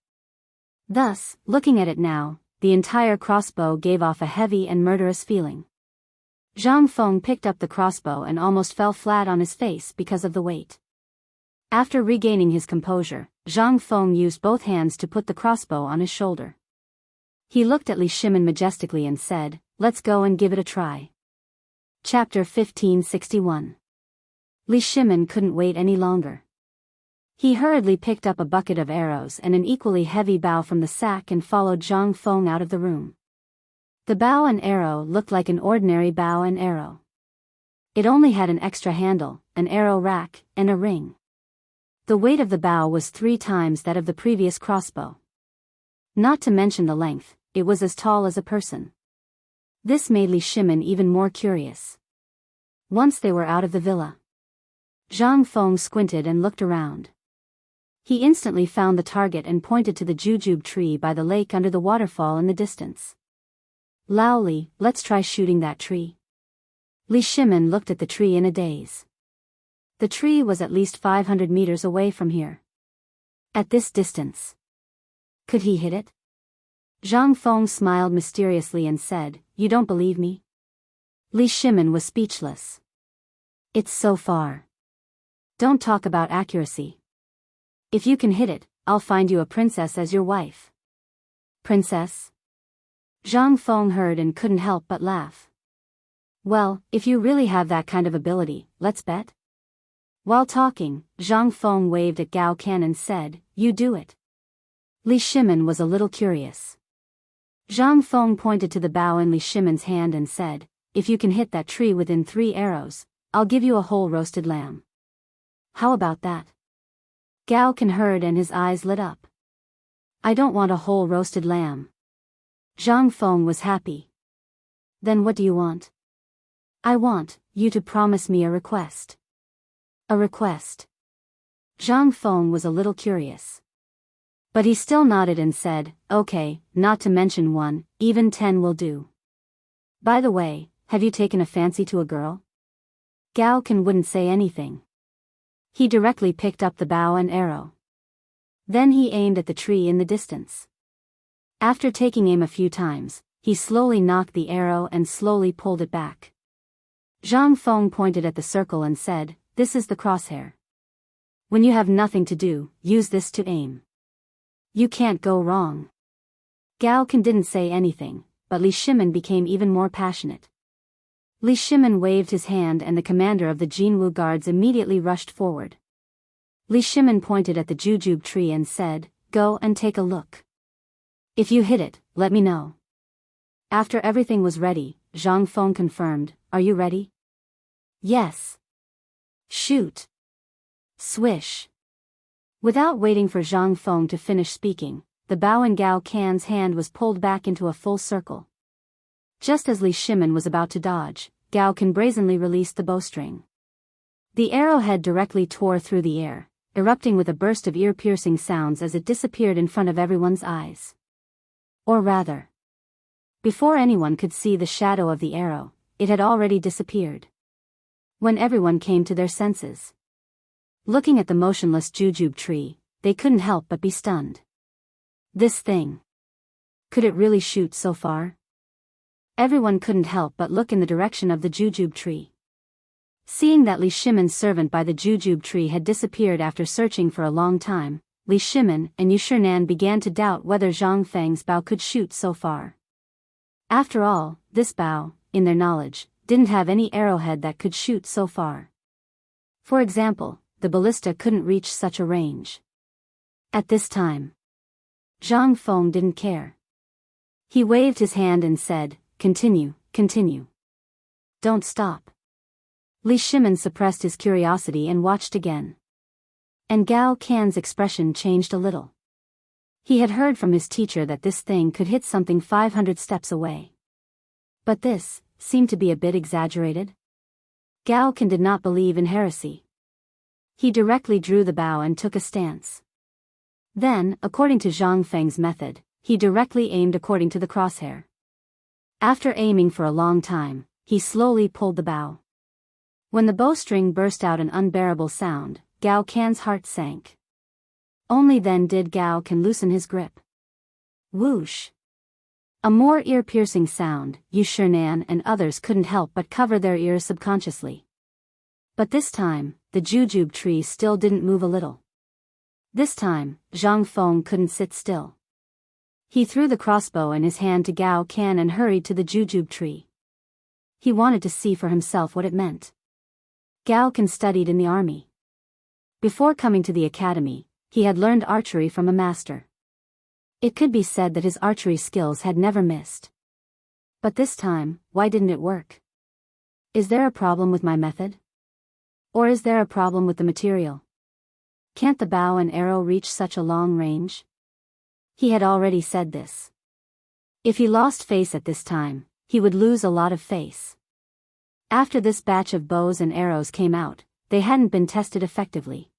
Thus, looking at it now, the entire crossbow gave off a heavy and murderous feeling. Zhang Feng picked up the crossbow and almost fell flat on his face because of the weight. After regaining his composure, Zhang Feng used both hands to put the crossbow on his shoulder. He looked at Li Shimin majestically and said, "Let's go and give it a try." Chapter 1561. Li Shimin couldn't wait any longer. He hurriedly picked up a bucket of arrows and an equally heavy bow from the sack and followed Zhang Feng out of the room. The bow and arrow looked like an ordinary bow and arrow. It only had an extra handle, an arrow rack, and a ring. The weight of the bow was 3 times that of the previous crossbow. Not to mention the length, it was as tall as a person. This made Li Shimin even more curious. Once they were out of the villa, Zhang Feng squinted and looked around. He instantly found the target and pointed to the jujube tree by the lake under the waterfall in the distance. "Lao Li, let's try shooting that tree." Li Shimin looked at the tree in a daze. The tree was at least 500 meters away from here. At this distance, could he hit it? Zhang Feng smiled mysteriously and said, "You don't believe me?" Li Shimin was speechless. "It's so far. Don't talk about accuracy. If you can hit it, I'll find you a princess as your wife." "Princess?" Zhang Feng heard and couldn't help but laugh. "Well, if you really have that kind of ability, let's bet." While talking, Zhang Feng waved at Gao Can and said, "You do it." Li Shimin was a little curious. Zhang Feng pointed to the bow in Li Shimin's hand and said, "If you can hit that tree within 3 arrows, I'll give you a whole roasted lamb." "How about that?" Gao Can heard and his eyes lit up. "I don't want a whole roasted lamb." Zhang Feng was happy. "Then what do you want?" "I want you to promise me a request." "A request?" Zhang Feng was a little curious. But he still nodded and said, "Okay, not to mention 1, even 10 will do. By the way, have you taken a fancy to a girl?" Gao Can wouldn't say anything. He directly picked up the bow and arrow. Then he aimed at the tree in the distance. After taking aim a few times, he slowly knocked the arrow and slowly pulled it back. Zhang Feng pointed at the circle and said, "This is the crosshair. When you have nothing to do, use this to aim. You can't go wrong." Gao Can didn't say anything, but Li Shimin became even more passionate. Li Shimin waved his hand and the commander of the Jinwu guards immediately rushed forward. Li Shimin pointed at the jujube tree and said, "Go and take a look. If you hit it, let me know." After everything was ready, Zhang Feng confirmed, "Are you ready?" "Yes." "Shoot." Swish. Without waiting for Zhang Feng to finish speaking, the bow in Gao Can's hand was pulled back into a full circle. Just as Li Shimin was about to dodge, Gao Can brazenly released the bowstring. The arrowhead directly tore through the air, erupting with a burst of ear-piercing sounds as it disappeared in front of everyone's eyes. Or rather, before anyone could see the shadow of the arrow, it had already disappeared. When everyone came to their senses, looking at the motionless jujube tree, they couldn't help but be stunned. This thing. Could it really shoot so far? Everyone couldn't help but look in the direction of the jujube tree. Seeing that Li Shimin's servant by the jujube tree had disappeared after searching for a long time, Li Shimin and Yushernan began to doubt whether Zhang Feng's bow could shoot so far. After all, this bow, in their knowledge, didn't have any arrowhead that could shoot so far. For example, the ballista couldn't reach such a range. At this time, Zhang Feng didn't care. He waved his hand and said, "Continue, continue. Don't stop." Li Shimin suppressed his curiosity and watched again. And Gao Can's expression changed a little. He had heard from his teacher that this thing could hit something 500 steps away. But this seemed to be a bit exaggerated. Gao Can did not believe in heresy. He directly drew the bow and took a stance. Then, according to Zhang Feng's method, he directly aimed according to the crosshair. After aiming for a long time, he slowly pulled the bow. When the bowstring burst out an unbearable sound, Gao Can's heart sank. Only then did Gao Can loosen his grip. Whoosh! A more ear-piercing sound. Chang'an and others couldn't help but cover their ears subconsciously. But this time, the jujube tree still didn't move a little. This time, Zhang Feng couldn't sit still. He threw the crossbow in his hand to Gao Can and hurried to the jujube tree. He wanted to see for himself what it meant. Gao Can studied in the army. Before coming to the academy, he had learned archery from a master. It could be said that his archery skills had never missed. But this time, why didn't it work? Is there a problem with my method? Or is there a problem with the material? Can't the bow and arrow reach such a long range? He had already said this. If he lost face at this time, he would lose a lot of face. After this batch of bows and arrows came out, they hadn't been tested effectively.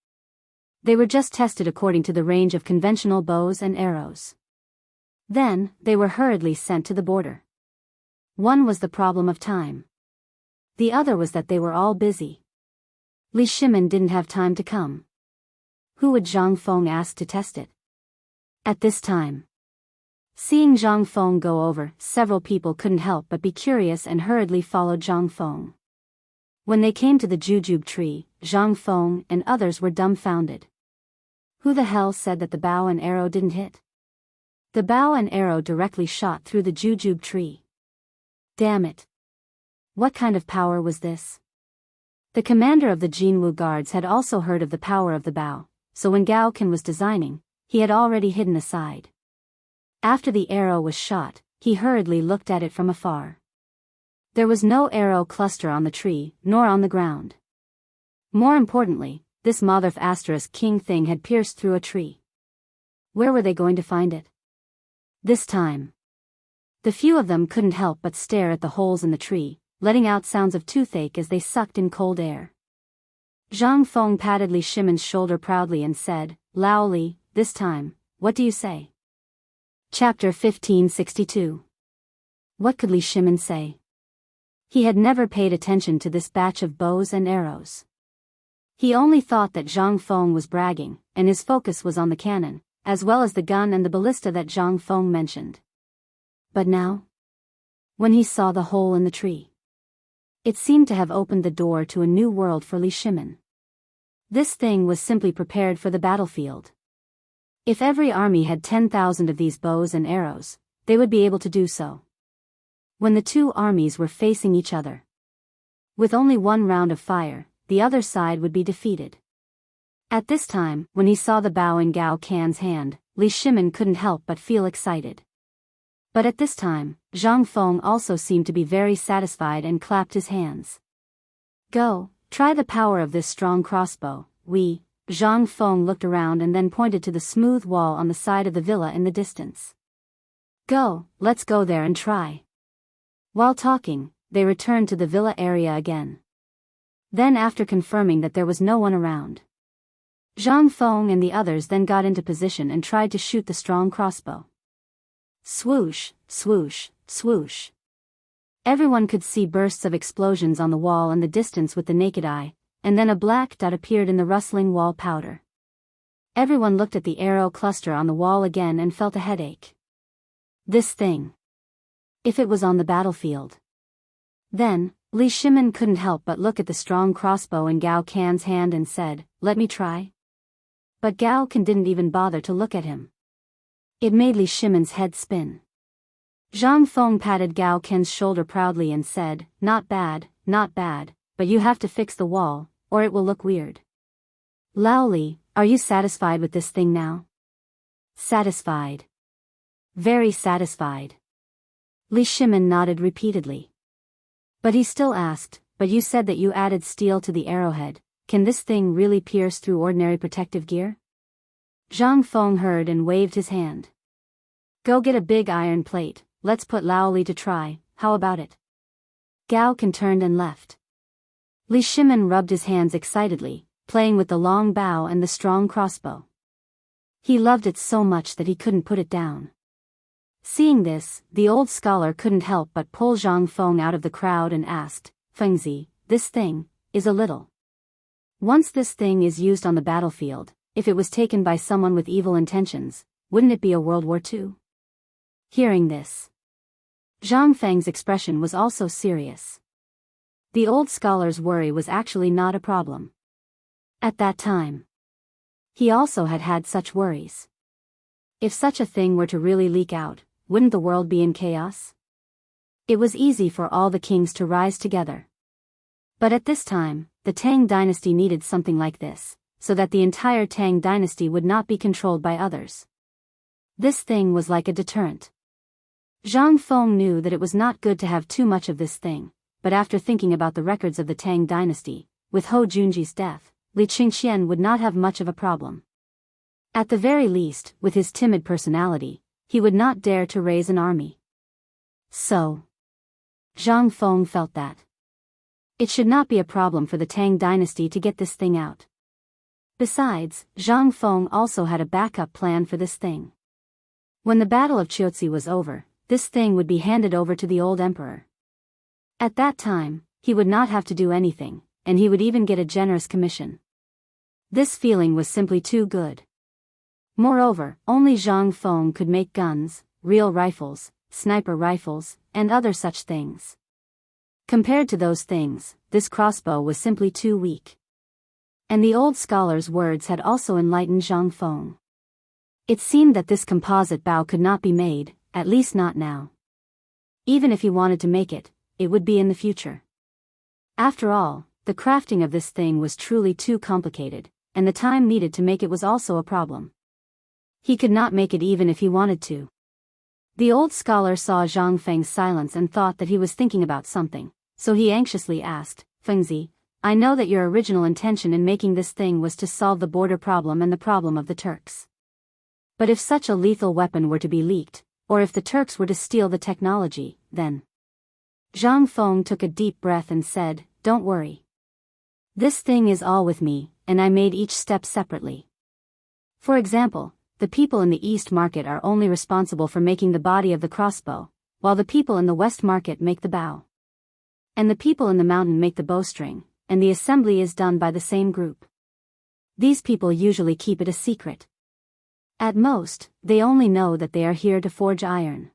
They were just tested according to the range of conventional bows and arrows. Then, they were hurriedly sent to the border. One was the problem of time. The other was that they were all busy. Li Shimin didn't have time to come. Who would Zhang Feng ask to test it? At this time, seeing Zhang Feng go over, several people couldn't help but be curious and hurriedly followed Zhang Feng. When they came to the jujube tree, Zhang Feng and others were dumbfounded. Who the hell said that the bow and arrow didn't hit? The bow and arrow directly shot through the jujube tree. Damn it! What kind of power was this? The commander of the Jinwu guards had also heard of the power of the bow, so when Gao Can was designing, he had already hidden aside. After the arrow was shot, he hurriedly looked at it from afar. There was no arrow cluster on the tree, nor on the ground. More importantly, this mother-of king thing had pierced through a tree. Where were they going to find it? This time, the few of them couldn't help but stare at the holes in the tree, letting out sounds of toothache as they sucked in cold air. Zhang Feng patted Li Shimin's shoulder proudly and said, "Lao Li, this time, what do you say?" Chapter 1562. What could Li Shimin say? He had never paid attention to this batch of bows and arrows. He only thought that Zhang Feng was bragging, and his focus was on the cannon, as well as the gun and the ballista that Zhang Feng mentioned. But now, when he saw the hole in the tree, it seemed to have opened the door to a new world for Li Shimin. This thing was simply prepared for the battlefield. If every army had 10,000 of these bows and arrows, they would be able to do so. When the two armies were facing each other, with only one round of fire, the other side would be defeated. At this time, when he saw the bow in Gao Can's hand, Li Shimin couldn't help but feel excited. But at this time, Zhang Feng also seemed to be very satisfied and clapped his hands. "Go, try the power of this strong crossbow." Zhang Feng looked around and then pointed to the smooth wall on the side of the villa in the distance. "Go, let's go there and try." While talking, they returned to the villa area again. Then after confirming that there was no one around, Zhang Feng and the others then got into position and tried to shoot the strong crossbow. Swoosh, swoosh, swoosh. Everyone could see bursts of explosions on the wall in the distance with the naked eye, and then a black dot appeared in the rustling wall powder. Everyone looked at the arrow cluster on the wall again and felt a headache. This thing. If it was on the battlefield. Then, Li Shimin couldn't help but look at the strong crossbow in Gao Can's hand and said, "Let me try." But Gao Can didn't even bother to look at him. It made Li Shimin's head spin. Zhang Feng patted Gao Can's shoulder proudly and said, not bad, but you have to fix the wall, or it will look weird." "Lao Li, are you satisfied with this thing now?" "Satisfied. Very satisfied." Li Shimin nodded repeatedly. But he still asked, "But you said that you added steel to the arrowhead, can this thing really pierce through ordinary protective gear?" Zhang Feng heard and waved his hand. "Go get a big iron plate, let's put Lao Li to try, how about it?" Gao Can turned and left. Li Shimin rubbed his hands excitedly, playing with the long bow and the strong crossbow. He loved it so much that he couldn't put it down. Seeing this, the old scholar couldn't help but pull Zhang Feng out of the crowd and asked, Fengzi, this thing is a little. Once this thing is used on the battlefield, if it was taken by someone with evil intentions, wouldn't it be a World War II? Hearing this, Zhang Feng's expression was also serious. The old scholar's worry was actually not a problem. At that time, he also had had such worries. If such a thing were to really leak out, wouldn't the world be in chaos? It was easy for all the kings to rise together. But at this time, the Tang dynasty needed something like this, so that the entire Tang dynasty would not be controlled by others. This thing was like a deterrent. Zhang Feng knew that it was not good to have too much of this thing, but after thinking about the records of the Tang dynasty, with Hou Junji's death, Li Qingxian would not have much of a problem. At the very least, with his timid personality, he would not dare to raise an army. So, Zhang Feng felt that it should not be a problem for the Tang dynasty to get this thing out. Besides, Zhang Feng also had a backup plan for this thing. When the Battle of Chiaotzi was over, this thing would be handed over to the old emperor. At that time, he would not have to do anything, and he would even get a generous commission. This feeling was simply too good. Moreover, only Zhang Feng could make guns, real rifles, sniper rifles, and other such things. Compared to those things, this crossbow was simply too weak. And the old scholar's words had also enlightened Zhang Feng. It seemed that this composite bow could not be made, at least not now. Even if he wanted to make it, it would be in the future. After all, the crafting of this thing was truly too complicated, and the time needed to make it was also a problem. He could not make it even if he wanted to. The old scholar saw Zhang Feng's silence and thought that he was thinking about something, so he anxiously asked, Fengzi, I know that your original intention in making this thing was to solve the border problem and the problem of the Turks. But if such a lethal weapon were to be leaked, or if the Turks were to steal the technology, then... Zhang Feng took a deep breath and said, Don't worry. This thing is all with me, and I made each step separately. For example, the people in the East Market are only responsible for making the body of the crossbow, while the people in the West Market make the bow. And the people in the mountain make the bowstring, and the assembly is done by the same group. These people usually keep it a secret. At most, they only know that they are here to forge iron.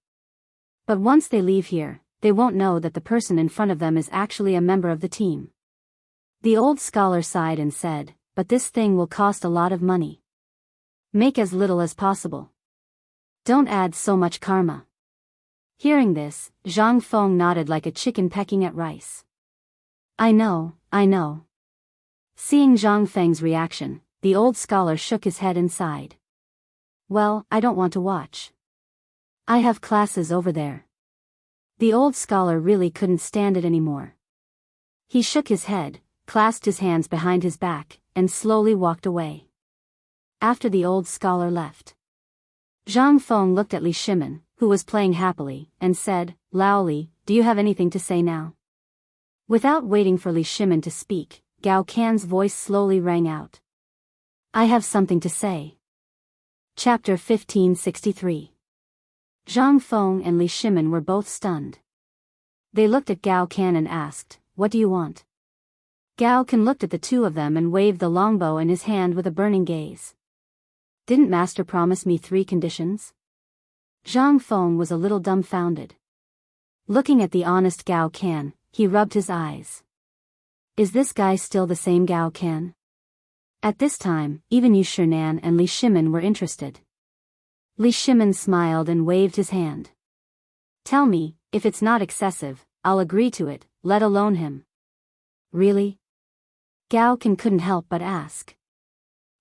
But once they leave here, they won't know that the person in front of them is actually a member of the team. The old scholar sighed and said, But this thing will cost a lot of money. Make as little as possible. Don't add so much karma. Hearing this, Zhang Feng nodded like a chicken pecking at rice. I know. Seeing Zhang Feng's reaction, the old scholar shook his head and sighed. Well, I don't want to watch. I have classes over there. The old scholar really couldn't stand it anymore. He shook his head, clasped his hands behind his back, and slowly walked away. After the old scholar left, Zhang Feng looked at Li Shimin, who was playing happily, and said, Lao Li, do you have anything to say now? Without waiting for Li Shimin to speak, Gao Can's voice slowly rang out. I have something to say. Chapter 1563. Zhang Feng and Li Shimin were both stunned. They looked at Gao Can and asked, What do you want? Gao Can looked at the two of them and waved the longbow in his hand with a burning gaze. Didn't Master promise me 3 conditions? Zhang Feng was a little dumbfounded. Looking at the honest Gao Can, he rubbed his eyes. Is this guy still the same Gao Can? At this time, even Yu Shinan and Li Shimin were interested. Li Shimin smiled and waved his hand. Tell me, if it's not excessive, I'll agree to it, let alone him. Really? Gao Can couldn't help but ask.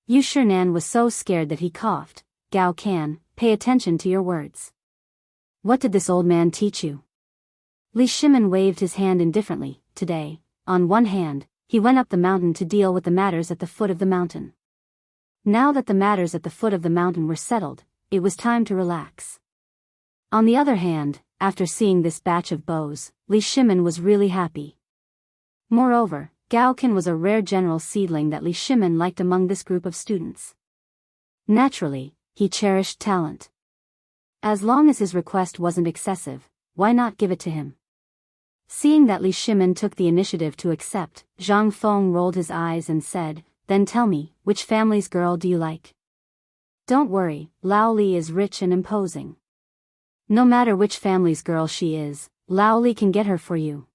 Yu Shinan was so scared that he coughed. Gao Can, pay attention to your words. What did this old man teach you? Li Shimin waved his hand indifferently. Today, on one hand, he went up the mountain to deal with the matters at the foot of the mountain. Now that the matters at the foot of the mountain were settled, it was time to relax. On the other hand, after seeing this batch of bows, Li Shimin was really happy. Moreover, Gao Can was a rare general seedling that Li Shimin liked among this group of students. Naturally, he cherished talent. As long as his request wasn't excessive, why not give it to him? Seeing that Li Shimin took the initiative to accept, Zhang Feng rolled his eyes and said, "Then tell me, which family's girl do you like?" "Don't worry, Lao Li is rich and imposing. No matter which family's girl she is, Lao Li can get her for you."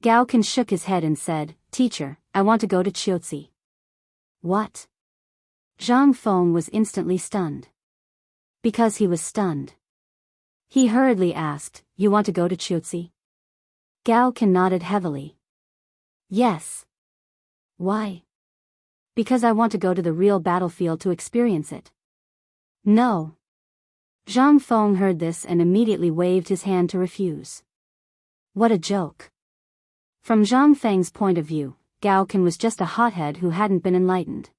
Gao Kan shook his head and said, "Teacher, I want to go to Chiotzi." "What?" Zhang Feng was instantly stunned. Because he was stunned, he hurriedly asked, "You want to go to Chiotzi?" Gao Kan nodded heavily. "Yes." "Why?" "Because I want to go to the real battlefield to experience it." "No." Zhang Feng heard this and immediately waved his hand to refuse. What a joke. From Zhang Feng's point of view, Gao Kan was just a hothead who hadn't been enlightened.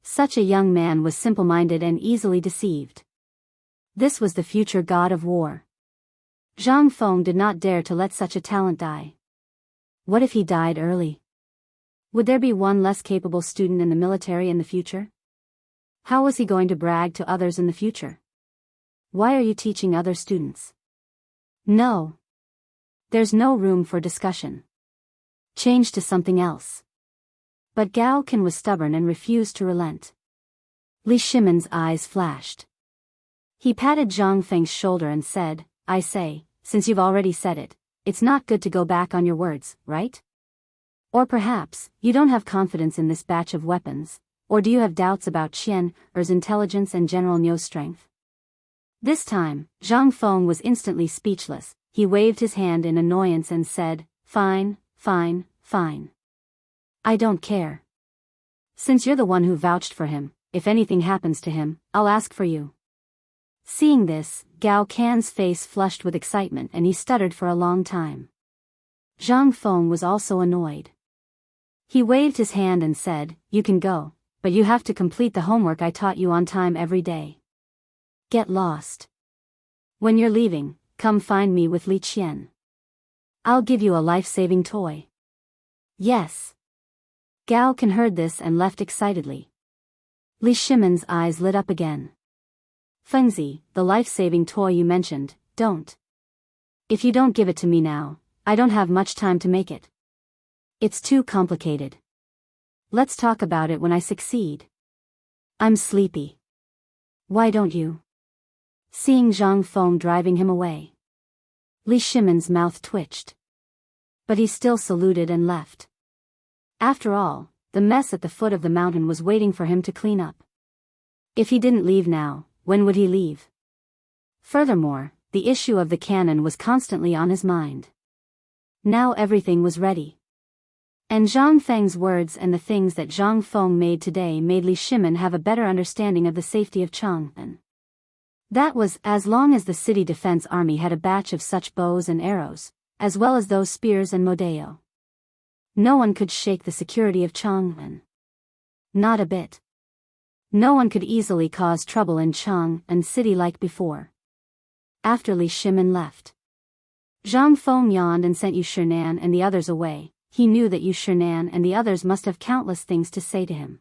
Such a young man was simple-minded and easily deceived. This was the future god of war. Zhang Feng did not dare to let such a talent die. What if he died early? Would there be one less capable student in the military in the future? How was he going to brag to others in the future? Why are you teaching other students? No. There's no room for discussion. Change to something else. But Gao Kan was stubborn and refused to relent. Li Shimin's eyes flashed. He patted Zhang Feng's shoulder and said, "I say, since you've already said it, it's not good to go back on your words, right? Or perhaps, you don't have confidence in this batch of weapons, or do you have doubts about Qian Er's intelligence and General Niu's strength?" This time, Zhang Feng was instantly speechless. He waved his hand in annoyance and said, "Fine, fine, fine. I don't care. Since you're the one who vouched for him, if anything happens to him, I'll ask for you." Seeing this, Gao Kan's face flushed with excitement and he stuttered for a long time. Zhang Feng was also annoyed. He waved his hand and said, "You can go, but you have to complete the homework I taught you on time every day. Get lost. When you're leaving, come find me with Li Qian. I'll give you a life-saving toy." "Yes." Gao Kan heard this and left excitedly. Li Shimin's eyes lit up again. "Fengzi, the life-saving toy you mentioned, don't. If you don't give it to me now, I don't have much time to make it. It's too complicated. Let's talk about it when I succeed. I'm sleepy. Why don't you?" Seeing Zhang Feng driving him away, Li Shimin's mouth twitched. But he still saluted and left. After all, the mess at the foot of the mountain was waiting for him to clean up. If he didn't leave now, when would he leave? Furthermore, the issue of the cannon was constantly on his mind. Now everything was ready. And Zhang Feng's words and the things that Zhang Feng made today made Li Shimin have a better understanding of the safety of Chang'an. That was, as long as the city defense army had a batch of such bows and arrows, as well as those spears and modeo. No one could shake the security of Chang'an. Not a bit. No one could easily cause trouble in Chang'an city like before. After Li Shimin left, Zhang Feng yawned and sent Yu Shinan and the others away. He knew that Yu Shinan and the others must have countless things to say to him.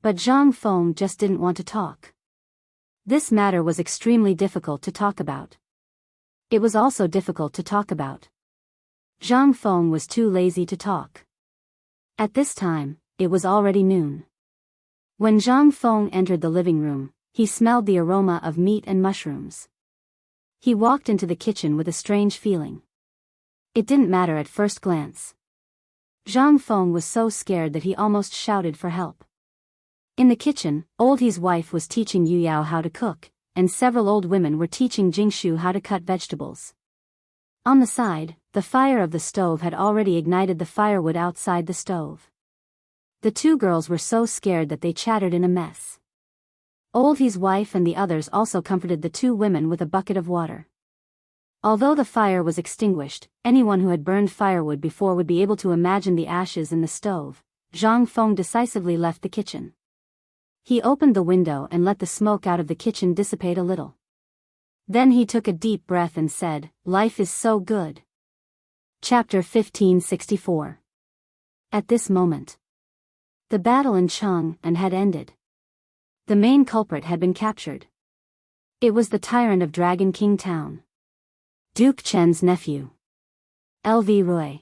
But Zhang Feng just didn't want to talk. This matter was extremely difficult to talk about. It was also difficult to talk about. Zhang Feng was too lazy to talk. At this time, it was already noon. When Zhang Feng entered the living room, he smelled the aroma of meat and mushrooms. He walked into the kitchen with a strange feeling. It didn't matter at first glance. Zhang Feng was so scared that he almost shouted for help. In the kitchen, Old He's wife was teaching Yu Yao how to cook, and several old women were teaching Jingshu how to cut vegetables. On the side, the fire of the stove had already ignited the firewood outside the stove. The two girls were so scared that they chattered in a mess. Old He's wife and the others also comforted the two women with a bucket of water. Although the fire was extinguished, anyone who had burned firewood before would be able to imagine the ashes in the stove. Zhang Feng decisively left the kitchen. He opened the window and let the smoke out of the kitchen dissipate a little. Then he took a deep breath and said, "Life is so good." Chapter 1564. At this moment, the battle in Chang'an had ended. The main culprit had been captured. It was the tyrant of Dragon King Town, Duke Chen's nephew, Lv Roy.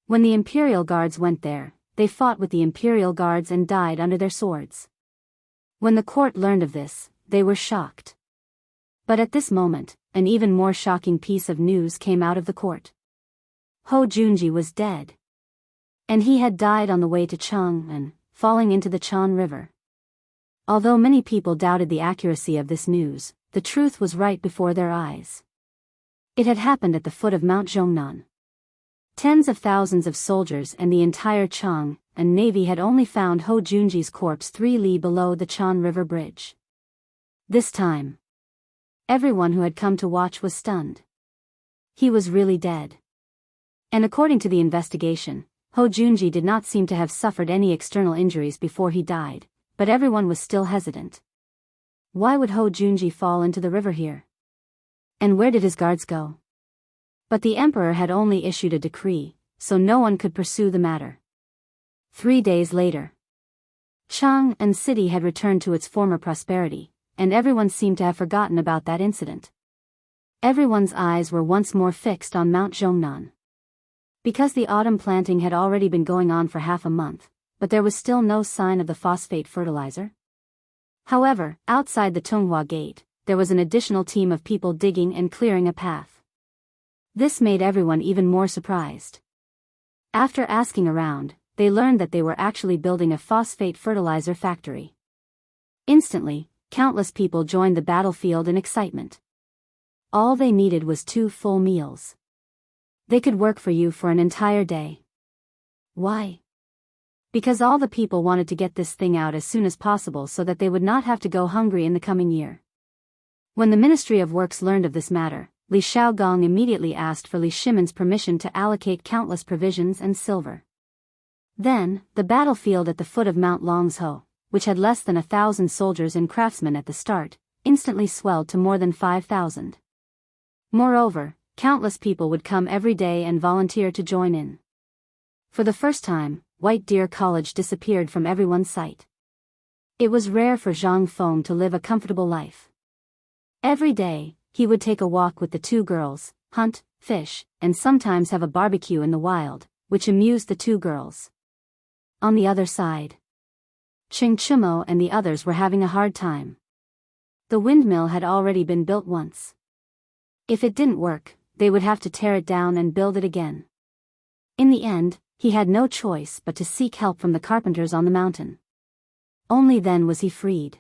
When the Imperial Guards went there, they fought with the Imperial Guards and died under their swords. When the court learned of this, they were shocked. But at this moment, an even more shocking piece of news came out of the court. Ho Junji was dead. And he had died on the way to Chang'an, falling into the Chan River. Although many people doubted the accuracy of this news, the truth was right before their eyes. It had happened at the foot of Mount Chang'an. Tens of thousands of soldiers and the entire Chang'an navy had only found Ho Junji's corpse 3 li below the Chan River bridge. This time, everyone who had come to watch was stunned. He was really dead. And according to the investigation, Ho Junji did not seem to have suffered any external injuries before he died, but everyone was still hesitant. Why would Ho Junji fall into the river here? And where did his guards go? But the emperor had only issued a decree, so no one could pursue the matter. 3 days later, Chang'an city had returned to its former prosperity, and everyone seemed to have forgotten about that incident. Everyone's eyes were once more fixed on Mount Chang'an. Because the autumn planting had already been going on for half a month, but there was still no sign of the phosphate fertilizer. However, outside the Tunghua Gate, there was an additional team of people digging and clearing a path. This made everyone even more surprised. After asking around, they learned that they were actually building a phosphate fertilizer factory. Instantly, countless people joined the battlefield in excitement. All they needed was 2 full meals. They could work for you for an entire day. Why? Because all the people wanted to get this thing out as soon as possible so that they would not have to go hungry in the coming year. When the Ministry of Works learned of this matter, Li Shaogong immediately asked for Li Shimon's permission to allocate countless provisions and silver. Then, the battlefield at the foot of Mount Longsho, which had less than 1,000 soldiers and craftsmen at the start, instantly swelled to more than 5,000. Moreover, countless people would come every day and volunteer to join in. For the first time, White Deer College disappeared from everyone's sight. It was rare for Zhang Feng to live a comfortable life. Every day, he would take a walk with the 2 girls, hunt, fish, and sometimes have a barbecue in the wild, which amused the 2 girls. On the other side, Ching Chumo and the others were having a hard time. The windmill had already been built once. If it didn't work, they would have to tear it down and build it again. In the end, he had no choice but to seek help from the carpenters on the mountain. Only then was he freed.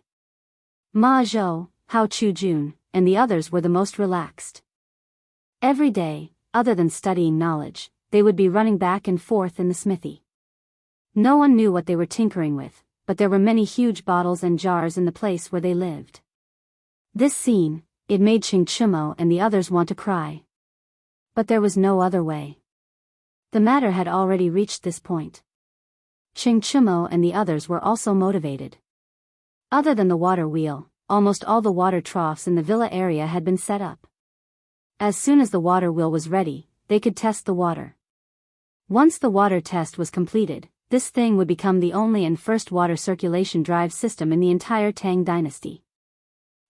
Ma Zhou, Hao Chu-jun, and the others were the most relaxed. Every day, other than studying knowledge, they would be running back and forth in the smithy. No one knew what they were tinkering with, but there were many huge bottles and jars in the place where they lived. This scene, it made Ching Chumo and the others want to cry. But there was no other way. The matter had already reached this point. Ching Chumo and the others were also motivated. Other than the water wheel, almost all the water troughs in the villa area had been set up. As soon as the water wheel was ready, they could test the water. Once the water test was completed, this thing would become the only and first water circulation drive system in the entire Tang dynasty.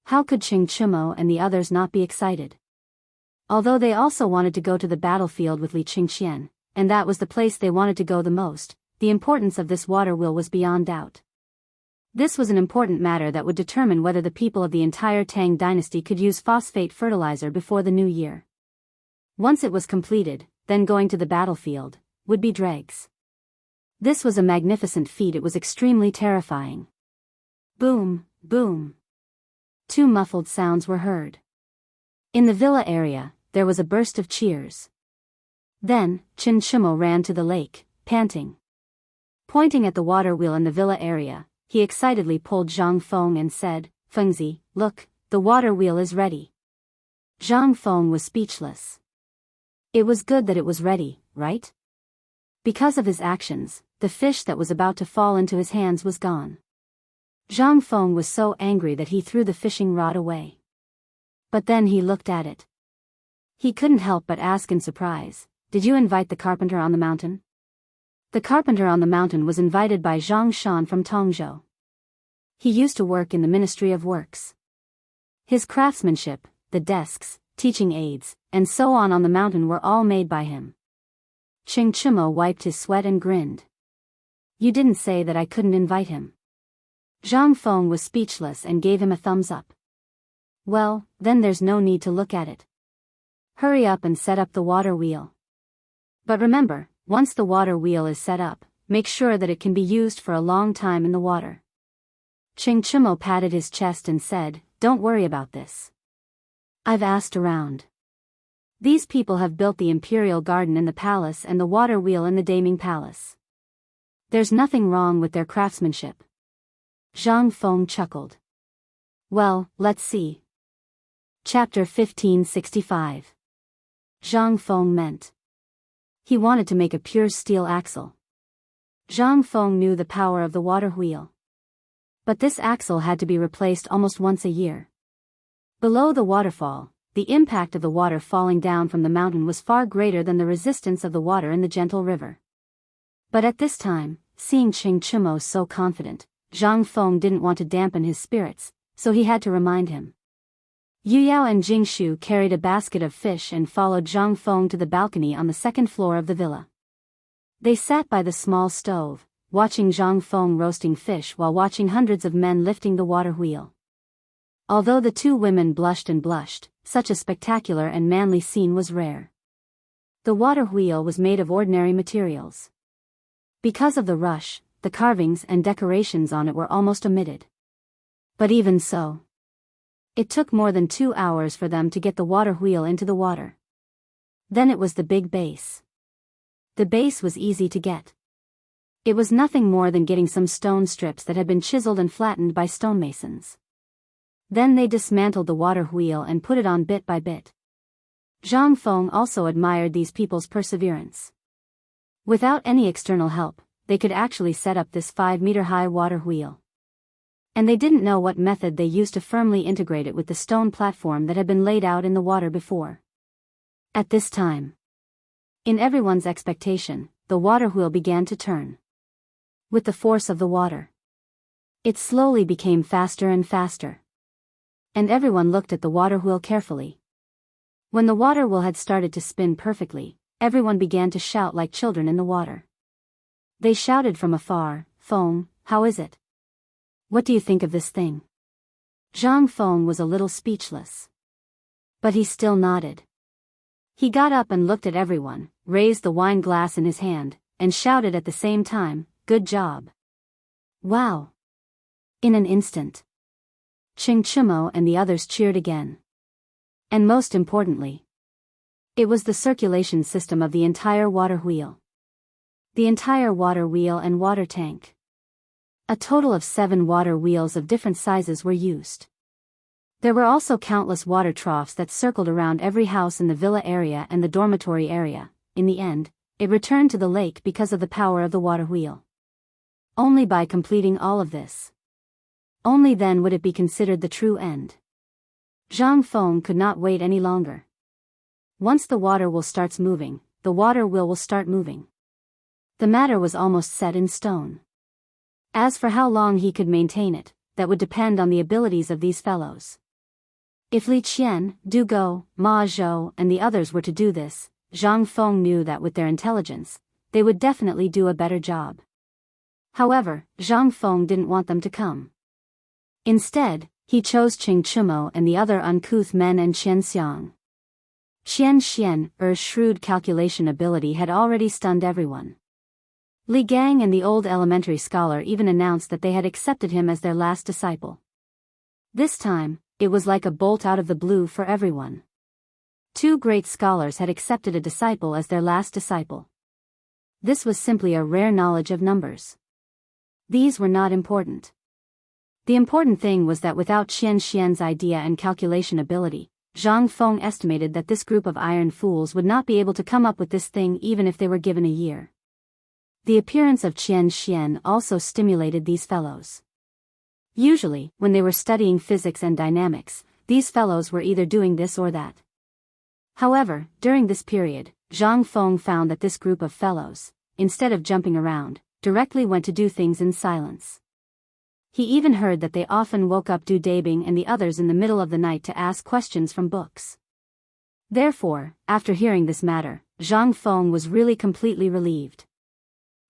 How could Ching Chumo and the others not be excited? Although they also wanted to go to the battlefield with Li Qingxian, and that was the place they wanted to go the most, the importance of this water wheel was beyond doubt. This was an important matter that would determine whether the people of the entire Tang dynasty could use phosphate fertilizer before the new year. Once it was completed, then going to the battlefield would be dregs. This was a magnificent feat. It was extremely terrifying. Boom, boom. 2 muffled sounds were heard. In the villa area, there was a burst of cheers. Then, Chin Chumo ran to the lake, panting. Pointing at the water wheel in the villa area, he excitedly pulled Zhang Feng and said, "Fengzi, look, the water wheel is ready." Zhang Feng was speechless. It was good that it was ready, right? Because of his actions, the fish that was about to fall into his hands was gone. Zhang Feng was so angry that he threw the fishing rod away. But then he looked at it. He couldn't help but ask in surprise, "Did you invite the carpenter on the mountain?" The carpenter on the mountain was invited by Zhang Shan from Tongzhou. He used to work in the Ministry of Works. His craftsmanship, the desks, teaching aids, and so on the mountain were all made by him. Chang'an wiped his sweat and grinned. You didn't say that I couldn't invite him. Zhang Feng was speechless and gave him a thumbs up. Well, then there's no need to look at it. Hurry up and set up the water wheel. But remember, once the water wheel is set up, make sure that it can be used for a long time in the water. Chang'an patted his chest and said, Don't worry about this. I've asked around. These people have built the imperial garden in the palace and the water wheel in the Daming Palace. There's nothing wrong with their craftsmanship. Zhang Feng chuckled. Well, let's see. Chapter 1565. Zhang Feng meant. He wanted to make a pure steel axle. Zhang Feng knew the power of the water wheel. But this axle had to be replaced almost once a year. Below the waterfall, the impact of the water falling down from the mountain was far greater than the resistance of the water in the gentle river. But at this time, seeing Chang'an so confident, Zhang Feng didn't want to dampen his spirits, so he had to remind him. Yu Yao and Jingshu carried a basket of fish and followed Zhang Feng to the balcony on the second floor of the villa. They sat by the small stove, watching Zhang Feng roasting fish while watching hundreds of men lifting the water wheel. Although the two women blushed and blushed, such a spectacular and manly scene was rare. The water wheel was made of ordinary materials. Because of the rush, the carvings and decorations on it were almost omitted. But even so, it took more than 2 hours for them to get the water wheel into the water. Then it was the big base. The base was easy to get. It was nothing more than getting some stone strips that had been chiseled and flattened by stonemasons. Then they dismantled the water wheel and put it on bit by bit. Zhang Feng also admired these people's perseverance. Without any external help, they could actually set up this 5-meter-high water wheel. And they didn't know what method they used to firmly integrate it with the stone platform that had been laid out in the water before. At this time, in everyone's expectation, the water wheel began to turn. With the force of the water, it slowly became faster and faster. And everyone looked at the water wheel carefully. When the water wheel had started to spin perfectly, everyone began to shout like children in the water. They shouted from afar, Feng, how is it? What do you think of this thing? Zhang Feng was a little speechless. But he still nodded. He got up and looked at everyone, raised the wine glass in his hand, and shouted at the same time, Good job. Wow. In an instant, Chang'an and the others cheered again. And most importantly, it was the circulation system of the entire water wheel. The entire water wheel and water tank. A total of 7 water wheels of different sizes were used. There were also countless water troughs that circled around every house in the villa area and the dormitory area. In the end, it returned to the lake because of the power of the water wheel. Only by completing all of this, only then would it be considered the true end. Zhang Feng could not wait any longer. Once the water wheel starts moving, the water wheel will start moving. The matter was almost set in stone. As for how long he could maintain it, that would depend on the abilities of these fellows. If Li Qian, Du Go, Ma Zhou and the others were to do this, Zhang Feng knew that with their intelligence, they would definitely do a better job. However, Zhang Feng didn't want them to come. Instead, he chose Chang'an and the other uncouth men and Qian Xiang. Qian Xian's shrewd calculation ability had already stunned everyone. Li Gang and the old elementary scholar even announced that they had accepted him as their last disciple. This time, it was like a bolt out of the blue for everyone. 2 great scholars had accepted a disciple as their last disciple. This was simply a rare knowledge of numbers. These were not important. The important thing was that without Qian's idea and calculation ability, Zhang Feng estimated that this group of iron fools would not be able to come up with this thing even if they were given a year. The appearance of Qian also stimulated these fellows. Usually, when they were studying physics and dynamics, these fellows were either doing this or that. However, during this period, Zhang Feng found that this group of fellows, instead of jumping around, directly went to do things in silence. He even heard that they often woke up Du Dabing and the others in the middle of the night to ask questions from books. Therefore, after hearing this matter, Zhang Feng was really completely relieved.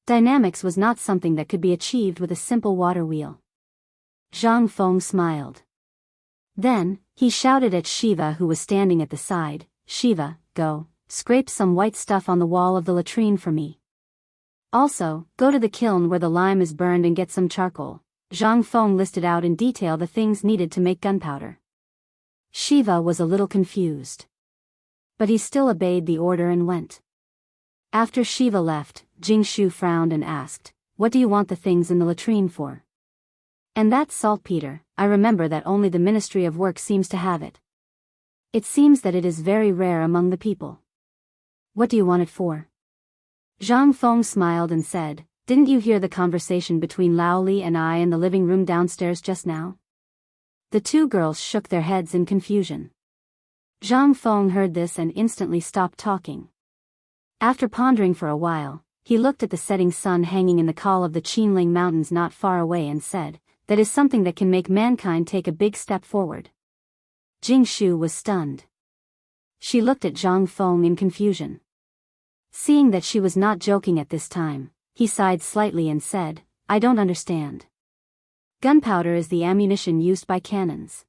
Dynamics was not something that could be achieved with a simple water wheel. Zhang Feng smiled. Then, he shouted at Shiva, who was standing at the side, "Shiva, go, scrape some white stuff on the wall of the latrine for me. Also, go to the kiln where the lime is burned and get some charcoal." Zhang Feng listed out in detail the things needed to make gunpowder. Shiva was a little confused. But he still obeyed the order and went. After Shiva left, Jingshu frowned and asked, "What do you want the things in the latrine for?" "And that's saltpeter. I remember that only the Ministry of Work seems to have it. It seems that it is very rare among the people." "What do you want it for?" Zhang Feng smiled and said, "Didn't you hear the conversation between Lao Li and I in the living room downstairs just now?" The two girls shook their heads in confusion. Zhang Feng heard this and instantly stopped talking. After pondering for a while, he looked at the setting sun hanging in the col of the Qinling Mountains not far away and said, "That is something that can make mankind take a big step forward." Jingshu was stunned. She looked at Zhang Feng in confusion. Seeing that she was not joking at this time, he sighed slightly and said, "I don't understand." "Gunpowder is the ammunition used by cannons."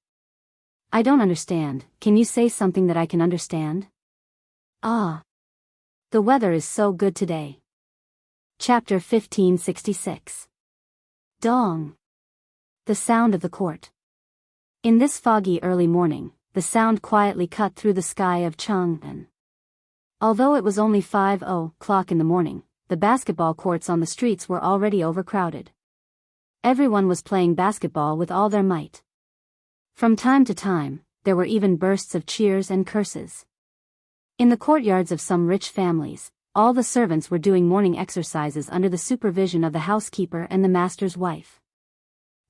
"I don't understand. Can you say something that I can understand?" "Ah. The weather is so good today." Chapter 1566. Dong. The sound of the court. In this foggy early morning, the sound quietly cut through the sky of Chang'an. Although it was only 5:00 in the morning, the basketball courts on the streets were already overcrowded. Everyone was playing basketball with all their might. From time to time, there were even bursts of cheers and curses. In the courtyards of some rich families, all the servants were doing morning exercises under the supervision of the housekeeper and the master's wife.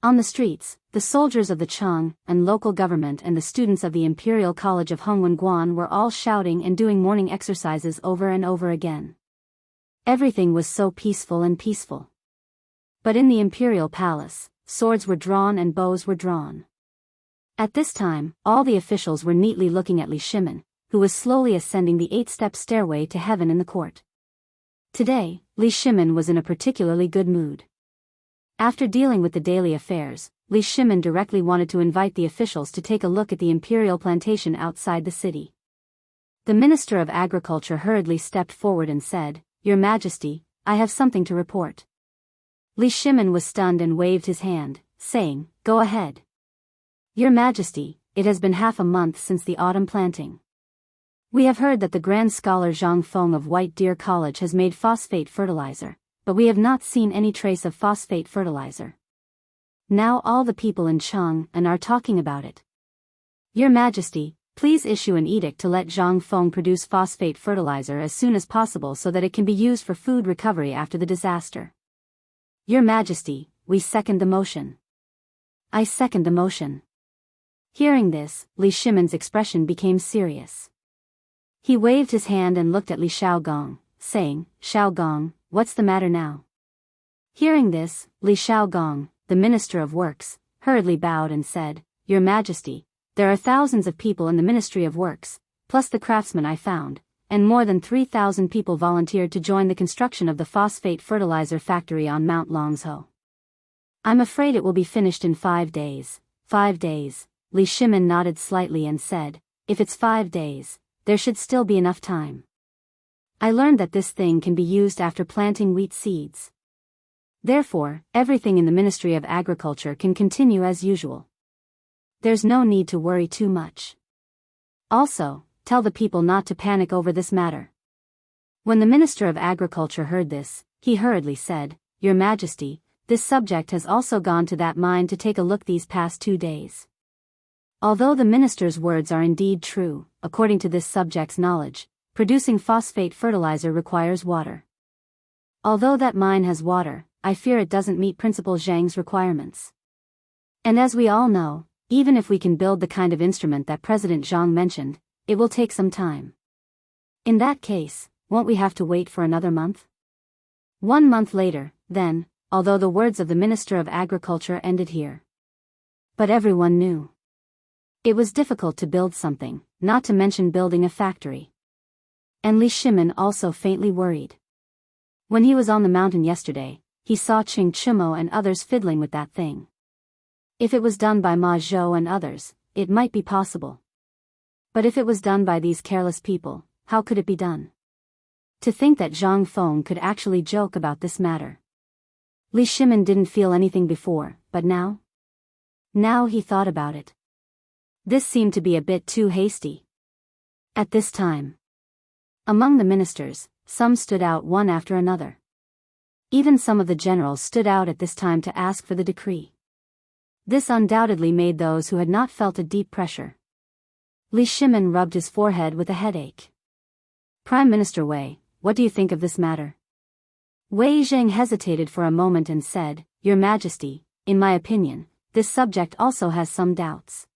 On the streets, the soldiers of the Chang'an local government and the students of the Imperial College of Hongwen were all shouting and doing morning exercises over and over again. Everything was so peaceful and peaceful. But in the Imperial Palace, swords were drawn and bows were drawn. At this time, all the officials were neatly looking at Li Shimin, who was slowly ascending the 8-step stairway to heaven in the court. Today, Li Shimin was in a particularly good mood. After dealing with the daily affairs, Li Shimin directly wanted to invite the officials to take a look at the imperial plantation outside the city. The Minister of Agriculture hurriedly stepped forward and said, "Your Majesty, I have something to report." Li Shimin was stunned and waved his hand, saying, "Go ahead." "Your Majesty, it has been half a month since the autumn planting. We have heard that the Grand Scholar Zhang Feng of White Deer College has made phosphate fertilizer, but we have not seen any trace of phosphate fertilizer. Now all the people in Chang'an are talking about it. Your Majesty, please issue an edict to let Zhang Feng produce phosphate fertilizer as soon as possible so that it can be used for food recovery after the disaster." "Your Majesty, we second the motion." "I second the motion." Hearing this, Li Shimin's expression became serious. He waved his hand and looked at Li Shaogong, saying, "Shaogong, what's the matter now?" Hearing this, Li Shaogong, the Minister of Works, hurriedly bowed and said, "Your Majesty, there are thousands of people in the Ministry of Works, plus the craftsmen I found, and more than 3,000 people volunteered to join the construction of the phosphate fertilizer factory on Mount Longzhou. I'm afraid it will be finished in 5 days. 5 days. Li Shimin nodded slightly and said, "If it's 5 days, there should still be enough time. I learned that this thing can be used after planting wheat seeds. Therefore, everything in the Ministry of Agriculture can continue as usual. There's no need to worry too much. Also, tell the people not to panic over this matter." When the Minister of Agriculture heard this, he hurriedly said, "Your Majesty, this subject has also gone to that mine to take a look these past 2 days. Although the minister's words are indeed true, according to this subject's knowledge, producing phosphate fertilizer requires water. Although that mine has water, I fear it doesn't meet Principal Zhang's requirements. And as we all know, even if we can build the kind of instrument that President Zhang mentioned, it will take some time. In that case, won't we have to wait for another month?" 1 month later, then, although the words of the Minister of Agriculture ended here. But everyone knew. It was difficult to build something, not to mention building a factory. And Li Shimin also faintly worried. When he was on the mountain yesterday, he saw Ching Chumo and others fiddling with that thing. If it was done by Ma Zhou and others, it might be possible. But if it was done by these careless people, how could it be done? To think that Zhang Feng could actually joke about this matter. Li Shimin didn't feel anything before, but now? Now he thought about it. This seemed to be a bit too hasty. At this time, among the ministers, some stood out one after another. Even some of the generals stood out at this time to ask for the decree. This undoubtedly made those who had not felt a deep pressure. Li Shimin rubbed his forehead with a headache. Prime Minister Wei, what do you think of this matter? Wei Zheng hesitated for a moment and said, Your Majesty, in my opinion, this subject also has some doubts.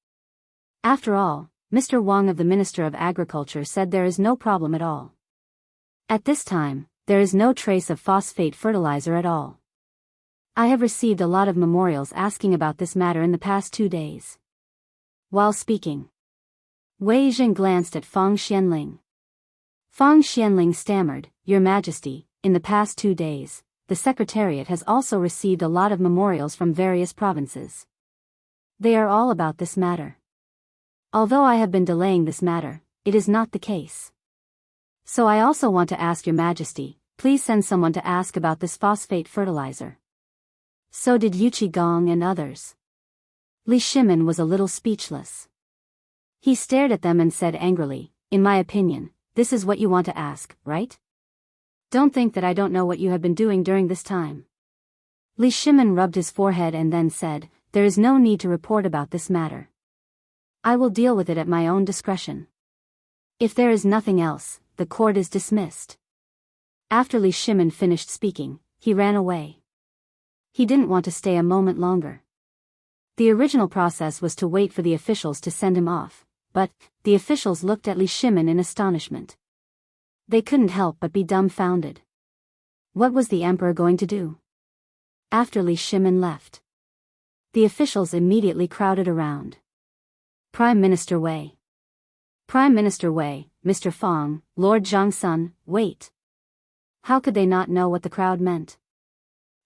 After all, Mr. Wang of the Minister of Agriculture said there is no problem at all. At this time, there is no trace of phosphate fertilizer at all. I have received a lot of memorials asking about this matter in the past 2 days. While speaking, Wei Zheng glanced at Fang Xianling. Fang Xianling stammered, Your Majesty, in the past 2 days, the Secretariat has also received a lot of memorials from various provinces. They are all about this matter. Although I have been delaying this matter, it is not the case. So I also want to ask Your Majesty, please send someone to ask about this phosphate fertilizer. So did Yu Qigong and others. Li Shimin was a little speechless. He stared at them and said angrily, In my opinion, this is what you want to ask, right? Don't think that I don't know what you have been doing during this time. Li Shimin rubbed his forehead and then said, There is no need to report about this matter. I will deal with it at my own discretion. If there is nothing else, the court is dismissed. After Li Shimin finished speaking, he ran away. He didn't want to stay a moment longer. The original process was to wait for the officials to send him off, but the officials looked at Li Shimin in astonishment. They couldn't help but be dumbfounded. What was the emperor going to do? After Li Shimin left, the officials immediately crowded around. Prime Minister Wei. Prime Minister Wei, Mr. Fang, Lord Zhangsun, wait. How could they not know what the crowd meant?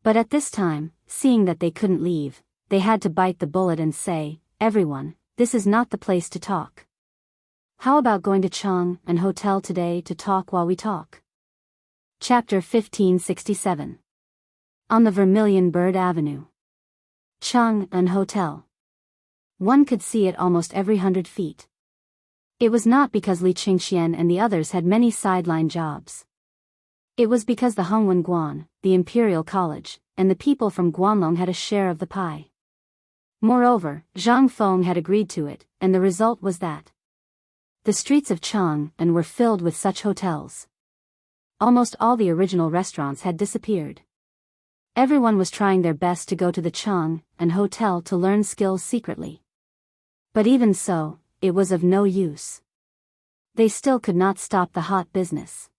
But at this time, seeing that they couldn't leave, they had to bite the bullet and say, Everyone, this is not the place to talk. How about going to Chang'an Hotel today to talk while we talk? Chapter 1567. On the Vermilion Bird Avenue. Chang'an Hotel. One could see it almost every 100 feet. It was not because Li Qingxian and the others had many sideline jobs. It was because the Hongwen Guan, the Imperial College, and the people from Guanlong had a share of the pie. Moreover, Zhang Feng had agreed to it, and the result was that the streets of Chang'an were filled with such hotels. Almost all the original restaurants had disappeared. Everyone was trying their best to go to the Chang'an Hotel to learn skills secretly. But even so, it was of no use. They still could not stop the hot business.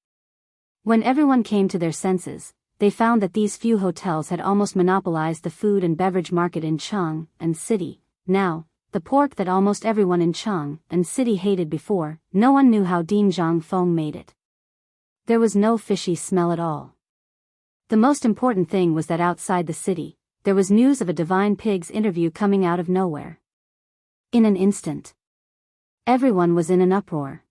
When everyone came to their senses, they found that these few hotels had almost monopolized the food and beverage market in Chang'an City. Now, the pork that almost everyone in Chang'an City hated before, no one knew how Dean Zhang Feng made it. There was no fishy smell at all. The most important thing was that outside the city, there was news of a divine pig's interview coming out of nowhere. In an instant, everyone was in an uproar.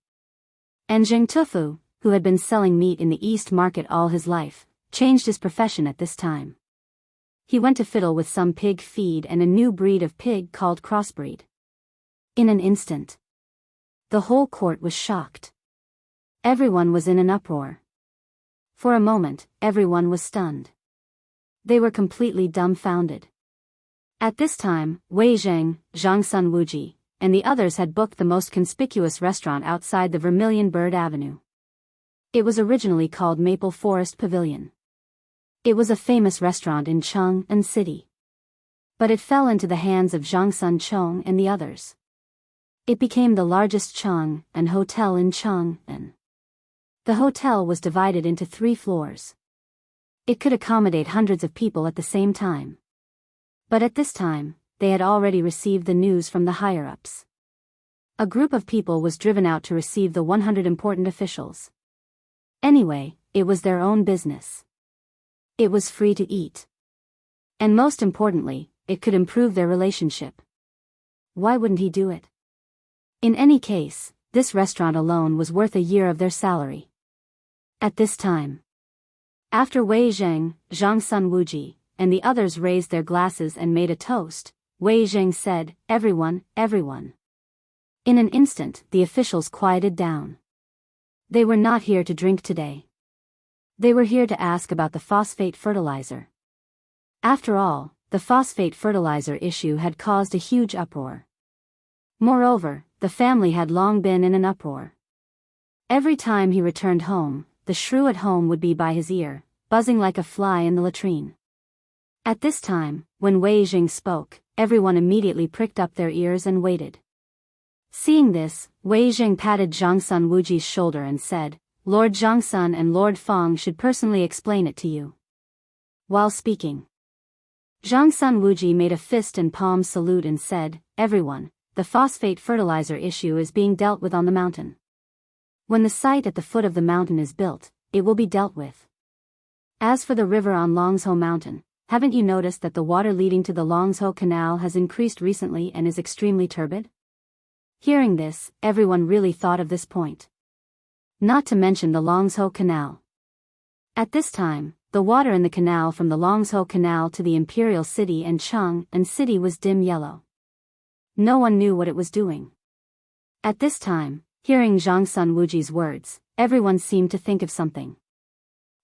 And Zheng Tufu, who had been selling meat in the East Market all his life, changed his profession at this time. He went to fiddle with some pig feed and a new breed of pig called crossbreed. In an instant, the whole court was shocked. Everyone was in an uproar. For a moment, everyone was stunned. They were completely dumbfounded. At this time, Wei Zheng, Zhangsun Wuji, and the others had booked the most conspicuous restaurant outside the Vermilion Bird Avenue. It was originally called Maple Forest Pavilion. It was a famous restaurant in Chang'an City. But it fell into the hands of Zhangsun Chong and the others. It became the largest Chang'an hotel in Chang'an. The hotel was divided into 3 floors. It could accommodate hundreds of people at the same time. But at this time, they had already received the news from the higher-ups. A group of people was driven out to receive the 100 important officials. Anyway, it was their own business. It was free to eat. And most importantly, it could improve their relationship. Why wouldn't he do it? In any case, this restaurant alone was worth a year of their salary. At this time, after Wei Zheng, Zhang Sun Wuji, and the others raised their glasses and made a toast, Wei Zheng said, "Everyone, everyone." In an instant, the officials quieted down. They were not here to drink today. They were here to ask about the phosphate fertilizer. After all, the phosphate fertilizer issue had caused a huge uproar. Moreover, the family had long been in an uproar. Every time he returned home, the shrew at home would be by his ear, buzzing like a fly in the latrine. At this time, when Wei Jing spoke, everyone immediately pricked up their ears and waited. Seeing this, Wei Jing patted Zhang Sun Wuji's shoulder and said, "Lord Zhang Sun and Lord Feng should personally explain it to you." While speaking, Zhang Sun Wuji made a fist and palm salute and said, "Everyone, the phosphate fertilizer issue is being dealt with on the mountain. When the site at the foot of the mountain is built, it will be dealt with. As for the river on Longzhou Mountain, haven't you noticed that the water leading to the Longzhou Canal has increased recently and is extremely turbid?" Hearing this, everyone really thought of this point. Not to mention the Longzhou Canal. At this time, the water in the canal from the Longzhou Canal to the Imperial City and Chang'an City was dim yellow. No one knew what it was doing. At this time, hearing Zhang Sun Wuji's words, everyone seemed to think of something.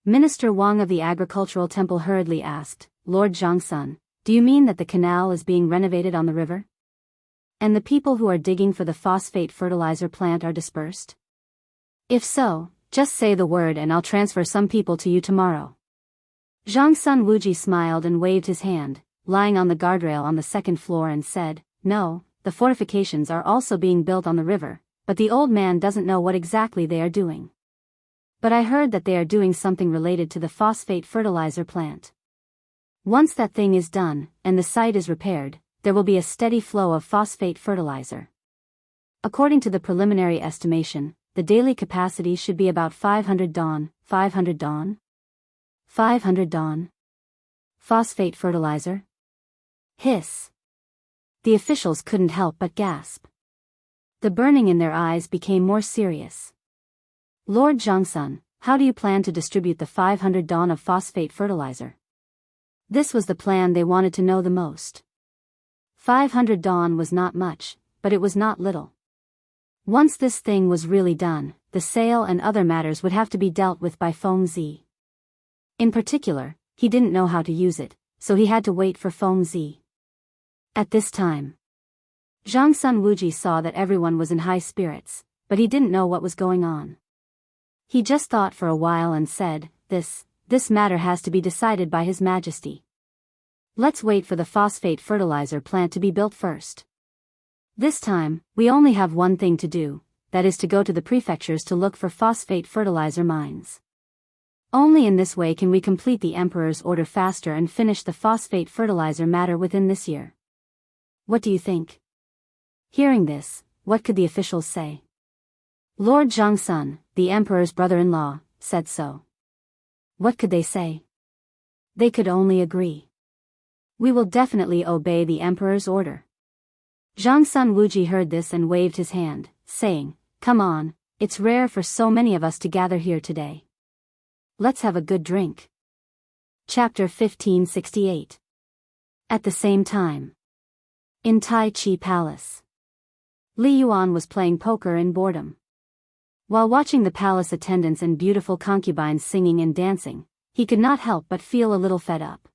Minister Wang of the Agricultural Temple hurriedly asked, "Lord Zhang Sun, do you mean that the canal is being renovated on the river? And the people who are digging for the phosphate fertilizer plant are dispersed? If so, just say the word and I'll transfer some people to you tomorrow." Zhang Sun Wuji smiled and waved his hand, lying on the guardrail on the second floor, and said, "No, the fortifications are also being built on the river, but the old man doesn't know what exactly they are doing. But I heard that they are doing something related to the phosphate fertilizer plant. Once that thing is done, and the site is repaired, there will be a steady flow of phosphate fertilizer. According to the preliminary estimation, the daily capacity should be about 500 don. 500 don? 500 don? Phosphate fertilizer? Hiss. The officials couldn't help but gasp. The burning in their eyes became more serious. "Lord Zhangsun, how do you plan to distribute the 500 don of phosphate fertilizer?" This was the plan they wanted to know the most. 500 don was not much, but it was not little. Once this thing was really done, the sale and other matters would have to be dealt with by Feng Zi. In particular, he didn't know how to use it, so he had to wait for Feng Zi. At this time, Zhang Sun Wuji saw that everyone was in high spirits, but he didn't know what was going on. He just thought for a while and said, This matter has to be decided by His Majesty. Let's wait for the phosphate fertilizer plant to be built first. This time, we only have one thing to do, that is to go to the prefectures to look for phosphate fertilizer mines. Only in this way can we complete the Emperor's order faster and finish the phosphate fertilizer matter within this year. What do you think?" Hearing this, what could the officials say? Lord Zhangsun, the Emperor's brother-in-law, said so. What could they say? They could only agree. "We will definitely obey the Emperor's order." Zhang Sun Wuji heard this and waved his hand, saying, "Come on, it's rare for so many of us to gather here today. Let's have a good drink." Chapter 1568. At the same time, in Tai Chi Palace, Li Yuan was playing poker in boredom. While watching the palace attendants and beautiful concubines singing and dancing, he could not help but feel a little fed up.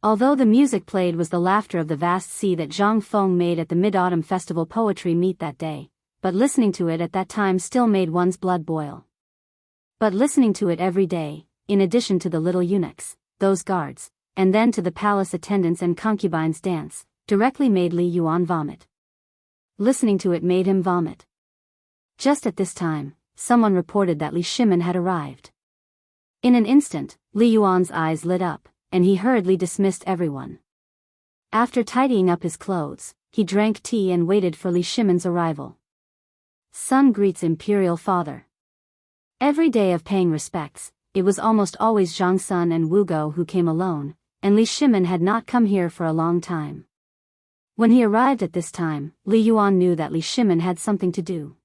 Although the music played was the laughter of the vast sea that Zhang Feng made at the Mid-Autumn Festival poetry meet that day, but listening to it at that time still made one's blood boil. But listening to it every day, in addition to the little eunuchs, those guards, and then to the palace attendants and concubines dance, directly made Li Yuan vomit. Listening to it made him vomit. Just at this time, someone reported that Li Shimin had arrived. In an instant, Li Yuan's eyes lit up, and he hurriedly dismissed everyone. After tidying up his clothes, he drank tea and waited for Li Shimon's arrival. Son greets imperial father. Every day of paying respects, it was almost always Zhang Sun and Wu Go who came alone, and Li Shimon had not come here for a long time. When he arrived at this time, Li Yuan knew that Li Shimon had something to do.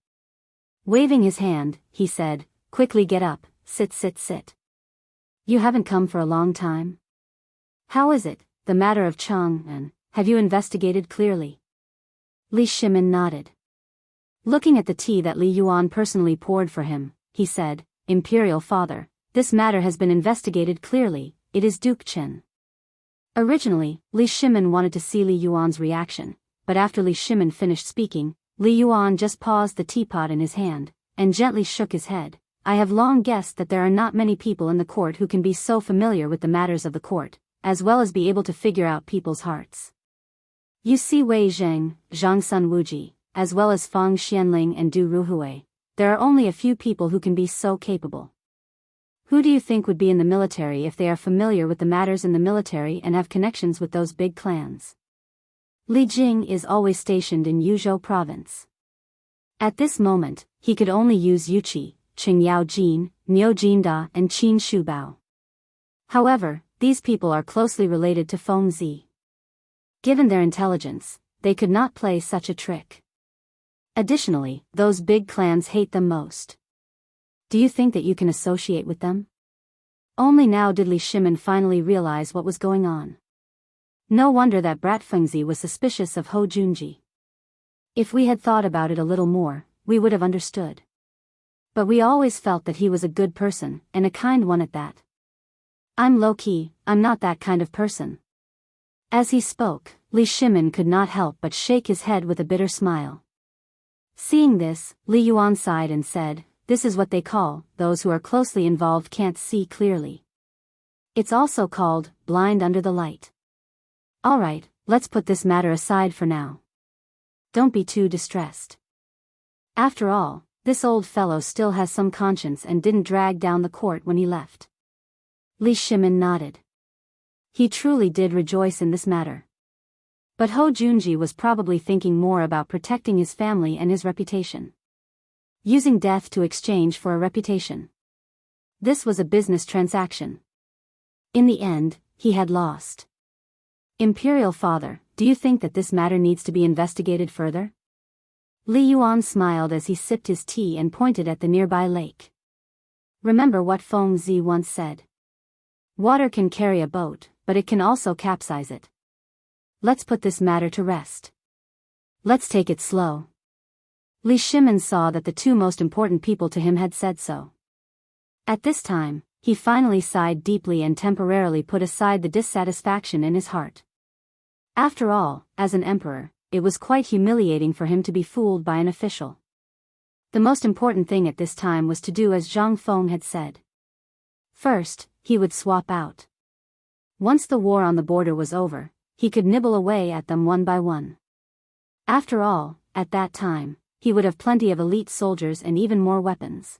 Waving his hand, he said, "Quickly get up, sit. You haven't come for a long time? How is it, the matter of Chang'an, have you investigated clearly?" Li Shimon nodded. Looking at the tea that Li Yuan personally poured for him, he said, "Imperial father, this matter has been investigated clearly, it is Duke Chen." Originally, Li Shimon wanted to see Li Yuan's reaction, but after Li Shimon finished speaking, Li Yuan just paused the teapot in his hand, and gently shook his head. "I have long guessed that there are not many people in the court who can be so familiar with the matters of the court, as well as be able to figure out people's hearts. You see Wei Zheng, Zhang Sun Wuji, as well as Fang Xianling and Du Ruhui, there are only a few people who can be so capable. Who do you think would be in the military if they are familiar with the matters in the military and have connections with those big clans? Li Jing is always stationed in Yuzhou province. At this moment, he could only use Yuqi, Qing Yao Jin, Niu Jinda and Qin Shubao. However, these people are closely related to Feng Zi. Given their intelligence, they could not play such a trick. Additionally, those big clans hate them most. Do you think that you can associate with them? Only now did Li Shimon finally realize what was going on. No wonder that brat Fengzi was suspicious of Ho Junji. If we had thought about it a little more, we would have understood. But we always felt that he was a good person, and a kind one at that. I'm low-key, I'm not that kind of person. As he spoke, Li Shimon could not help but shake his head with a bitter smile. Seeing this, Li Yuan sighed and said, "This is what they call, those who are closely involved can't see clearly. It's also called, blind under the light. Alright, let's put this matter aside for now. Don't be too distressed. After all, this old fellow still has some conscience and didn't drag down the court when he left." Li Shimon nodded. He truly did rejoice in this matter. But Ho Junji was probably thinking more about protecting his family and his reputation. Using death to exchange for a reputation. This was a business transaction. In the end, he had lost. "Imperial father, do you think that this matter needs to be investigated further?" Li Yuan smiled as he sipped his tea and pointed at the nearby lake. "Remember what Feng Zi once said. Water can carry a boat, but it can also capsize it. Let's put this matter to rest. Let's take it slow." Li Shimon saw that the two most important people to him had said so. At this time, he finally sighed deeply and temporarily put aside the dissatisfaction in his heart. After all, as an emperor, it was quite humiliating for him to be fooled by an official. The most important thing at this time was to do as Zhang Feng had said. First, he would swap out. Once the war on the border was over, he could nibble away at them one by one. After all, at that time, he would have plenty of elite soldiers and even more weapons.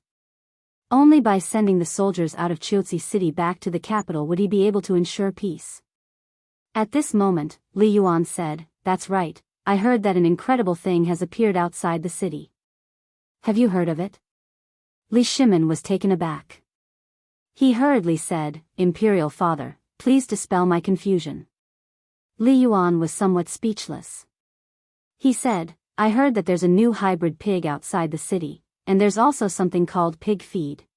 Only by sending the soldiers out of Chiuzi city back to the capital would he be able to ensure peace. At this moment, Li Yuan said, "That's right, I heard that an incredible thing has appeared outside the city. Have you heard of it?" Li Shimon was taken aback. He hurriedly said, "Imperial father, please dispel my confusion." Li Yuan was somewhat speechless. He said, "I heard that there's a new hybrid pig outside the city, and there's also something called pig feed.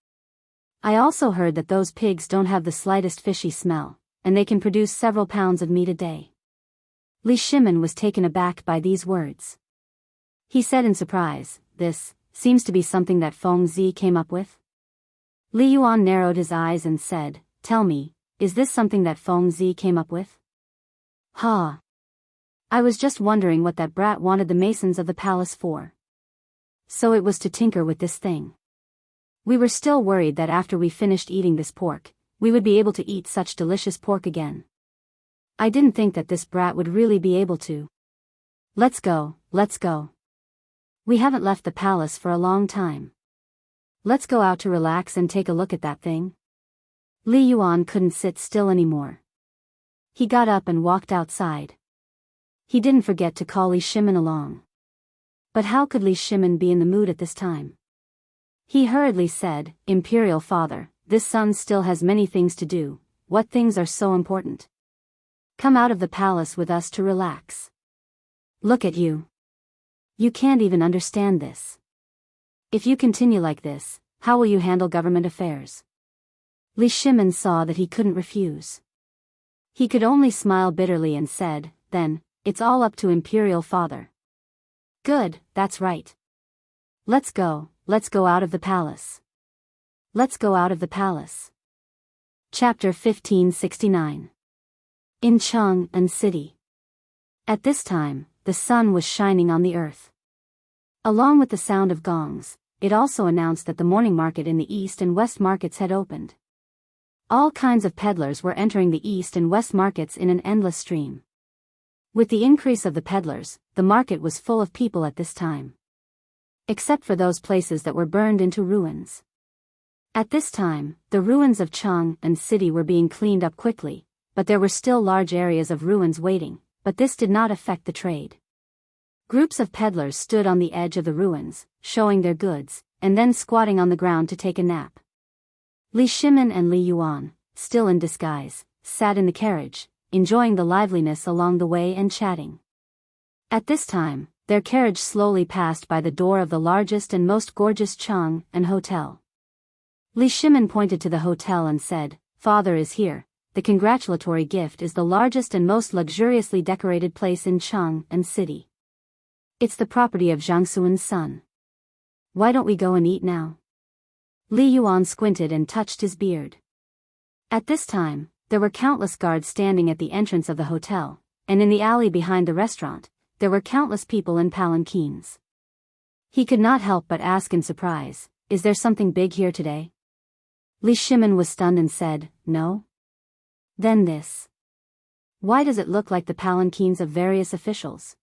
I also heard that those pigs don't have the slightest fishy smell, and they can produce several pounds of meat a day." Li Shimon was taken aback by these words. He said in surprise, "This seems to be something that Feng Zi came up with?" Li Yuan narrowed his eyes and said, "Tell me, is this something that Feng Zi came up with?" "Ha! I was just wondering what that brat wanted the masons of the palace for. So it was to tinker with this thing. We were still worried that after we finished eating this pork, we would be able to eat such delicious pork again. I didn't think that this brat would really be able to. Let's go, let's go. We haven't left the palace for a long time. Let's go out to relax and take a look at that thing." Li Yuan couldn't sit still anymore. He got up and walked outside. He didn't forget to call Li Shimin along. But how could Li Shimin be in the mood at this time? He hurriedly said, "Imperial Father, this son still has many things to do. What things are so important? Come out of the palace with us to relax. Look at you. You can't even understand this. If you continue like this, how will you handle government affairs?" Li Shimin saw that he couldn't refuse. He could only smile bitterly and said, "Then, it's all up to Imperial Father." "Good, that's right. Let's go out of the palace. Let's go out of the palace." Chapter 1569. In Chang'an City. At this time, the sun was shining on the earth. Along with the sound of gongs, it also announced that the morning market in the east and west markets had opened. All kinds of peddlers were entering the east and west markets in an endless stream. With the increase of the peddlers, the market was full of people at this time. Except for those places that were burned into ruins. At this time, the ruins of Chang'an City were being cleaned up quickly, but there were still large areas of ruins waiting, but this did not affect the trade. Groups of peddlers stood on the edge of the ruins, showing their goods, and then squatting on the ground to take a nap. Li Shimin and Li Yuan, still in disguise, sat in the carriage, enjoying the liveliness along the way and chatting. At this time, their carriage slowly passed by the door of the largest and most gorgeous Chang'an hotel. Li Shimin pointed to the hotel and said, "Father is here. The congratulatory gift is the largest and most luxuriously decorated place in Chang'an City. It's the property of Zhang Suan's son. Why don't we go and eat now?" Li Yuan squinted and touched his beard. At this time, there were countless guards standing at the entrance of the hotel, and in the alley behind the restaurant, there were countless people in palanquins. He could not help but ask in surprise, "Is there something big here today?" Li Shimin was stunned and said, "No." "Then this. Why does it look like the palanquins of various officials?"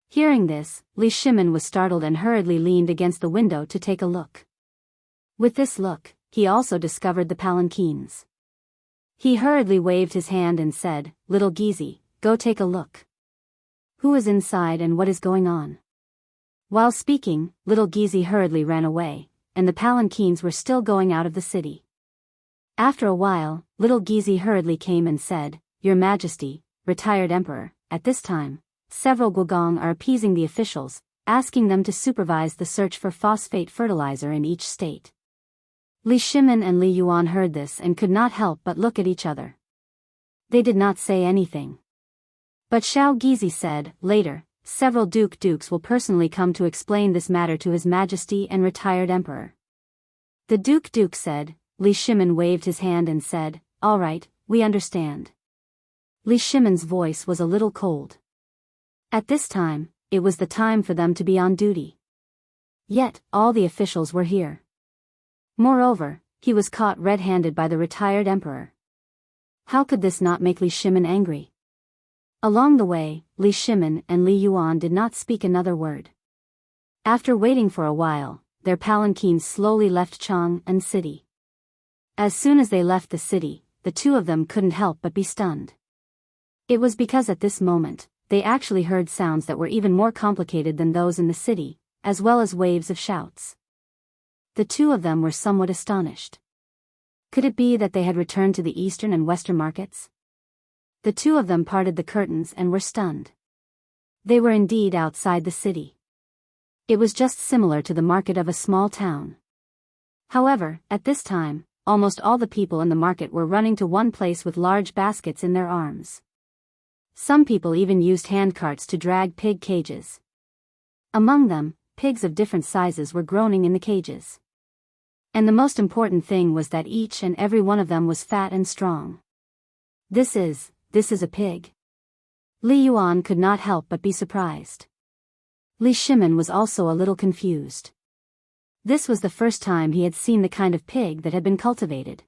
Hearing this, Li Shimin was startled and hurriedly leaned against the window to take a look. With this look, he also discovered the palanquins. He hurriedly waved his hand and said, "Little Gizi, go take a look. Who is inside and what is going on?" While speaking, little Gizi hurriedly ran away, and the palanquins were still going out of the city. After a while, little Gizi hurriedly came and said, "Your Majesty, retired Emperor, at this time, several Guogong are appeasing the officials, asking them to supervise the search for phosphate fertilizer in each state." Li Shimin and Li Yuan heard this and could not help but look at each other. They did not say anything. But Xiao Gizi said, "Later, several dukes will personally come to explain this matter to His Majesty and retired Emperor." The duke said. Li Shimin waved his hand and said, "All right, we understand." Li Shimin's voice was a little cold. At this time, it was the time for them to be on duty. Yet, all the officials were here. Moreover, he was caught red-handed by the retired emperor. How could this not make Li Shimin angry? Along the way, Li Shimin and Li Yuan did not speak another word. After waiting for a while, their palanquins slowly left Chang'an City. As soon as they left the city, the two of them couldn't help but be stunned. It was because at this moment, they actually heard sounds that were even more complicated than those in the city, as well as waves of shouts. The two of them were somewhat astonished. Could it be that they had returned to the eastern and western markets? The two of them parted the curtains and were stunned. They were indeed outside the city. It was just similar to the market of a small town. However, at this time, almost all the people in the market were running to one place with large baskets in their arms. Some people even used handcarts to drag pig cages. Among them, pigs of different sizes were groaning in the cages. And the most important thing was that each and every one of them was fat and strong. This is a pig. Li Yuan could not help but be surprised. Li Shimin was also a little confused. This was the first time he had seen the kind of pig that had been cultivated.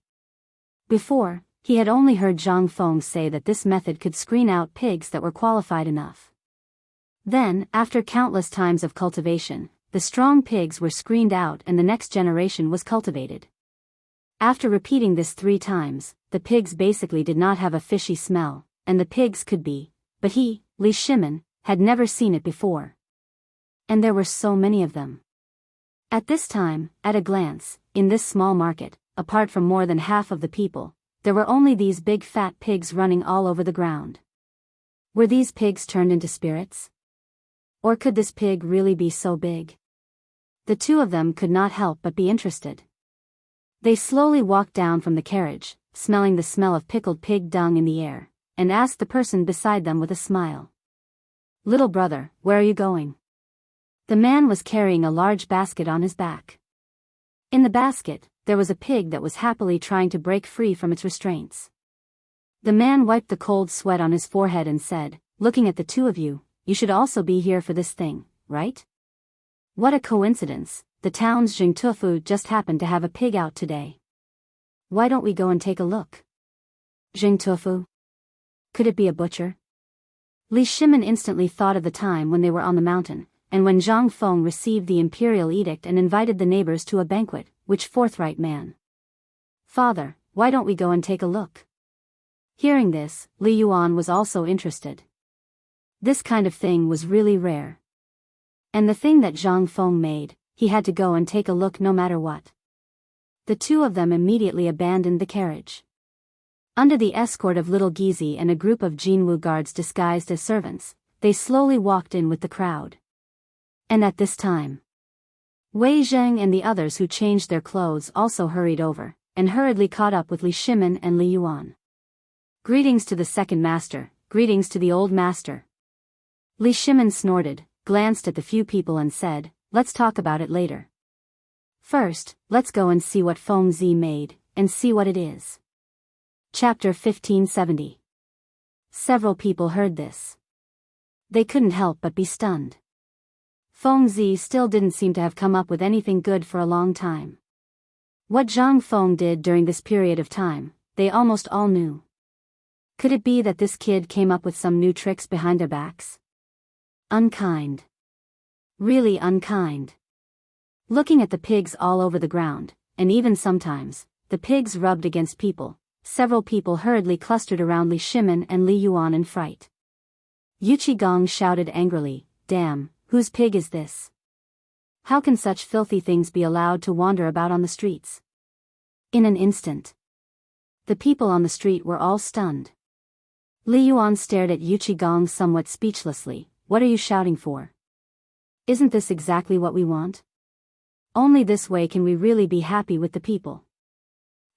Before, he had only heard Zhang Feng say that this method could screen out pigs that were qualified enough. Then, after countless times of cultivation, the strong pigs were screened out and the next generation was cultivated. After repeating this 3 times, the pigs basically did not have a fishy smell, and the pigs could be, but he, Li Shimin, had never seen it before. And there were so many of them. At this time, at a glance, in this small market, apart from more than half of the people, there were only these big fat pigs running all over the ground. Were these pigs turned into spirits? Or could this pig really be so big? The 2 of them could not help but be interested. They slowly walked down from the carriage, smelling the smell of pickled pig dung in the air, and asked the person beside them with a smile. "Little brother, where are you going?" The man was carrying a large basket on his back. In the basket, there was a pig that was happily trying to break free from its restraints. The man wiped the cold sweat on his forehead and said, "Looking at the 2 of you, you should also be here for this thing, right? What a coincidence, the town's Jingtufu just happened to have a pig out today. Why don't we go and take a look?" Jingtufu? Could it be a butcher? Li Shimin instantly thought of the time when they were on the mountain, and when Zhang Feng received the imperial edict and invited the neighbors to a banquet, which forthright man. "Father, why don't we go and take a look?" Hearing this, Li Yuan was also interested. This kind of thing was really rare. And the thing that Zhang Feng made, he had to go and take a look no matter what. The 2 of them immediately abandoned the carriage. Under the escort of little Gizi and a group of Jinwu guards disguised as servants, they slowly walked in with the crowd. And at this time, Wei Zheng and the others who changed their clothes also hurried over, and hurriedly caught up with Li Shimin and Li Yuan. "Greetings to the second master, greetings to the old master." Li Shimin snorted, glanced at the few people and said, "Let's talk about it later. First, let's go and see what Feng Zi made, and see what it is." Chapter 1570. Several people heard this. They couldn't help but be stunned. Feng Zi still didn't seem to have come up with anything good for a long time. What Zhang Feng did during this period of time, they almost all knew. Could it be that this kid came up with some new tricks behind their backs? Unkind. Really unkind. Looking at the pigs all over the ground, and even sometimes, the pigs rubbed against people, several people hurriedly clustered around Li Shimin and Li Yuan in fright. Yu Qigong shouted angrily, "Damn, whose pig is this? How can such filthy things be allowed to wander about on the streets?" In an instant, the people on the street were all stunned. Li Yuan stared at Yu Qigong somewhat speechlessly. "What are you shouting for? Isn't this exactly what we want? Only this way can we really be happy with the people."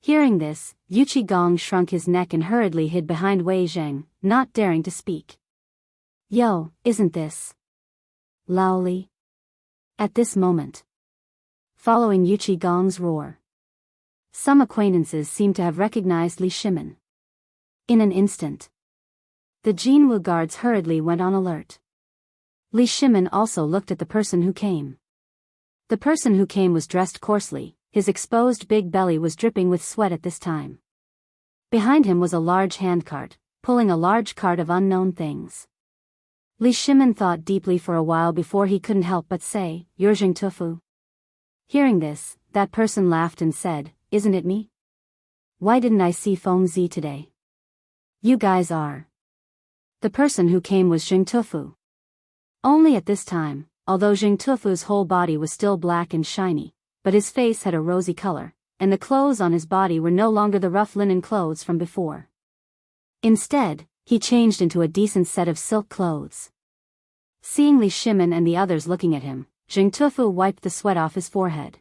Hearing this, Yu Qigong shrunk his neck and hurriedly hid behind Wei Zheng, not daring to speak. "Yo, isn't this Lao Li?" At this moment, following Yu Qigong's roar, some acquaintances seemed to have recognized Li Shimin. In an instant, the Jinwu guards hurriedly went on alert. Li Shimin also looked at the person who came. The person who came was dressed coarsely, his exposed big belly was dripping with sweat at this time. Behind him was a large handcart, pulling a large cart of unknown things. Li Shimin thought deeply for a while before he couldn't help but say, "You're Jingtufu." Hearing this, that person laughed and said, "Isn't it me? Why didn't I see Feng Zi today? You guys are." The person who came was Jingtufu. Only at this time, although Jingtufu's whole body was still black and shiny, but his face had a rosy color, and the clothes on his body were no longer the rough linen clothes from before. Instead, he changed into a decent set of silk clothes. Seeing Li Shimin and the others looking at him, Jingtufu wiped the sweat off his forehead.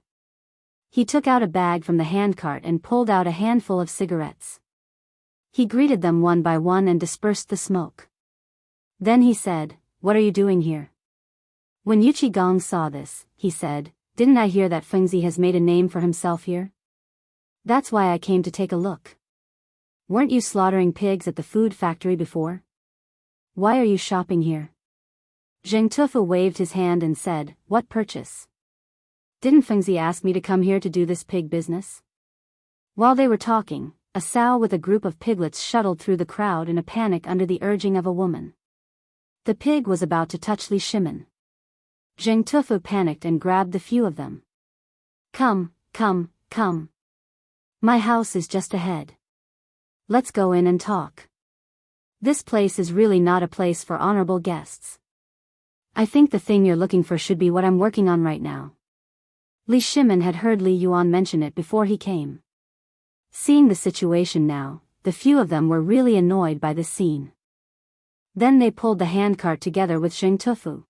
He took out a bag from the handcart and pulled out a handful of cigarettes. He greeted them one by one and dispersed the smoke. Then he said, "What are you doing here?" When Yu Qigong saw this, he said, "Didn't I hear that Feng Zi has made a name for himself here? That's why I came to take a look. Weren't you slaughtering pigs at the food factory before? Why are you shopping here?" Jingtufu waved his hand and said, "What purchase? Didn't Feng Zi ask me to come here to do this pig business?" While they were talking, a sow with a group of piglets shuttled through the crowd in a panic under the urging of a woman. The pig was about to touch Li Shimin. Jingtufu panicked and grabbed the few of them. Come, come, come. My house is just ahead. Let's go in and talk. This place is really not a place for honorable guests. I think the thing you're looking for should be what I'm working on right now. Li Shimin had heard Li Yuan mention it before he came. Seeing the situation now, the few of them were really annoyed by this scene. Then they pulled the handcart together with Zheng Tufu.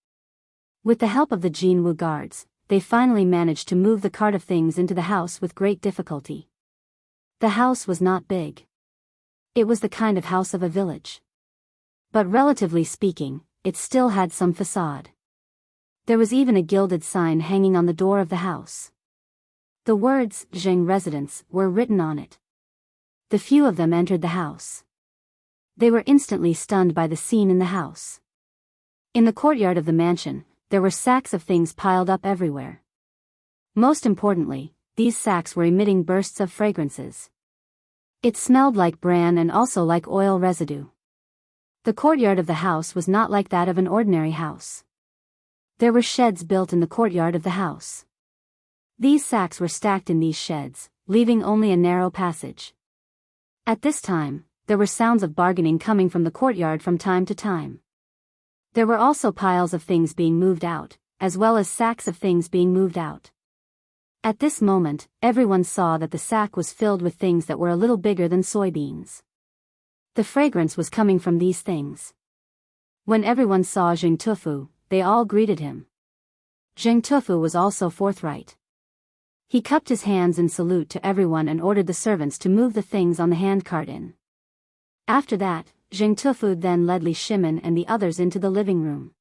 With the help of the Jinwu guards, they finally managed to move the cart of things into the house with great difficulty. The house was not big. It was the kind of house of a village. But relatively speaking, it still had some facade. There was even a gilded sign hanging on the door of the house. The words, Zheng Residence, were written on it. The few of them entered the house. They were instantly stunned by the scene in the house. In the courtyard of the mansion, there were sacks of things piled up everywhere. Most importantly, these sacks were emitting bursts of fragrances. It smelled like bran and also like oil residue. The courtyard of the house was not like that of an ordinary house. There were sheds built in the courtyard of the house. These sacks were stacked in these sheds, leaving only a narrow passage. At this time, there were sounds of bargaining coming from the courtyard from time to time. There were also piles of things being moved out, as well as sacks of things being moved out. At this moment, everyone saw that the sack was filled with things that were a little bigger than soybeans. The fragrance was coming from these things. When everyone saw Zheng Tufu, they all greeted him. Zheng Tufu was also forthright. He cupped his hands in salute to everyone and ordered the servants to move the things on the handcart in. After that, Zheng Tufu then led Li Shimin and the others into the living room.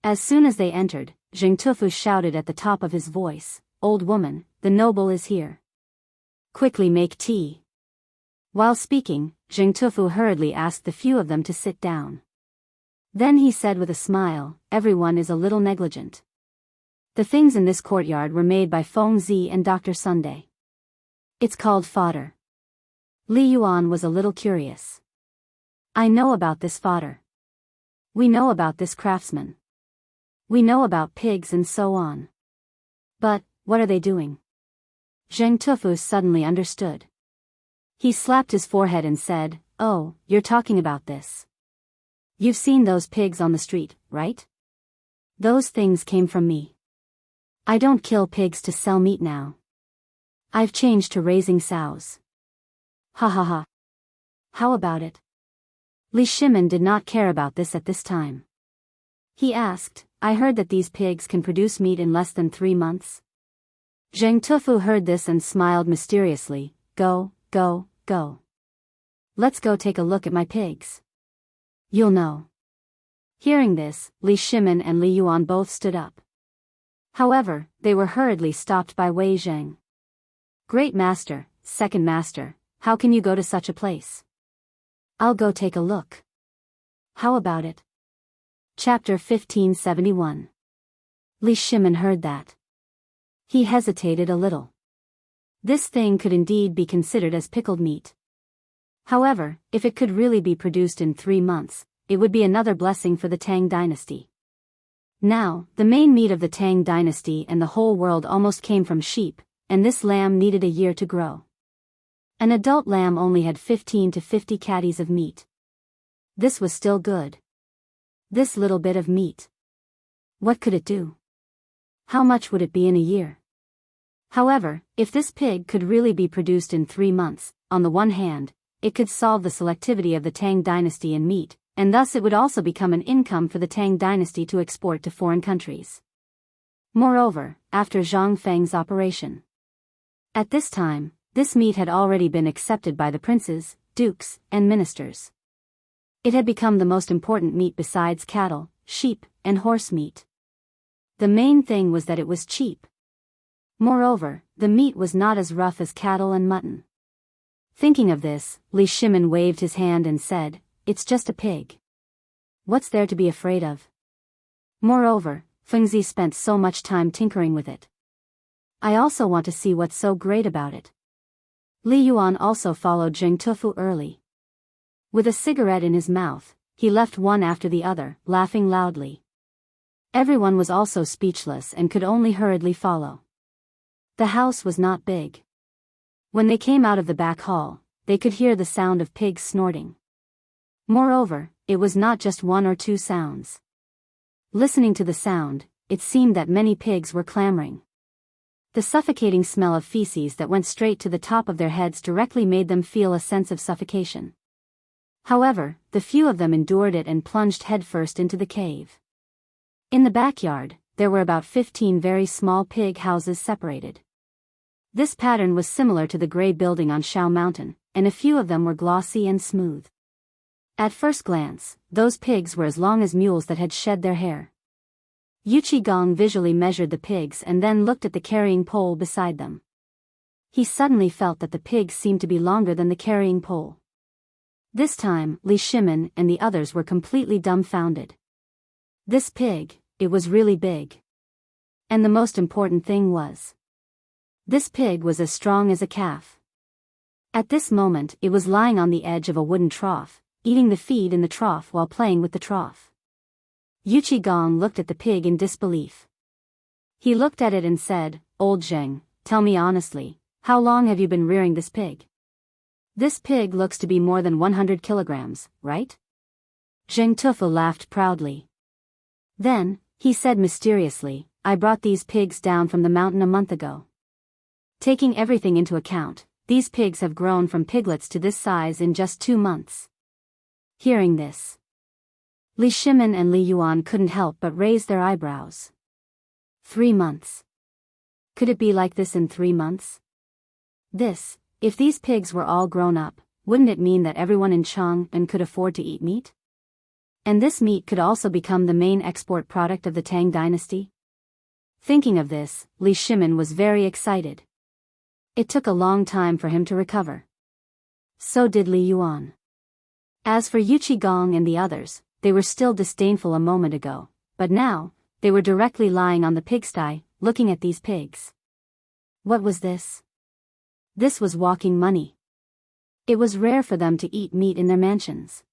As soon as they entered, Zheng Tufu shouted at the top of his voice, "Old woman, the noble is here. Quickly make tea." While speaking, Zheng Tufu hurriedly asked the few of them to sit down. Then he said with a smile, "Everyone is a little negligent. The things in this courtyard were made by Feng Zi and Dr. Sunday. It's called fodder." Li Yuan was a little curious. "I know about this fodder. We know about this craftsman. We know about pigs and so on. But, what are they doing?" Zheng Tufu suddenly understood. He slapped his forehead and said, "Oh, you're talking about this. You've seen those pigs on the street, right? Those things came from me. I don't kill pigs to sell meat now. I've changed to raising sows." Ha ha ha. How about it? Li Shimin did not care about this at this time. He asked, "I heard that these pigs can produce meat in less than 3 months. Zheng Tufu heard this and smiled mysteriously. Go. Let's go take a look at my pigs. You'll know." Hearing this, Li Shimin and Li Yuan both stood up. However, they were hurriedly stopped by Wei Zheng. "Great master, second master, how can you go to such a place?" "I'll go take a look." "How about it?" Chapter 1571. Li Shimin heard that. He hesitated a little. This thing could indeed be considered as pickled meat. However, if it could really be produced in 3 months, it would be another blessing for the Tang dynasty. Now, the main meat of the Tang dynasty and the whole world almost came from sheep, and this lamb needed a year to grow. An adult lamb only had 15 to 50 catties of meat. This was still good. This little bit of meat. What could it do? How much would it be in a year? However, if this pig could really be produced in 3 months, on the one hand, it could solve the selectivity of the Tang dynasty in meat, and thus it would also become an income for the Tang dynasty to export to foreign countries. Moreover, after Zhang Feng's operation. At this time, this meat had already been accepted by the princes, dukes, and ministers. It had become the most important meat besides cattle, sheep, and horse meat. The main thing was that it was cheap. Moreover, the meat was not as rough as cattle and mutton. Thinking of this, Li Shimin waved his hand and said, "It's just a pig. What's there to be afraid of? Moreover, Feng Zi spent so much time tinkering with it. I also want to see what's so great about it." Li Yuan also followed Zheng Tufu early. With a cigarette in his mouth, he left one after the other, laughing loudly. Everyone was also speechless and could only hurriedly follow. The house was not big. When they came out of the back hall, they could hear the sound of pigs snorting. Moreover, it was not just one or two sounds. Listening to the sound, it seemed that many pigs were clamoring. The suffocating smell of feces that went straight to the top of their heads directly made them feel a sense of suffocation. However, the few of them endured it and plunged headfirst into the cave. In the backyard, there were about 15 very small pig houses separated. This pattern was similar to the gray building on Shao Mountain, and a few of them were glossy and smooth. At first glance, those pigs were as long as mules that had shed their hair. Yu Qigong visually measured the pigs and then looked at the carrying pole beside them. He suddenly felt that the pigs seemed to be longer than the carrying pole. This time, Li Shimin and the others were completely dumbfounded. This pig, it was really big. And the most important thing was, this pig was as strong as a calf. At this moment, it was lying on the edge of a wooden trough, eating the feed in the trough while playing with the trough. Yu Qigong looked at the pig in disbelief. He looked at it and said, "Old Zheng, tell me honestly, how long have you been rearing this pig? This pig looks to be more than 100 kilograms, right?" Zheng Tufu laughed proudly. Then, he said mysteriously, "I brought these pigs down from the mountain a month ago. Taking everything into account, these pigs have grown from piglets to this size in just 2 months." Hearing this, Li Shimin and Li Yuan couldn't help but raise their eyebrows. 3 months. Could it be like this in 3 months? If these pigs were all grown up, wouldn't it mean that everyone in Chang'an could afford to eat meat? And this meat could also become the main export product of the Tang dynasty? Thinking of this, Li Shimin was very excited. It took a long time for him to recover. So did Li Yuan. As for Yu Qigong and the others, they were still disdainful a moment ago, but now, they were directly lying on the pigsty, looking at these pigs. What was this? This was walking money. It was rare for them to eat meat in their mansions.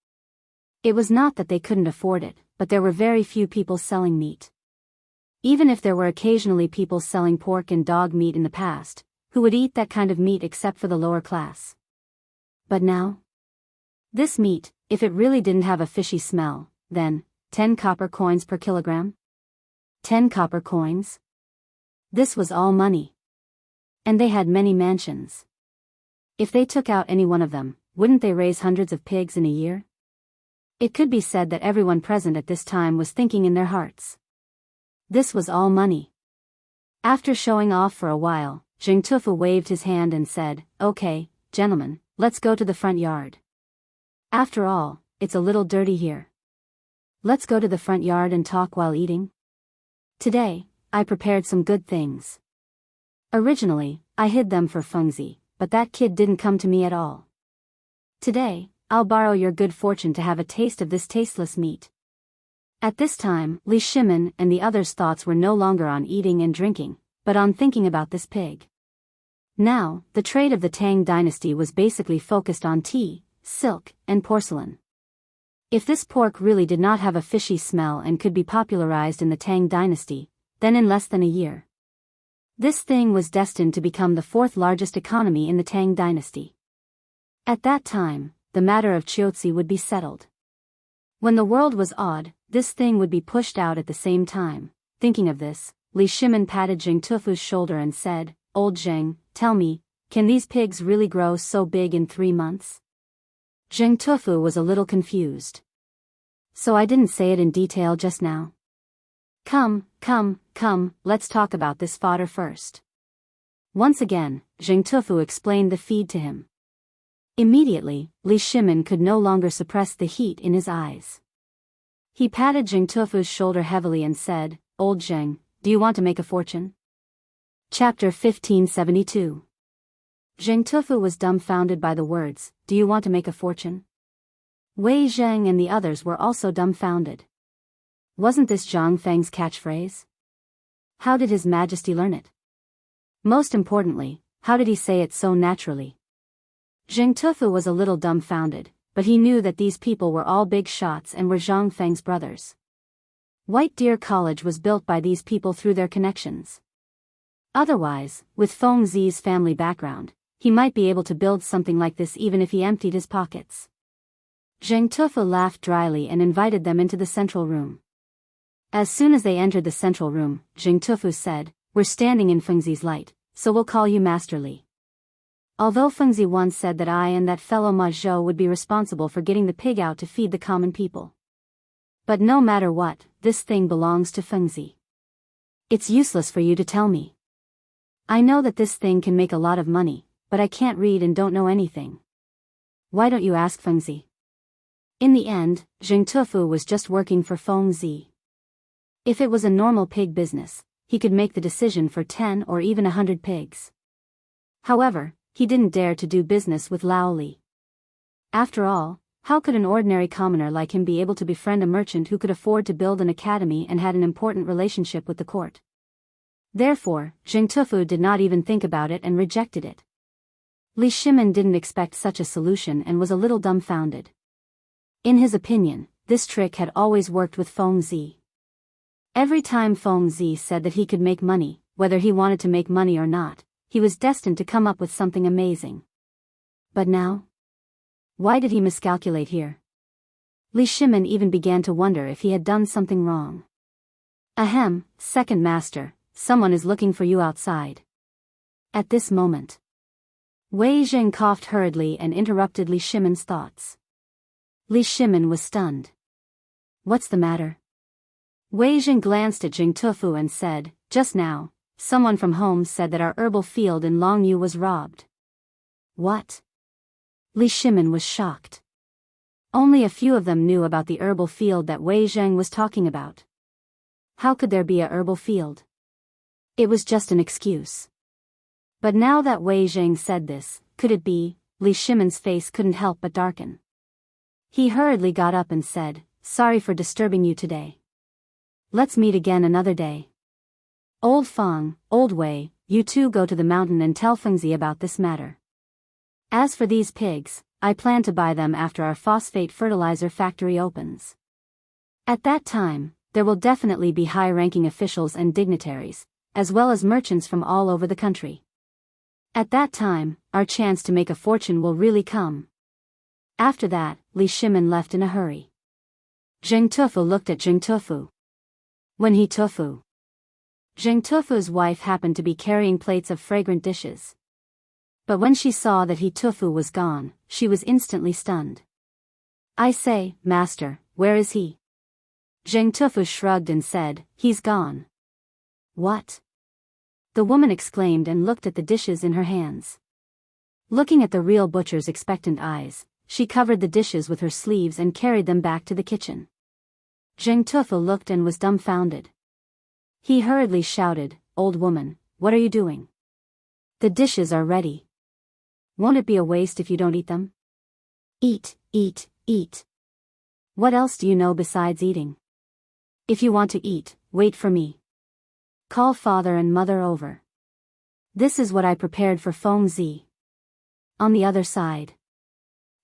It was not that they couldn't afford it, but there were very few people selling meat. Even if there were occasionally people selling pork and dog meat in the past, who would eat that kind of meat except for the lower class? But now? This meat, if it really didn't have a fishy smell, then, 10 copper coins per kilogram? 10 copper coins? This was all money. And they had many mansions. If they took out any one of them, wouldn't they raise hundreds of pigs in a year? It could be said that everyone present at this time was thinking in their hearts. This was all money. After showing off for a while, Zheng Tufu waved his hand and said, "Okay, gentlemen, let's go to the front yard. After all, it's a little dirty here. Let's go to the front yard and talk while eating. Today, I prepared some good things. Originally, I hid them for Fengzi, but that kid didn't come to me at all. Today, I'll borrow your good fortune to have a taste of this tasteless meat." At this time, Li Shimin and the others' thoughts were no longer on eating and drinking, but on thinking about this pig. Now, the trade of the Tang dynasty was basically focused on tea, silk, and porcelain. If this pork really did not have a fishy smell and could be popularized in the Tang dynasty, then in less than a year, this thing was destined to become the 4th largest economy in the Tang dynasty. At that time, the matter of Chiotzi would be settled. When the world was odd, this thing would be pushed out at the same time. Thinking of this, Li Shimin patted Zheng Tufu's shoulder and said, "Old Zheng, tell me, can these pigs really grow so big in 3 months?" Zheng Tufu was a little confused. "So I didn't say it in detail just now? Come, let's talk about this fodder first." Once again, Zheng Tufu explained the feed to him. Immediately, Li Shimin could no longer suppress the heat in his eyes. He patted Zheng Tufu's shoulder heavily and said, "Old Zheng, do you want to make a fortune?" Chapter 1572. Zheng Tufu was dumbfounded by the words, "Do you want to make a fortune?" Wei Zheng and the others were also dumbfounded. Wasn't this Zhang Feng's catchphrase? How did His Majesty learn it? Most importantly, how did he say it so naturally? Zheng Tufu was a little dumbfounded, but he knew that these people were all big shots and were Zhang Feng's brothers. White Deer College was built by these people through their connections. Otherwise, with Feng Zi's family background, he might be able to build something like this even if he emptied his pockets. Zheng Tufu laughed dryly and invited them into the central room. As soon as they entered the central room, Zheng Tufu said, "We're standing in Fengzi's light, so we'll call you Master Li. Although Fengzi once said that I and that fellow Ma Zhou would be responsible for getting the pig out to feed the common people. But no matter what, this thing belongs to Fengzi. It's useless for you to tell me. I know that this thing can make a lot of money, but I can't read and don't know anything. Why don't you ask Fengzi?" In the end, Zheng Tufu was just working for Fengzi. If it was a normal pig business, he could make the decision for 10 or even 100 pigs. However, he didn't dare to do business with Lao Li. After all, how could an ordinary commoner like him be able to befriend a merchant who could afford to build an academy and had an important relationship with the court? Therefore, Zheng Tufu did not even think about it and rejected it. Li Shimin didn't expect such a solution and was a little dumbfounded. In his opinion, this trick had always worked with Fengzi. Every time Fengzi said that he could make money, whether he wanted to make money or not, he was destined to come up with something amazing. But now? Why did he miscalculate here? Li Shimin even began to wonder if he had done something wrong. Ahem, second master, someone is looking for you outside. At this moment, Wei Zheng coughed hurriedly and interrupted Li Shimin's thoughts. Li Shimin was stunned. What's the matter? Wei Zheng glanced at Zheng Tufu and said, "Just now, someone from home said that our herbal field in Longyu was robbed." What? Li Shimin was shocked. Only a few of them knew about the herbal field that Wei Zheng was talking about. How could there be a herbal field? It was just an excuse. But now that Wei Zheng said this, could it be? Li Shimin's face couldn't help but darken. He hurriedly got up and said, "Sorry for disturbing you today. Let's meet again another day. Old Feng, Old Wei, you two go to the mountain and tell Fengzi about this matter. As for these pigs, I plan to buy them after our phosphate fertilizer factory opens. At that time, there will definitely be high-ranking officials and dignitaries, as well as merchants from all over the country. At that time, our chance to make a fortune will really come." After that, Li Shimin left in a hurry. Zheng Tufu looked at Zheng Tufu. When he Tufu. Zheng Tufu's wife happened to be carrying plates of fragrant dishes. But when she saw that he Tufu was gone, she was instantly stunned. "I say, master, where is he?" Zheng Tufu shrugged and said, "He's gone." "What?" the woman exclaimed and looked at the dishes in her hands. Looking at the real butcher's expectant eyes, she covered the dishes with her sleeves and carried them back to the kitchen. Zheng Tufu looked and was dumbfounded. He hurriedly shouted, "Old woman, what are you doing? The dishes are ready. Won't it be a waste if you don't eat them? Eat, eat, eat. What else do you know besides eating? If you want to eat, wait for me. Call father and mother over. This is what I prepared for Fengzi." On the other side.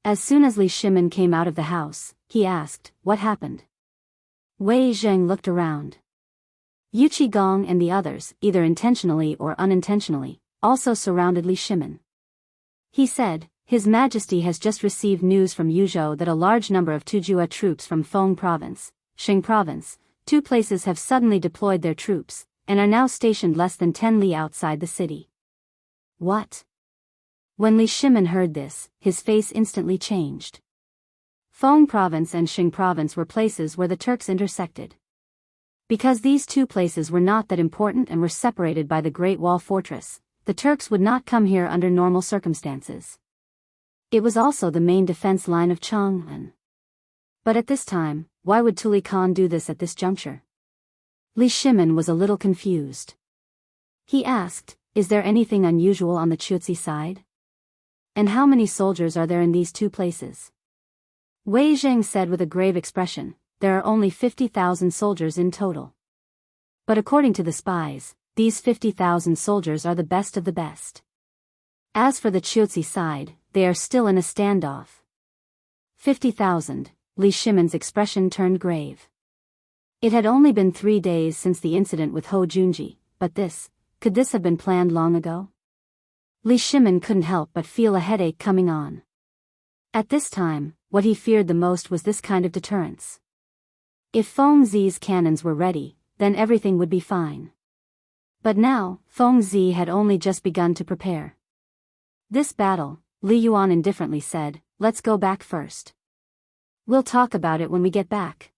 As soon as Li Shimin came out of the house, he asked, "What happened?" Wei Zheng looked around. Yu Qigong and the others, either intentionally or unintentionally, also surrounded Li Shimin. He said, "His Majesty has just received news from Yuzhou that a large number of Tujua troops from Feng Province, Xing Province, two places have suddenly deployed their troops, and are now stationed less than 10 li outside the city." What? When Li Shimin heard this, his face instantly changed. Feng Province and Xing Province were places where the Turks intersected. Because these two places were not that important and were separated by the Great Wall Fortress, the Turks would not come here under normal circumstances. It was also the main defense line of Chang'an. But at this time, why would Tuli Khan do this at this juncture? Li Shimin was a little confused. He asked, "Is there anything unusual on the Chutzi side? And how many soldiers are there in these two places?" Wei Zheng said with a grave expression, "There are only 50,000 soldiers in total. But according to the spies, these 50,000 soldiers are the best of the best. As for the Chutzi side, they are still in a standoff." 50,000, Li Shimin's expression turned grave. It had only been 3 days since the incident with Ho Junji, but could this have been planned long ago? Li Shimin couldn't help but feel a headache coming on. At this time, what he feared the most was this kind of deterrence. If Feng Zi's cannons were ready, then everything would be fine. But now, Feng Zi had only just begun to prepare. This battle, Li Yuan indifferently said, let's go back first. We'll talk about it when we get back.